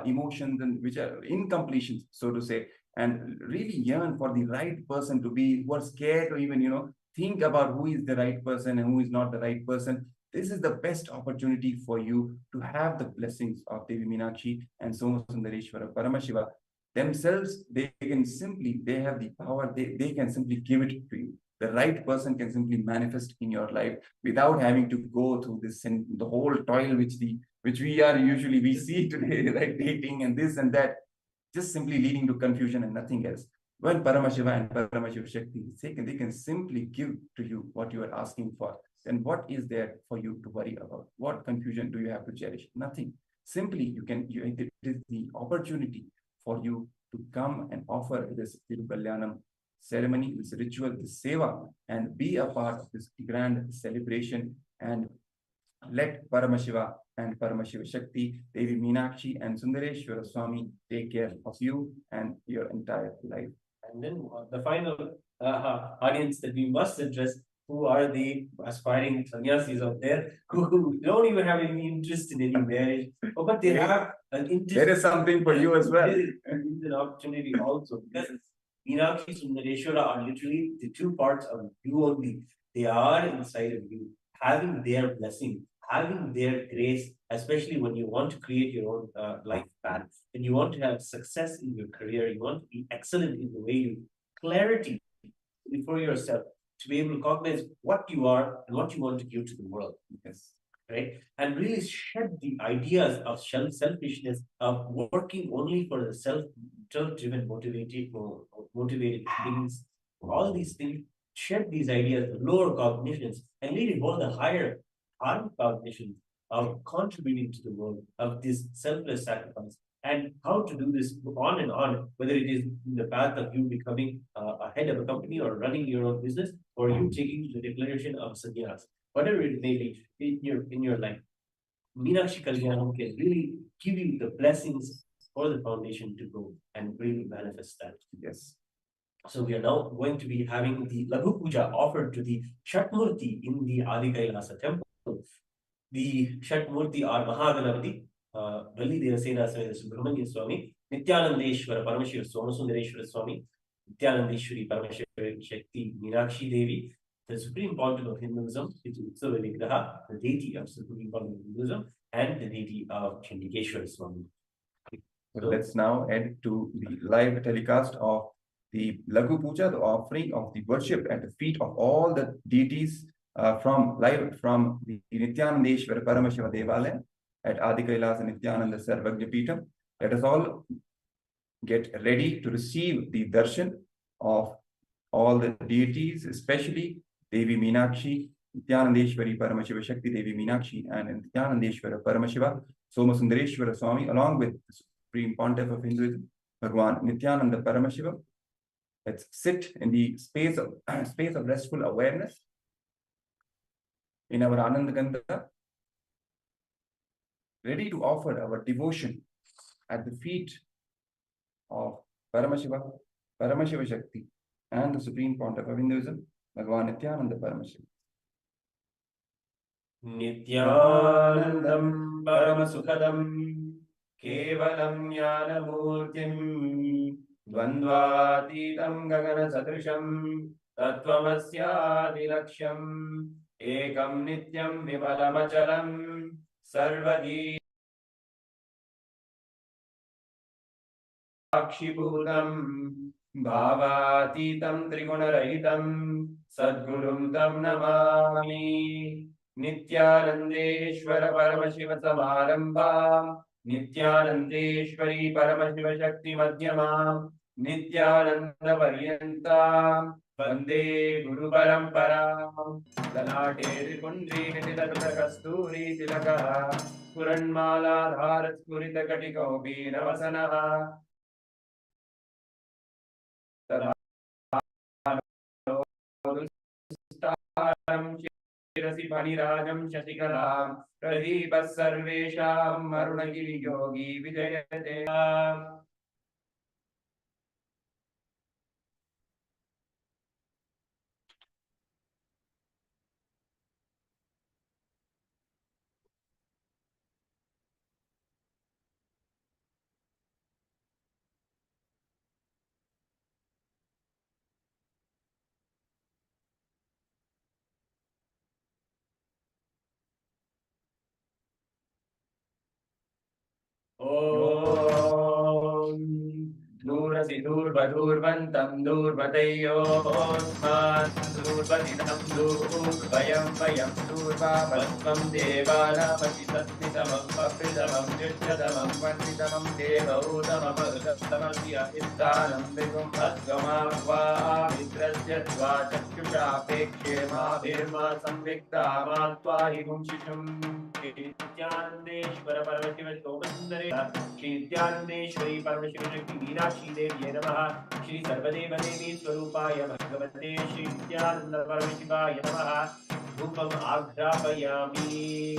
emotions, and which are incompletions, so to say, and really yearn for the right person to be, who are scared to even think about who is the right person and who is not the right person. This is the best opportunity for you to have the blessings of Devi Meenakshi and Sundareshwara Paramashiva themselves. They have the power, they can simply give it to you. The right person can simply manifest in your life without having to go through this and the whole toil which we see today, right? Dating and this and that, just simply leading to confusion and nothing else. When Paramashiva and Paramashiva Shakti, they can simply give to you what you are asking for. Then what is there for you to worry about? What confusion do you have to cherish? Nothing. Simply, it is the opportunity for you to come and offer this Tirukalyanam ceremony, this ritual, this seva, and be a part of this grand celebration, and let Paramashiva and Paramashiva Shakti, Devi Meenakshi and Sundareshwara Swami take care of you and your entire life. And then the final audience that we must address who are the aspiring sannyasis out there who don't even have any interest in any marriage, but they have an interest. There is something for you as well. There is an opportunity also, because Meenakshi Sundareshwara are literally the two parts of you only. They are inside of you, having their blessing, having their grace, especially when you want to create your own life path, when you want to have success in your career, you want to be excellent in the way you clarity before yourself, to be able to cognize what you are and what you want to give to the world. Yes. Right? And really shed the ideas of selfishness, of working only for the self-driven, motivated things. All these things, shed these ideas, lower cognitions, and lead evolve the higher cognition of contributing to the world, of this selfless sacrifice. And how to do this on and on, whether it is in the path of you becoming a head of a company or running your own business, or you taking the declaration of sannyas, whatever it may be in your life. Meenakshi Kalyanam can really give you the blessings for the foundation to grow and really manifest that. Yes. So we are now going to be having the Laghu Puja offered to the Shatmurti in the Adi Kailasa temple. The Shatmurti are Mahaganapati, Valli Devasena Subramanya Swami, Nityanandeshwara Paramashivara Somasundareshwara Swami, Nityanandeshwari Paramashivara Shakti Meenakshi Devi, the supreme pontiff of Hinduism, Utsava Vigraha, the deity of supreme pontiff of Hinduism, and the deity of Chandikeshwara Swami. So let's now head to the live telecast of the Laghu Puja, the offering of the worship at the feet of all the deities from the Nityanandeshwara Paramashiva Devalaya at Adi Kailasa Nityananda Sarvagya Peetham. Let us all get ready to receive the darshan of all the deities, especially Devi Meenakshi, Nityanandeshwari Paramashiva Shakti Devi Meenakshi, and Nityanandeshwara Paramashiva Somasundareshwara Swami, along with the Supreme Pontiff of Hinduism, Bhagwan Nityananda Paramashiva. Let's sit in the space of restful awareness in our Ananda Gandha, ready to offer our devotion at the feet of Paramashiva, Paramashiva Shakti, and the Supreme Pontiff of Hinduism, Bhagwan Nityananda Paramashiva. Nityanandam Paramasukhadam Kevalam Jnanamurtim Dvandvatitam Gagana Sadrisham Tattvamasyaadilaksham Ekam Nityam Vimalamachalam Sarvadi Akshibhutam Bhavatitam Trigunarahitam Sadgurum Tam Namami Nityanandeshwara Paramashiva Samarambam Nityanandeshwari Paramashiva Shakti Madhyamam Nityananda Paryantam Vande Guru Paramparam Lalate Kundri Nitidata Kasturi Tilaka Puranmala Dharat Purita Katiko Navasanaha Shirasi Panirajam Shashikalam Pradeepas Sarvesham Arunagiri Yogi Vijayate. Om Durasi Durvantam Durvatayosman Durvatinam Durvayam Vayam Durvapatvam Devanamati Satmitamam Papritamam Jitadamam Vanditamam Devautamam Agastamasya Ittanam Vigum Adgamavva Mitrasya Dvachaksha Pekshema Birma Samvikta Matvahi Gumshisham Nityanandeshwara Paramashiva Somasundare Shri Nityanandeshwari Paramashiva Shakti Meenakshi Devi Namaha Shri Sarvadeva Devi Swarupaya Bhagavate Shri Nityananda Paramashivaya Namaha Rupam Aghrapayami.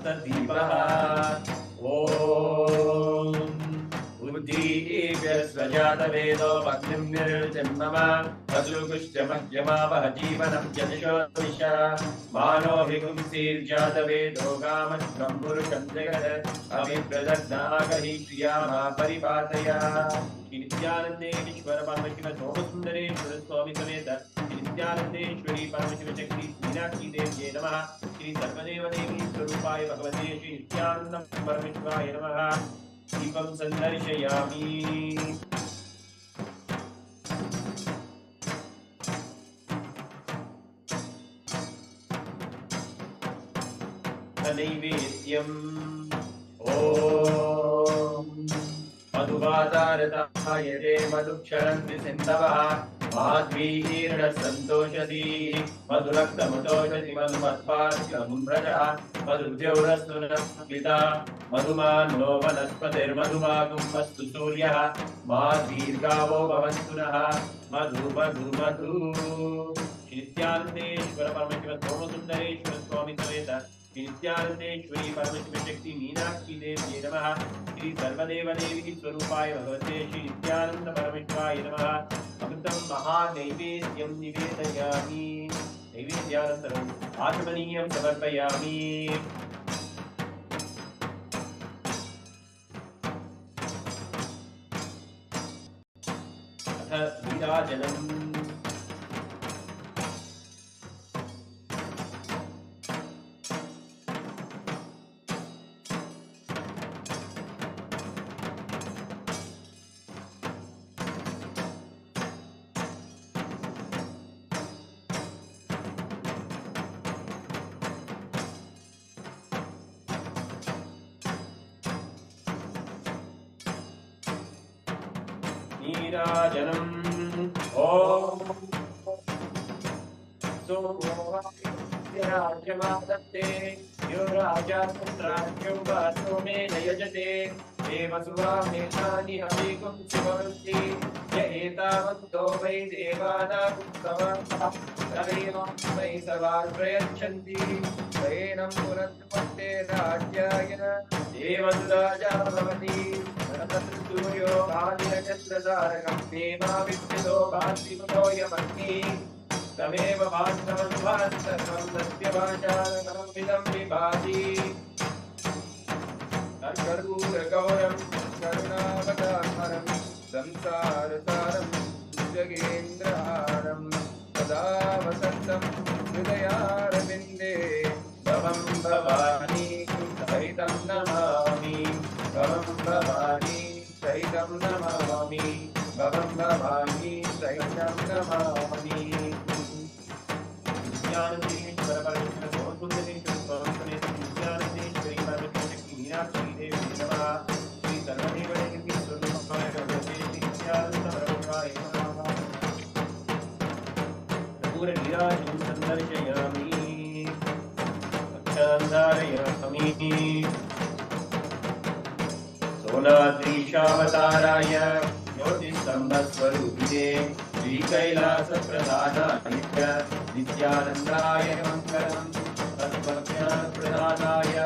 दीपः ॐ उद्दीप्यस्वजातवेदो भक्तिं निर्जन्मम वसुकुश्चमज्यमावह जीवनं यदिशो दिशा मानो हिगुंसीर्जातवेदो कामश्वं पुरुषं जगत् अभिप्रदग्नागहि श्रियामा परिपातया नित्यानन्देश्वर परमशिव सोमसुन्दरेश्वर स्वामी समेत नित्यानन्देश्वरी परमशिव शक्ति मीनाक्षी देव्यै नमः श्री सर्वदेव देवी स्वरूपाय भगवते श्री नित्यानन्द परमेश्वराय नमः दीपं सन्दर्शयामि नैवेद्यम् ॐ मधुवातारताय रे मधुक्षरन्ति सिन्धवः माध्वीर्णसन्तोषधी मधुरक्तमुतोषधि मधुमत्पार्श्वमुम्रजः मधुद्यौरस्तु नः पिता मधुमानो वनस्पतिर्मधुमागुम्मस्तु सूर्यः मा दीर्घावो भवन्तु नः मधु मधु मधु नित्यानन्देश्वर परमेश्वर सोमसुन्दरेश्वर स्वामी समेत नित्यानन्देश्वरी परमेश्वर शक्ति मीनाक्षी देव्यै नमः श्री सर्वदेव देवी स्वरूपाय भगवते श्री नित्यानन्द परमेश्वराय नमः अमृतं महानैवेद्यं निवेदयामि नैवेद्यानन्तरम् आचमनीयं समर्पयामि अथ नीराजनम् नीराजनम् ॐ सोमोराज्यमादत्ते यो राजा पुत्राज्यो वासो मे नयजते देवसुवामेतानि हविकुं शिववन्ति य एतावन्तो वै देवानामुत्तमं वै सवान् प्रयच्छन्ति वैनं पुनर्पत्ते राज्याय देवसुराजा भवति सूर्यो भानिनक्षत्रधारकं देवाविद्युतो भान्तिमुतो यमग्नि तमेव वास्तवं सत्यवाचारकं विदं विभाति कर्पूरगौरं करुणावतारं संसारसारं जगेन्द्रहारं सदा वसन्तं हृदयारविन्दे भवं भवानी सहितं नमामि भवं भवानी सहितं नमामि भवं भवानी सहितं नमामि ज्ञानदेश्वर परमेश्वर सोमसुन्दरेश्वर स्वामी समेत नित्यानन्देश्वरी परमेश्वर शक्ति मीनाक्षी देवी नमः श्री सर्वदेव देवी स्वरूपाय भगवते श्री नित्यानन्द परमेश्वराय नमः कर्पूर नीराजनं सन्दर्शयामि अक्षान्धारयामि सोनाद्रीशावताराय ज्योतिस्तम्भस्वरूपिणे श्रीकैलासप्रधानाय नित्यानन्दाय मङ्गलम् तत्त्वज्ञानप्रदानाय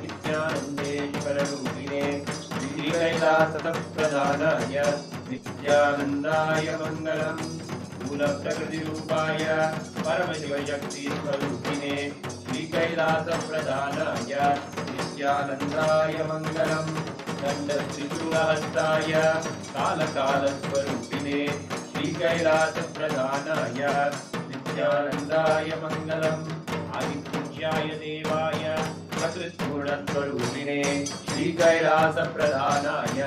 नित्यानन्देश्वररूपिणे श्रीकैलासप्रधानाय नित्यानन्दाय मङ्गलम् मूलप्रकृतिरूपाय परमशिवशक्तिस्वरूपिणे श्रीकैलासप्रधानाय नित्यानन्दाय मङ्गलम् दण्डत्रिशूलहस्ताय कालकालस्वरूपिणे श्रीकैलासप्रधानाय नित्यानन्दाय मङ्गलम् आदिपूज्याय देवाय प्रकृतिपूर्णस्वरूपिणे श्रीकैलासप्रधानाय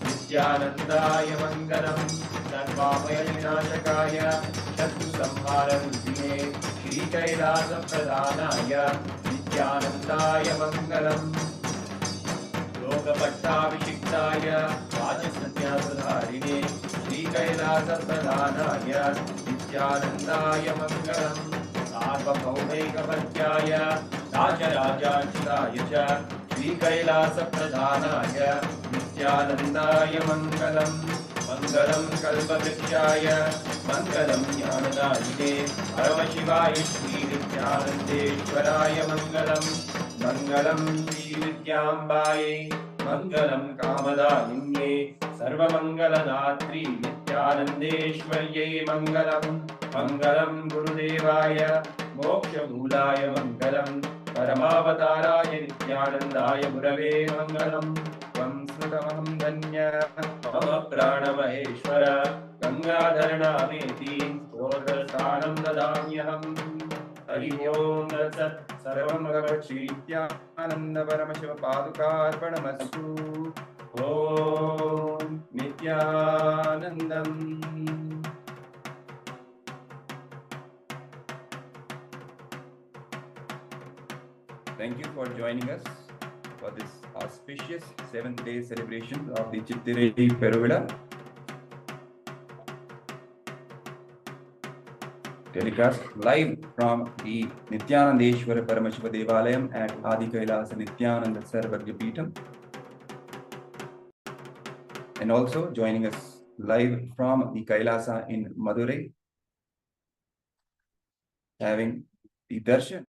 नित्यानन्दाय मङ्गलम् सर्वाभयविनाशकाय शत्रुसंहाररूपिणे श्रीकैलासप्रधानाय नित्यानन्दाय मङ्गलम् लोकपट्टाभिषिक्ताय राजसन्न्यासधारिणे श्रीकैलासप्रधानाय नित्यानन्दाय मङ्गलम् सार्वभौमैकपत्याय राजराजार्चिताय च श्रीकैलासप्रधानाय नित्यानन्दाय मङ्गलम् मङ्गलं कल्पवृक्षाय मङ्गलं ज्ञानदायिने परमशिवाय श्रीनित्यानन्देश्वराय मङ्गलम् मङ्गलं श्रीविद्याम्बायै मङ्गलं कामदायिन्ये सर्वमङ्गलदात्री नित्यानन्देश्वर्यै मङ्गलं मङ्गलं गुरुदेवाय मोक्षमूलाय मङ्गलं परमावताराय नित्यानन्दाय गुरवे मङ्गलम् त्वं सुतमहं धन्य मम प्राणमहेश्वर गङ्गाधरनामेति स्तोत्रस्थानं ददाम्यहम् हरि ओं तत्सत् सर्वं भगवच्छ्रीत्यानन्दपरमशिव पादुकार्पणमस्तु ॐ नित्यानन्दम् Thank you for joining us for this auspicious 7th day celebration of the Chittirei Peruvila. Telecast live from the Nityanandeshwara Paramashiva Devalayam at Adi Kailasa Nityananda Sarvagya Peetham. And also joining us live from the Kailasa in Madurai, having the darshan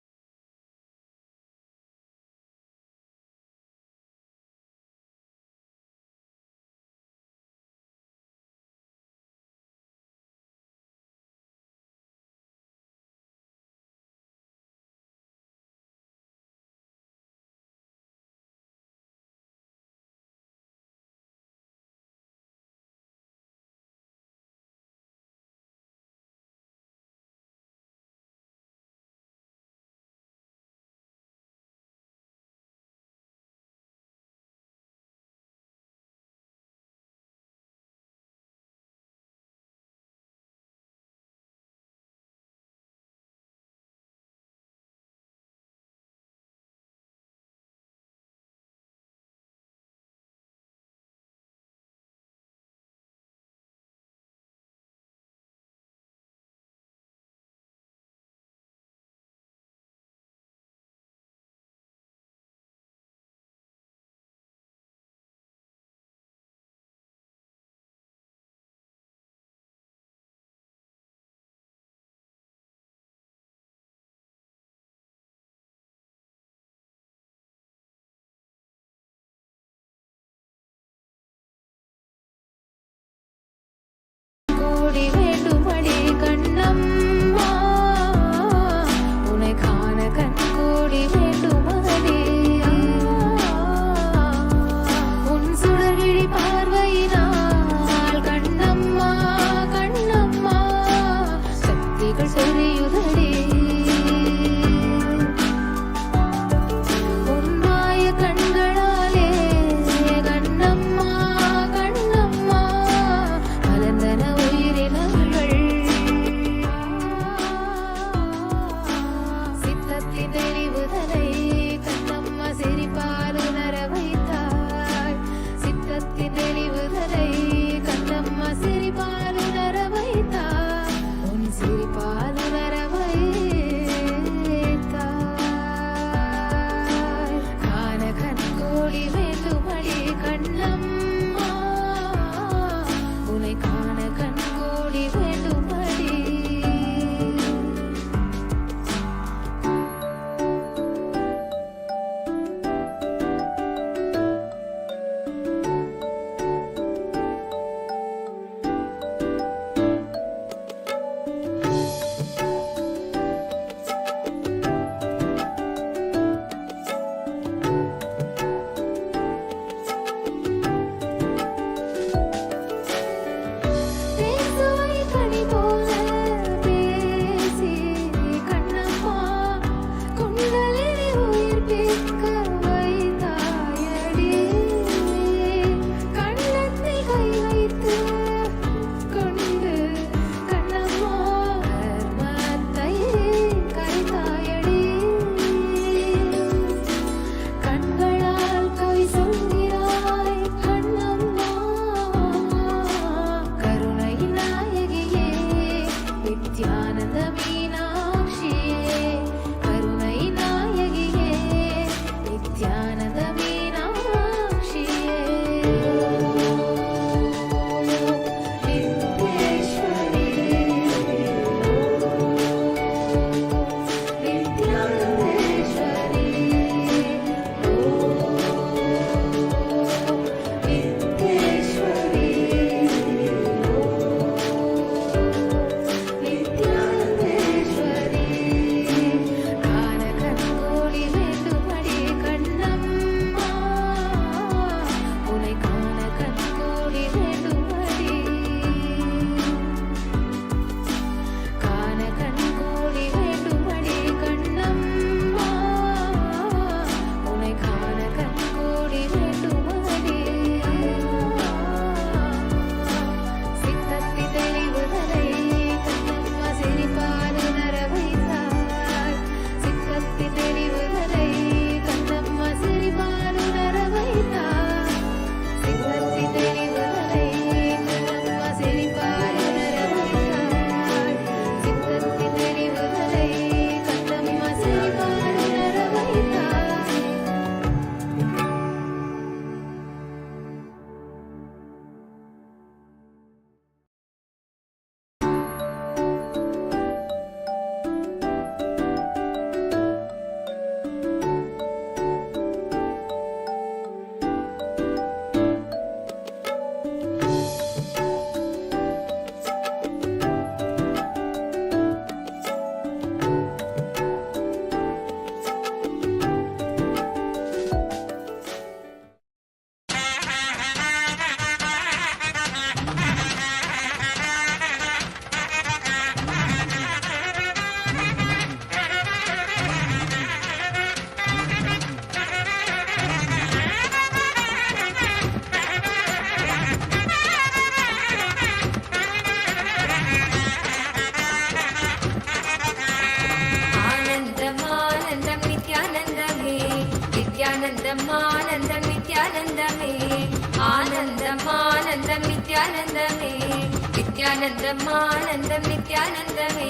Nithyanandam ஆனந்தம் நித்யானந்தமே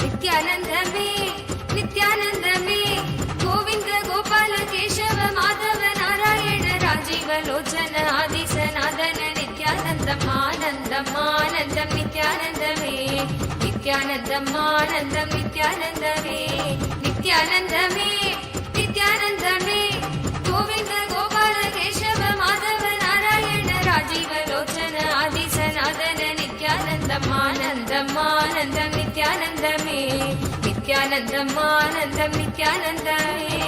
நித்யானந்தமே நித்யானந்தமே கோவிந்த கோபால கேசவ மாதவ நாராயண ராஜீவ லோச்சன ஆதிசநாதன நித்யானந்தம் ஆனந்தம் ஆனந்தம் நித்யானந்தமே நித்யானந்தம் ஆனந்தம் நித்யானந்தமே நித்யானந்தமே நித்யானந்தமே கோவிந்த கோபால கேசவ மாதவ நாராயண ராஜீவ லோச்சன ஆதிசநாதன நித்யானந்தம் ஆனந்தம் ஆனந்தம் நித்யானந்தமே நித்யானந்தம் ஆனந்தம் நித்யானந்தமே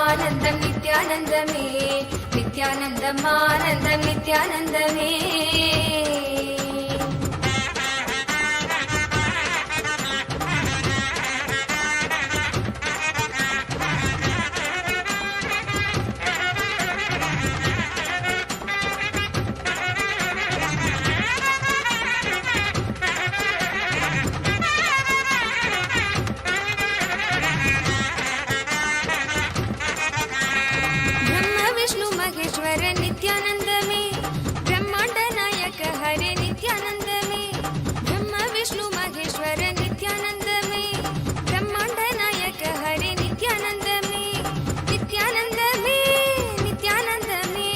ஆனந்தம் நித்யானந்தமே நித்யானந்தம் ஆனந்தம் நித்யானந்தமே நித்யானந்தமே பிரம்மாண்ட நாயக ஹரே நித்யானந்தமே பிரம்ம விஷ்ணு மகேஸ்வர நித்யானந்தமே பிரம்மாண்ட நாயக ஹரே நித்யானந்தமே நித்யானந்தமே நித்யானந்தமே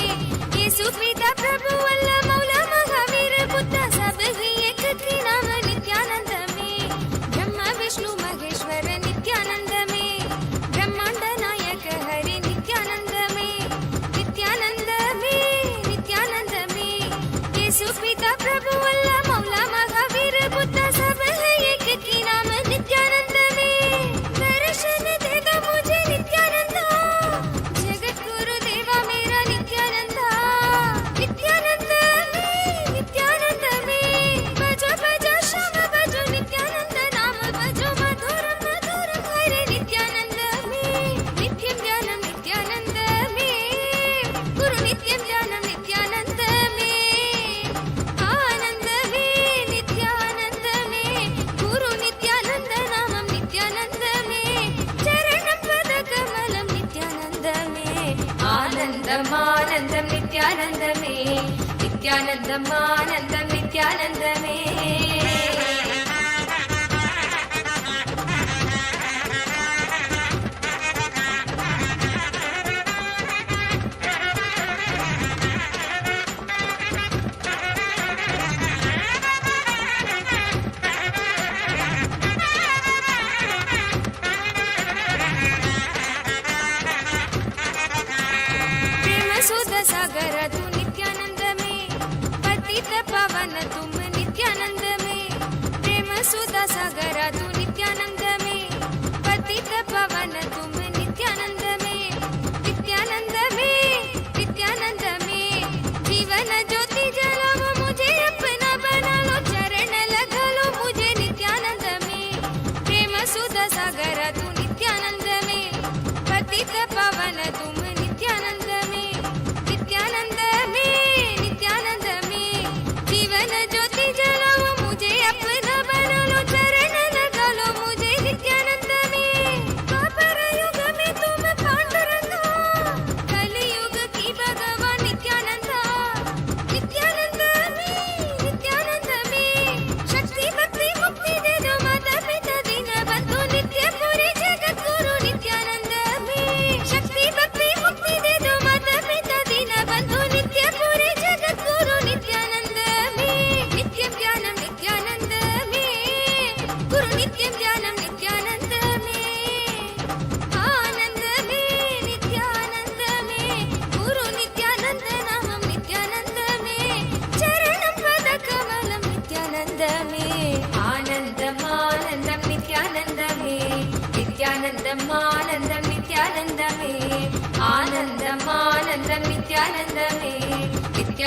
இயேசு பிதா பிரபு அல்லாஹ் மௌலா மகாவீர புத்த सब ही एक ही नाम नित्यानंदमे ब्रह्म विष्णु महेश्वर नित्यानंदमे ब्रह्मांड नायक हरे नित्यानंदमे नित्यानंदमे नित्यानंदमे यीशु पिता प्रभु अल्लाह मौला महावीर बुद्ध सब है एक ही नाम नित्यानंदमे दर्शन दे दो मुझे नित्यानंदा जगत गुरु देवा मेरा नित्यानंदा नित्यानंदमे नित्यानंदमे बजो बजो श्याम बजो नित्यानंद नाम बजो मधुरम मधुरम हरे नित्यानंदमे नित्यं ज्ञानं नित्यानंदमे गुरु नित्यं ज्ञानं नित्यानंदमे आनंदमे नित्यानंदमे गुरु नित्यानंद नामं नित्यानंदमे चरणं पदकमलं नित्यानंदमे आनन्दम् आनन्दं नित्यानन्दमे नित्यानन्दम् आनन्दं नित्यानन्दमे प्रेम सुध सागर तू नित्यानंद में पतित पावन तुम नित्यानंद में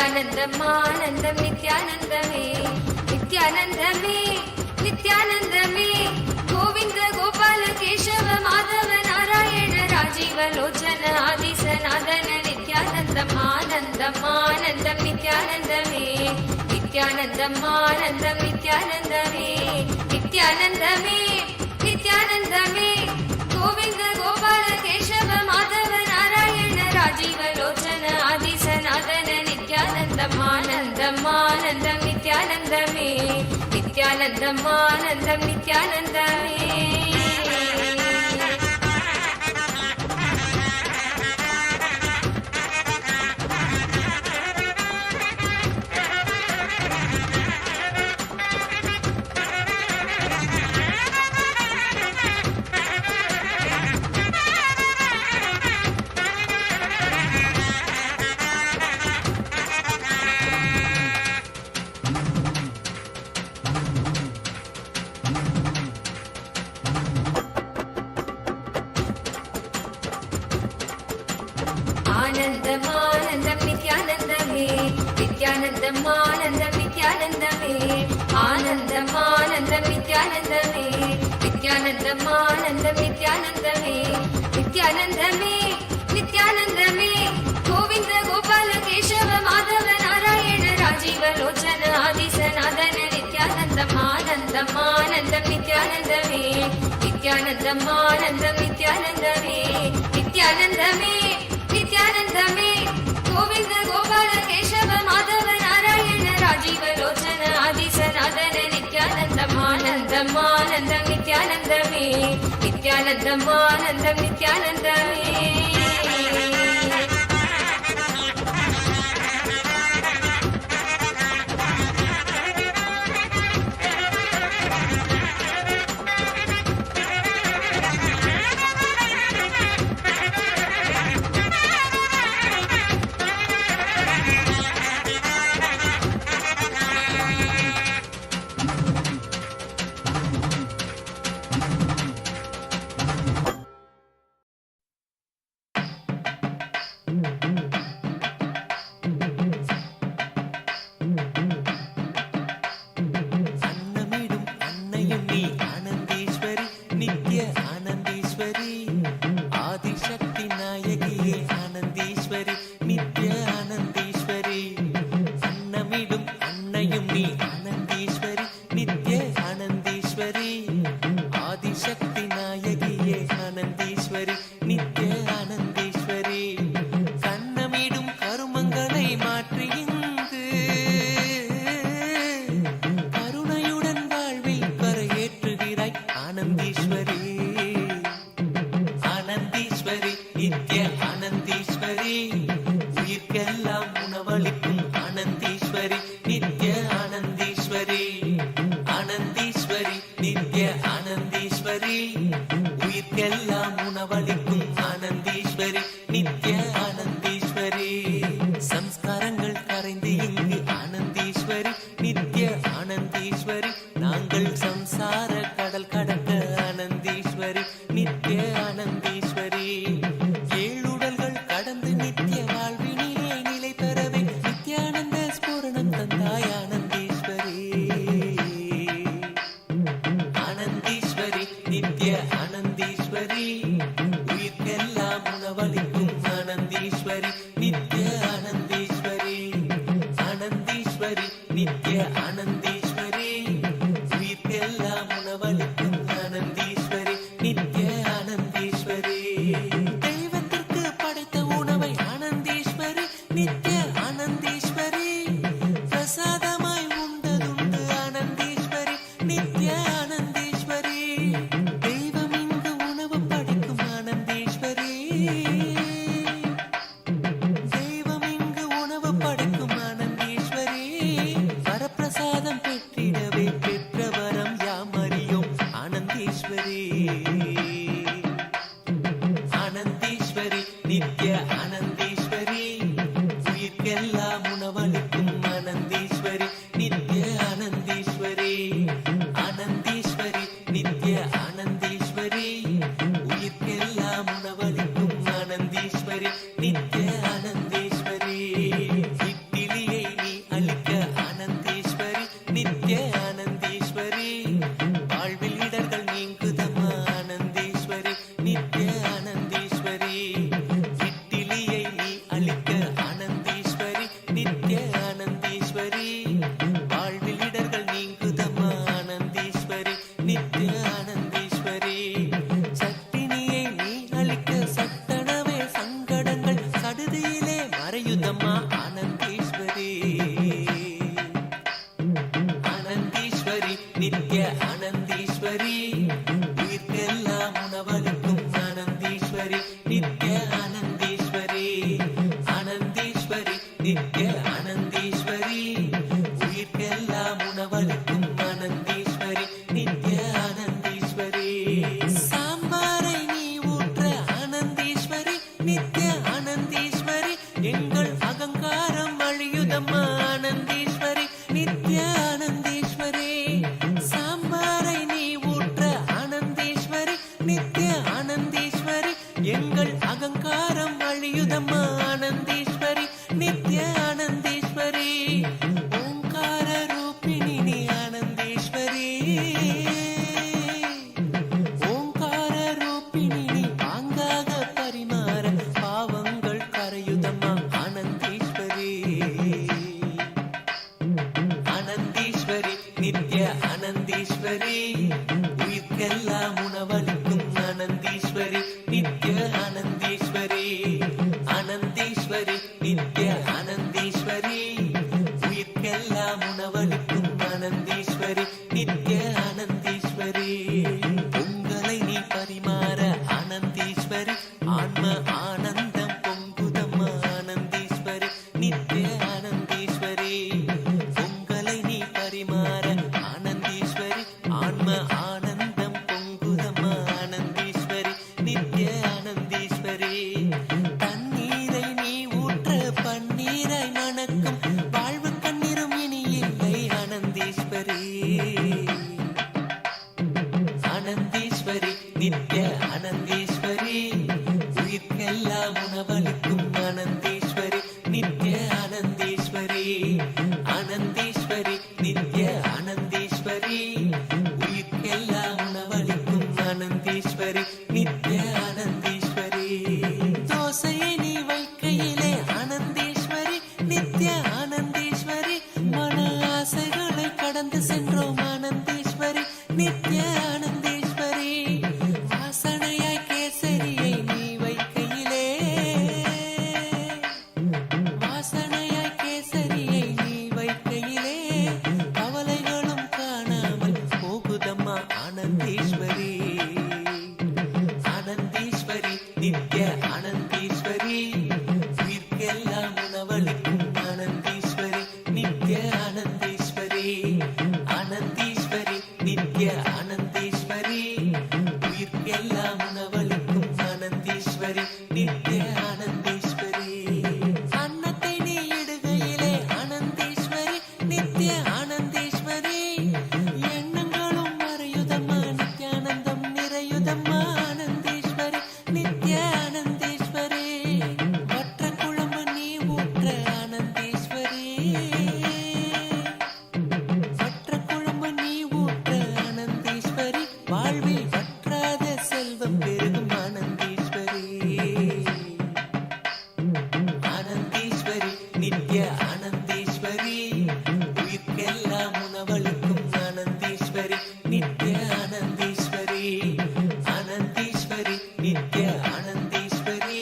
நித்யானந்தம் ஆனந்தம் நித்யானந்தமே நித்யானந்தமே நித்யானந்தமே கோவிந்த கோபால கேசவ மாதவ நாராயண ராஜீவ லோச்சன ஆதிசநாதன நித்யானந்தம் ஆனந்தம் ஆனந்தம் நித்யானந்தமே நித்யானந்தம் ஆனந்தம் நித்யானந்தமே நித்யானந்தமே நித்யானந்தமே கோவிந்த கோபால கேசவ மாதவ நாராயண ராஜீவ லோச்சன ஆதிசநாதன நித்யானந்தம் ஆனந்தம் ஆனந்தம் நித்யானந்தமே நித்யானந்தம் ஆனந்தம் நித்யானந்தமே ஆனந்தம் ஆனந்தம் நித்யானந்தமே நித்யானந்தம் ஆனந்தம் நித்யானந்தமே ஆனந்தம் ஆனந்தம் நித்யானந்தமே நித்யானந்தம் ஆனந்தம் நித்யானந்தமே நித்யானந்தமே நித்யானந்தமே கோவிந்த கோபால கேசவ மாதவ நாராயண ராஜீவ லோச்சன ஆதிசநாதன நித்யானந்தம் ஆனந்தம் ஆனந்தம் நித்யானந்தமே நித்யானந்தம் ஆனந்தம் நித்யானந்தமே நித்யானந்தமே நித்யானந்தமே கோவிந்த கோபால கேசவ மாதவ நாராயண ராஜீவ லோச்சன ஆதிசநாதன நித்யானந்தம் ஆனந்தம் ஆனந்தம் நித்யானந்தமே நித்யானந்தம் ஆனந்தம் நித்யானந்தமே ஆனந்தீஸ்வரி உயிர்க்கெல்லாம் உணவளிக்கும் ஆனந்தீஸ்வரி நித்ய ஆனந்தீஸ்வரி ஆனந்தீஸ்வரி நித்ய ஆனந்தீஸ்வரி உயிர்க்கெல்லாம் உணவளிக்கும் ஆனந்தீஸ்வரி நித்ய ஆனந்தீஸ்வரி உங்களை நீ பரிமாற ஆனந்தீஸ்வரி ஆன்ம ஆனந்தம் பொங்குதம்மா ஆனந்தீஸ்வரி நித்ய ஆனந்தீஸ்வரி உங்களை நீ பரிமாற ஆனந்தீஸ்வரி ஆன்ம ஆனந்தம் பொங்குதம்மா ஆனந்தீஸ்வரி நித்ய ஆனந்தீஸ்வரி தண்ணீரை நீ ஊற்ற பன்னீரை மணக்கும் வாழ்வு கண்ணீரும் இனி இல்லை ஆனந்தீஸ்வரி ஆனந்தீஸ்வரி நித்ய ஆனந்தீஸ்வரி உயிர்க்கெல்லாம் உணவளிக்கும் ஆனந்தீஸ்வரி நித்ய ஆனந்தீஸ்வரி ஆனந்தீஸ்வரி நித்ய ஆனந்தீஸ்வரி உயிர்க்கெல்லாம் உணவளிக்கும் ஆனந்தீஸ்வரி நித்ய ஆனந்தீஸ்வரி தோசையை நீ வைக்கையிலே ஆனந்தீஸ்வரி நித்ய ஆனந்தீஸ்வரி மன ஆசைகளை கடந்து சென்றோம் ஆனந்தீஸ்வரி நித்ய ஆனந்தீஸ்வரி வாசனையாய் கேசரியை நீ வைக்கையிலே வாசனையாய் கேசரியை நீ வைக்கையிலே கவலைகளும் காணாமல் போகுதம்மா ஆனந்தீஸ்வரி ஆனந்தீஸ்வரி நித்ய ஆனந்தீஸ்வரி உயிர்க்கெல்லாம் உணவளிக்கும் ஆனந்தீஸ்வரி நித்ய ஆனந்தீஸ்வரி ஆனந்தீஸ்வரி நித்ய ஆனந்தீஸ்வரி உயிர்க்கெல்லாம் உணவளிக்கும் ஆனந்தீஸ்வரி நித்ய ஆனந்தீஸ்வரி அன்னத்தை நீ இடுகையிலே ஆனந்தீஸ்வரி நித்ய ஆனந்தீஸ்வரி எண்ணங்களும் மறையுதம்மா நித்யானந்தம் நிறையுதம்மா ஆனந்தீஸ்வரி நித்ய ஆனந்தீஸ்வரி வற்ற குழம்பு நீ ஊற்ற ஆனந்தீஸ்வரி வற்ற குழம்பு நீ ஊற்ற ஆனந்தீஸ்வரி வாழ்வில் வற்றாத செல்வம் பெருகும் ஆனந்தீஸ்வரி ஆனந்தீஸ்வரி நித்ய ஆனந்தீஸ்வரி உயிர்க்கெல்லாம் உணவளிக்கும் ஆனந்தீஸ்வரி நித்ய ஆனந்தீஸ்வரி ஆனந்தீஸ்வரி நித்ய ஆனந்தீஸ்வரி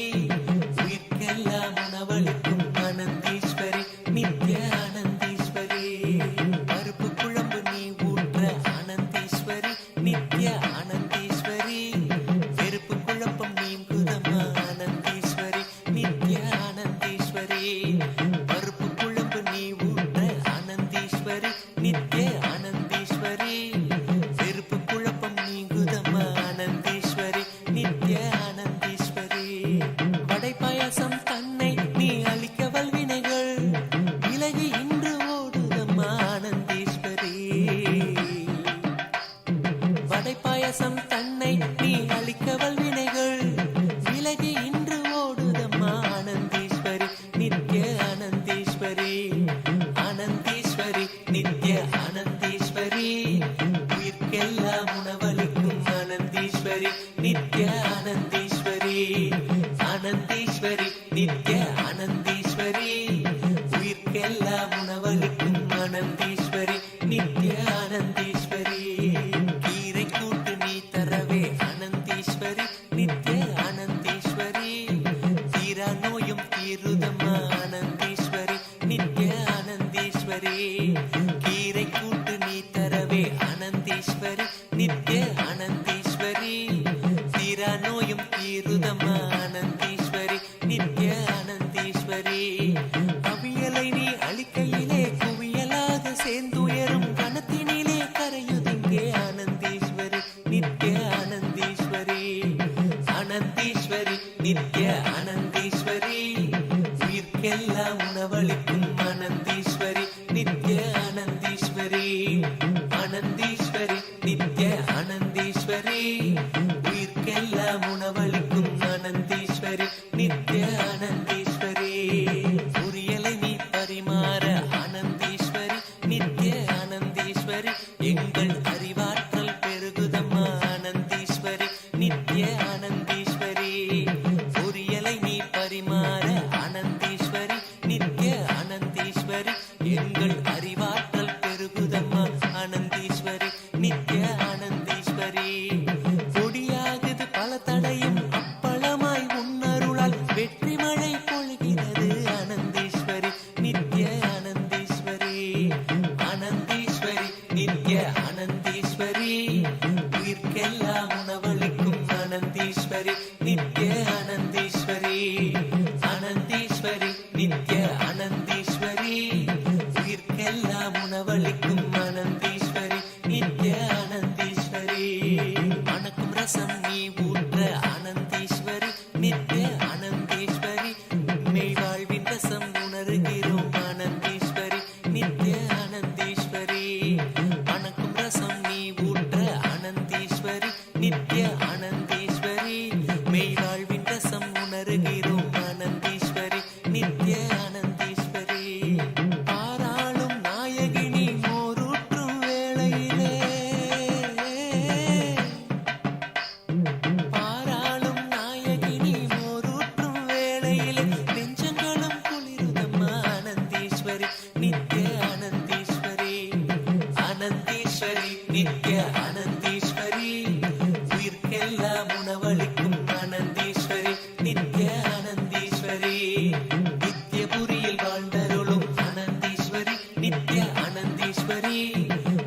உயிர்க்கெல்லாம் உணவளிக்கும் ஆனந்தீஸ்வரி நித்ய ஆனந்தீஸ்வரி பருப்பு குழம்பு நீ ஊற்ற ஆனந்தீஸ்வரி நித்ய ஆனந்தீஸ்வரி வெறுப்பு குழப்பம் நீங்குதம்மா ஆனந்தீஸ்வரி நித்ய ஆனந்தீஸ்வரி பருப்பு குழம்பு நீ ஊற்ற ஆனந்தீஸ்வரி நித்ய ஆனந்தீஸ்வரி வெறுப்பு குழப்பம் நீங்குதம்மா ஆனந்தீஸ்வரி நித்ய ஆனந்தீஸ்வரி வடை பாயாசம் தன்னை நீ அளிக்க வல்வினைகள் விலகி இன்று ஓடுதம்மா ஆனந்தீஸ்வரி வடை பாயாசம் தன்னை நீ அளிக்க வல்வினைகள் விலகி இன்று ஓடுதம்மா ஆனந்தீஸ்வரி நித்ய ஆனந்தீஸ்வரி ஆனந்தீஸ்வரி நித்ய ஆனந்தீஸ்வரி உயிர்க்கெல்லாம் உணவளிக்கும் ஆனந்தீஸ்வரி நித்ய ஆனந்தீஸ்வரி ஆனந்தீஸ்வரி நித்ய ஆனந்தீஸ்வரி உயிர்க்கெல்லாம் உணவளிக்கும் ஆனந்தீஸ்வரி நித்ய ஆனந்தீஸ்வரி கீரை கூட்டு நீ தரவே ஆனந்தீஸ்வரி நித்ய ஆனந்தீஸ்வரி தீரா நோயும் தீருதம்மா ஆனந்தீஸ்வரி நித்ய ஆனந்தீஸ்வரி கீரை கூட்டு நீ தரவே ஆனந்தீஸ்வரி நித்ய ஆனந்தீஸ்வரி தீரா நோயும் தீருதம்மா ஆனந்தீஸ்வரி நித்ய ஆனந்தீஸ்வரி அவியலை நீ அளிக்கையிலே குவியலாக சேர்ந்துயரும் கணத்தினிலே கரையுதிங்கே ஆனந்தீஸ்வரி நித்ய ஆனந்தீஸ்வரி ஆனந்தீஸ்வரி நித்ய ஆனந்தீஸ்வரி உயிர்க்கெல்லாம் உணவளிக்கும் ஆனந்தீஸ்வரி நித்ய ஆனந்தீஸ்வரி ஆனந்தீஸ்வரி நித்ய ஆனந்தீஸ்வரி உயிர்க்கெல்லாம் உணவளிக்கும் ஆனந்தீஸ்வரி நித்ய ஆனந்தீஸ்வரி உரியலை நீ பரிமாற ஆனந்தீஸ்வரி நித்ய ஆனந்தீஸ்வரி எங்கள் அறிவாற்றல் பெருகுதம்மா ஆனந்தீஸ்வரி நித்ய ஆனந்தீஸ்வரி உரியலை நீ பரிமாற ஆனந்தீஸ்வரி நித்ய ஆனந்தீஸ்வரி எங்கள் அறிவாற்றல் பெருகுதம்மா ஆனந்தீஸ்வரி நித்ய உணவளிக்கும் ஆனந்தீஸ்வரி நித்ய ஆனந்தீஸ்வரி மணக்கும் ரசம் நீ ஊற்ற ஆனந்தீஸ்வரி நித்ய ஆனந்தீஸ்வரி மெய் வாழ்வின் ரசம் உணர்கிறோம் ஆனந்தீஸ்வரி நித்ய ஆனந்தீஸ்வரி மணக்கும் ரசம் நீ ஊற்ற ஆனந்தீஸ்வரி நித்ய ஆனந்தீஸ்வரி மெய் வாழ்வின் ரசம் உணர்கிறோம் ஆனந்தீஸ்வரி நித்ய ஆனந்தீஸ்வரி பாராளும் நாயகினி மோரூற்றும் வேளையிலே பாராளும் நாயகினி மோரூற்றும் வேளையிலே நெஞ்சங்களும் குளிருதம்மா ஆனந்தீஸ்வரி நித்ய ஆனந்தீஸ்வரி ஆனந்தீஸ்வரி நித்ய ஆனந்தீஸ்வரி உயிர்க்கெல்லாம் உணவளிக்கும் ஆனந்தீஸ்வரி நித்ய ஆனந்தீஸ்வரி நித்யபுரியில் வாழ்ந்தருளும் ஆனந்தீஸ்வரி நித்ய ஆனந்தீஸ்வரி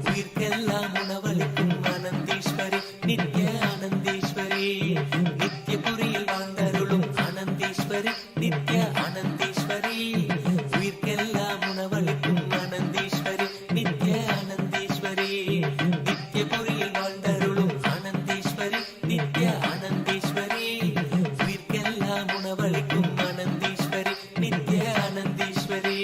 உயிர்க்கெல்லாம் உணவளிக்கும் ஆனந்தீஸ்வரி நித்ய ஆனந்தீஸ்வரி நித்யபுரியில் வாழ்ந்தருளும் ஆனந்தீஸ்வரி நித்ய ஆனந்தீஸ்வரி உயிர்க்கெல்லாம் உணவளிக்கும் ஆனந்தீஸ்வரி நித்ய ஆனந்தீஸ்வரி நித்யபுரியில் வாழ்ந்தருளும் ஆனந்தீஸ்வரி நித்ய ஆனந்தீஸ்வரி உயிர்க்கெல்லாம் உணவளிக்கும் ஆனந்தீஸ்வரி நித்ய ஆனந்தீஸ்வரி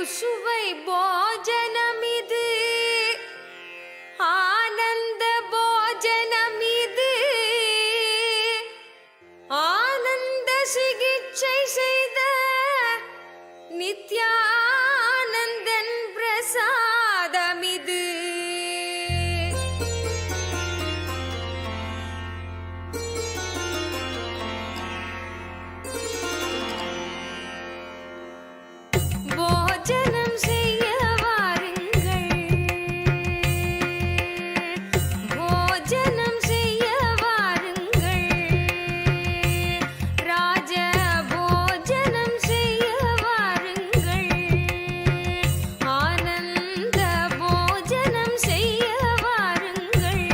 அறுசுவை போஜனமிது, ஆனந்த போஜனமிது, ஆனந்த சிகிச்சை செய்த நித்யானந்தன் பிரசாதமிது. போஜனம் செய்ய வாருங்கள், போஜனம் செய்ய வாருங்கள், ராஜ போஜனம் செய்ய வாருங்கள், ஆனந்த போஜனம் செய்ய வாருங்கள்.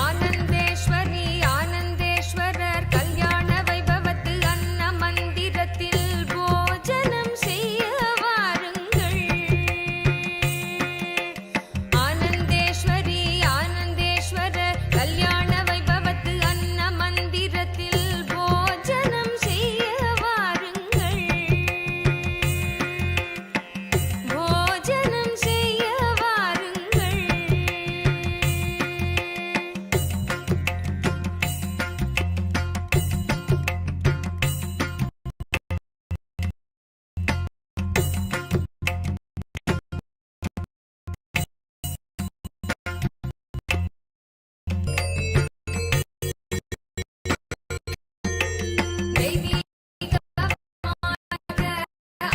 ஆனந்தேஸ்வரி ஆனந்தேஸ்வரர் கல்யாண வைபவத்து அன்ன மந்திரத்தில் போஜனம் செய்ய வாருங்கள். ஆனந்தேஸ்வரி ஆனந்தேஸ்வரர் கல்யாண வைபவத்து அன்ன மந்திரத்தில் போஜனம் செய்ய வாருங்கள். போஜனம் செய்ய வாருங்கள்.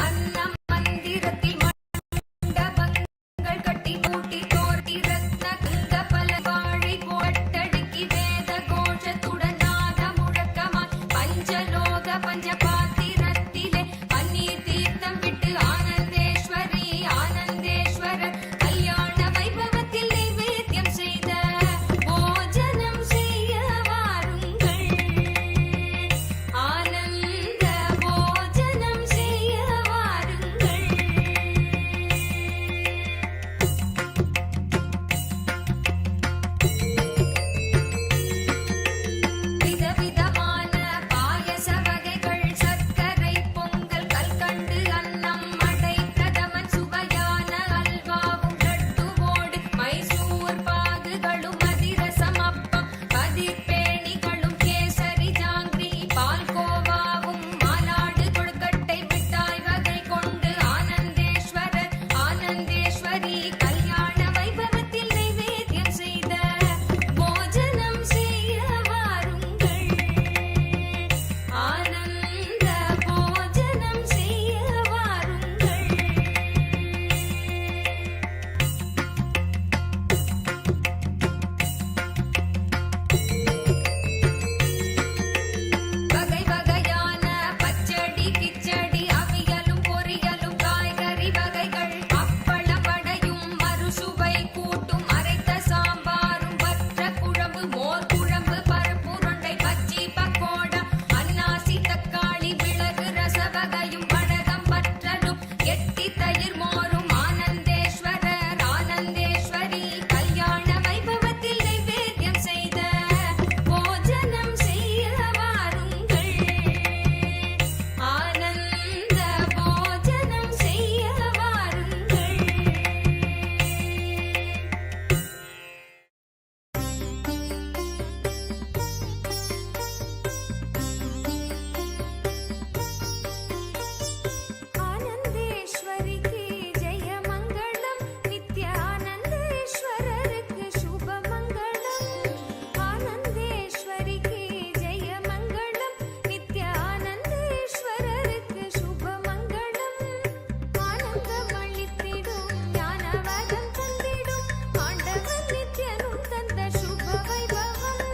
அன்னம் மந்திரத்தில் மண்டபங்கள் கட்டி பூட்டி தோர்த்தி ரத்ன கந்த பல வாழை போட்டடுக்கி வேத கோஷத்துடன் நாத முழக்கமாய் பஞ்சலோக பஞ்ச பாத்திரத்திலே பன்னீர் தீர்த்தம் விட்டு ஆனந்தேஸ்வரி ஆனந்தேஸ்வரர் கல்யாண வைபவத்தில் நைவேத்தியம் செய்த போஜனம் செய்ய வாருங்கள். ஆனந்த போஜனம் செய்ய வாருங்கள். விதவிதமான பாயச வகைகள், சர்க்கரை பொங்கல், கல்கண்டு அன்னம், மடை பிரதமன், சுவையான அல்வாவும் லட்டுவோடு மைசூர் பாகுகளும் அதிரசம் அப்பம் கதிர்பேணிகளும் கேசரி ஜாங்கிரி பால்கோவாவும் மாலாடு கொழுக்கட்டை மிட்டாய் வகை கொண்டு ஆனந்தேஸ்வரர் ஆனந்தேஸ்வரி கல்யாண வைபவத்தில் நைவேத்தியம் செய்த போஜனம் செய்ய வாருங்கள். ஆனந்த போஜனம் செய்ய வாருங்கள். வகை வகையான பச்சடி கிச்சடி அவியலும் பொரியலும் காய்கறி வகைகள், அப்பளம் வடையும் மறுசுவை கூட்டும் அரைத்த சாம்பாரும் வற்ற குழம்பு மோர் குழம்பு பருப்புருண்டை பச்சி பக்கோடா அன்னாசி தக்காளி மிளகு ரச வகையும் வடகம் வற்றலும் எட்டி தயிர் மோரும் ஆனந்தேஸ்வரர் ஆனந்தேஸ்வரி கல்யாண வைபவத்தில் நைவேத்தியம் செய்த போஜனம் செய்ய வாருங்கள். ஆனந்த போஜனம் செய்ய வாருங்கள். ஆனந்தேஸ்வரிக்கு ஜெய மங்களம், நித்யானந்தேஸ்வரருக்கு சுப மங்களம். ஆனந்தேஸ்வரிக்கு ஜெய மங்களம், நித்யானந்தேஸ்வரருக்கு சுப மங்களம். ஆனந்தம் அளித்திடும் ஞானவரம் தந்திடும் ஆண்டவர் நித்யனும் தந்த சுப வைபவம்.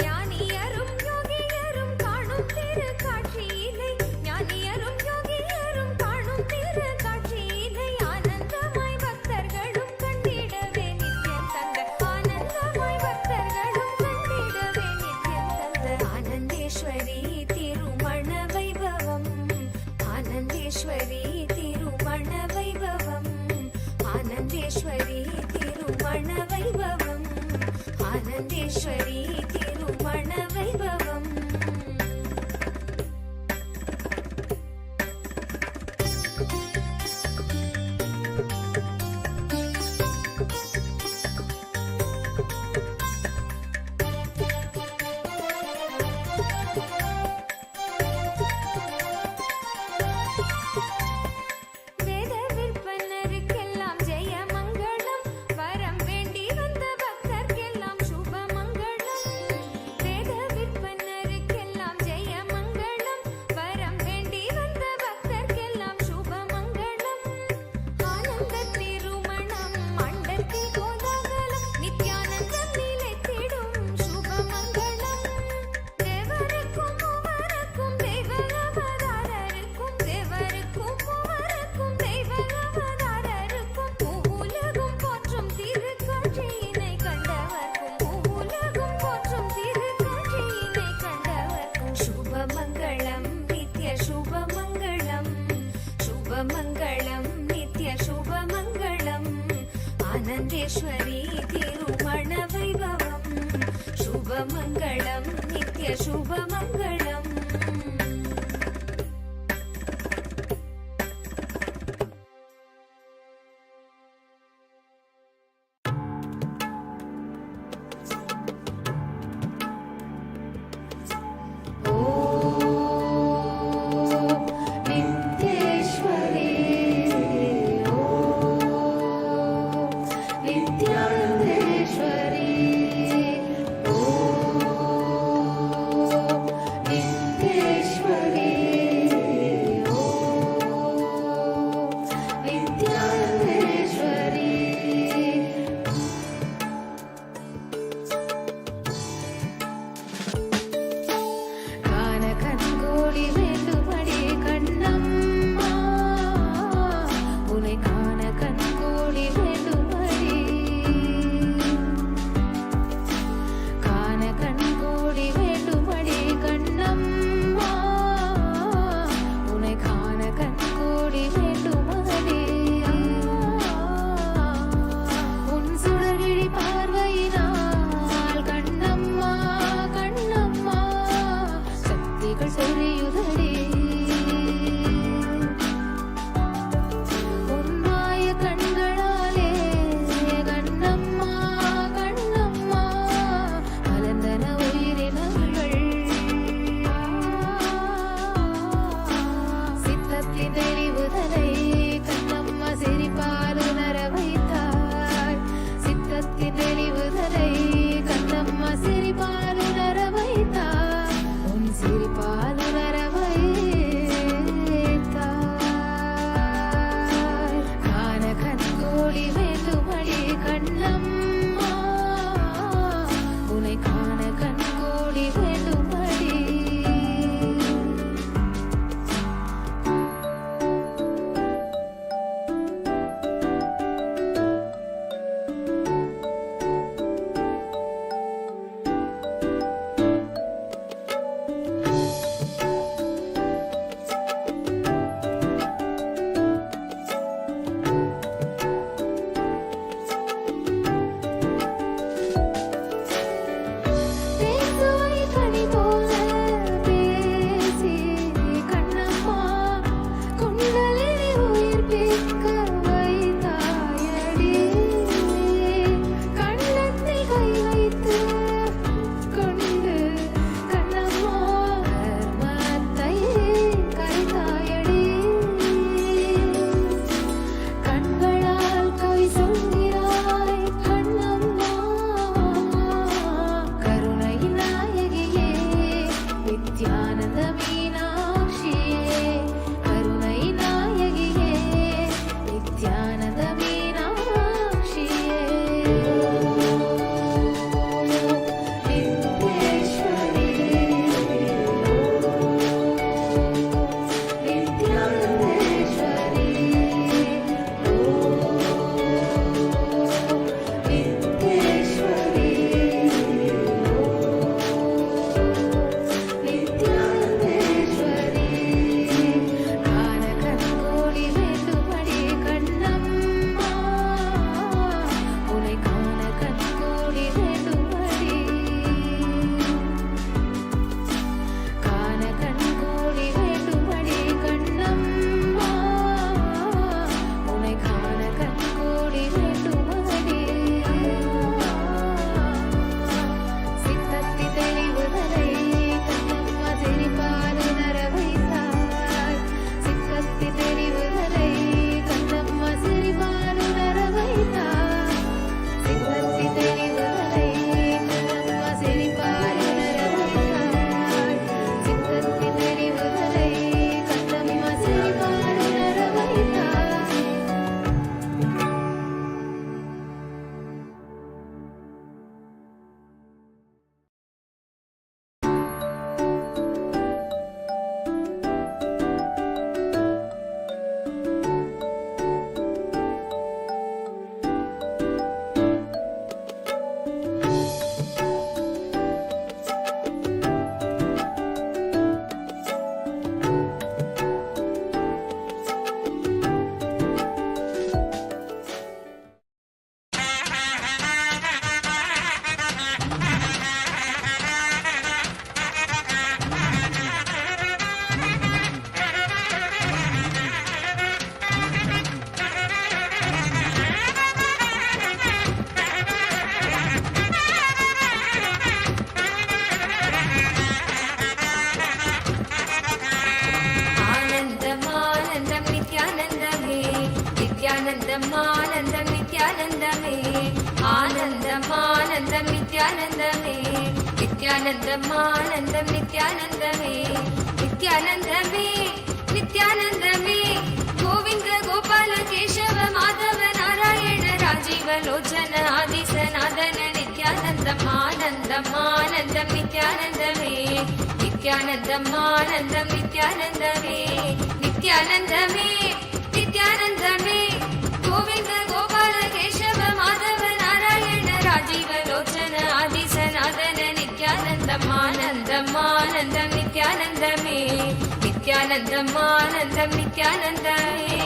ஞானியரும் யோகியரும் காணும் திருக்காட்சியினை, ஞானியரும் யோகியரும் காணும் திருக்காட்சியினை ஆனந்தமாய் பக்தர்களும் கண்டிடவே நித்யம் தந்த ஆனந்தமாய் பக்தர்களும் கண்டிடவே நித்யம் தந்த ஆனந்தேஸ்வரி திருமண வைபவம். ஆனந்தேஸ்வரி திருமண வைபவம். ஆனந்தேஸ்வரி திருமண வைபவம். ஆனந்தேஸ்வரி திருமண வைபவம். நித்யேஸ்வரி திருமண வைபவம் சுபமங்களம் நித்ய சுபமங்களம். நித்யேஸ்வரி நித்யா நித்யானந்தம் ஆனந்தம் நித்யானந்தமே நித்யானந்தமே நித்யானந்தமே கோவிந்த கோபால கேசவ மாதவ நாராயண ராஜீவ லோச்சன ஆதிசநாதன நித்யானந்தம் ஆனந்தம் ஆனந்தம் நித்யானந்தமே நித்யானந்தம் ஆனந்தம் நித்யானந்தமே நித்யானந்தமே நித்யானந்தமே கோவிந்த கோபால கேசவ மாதவ நாராயண ராஜீவ லோச்சன ஆதிசநாதன நித்யானந்தம் ஆனந்தம் ஆனந்தம் நித்யானந்தமே நித்யானந்தம் ஆனந்தம் நித்யானந்தமே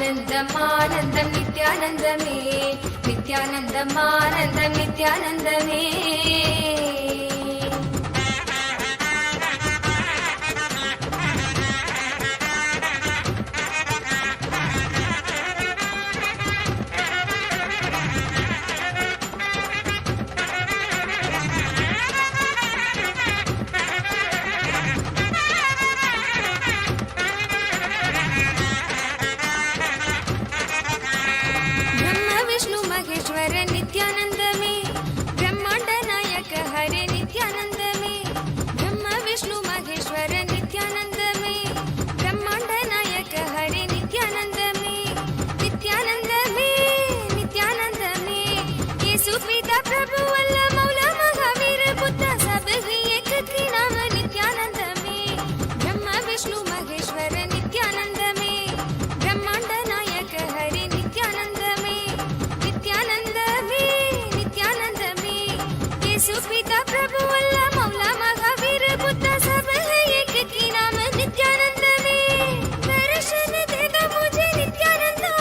ஆனந்தம் நித்யானந்தமே நித்யானந்தம் ஆனந்தம் நித்யானந்தமே நித்யானந்தமே பிரம்மாண்ட நாயக ஹரே நித்யானந்தமே பிரம்ம விஷ்ணு மகேஸ்வர நித்யானந்தமே பிரம்மாண்ட நாயக ஹரே நித்யானந்தமே நித்யானந்தமே நித்யானந்தமே இயேசு பிதா பிரபு அல்ல மௌலா மகாவீர புத்த சப் ஹி ஏக் கி நாம நித்யானந்தமே பிரம்ம விஷ்ணு மகேஸ்வர நித்யானந்தமே பிரம்மாண்ட நாயக ஹரே நித்யானந்தமே நித்யானந்தமே நித்யானந்தமே இயேசு பிதா பிரபு அல்ல மௌலா மகாவீர புத்த சப் है एक की नाम नित्यानंदमे दर्शन दे दो मुझे नित्यानंदा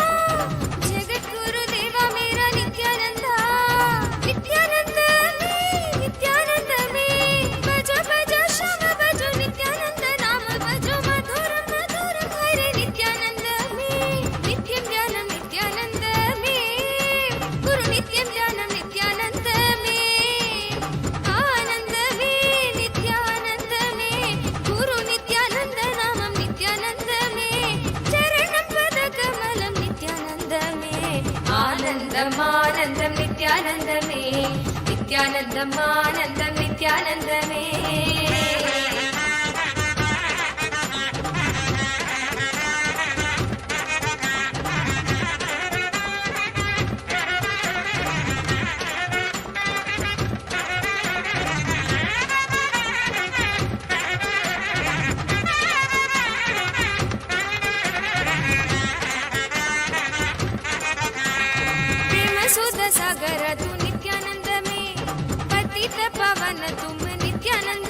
जगत गुरु देवा मेरा नित्यानंदा नित्यानंदमे नित्यानंदमे बजो बजो श्याम बजो नित्यानंद नाम बजो मधुरम मधुरम हरे नित्यानंदमे नित्यं ज्ञानं नित्यानंदमे गुरु नित्यं ज्ञानं नित्यानंदमे आनंदमे नित्यानंदमे गुरु नित्यानंद नामं नित्यानंदमे चरणं पद कमलं नित्यानंदमे आनन्दम् आनन्दं नित्यानन्दमे नित्यानन्दम् आनन्दं नित्यानन्दमे प्रेम सुध सागर तू नित्यानंद में पतित पावन तुम नित्यानंद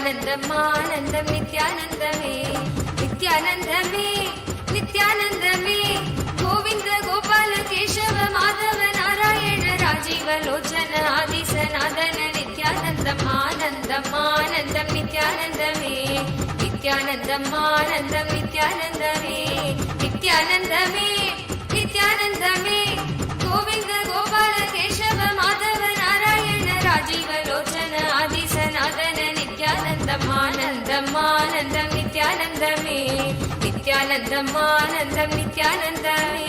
நித்யானந்தம் ஆனந்தம் நித்யானந்தமே நித்யானந்தமே நித்யானந்தமே கோவிந்த கோபால கேசவ மாதவ நாராயண ராஜீவ லோச்சன ஆதிசநாதன நித்யானந்தம் ஆனந்தம் ஆனந்தம் நித்யானந்தமே நித்யானந்தம் ஆனந்தம் நித்யானந்தமே நித்யானந்தமே நித்யானந்தமே கோவிந்த கோபால கேசவ மாதவ நாராயண ராஜீவ லோச்சன ஆதிசநாதன நித்யானந்தம் ஆனந்தம் ஆனந்தம் நித்யானந்தமே நித்யானந்தம் ஆனந்தம் நித்யானந்தமே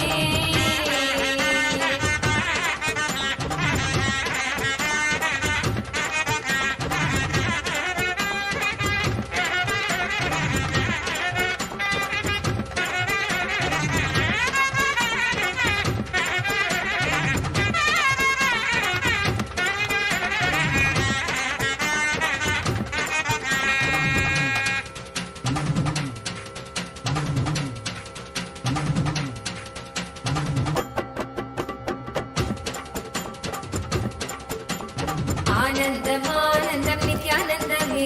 ஆனந்தம் ஆனந்தம் நித்யானந்தமே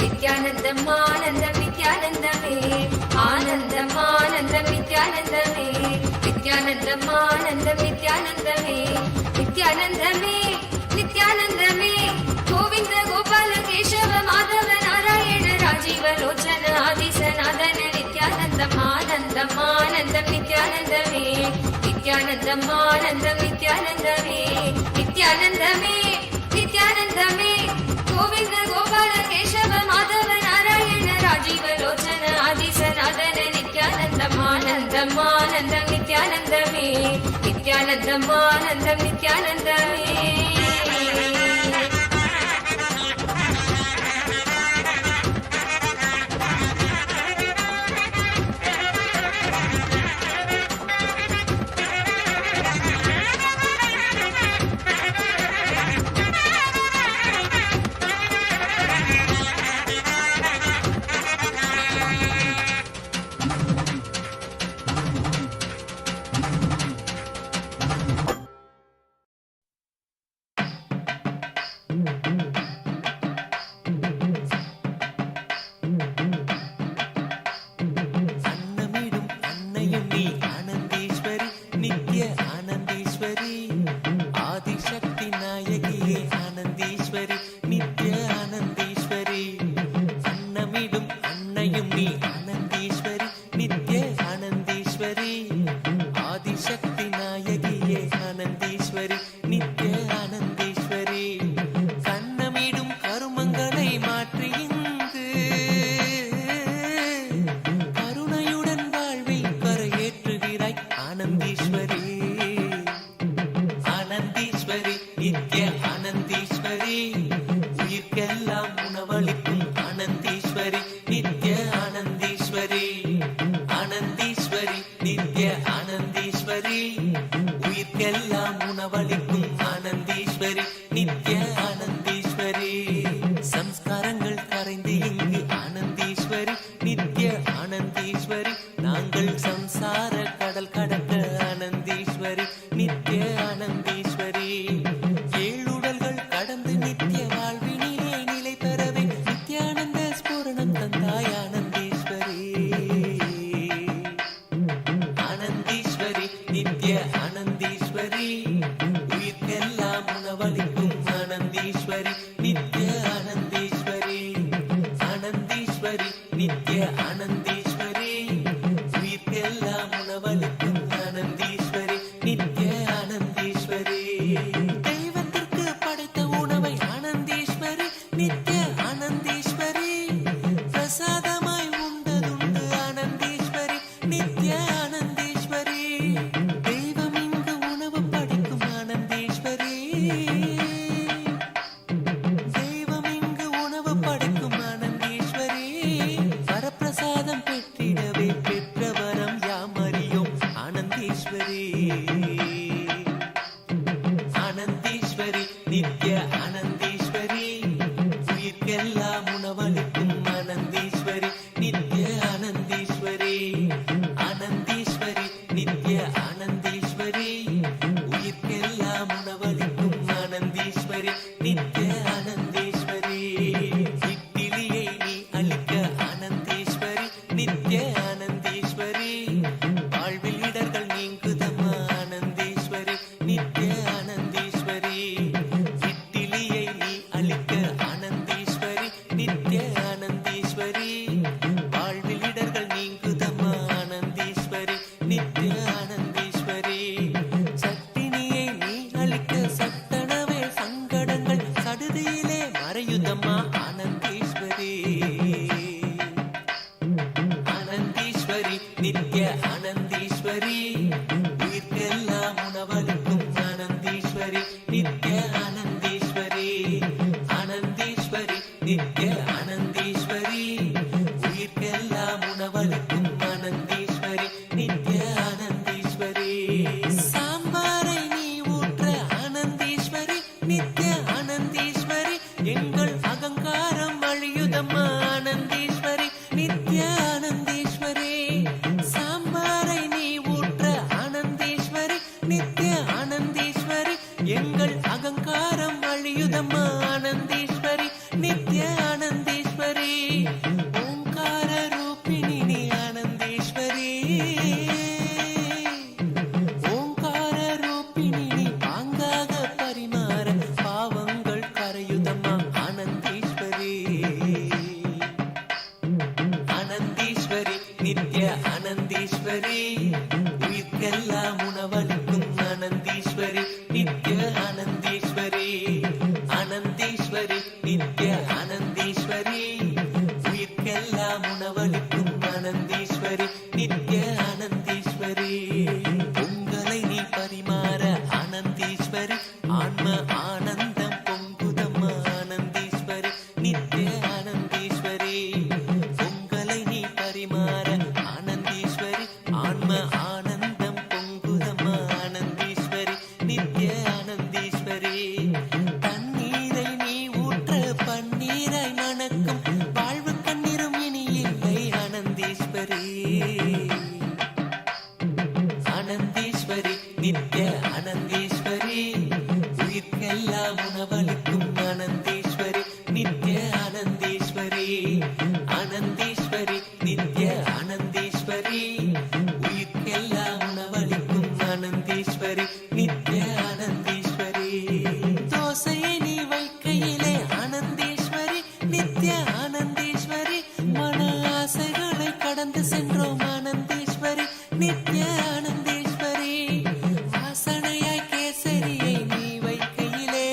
நித்யானந்தம் ஆனந்தம் நித்யானந்தமே ஆனந்தம் ஆனந்தம் நித்யானந்தமே நித்யானந்தம் ஆனந்தம் நித்யானந்தமே நித்யானந்தமே நித்யானந்தமே கோவிந்த கோபால கேசவ மாதவ நாராயண ராஜீவ லோச்சன ஆதிசநாதன நித்யானந்தம் ஆனந்தம் ஆனந்தம் நித்யானந்தமே நித்யானந்தம் ஆனந்தம் நித்யானந்தமே நித்யானந்தமே நித்யானந்தமே கோவிந்த கோபால கேசவ மாதவ நாராயண ராஜீவ லோச்சன ஆதிசநாதன நித்யானந்தம் ஆனந்தம் ஆனந்தம் நித்யானந்தமே நித்யானந்தம் ஆனந்தம் நித்யானந்தமே அன்னமிடும் அன்னையும் நீ ஆனந்தேஸ்வரி நித்ய ஆனந்தேஸ்வரி ஆதிசக்தி நாயகியே ஆனந்தேஸ்வரி நித்ய ஆனந்தேஸ்வரி அன்னமிடும் அன்னையும் நீ ஆனந்தேஸ்வரி நித்ய ஆனந்தேஸ்வரி ஆதிசக்தி நாயகியே ஆனந்தேஸ்வரி நித்ய ஆனந்தேஸ்வரி கண்ணமிடும் கருமங்களை மாற்றி இங்கு கருணையுடன் வாழ்வில் கரையேற்றுகிறாய் ஆனந்தேஸ்வரி ஆனந்தேஸ்வரி நித்ய ஆனந்தேஸ்வரி உயிர்க்கெல்லாம் உணவளிக்கும் ஆனந்தேஸ்வரி நித்ய ஆனந்தேஸ்வரி ஆனந்தேஸ்வரி நித்ய ஆனந்தேஸ்வரி உயிர்க்கெல்லாம் உணவளிக்கும் ஆனந்தேஸ்வரி நித்ய ஆனந்தேஸ்வரி சம்ஸ்காரங்கள் கரைந்து இங்கு ஆனந்தேஸ்வரி நித்ய ஆனந்தேஸ்வரி நாங்கள் சம்சார கடல் கடக்க ஆனந்தேஸ்வரி நித்ய ஆனந்தேஸ்வரி ஏழுடல்கள் கடந்து நித்ய வாழ்வினிலே நிலை பெறவே நித்யானந்த ஸ்பூரணம் தந்தாய் ஆனந்தேஸ்வரி ஆனந்தேஸ்வரி நித்ய ஆனந்தேஸ்வரி உயிர்க்கெல்லாம் உணவளிக்கும் ஆனந்தேஸ்வரி நித்ய ஆனந்தேஸ்வரி ஆனந்தேஸ்வரி நித்ய ஆனந்தேஸ்வரி உயிர்க்கெல்லாம் உணவளிக்கும் ஆனந்தேஸ்வரி நித்ய ஆனந்தேஸ்வரி தெய்வத்திற்கு படைத்த உணவை ஆனந்தேஸ்வரி நித்ய ஆனந்தேஸ்வரி பிரசாதமாய் உண்டதுண்டு ஆனந்தேஸ்வரி நித்ய ஆனந்தேஸ்வரி தெய்வம் இங்கு உணவு படைக்கும் ஆனந்தேஸ்வரி தெய்வம் இங்கு உணவு படைக்கும் ஆனந்தேஸ்வரி வரப்பிரசாதம் பெற்றிடவே பெற்ற வரம் யாம் அறியோம் ஆனந்தேஸ்வரி ஆனந்தேஸ்வரி நித்ய ஆனந்தேஸ்வரி உயிர்க்கெல்லாம் உணவளிக்கும் ஆனந்தேஸ்வரி நித்ய ஆனந்தேஸ்வரி ஆனந்தே ஆனந்தீஸ்வரி உயிர்க்கெல்லாம் உணவளிக்கும் ஆனந்தீஸ்வரி நித்ய ஆனந்தீஸ்வரி ஆனந்தீஸ்வரி நித்ய ஆனந்தீஸ்வரி உயிர்க்கெல்லாம் உணவளிக்கும் ஆனந்தீஸ்வரி நித்ய ஆனந்தீஸ்வரி சாம்பாரை நீ ஊற்ற ஆனந்தீஸ்வரி நித்ய ஆனந்தீஸ்வரி எங்கள் அகங்காரம் அழியுதம்மா ஆனந்தீஸ்வரி நித்ய ஆனந்தீஸ்வரி சாம்பாரை நீ ஊற்ற ஆனந்தீஸ்வரி நித்ய ஆனந்தீஸ்வரி எங்கள் அகங்காரம் அழியுதம்மா ஆனந்தீஸ்வரி நித்ய ஆனந்தீஸ்வரி ஓங்கார ரூபிணி நீ ஆனந்தீஸ்வரி ஓங்கார ரூபிணி நீ பாங்காக பரிமாற பாவங்கள் கரையுதம்மா ஆனந்தீஸ்வரி ஆனந்தீஸ்வரி நித்ய ஆனந்தீஸ்வரி உயிர்க்கெல்லாம் உணவளிக்கும் ஆனந்தீஸ்வரி நித்ய ஆனந்தீஸ்வரி ஆனந்தீஸ்வரி நித்ய ஆனந்தீஸ்வரி உயிர்க்கெல்லாம் உணவளிக்கும் ஆனந்தீஸ்வரி நித்ய ஆனந்தீஸ்வரி பொங்கலை நீ பரிமாற ஆனந்தீஸ்வரி ஆன்ம ஆனந்தம் பொங்குதம்மா ஆனந்தீஸ்வரி நித்ய ஆனந்தீஸ்வரி பொங்கலை நீ பரிமாற ஆனந்தீஸ்வரி ஆன்ம ஆனந்தம் பொங்குதம்மா ஆனந்தீஸ்வரி நித்ய ஆனந்தீஸ்வரி தண்ணீரை நீ ஊற்ற பன்னீரை மணக்கும் வாழ்வு கண்ணீரும் இனி இல்லை ஆனந்தீஸ்வரி ஆனந்தீஸ்வரி நித்ய ஆனந்தீஸ்வரி உயிர்க்கெல்லாம் உணவளிக்கும் ஆனந்தீஸ்வரி நித்ய ஆனந்தீஸ்வரி ஆனந்தீஸ்வரி நித்ய ஆனந்தீஸ்வரி உயிர்க்கெல்லாம் உணவளிக்கும் ஆனந்தீஸ்வரி நித்ய ஆனந்தீஸ்வரி தோசையை நீ வைக்கையிலே ஆனந்தீஸ்வரி நித்ய ஆனந்தீஸ்வரி மன ஆசைகளை கடந்து சென்றோம் ஆனந்தீஸ்வரி நித்ய ஆனந்தீஸ்வரி வாசனையாய் கேசரியை நீ வைக்கையிலே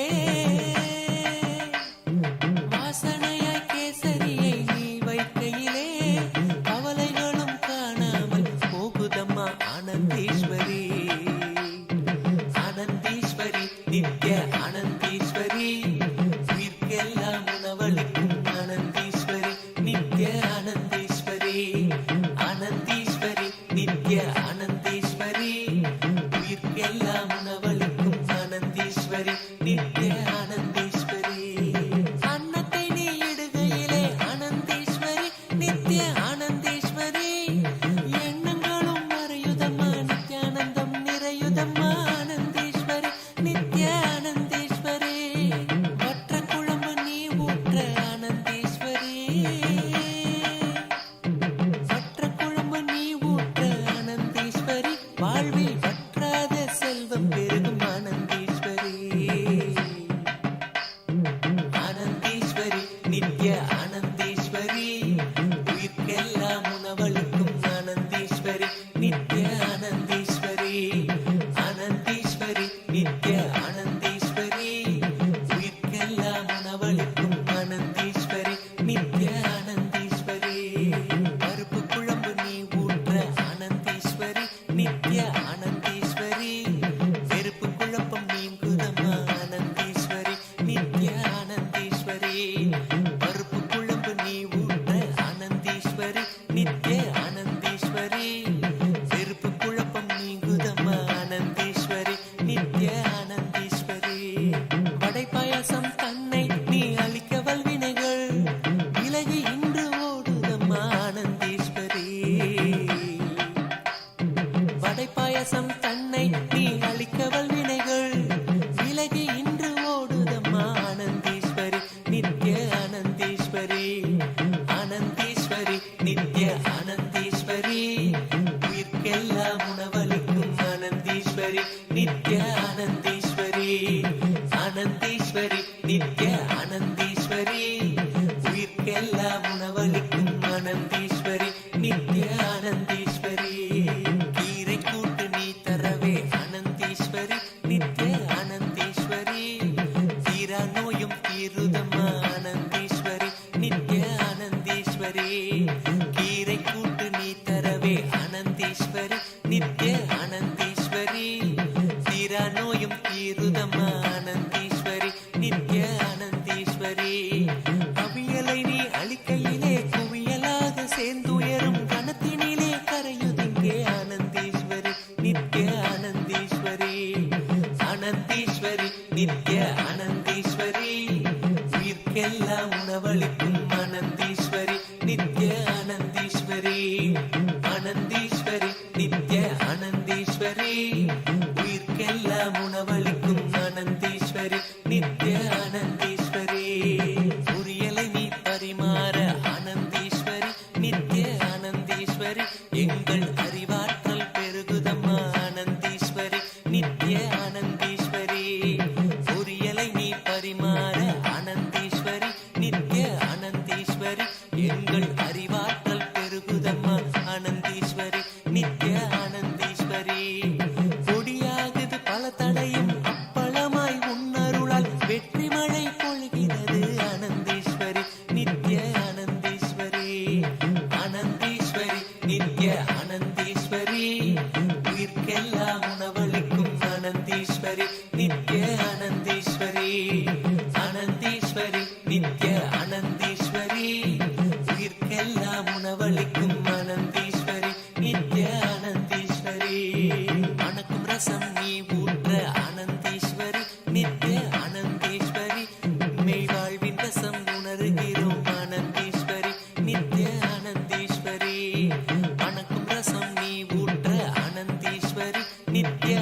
வாசனையாய் கேசரியை நீ வைக்கையிலே கவலைகளும் காணாமல் போகுதம்மா ஆனந்தீஸ்வரி ஆனந்தீஸ்வரி நித்ய ஆனந்தீஸ்வரி உயிர்க்கெல்லாம் உணவளிக்கும் ஆனந்தீஸ்வரி நித்ய ஆனந்தீஸ்வரி ஆனந்தீஸ்வரி நித்ய ஆனந்தீஸ்வரி உயிர்க்கெல்லாம் உணவளிக்கும் ஆனந்தீஸ்வரி நித்ய ஆனந்தீஸ்வரி அன்னத்தை நீ இடுகையிலே ஆனந்தீஸ்வரி நித்ய ஆனந்தீஸ்வரி எண்ணங்களும் மறையுதம்மா நித்யானந்தம் நிறையுதம்மா ஆனந்தீஸ்வரி நித்ய ஆனந்தீஸ்வரி வற்ற குழம்பு நீ ஊற்ற ஆனந்தீஸ்வரி வற்ற குழம்பு நீ ஊற்ற ஆனந்தீஸ்வரி வாழ்வில் வற்றாத செல்வம் பெருகும் ஆனந்தீஸ்வரி ஆனந்தீஸ்வரி நித்ய ஆனந்தீஸ்வரி உயிர்க்கெல்லாம் உணவளிக்கும் ஆனந்தீஸ்வரி நித்ய ஆனந்தீஸ்வரி ஆனந்தீஸ்வரி நித்ய ஆனந்தீஸ்வரி உயிர்க்கெல்லாம் உணவளிக்கும் ஆனந்தீஸ்வரி நித்ய ஆனந்தீஸ்வரி பருப்பு குழம்பு நீ ஊற்ற ஆனந்தீஸ்வரி நித்ய ஆனந்தீஸ்வரி வெறுப்பு குழப்பம் நீங்குதம்மா ஆனந்தீஸ்வரி நித்ய ஆனந்தீஸ்வரி பருப்பு குழம்பு நீ ஊற்ற ஆனந்தீஸ்வரி நித்ய ஆனந்தீஸ்வரி வெறுப்பு குழப்பம் நீங்குதம்மா ஆனந்தீஸ்வரி நித்ய ஆனந்தீஸ்வரி வடை பாயாசம் தன்னை நீ அளிக்க வல்வினைகள் விலகி இன்று ஓடுதம்மா ஆனந்தீஸ்வரி வடை பாயாசம் தன்னை நீ அளிக்க வல்வினைகள் விலகி இன்று ஓடுதம்மா ஆனந்தீஸ்வரி நித்ய ஆனந்தீஸ்வரி ஆனந்தீஸ்வரி நித்ய ஆனந்தீஸ்வரி உயிர்க்கெல்லாம் உணவளிக்கும் ஆனந்தீஸ்வரி நித்ய ஆனந்தீஸ்வரி ஆனந்தீஸ்வரி நித்ய ஆனந்தீஸ்வரி உயிர்க்கெல்லாம் உணவளிக்கும் ஆனந்தீஸ்வரி நித்ய ஆனந்தீஸ்வரி கீரை கூட்டு நீ தர நித்ய ஆனந்தீஸ்வரி தீரா நோயும் தீருதம்மா ஆனந்தீஸ்வரி நித்ய ஆனந்தீஸ்வரி அவியலை நீ அழிக்கையிலே குவியலாக சேர்ந்துயரும் கணத்தினிலே கரையுதிங்கே ஆனந்தீஸ்வரி நித்ய ஆனந்தீஸ்வரி ஆனந்தீஸ்வரி நித்ய ஆனந்தீஸ்வரி உயிர்க்கெல்லாம் உணவளிக்கும் ஆனந்தீஸ்வரி நித்ய ஆனந்தீஸ்வரி ஆனந்தீஸ்வரி நித்ய ஆனந்தீஸ்வரி உயிர்க்கெல்லாம் உணவளிக்கும் ஆனந்தீஸ்வரி நித்ய ஆனந்தீஸ்வரி உரியலை நீ பரிமாற ஆனந்தீஸ்வரி நித்ய ஆனந்தீஸ்வரி எங்கள் அறிவாற்றல் பெருகுதம்மா ஆனந்தீஸ்வரி நித்ய ஆனந்தீஸ்வரி உரியலை நீ பரிமாற ஆனந்தீஸ்வரி நித்ய ஆனந்தீஸ்வரி எங்கள் அறிவாற்றல் பெருகுதம்மா ஆனந்தீஸ்வரி நித்ய ஆனந்தீஸ்வரி கொடியாகுது பல தடையும் அப்பளமாய் உன்னருளால் வெற்றி மழை பொழிகிறது ஆனந்தீஸ்வரி நித்ய ஆனந்தீஸ்வரி ஆனந்தீஸ்வரி நித்ய ஆனந்தீஸ்வரி உயிர்க்கெல்லாம் உணவளிக்கும் ஆனந்தீஸ்வரி நித்ய ஆனந்தீஸ்வரி ஆனந்தீஸ்வரி நித்ய ஆனந்தீஸ்வரி உயிர்க்கெல்லாம் உணவளிக்கும் ஆனந்தீஸ்வரி நித்ய ஆனந்தீஸ்வரி மணக்கும் ரசம் நீ ஊற்ற ஆனந்தீஸ்வரி நித்ய ஆனந்தீஸ்வரி மெய்வாழ்வின் ரசம் உணர்கிறோம் ஆனந்தீஸ்வரி நித்ய ஆனந்தீஸ்வரி மணக்கும் ரசம் நீ ஊற்ற ஆனந்தீஸ்வரி நித்ய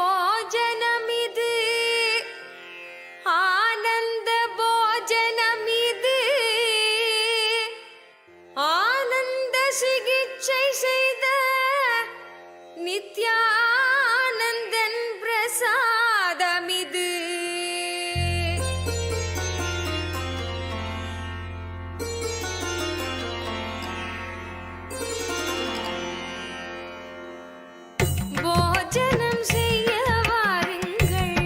போஜனமிது ஆனந்த போஜனமிது ஆனந்த சிகிச்சை செய்த நித்யானந்தன் பிரசாதமிது போஜனம் செய்ய வாருங்கள்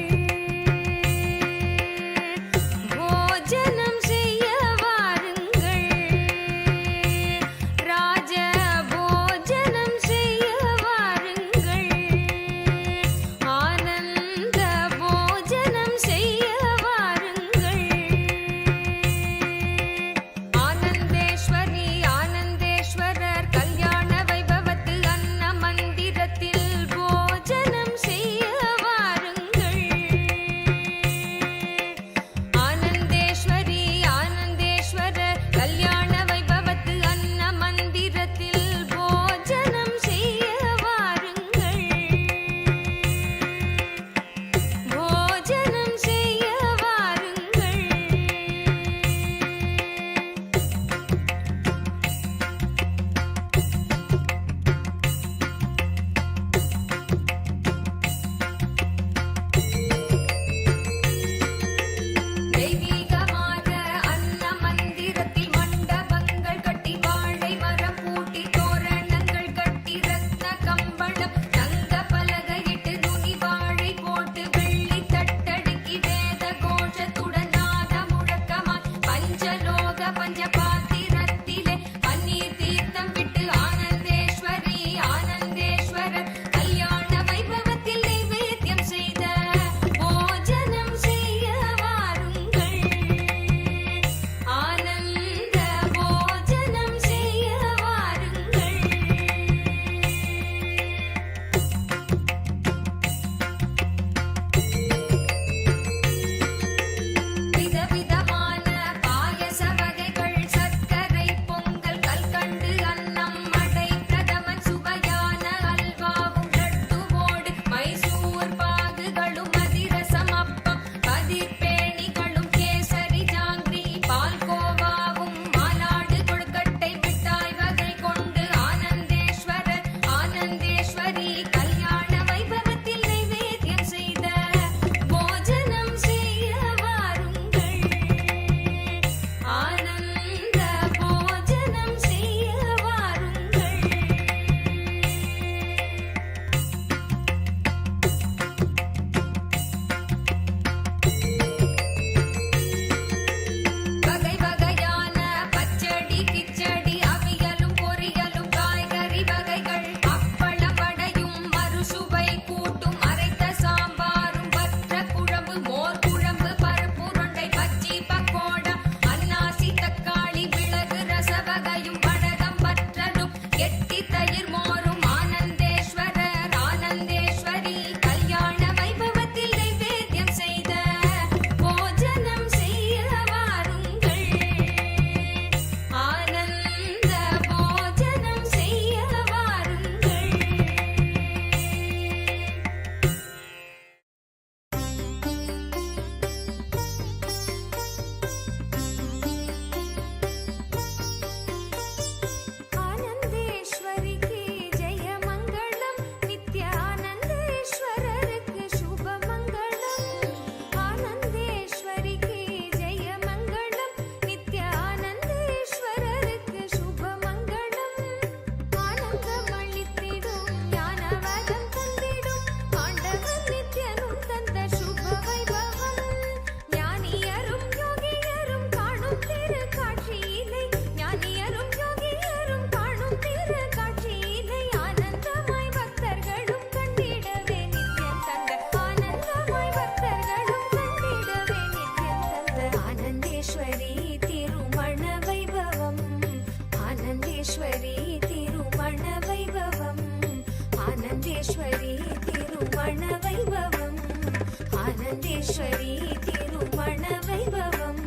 போஜனம் செய்ய வாருங்கள் ராஜ போஜனம் செய்ய வாருங்கள் ஆனந்த போஜனம் செய்ய வாருங்கள் ஆனந்தேஸ்வரி ஆனந்தேஸ்வரர் கல்யாண வைபவத்து அன்ன மந்திரத்தில் போஜனம் செய்ய வாருங்கள் ஆனந்தேஸ்வரி ஆனந்தேஸ்வரர் கல்யாண வைபவத்து அன்ன மந்திரத்தில் போஜனம் செய்ய வாருங்கள் போஜனம் செய்ய வாருங்கள் தெய்வீகமான அன்ன மந்திரத்தில் மண்டபங்கள் கட்டி வாழை மரம் பூட்டி தோரணங்கள் கட்டி ரத்ன கம்பளம் தங்க பலகையிட்டு துணி வாழை போட்டு வெள்ளி தட்டடுக்கி வேத கோஷத்துடன் நாத முழக்கமாய் பஞ்சலோக பஞ்ச பாத்திரத்திலே பன்னீர் தீர்த்தம் விட்டு ஆனந்தேஸ்வரி ஆனந்தேஸ்வரர் கல்யாண வைபவத்தில் நைவேத்தியம் செய்த போஜனம் செய்ய வாருங்கள் ஆனந்த போஜனம் செய்ய வாருங்கள் விதவிதமான பாயச வகைகள் சர்க்கரை பொங்கல் கல்கண்டு அன்னம் மடை பிரதமன் சுவையான அல்வாவும் லட்டுவோடு மைசூர் பாகுகளும் அதிரசம் அப்பம் கதிர்பேணிகளும் கேசரி ஜாங்கிரி பால்கோவாவும் மாலாடு கொழுக்கட்டை மிட்டாய் வகை கொண்டு ஆனந்தேஸ்வரர் ஆனந்தேஸ்வரி கல்யாண வைபவத்தில் நைவேத்தியம் செய்த போஜனம் செய்ய வாருங்கள் ஆனந்த போஜனம் செய்ய வாருங்கள் வகை வகையான பச்சடி கிச்சடி அவியலும் பொரியலும் காய்கறி வகைகள் அப்பளம் வடையும் மறுசுவை கூட்டும் அரைத்த சாம்பாரும் வற்ற குழம்பு மோர் குழம்பு பருப்புருண்டை பச்சி பக்கோடா அன்னாசி தக்காளி மிளகு ரச வகையும் வடகம் வற்றலும் எட்டி தயிர் மோரும் ஆனந்தேஸ்வரர் ஆனந்தேஸ்வரி கல்யாண வைபவத்தில் நைவேத்தியம் செய்த போஜனம் செய்ய வாருங்கள் ஆனந்த போஜனம் செய்ய வாருங்கள் ஆனந்தேஸ்வரிக்கு ஜெய மங்களம் நித்யானந்தேஸ்வரருக்கு சுப மங்களம் ஆனந்தேஸ்வரிக்கு ஜெய மங்களம் நித்யானந்தேஸ்வரருக்கு சுப மங்களம் ஆனந்தம் அளித்திடும் ஞானவரம் தந்திடும் ஆண்டவர் நித்யனும் தந்த சுப வைபவம் ஞானியரும் யோகியரும் காணும் திரு காட்சியினை ஞானியரும் யோகியரும் காணும் திரு காட்சியினை ஆனந்தமாய் பக்தர்களும் கண்டிடவே நித்யம் தந்த ஆனந்தமாய் பக்தர்களும் கண்டிடவே நித்யம் தந்த ஆனந்தேஸ்வரி திருமண வைபவம் ஆனந்தேஸ்வரி திருமண வைபவம் ஆனந்தேஸ்வரி திருமண வைபவம் ஆனந்தேஸ்வரி திருமண வைபவம்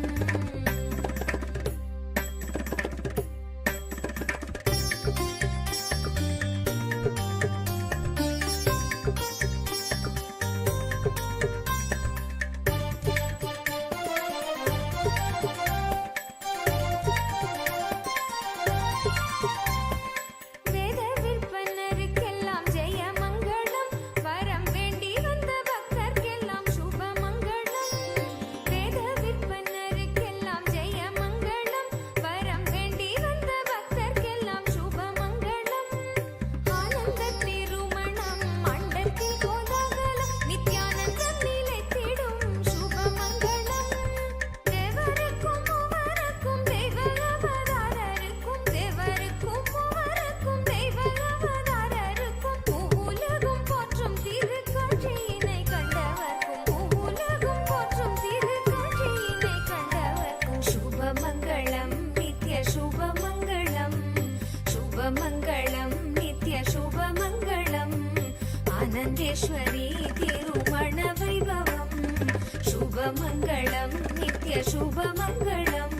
சுபமங்களம்.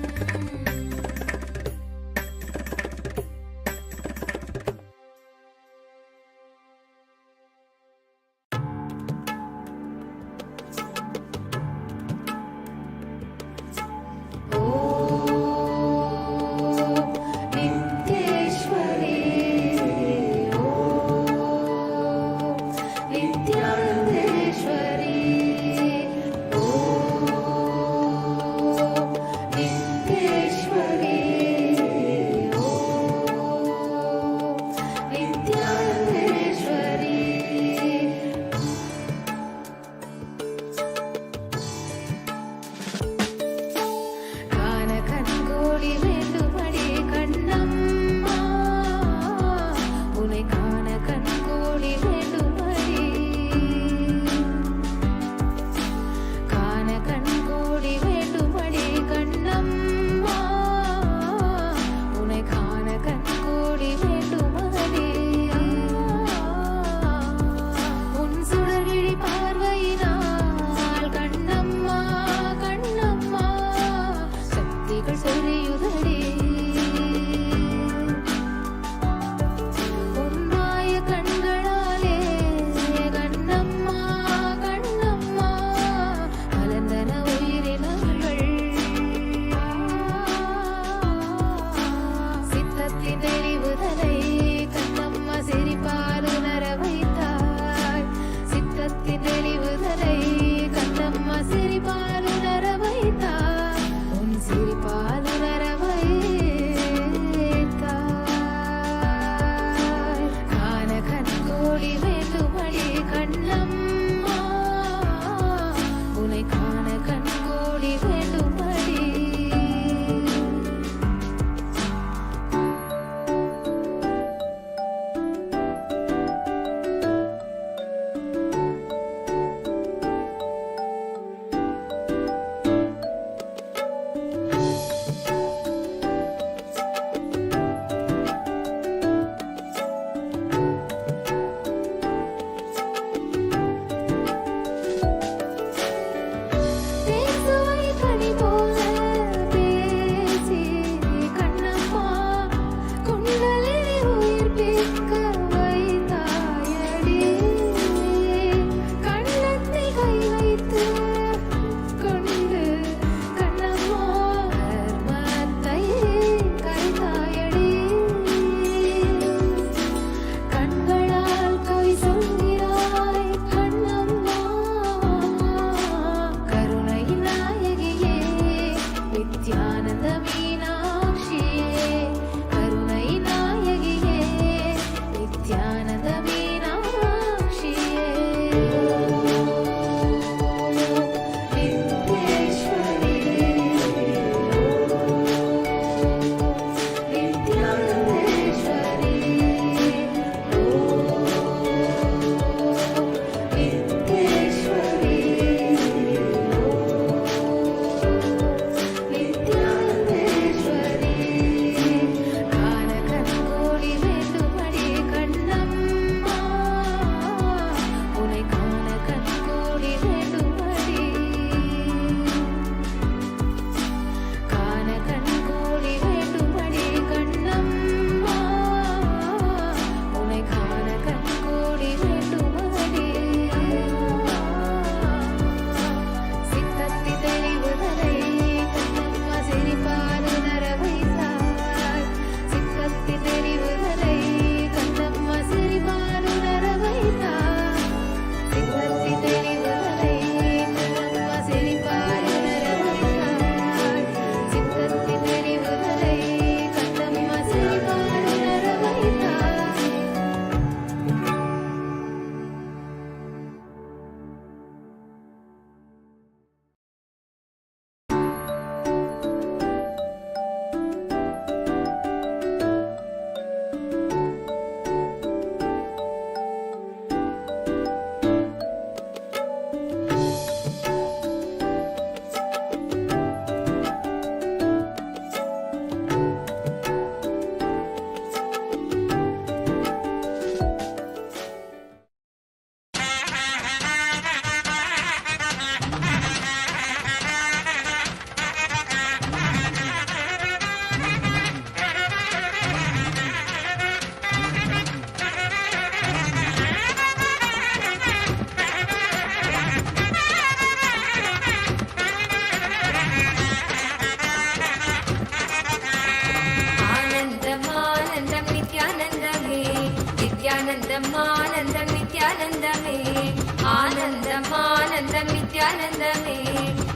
ஆனந்தம் நித்யானந்தமே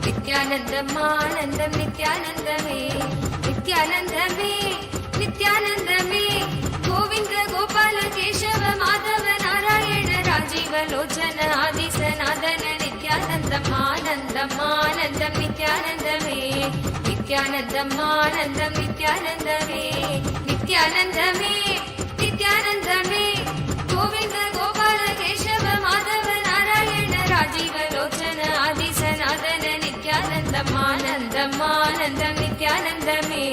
நித்யானந்தம் ஆனந்தம் நித்யானந்தமே நித்யானந்தமே நித்யானந்தமே கோவிந்த கோபால கேசவ மாதவ நாராயண ராஜீவ லோச்சன ஆதிசநாதன நித்யானந்தம் ஆனந்தம் ஆனந்தம் நித்யானந்தமே நித்யானந்தம் ஆனந்தம் நித்யானந்தமே நித்யானந்தமே நித்யானந்தமே கோவிந்த கோபால கேசவ மாதவ நாராயண ராஜீவ லோச்சன ஆதிசநாதன நித்யானந்தம் ஆனந்தம் ஆனந்தம் நித்யானந்தமே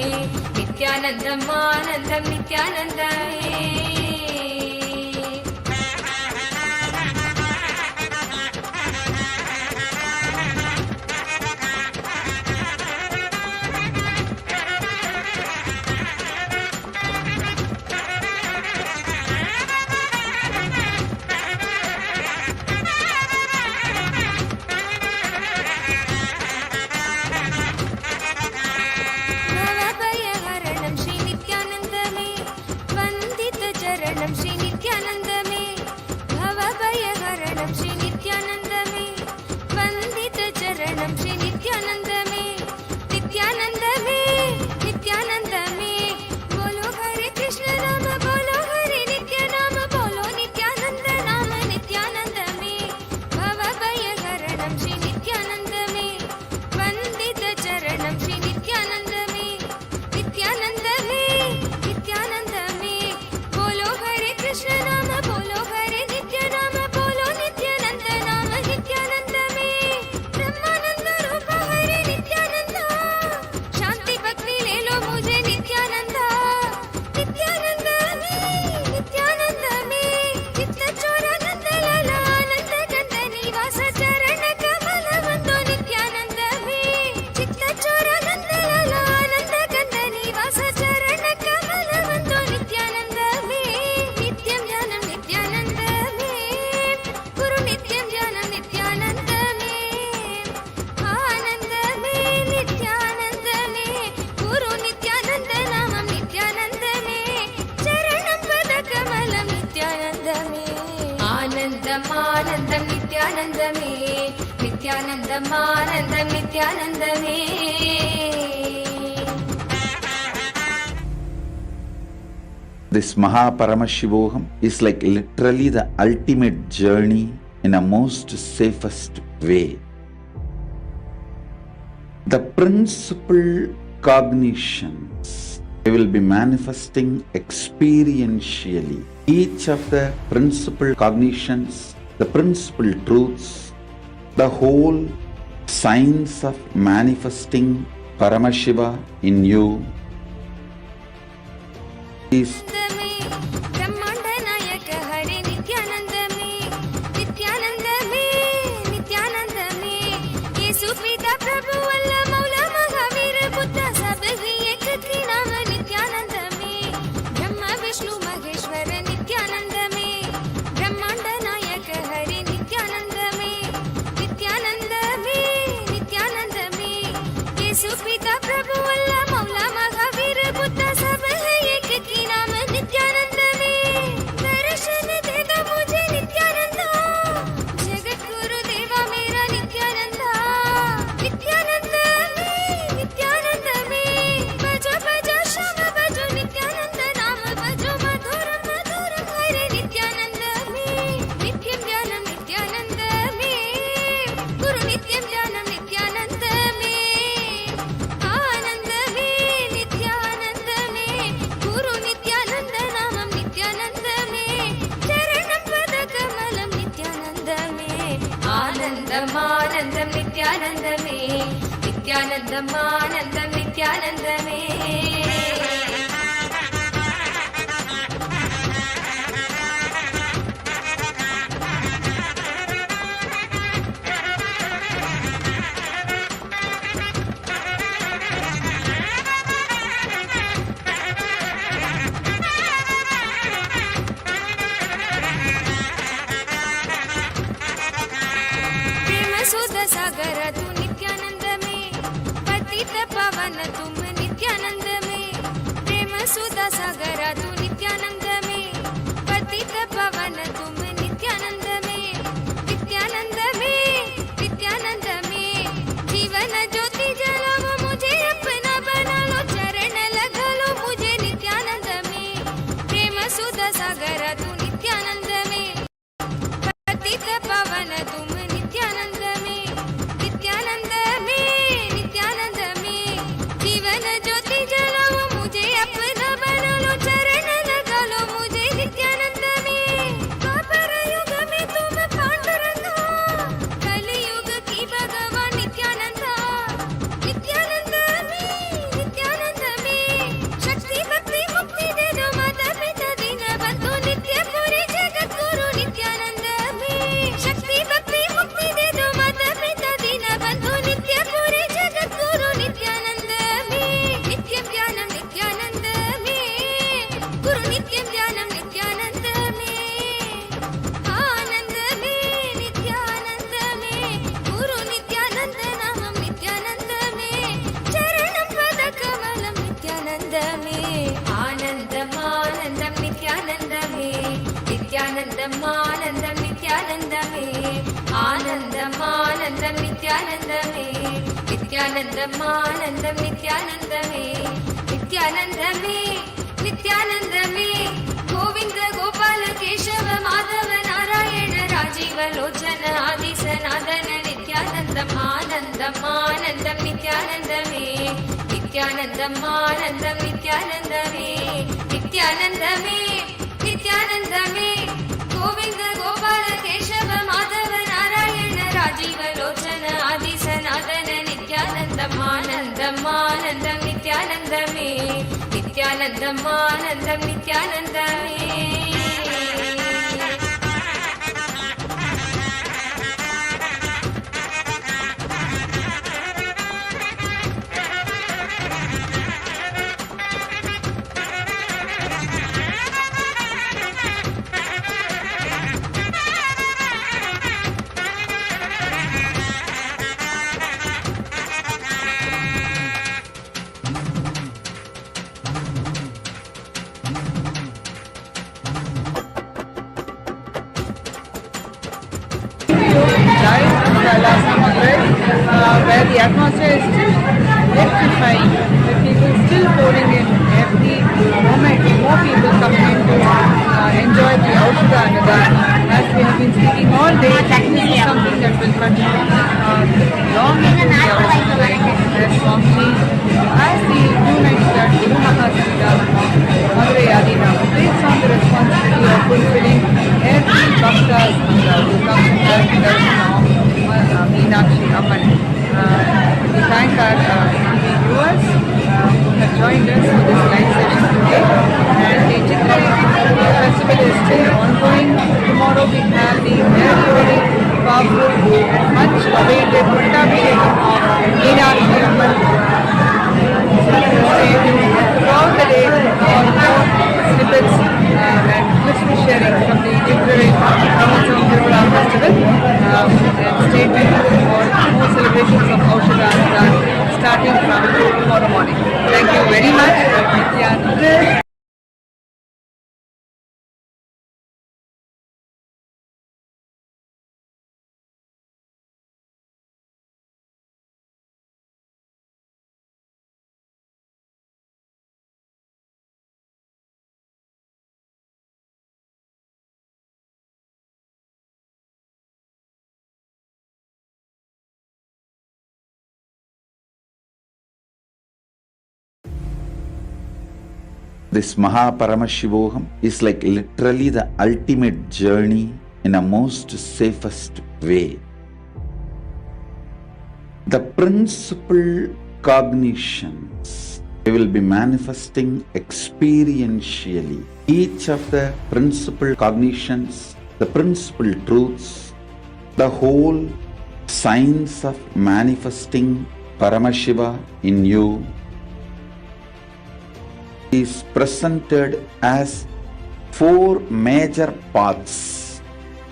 நித்யானந்தம் ஆனந்தம் நித்யானந்தமே ஸ்ரீ நித்யானந்தமே பவபயஹரணம் ஸ்ரீ நித்யானந்தமே வந்தித சரணம் ஸ்ரீ நித்யானந்தமே நித்யானந்தமே நித்யானந்தமே போலோ ஹரே கிருஷ்ண நாம போலோ ஹரே நித்ய நாம போலோ நித்யானந்த நாம நித்யானந்தமே பவபயஹரணம் ஸ்ரீ நித்யானந்தமே வந்தித சரணம் ஸ்ரீ நித்யானந்தமே நித்யானந்தமே நித்யானந்தமே बोलो हरे कृष्ण नाम बोलो हरे नित्य नाम बोलो नित्यानंद नाम नित्यानंद में ब्रह्मानंद रूप हरे नित्यानंद शांति भक्ति ले लो मुझे नित्यानंद नित्यानंद में चित्त चोरानंद लाला आनंद गंध निवास चरण कमल बंदो नित्यानंद में चित्त चोरानंद लाला आनंद गंध निवास चरण कमल बंदो नित्यानंद नित्यं ज्ञानं नित्यानन्दमे गुरु नित्यं ज्ञानं नित्यानन्दमे आनन्दमे नित्यानन्दमे गुरु नित्यानन्द नामं नित्यानन्दमे चरणं पदकमलं नित्यानन्दमे आनन्दम् आनन्दं नित्यानन्दमे नित्यानन्दम् आनन्दं नित्यानन्दमे This Mahaparamashivoham is like literally the ultimate journey in a most safest way. The principal cognitions we will be manifesting experientially. Each of the principal cognitions, the principal truths, the whole science of manifesting Paramashiva in you is ब्रह्मांड नायक हरे नित्यानंदमे नित्यानंदमे नित्यानंदमे येसु पिता प्रभु अल्लाह मौला महावीर बुद्ध सब ही एक ही नाम नित्यानंदमे ब्रह्मा विष्णु महेश्वर नित्यानंदमे ब्रह्मांड नायक हरे नित्यानंदमे नित्यानंदमे नित्यानंदमे येसु पिता प्रभु अल्लाह मौला महावीर बुद्ध सब है एक की नाम नित्यानंद में दर्शन दे दो मुझे नित्यानंद जगत गुरु देवा मेरा नित्यानंद नित्यानंद में बजो बजो श्याम बजो नित्यानंद नाम बजो मधुरम मधुरम हरे नित्यानंद में नित्यं ज्ञानं नित्यानंद में गुरु नित्यं ज्ञानं नित्यानंद में आनंद में नित्यानंद में गुरु नित्यानंद नामं नित्यानंद में चरणं पदकमलं नित्यानंद में आनन्दम् आनन्दं नित्यानंद में नित्यानन्दम् आनन्दं नित्यानंद में प्रेम सुध सागर तू नित्यानंद में पतित पावन तुम नित्यानंद में प्रेम सुध सागर तू नित्यानंद में पतित पावन तुम नित्यानंद में नित्यानंद में नित्यानंद ஆனந்தம் ஆனந்தம் நித்யானந்தமே நித்யானந்தம் ஆனந்தம் நித்யானந்தமே நித்யானந்தமே நித்யானந்தமே கோவிந்த கோபால கேசவ மாதவ நாராயண ராஜீவ லோச்சன ஆதிசநாதன நித்யானந்தம் ஆனந்தம் ஆனந்தம் நித்யானந்தமே நித்யானந்தம் ஆனந்தம் நித்யானந்தமே நித்யானந்தமே நித்யானந்தமே கோவிந்த கோபால கேசவ மாதவ நாராயண ராஜீவ லோச்சன ஆதிசநாதன நித்யானந்தம் ஆனந்தம் ஆனந்தம் நித்யானந்தமே நித்யானந்தம் ஆனந்தம் நித்யானந்தமே Live from ளழகர, Madurai, where the atmosphere is still electrifying. The people still pouring in every moment. More people coming in to enjoy the ಔಷಧ Annadan. As we have been speaking all day, this is something that will continue long into the ಔಷಧ as strongly as the 2 nights that Guru Mahasanidhanam Madurai Adinam takes on the responsibility of fulfilling every bhakta's who comes to darshan of Meenakshi Amman. We thank our TV viewers who have joined us for this live session today. And the Chitrai festival is still ongoing. Tomorrow we have the very powerful and much awaited Pattabhishekam of Meenakshi Amman. Throughout the day, all more snippets and Christmas sharing from the Chitrai Tiruvula festival. And stay tuned for more celebrations of ఔషಧ Annadan starting from tomorrow morning. Thank you very much. Nityananda. This Mahaparamashivogam is like literally the ultimate journey in a most safest way. The principal cognitions we will be manifesting experientially. Each of the principal cognitions, the principal truths, the whole science of manifesting Paramashiva in you is presented as 4 major paths: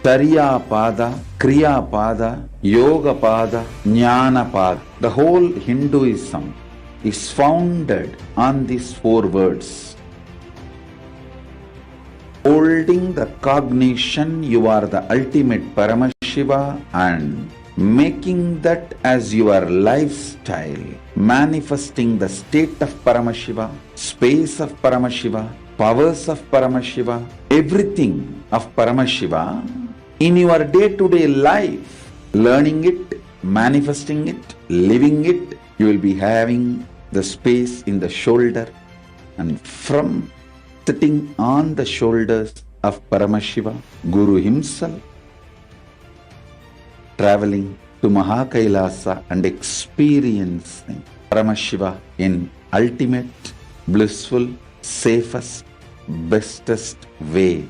Tariya Pada, Kriya Pada, Yoga Pada, Jnana Pada. The whole Hinduism is founded on these 4 words. Holding the cognition you are the ultimate Paramashiva and making that as your lifestyle, manifesting the state of Paramashiva, space of Paramashiva, powers of Paramashiva, everything of Paramashiva in your day-to-day life, learning it, manifesting it, living it. You will be having the space in the shoulder, and from sitting on the shoulders of Paramashiva, Guru himself, traveling to Mahakailasa and experiencing Paramashiva in ultimate, blissful, safest, bestest way.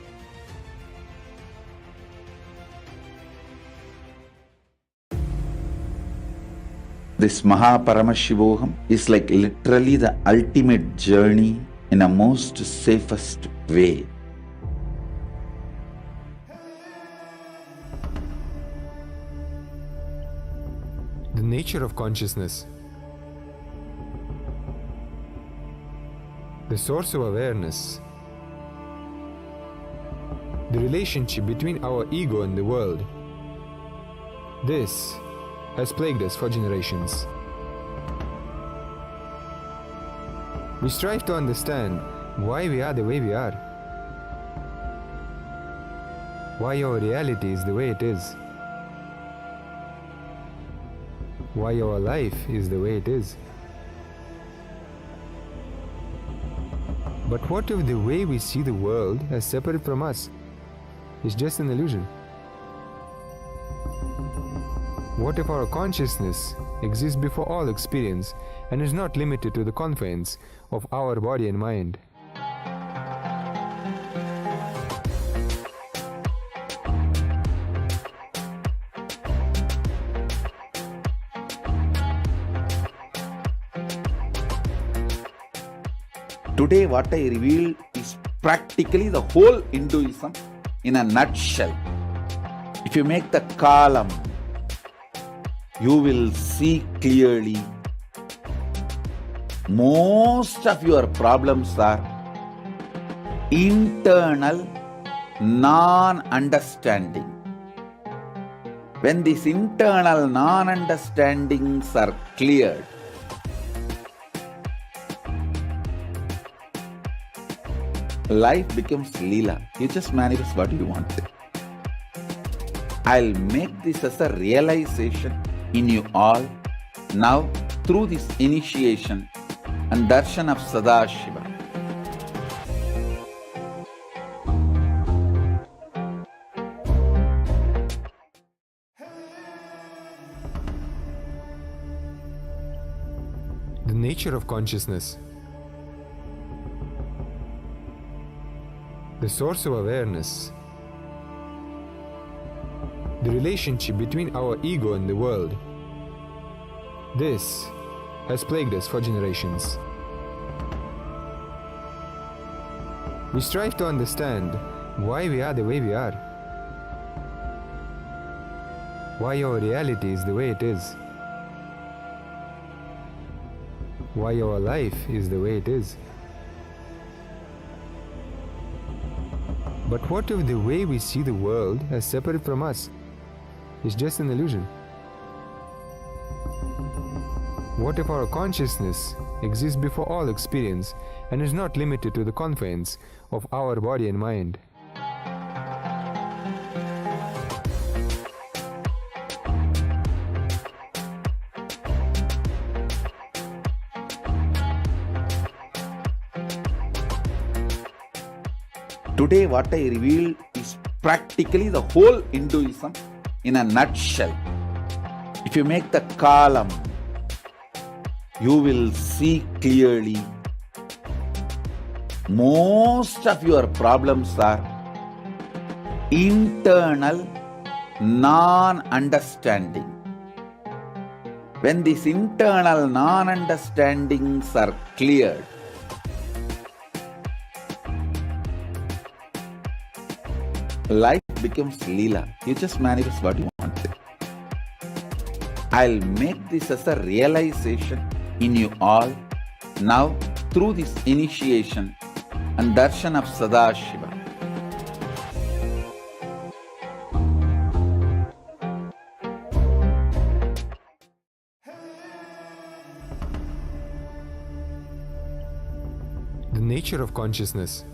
This Mahaparamashivogam is like literally the ultimate journey in a most safest way. The nature of consciousness. The source of awareness. The relationship between our ego and the world. This has plagued us for generations. We strive to understand why we are the way we are, why our reality is the way it is, why our life is the way it is. But what if the way we see the world as separate from us is just an illusion? What if our consciousness exists before all experience and is not limited to the confines of our body and mind? Today, what I revealed is practically the whole Hinduism in a nutshell. If you make the column, you will see clearly most of your problems are internal non-understanding. When these internal non-understandings are cleared, life becomes Leela. You just manifest what you want. I'll make this as a realization in you all now through this initiation and darshan of Sadashiva. The nature of consciousness. The source of awareness. The relationship between our ego and the world. This has plagued us for generations. We strive to understand why we are the way we are, why our reality is the way it is, why our life is the way it is. But what if the way we see the world as separate from us is just an illusion? What if our consciousness exists before all experience and is not limited to the confines of our body and mind? Today, what I revealed is practically the whole Hinduism in a nutshell. If you make the column, you will see clearly most of your problems are internal non-understanding. When these internal non-understandings are cleared, life becomes Leela. You just manifest what you want. I'll make this as a realization in you all now through this initiation and darshan of Sadashiva. The nature of consciousness.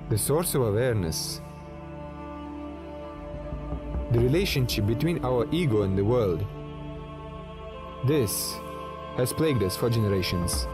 The source of awareness. The relationship between our ego and the world. This has plagued us for generations.